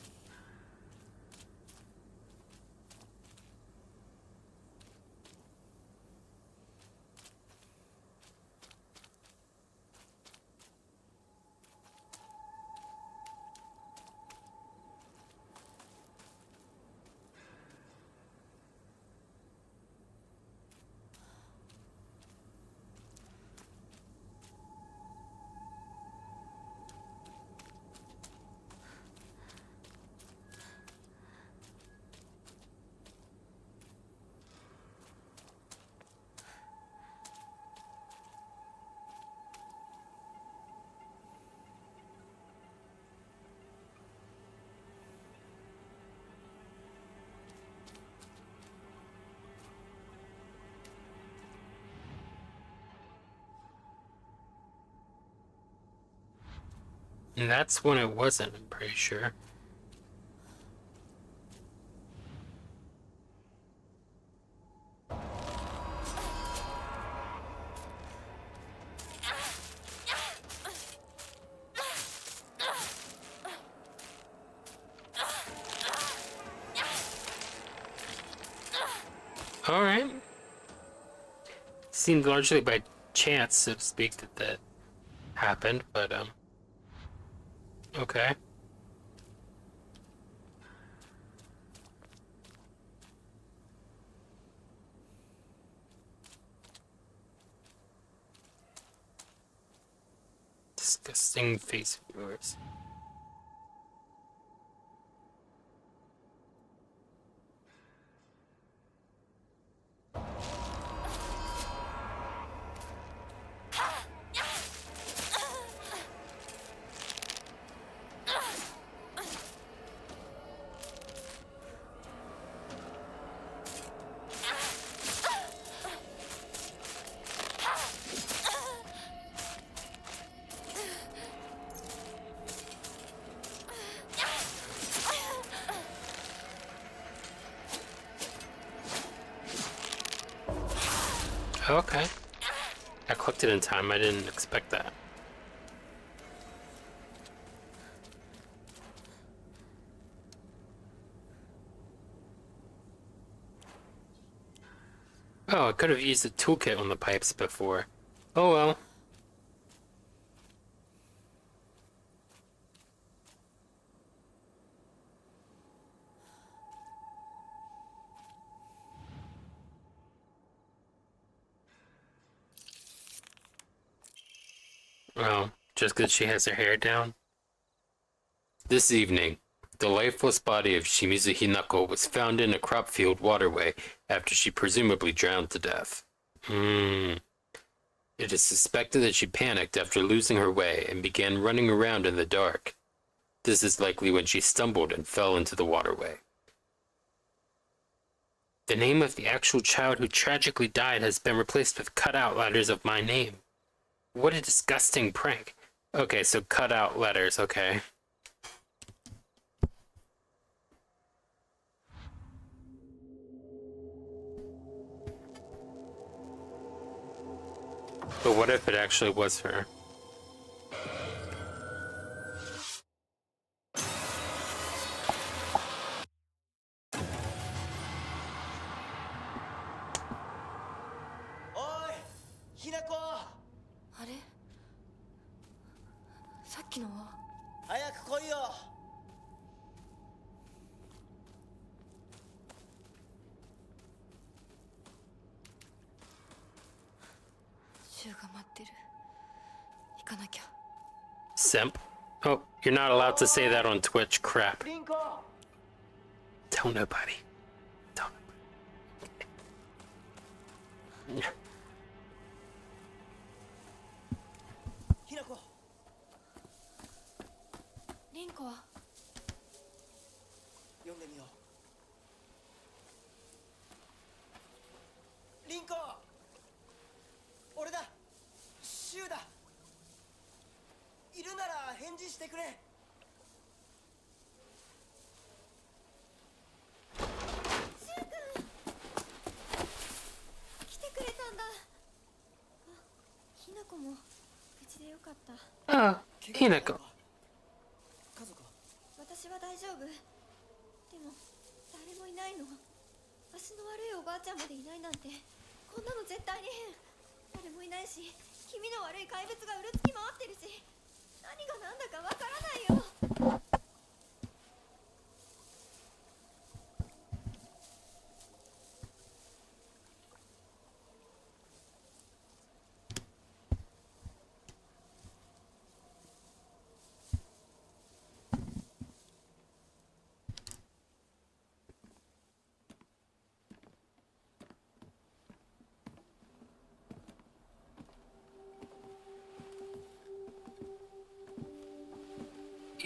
And that's when it wasn't, I'm pretty sure. Alright. Seemed largely by chance, so to speak, that happened, but, okay. Disgusting face of yours. Okay. I clicked it in time. I didn't expect that. Oh, I could have used the toolkit on the pipes before. Oh well. Well, just because she has her hair down. This evening, the lifeless body of Shimizu Hinako was found in a crop field waterway after she presumably drowned to death. It is suspected that she panicked after losing her way and began running around in the dark. This is likely when she stumbled and fell into the waterway. The name of the actual child who tragically died has been replaced with cutout letters of my name. What a disgusting prank. Okay, so cutout letters, okay. But what if it actually was her?おいひなこあれさっきのは早く来いよシュウが待ってる行かなきゃ Simp? Oh, you're not allowed to say that on Twitch. Crap. リンコ Tell nobody. Tell nobody. ひなこリンコは読んでみようリンコ俺だてくれ。来てくれたんだ。あ、ひなこも無事でよかった。 Oh, Hinako. 家族は？私は大丈夫。でも誰もいないの。足の悪いおばあちゃんまでいないなんて、こんなの絶対に変。誰もいないし、気味の悪い怪物がうるつき回ってるし、何が何だかわからないよ。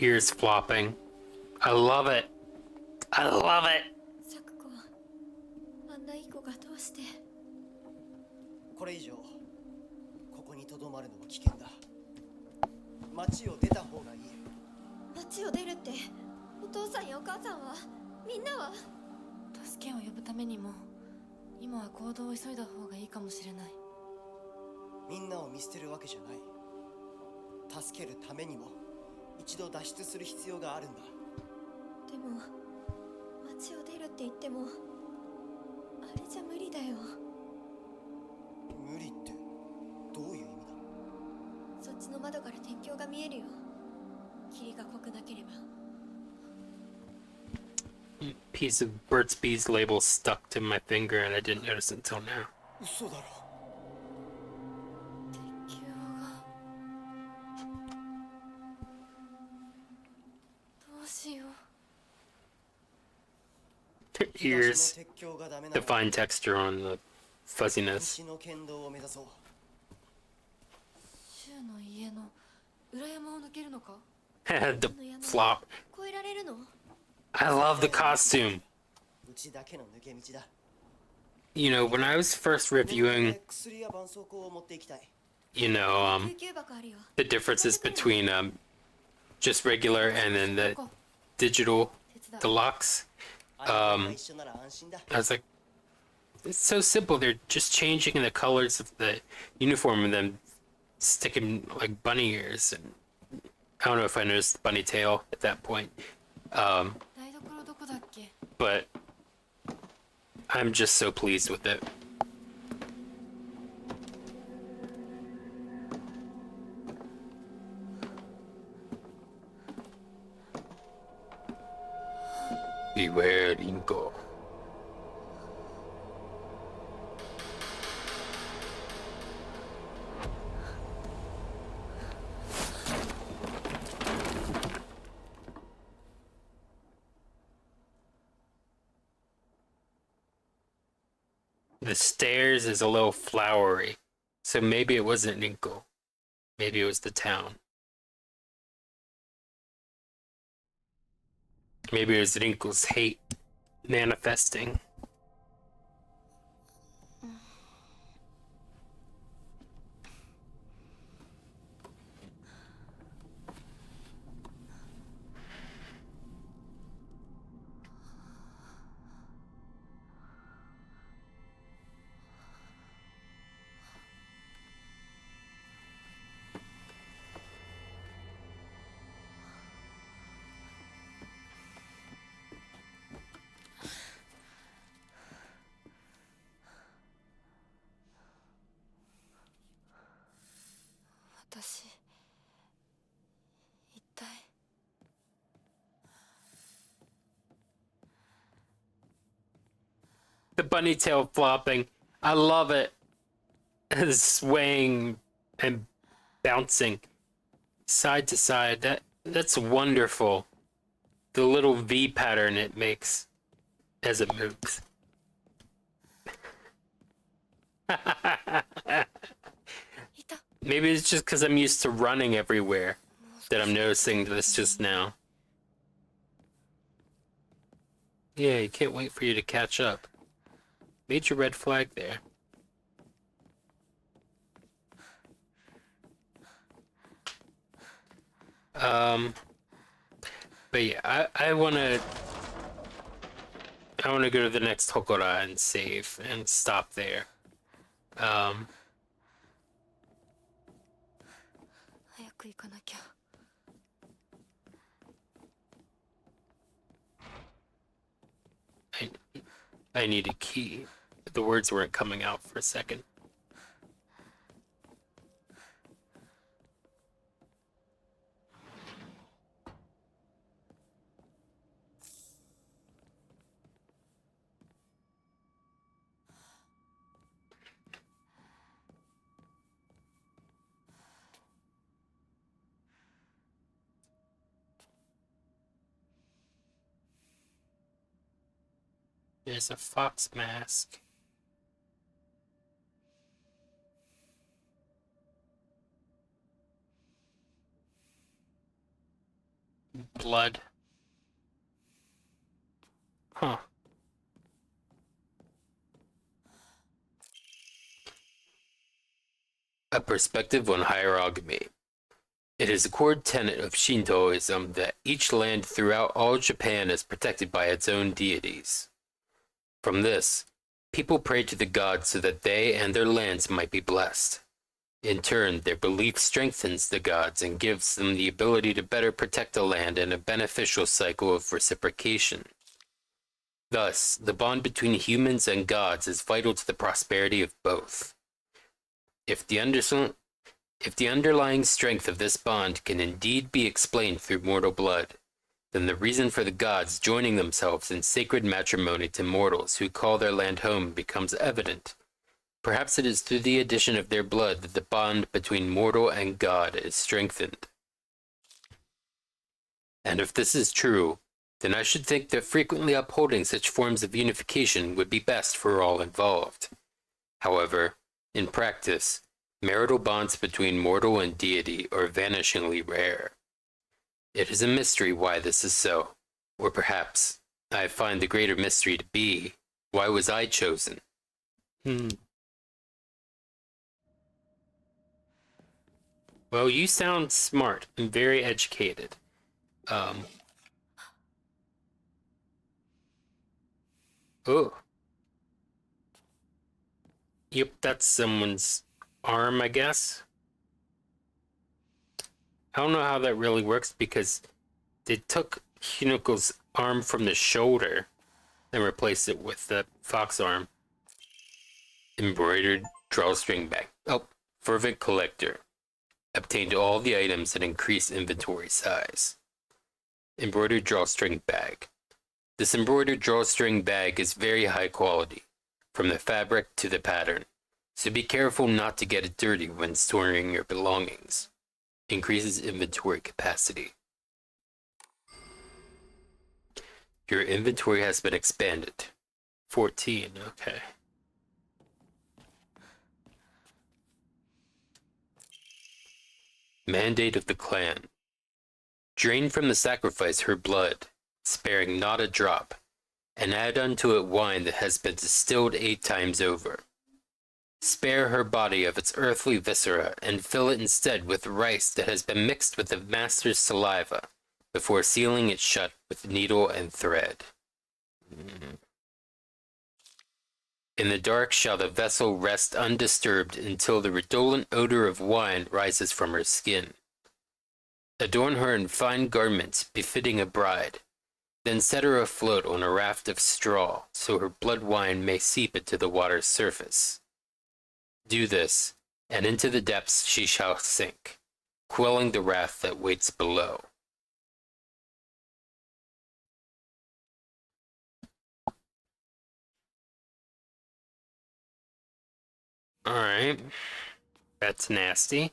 Ears flopping. I love it. I love it. サクコ、あんないい子がどうして。これ以上ここにとどまるのは危険だ。町を出た方がいい。町を出るって、お父さんやお母さんは、みんなは。助けを呼ぶためにも今は行動を急いだ方がいいかもしれない。みんなを見捨てるわけじゃない。助けるためにも一度脱出する必要があるんだ。でも町を出るって言ってもあれじゃ無理だよ。無理ってどういう意味だ？そっちの窓から天井が見えるよ。霧が濃くなければ。 Piece of Burt's Bees label stuck to my finger and I didn't notice it until now. 嘘だろ。鉄球がどうしよう。 Their ears, the fine texture on the fuzziness. 西の県道を目指そう。シュウの家の裏山を抜けるのか？ The flop. 越えられるの？ I love the costume. うちだけの抜け道だ。You know, when I was first reviewing, 薬や絆創膏を持っていきたい。you know, 救急箱あるよ。 the differences between just regular and then the digital deluxe. あんたが一緒なら安心だ。 I was like, it's so simple. They're just changing the colors of the uniform and then sticking like bunny ears. And I don't know if I noticed the bunny tail at that point. 台所どこだっけ？ But I'm just so pleased with it. Beware, Rinko. The stairs is a little flowery, so maybe it wasn't Rinko. Maybe it was the town. Maybe it was Rinko's hate manifesting. The bunny tail flopping. I love it. Swaying and bouncing side to side. That's wonderful. The little V pattern it makes as it moves. Maybe it's just because I'm used to running everywhere that I'm noticing this just now. Yeah, you can't wait for you to catch up. Major red flag there. But yeah, I wanna go to the next Hokora and save and stop there. 早く行かなきゃ。 I need a key. The words weren't coming out for a second. There's a fox mask. Blood. Huh. A perspective on hierogamy. It is a core tenet of Shintoism that each land throughout all Japan is protected by its own deities. From this, people pray to the gods so that they and their lands might be blessed. In turn, their belief strengthens the gods and gives them the ability to better protect the land in a beneficial cycle of reciprocation. Thus, the bond between humans and gods is vital to the prosperity of both. If the underlying strength of this bond can indeed be explained through mortal blood, then the reason for the gods joining themselves in sacred matrimony to mortals who call their land home becomes evident. Perhaps it is through the addition of their blood that the bond between mortal and god is strengthened. And if this is true, then I should think that frequently upholding such forms of unification would be best for all involved. However, in practice, marital bonds between mortal and deity are vanishingly rare. It is a mystery why this is so, or perhaps I find the greater mystery to be, why was I chosen? Well, you sound smart and very educated. Oh. Yep, that's someone's arm, I guess. I don't know how that really works because they took Hinoko's arm from the shoulder and replaced it with the fox arm. Embroidered drawstring bag. Oh, fervent collector. Obtained all the items that increase inventory size. Embroidered drawstring bag. This embroidered drawstring bag is very high quality, from the fabric to the pattern, so be careful not to get it dirty when storing your belongings. Increases inventory capacity. Your inventory has been expanded. 14, okay. Mandate of the clan. Drain from the sacrifice her blood, sparing not a drop, and add unto it wine that has been distilled 8 times over. Spare her body of its earthly viscera, and fill it instead with rice that has been mixed with the master's saliva, before sealing it shut with needle and thread. In the dark shall the vessel rest undisturbed until the redolent odor of wine rises from her skin. Adorn her in fine garments befitting a bride, then set her afloat on a raft of straw so her blood wine may seep into the water's surface. Do this, and into the depths she shall sink, quelling the wrath that waits below. Alright. That's nasty.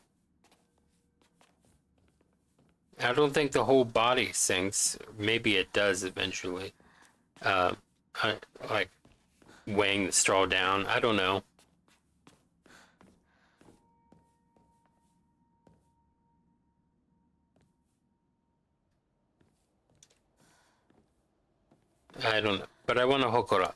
I don't think the whole body sinks. Maybe it does eventually. Like weighing the straw down. I don't know. I don't know. But I want a Hokora.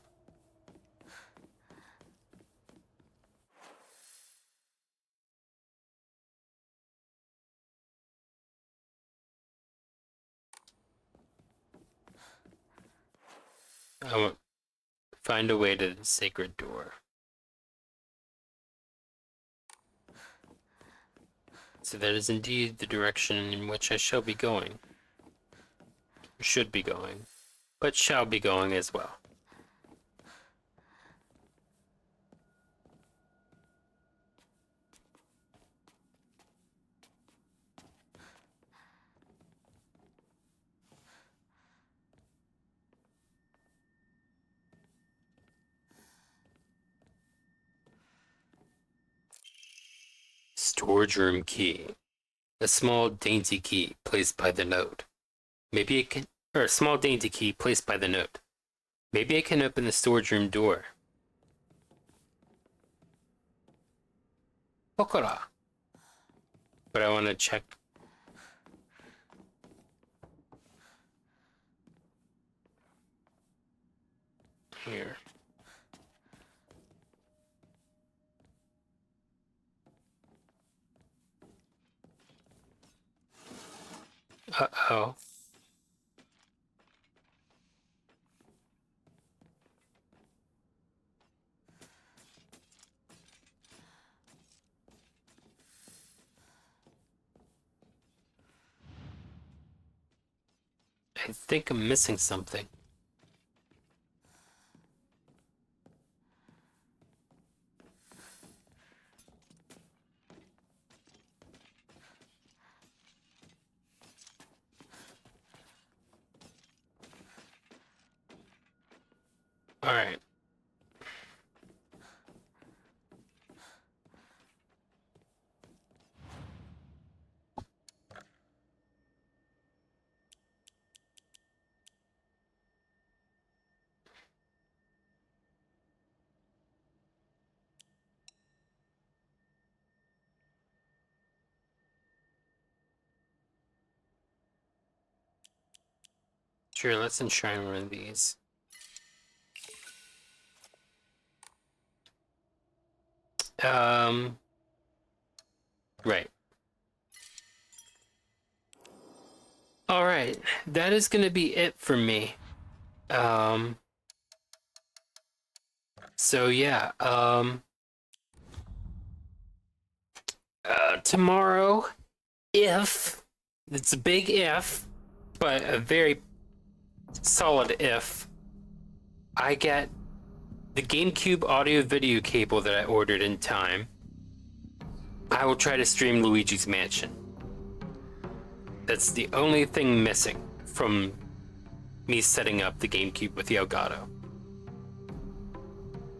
I will find a way to the sacred door. So that is indeed the direction in which I shall be going. Should be going, but shall be going as well. Storage room key. A small dainty key placed by the note. Maybe it can, or a small dainty key placed by the note. Maybe I can open the storage room door. Pokora. But I want to check. Here. Uh-oh. I think I'm missing something. All right. Sure, let's enshrine one of these. Right. All right, that is gonna be it for me. So yeah, tomorrow, if, it's a big if, but a very solid if, I get the GameCube audio video cable that I ordered in time, I will try to stream Luigi's Mansion. That's the only thing missing from me setting up the GameCube with the Elgato.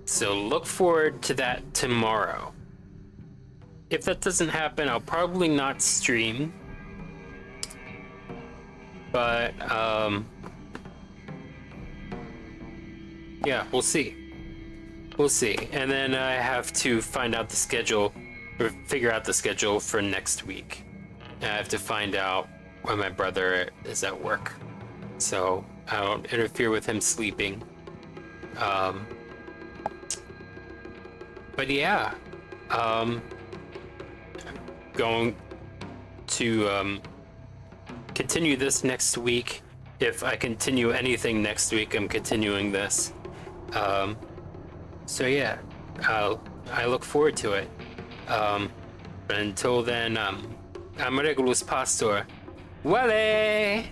So look forward to that tomorrow. If that doesn't happen, I'll probably not stream. But, yeah, we'll see. We'll see. And then I have to find out the schedule, or figure out the schedule for next week. I have to find out when my brother is at work, so I don't interfere with him sleeping. But yeah, going to continue this next week. If I continue anything next week, I'm continuing this. So yeah, I look forward to it. But until then, I'm Regulus Pastor. Wale!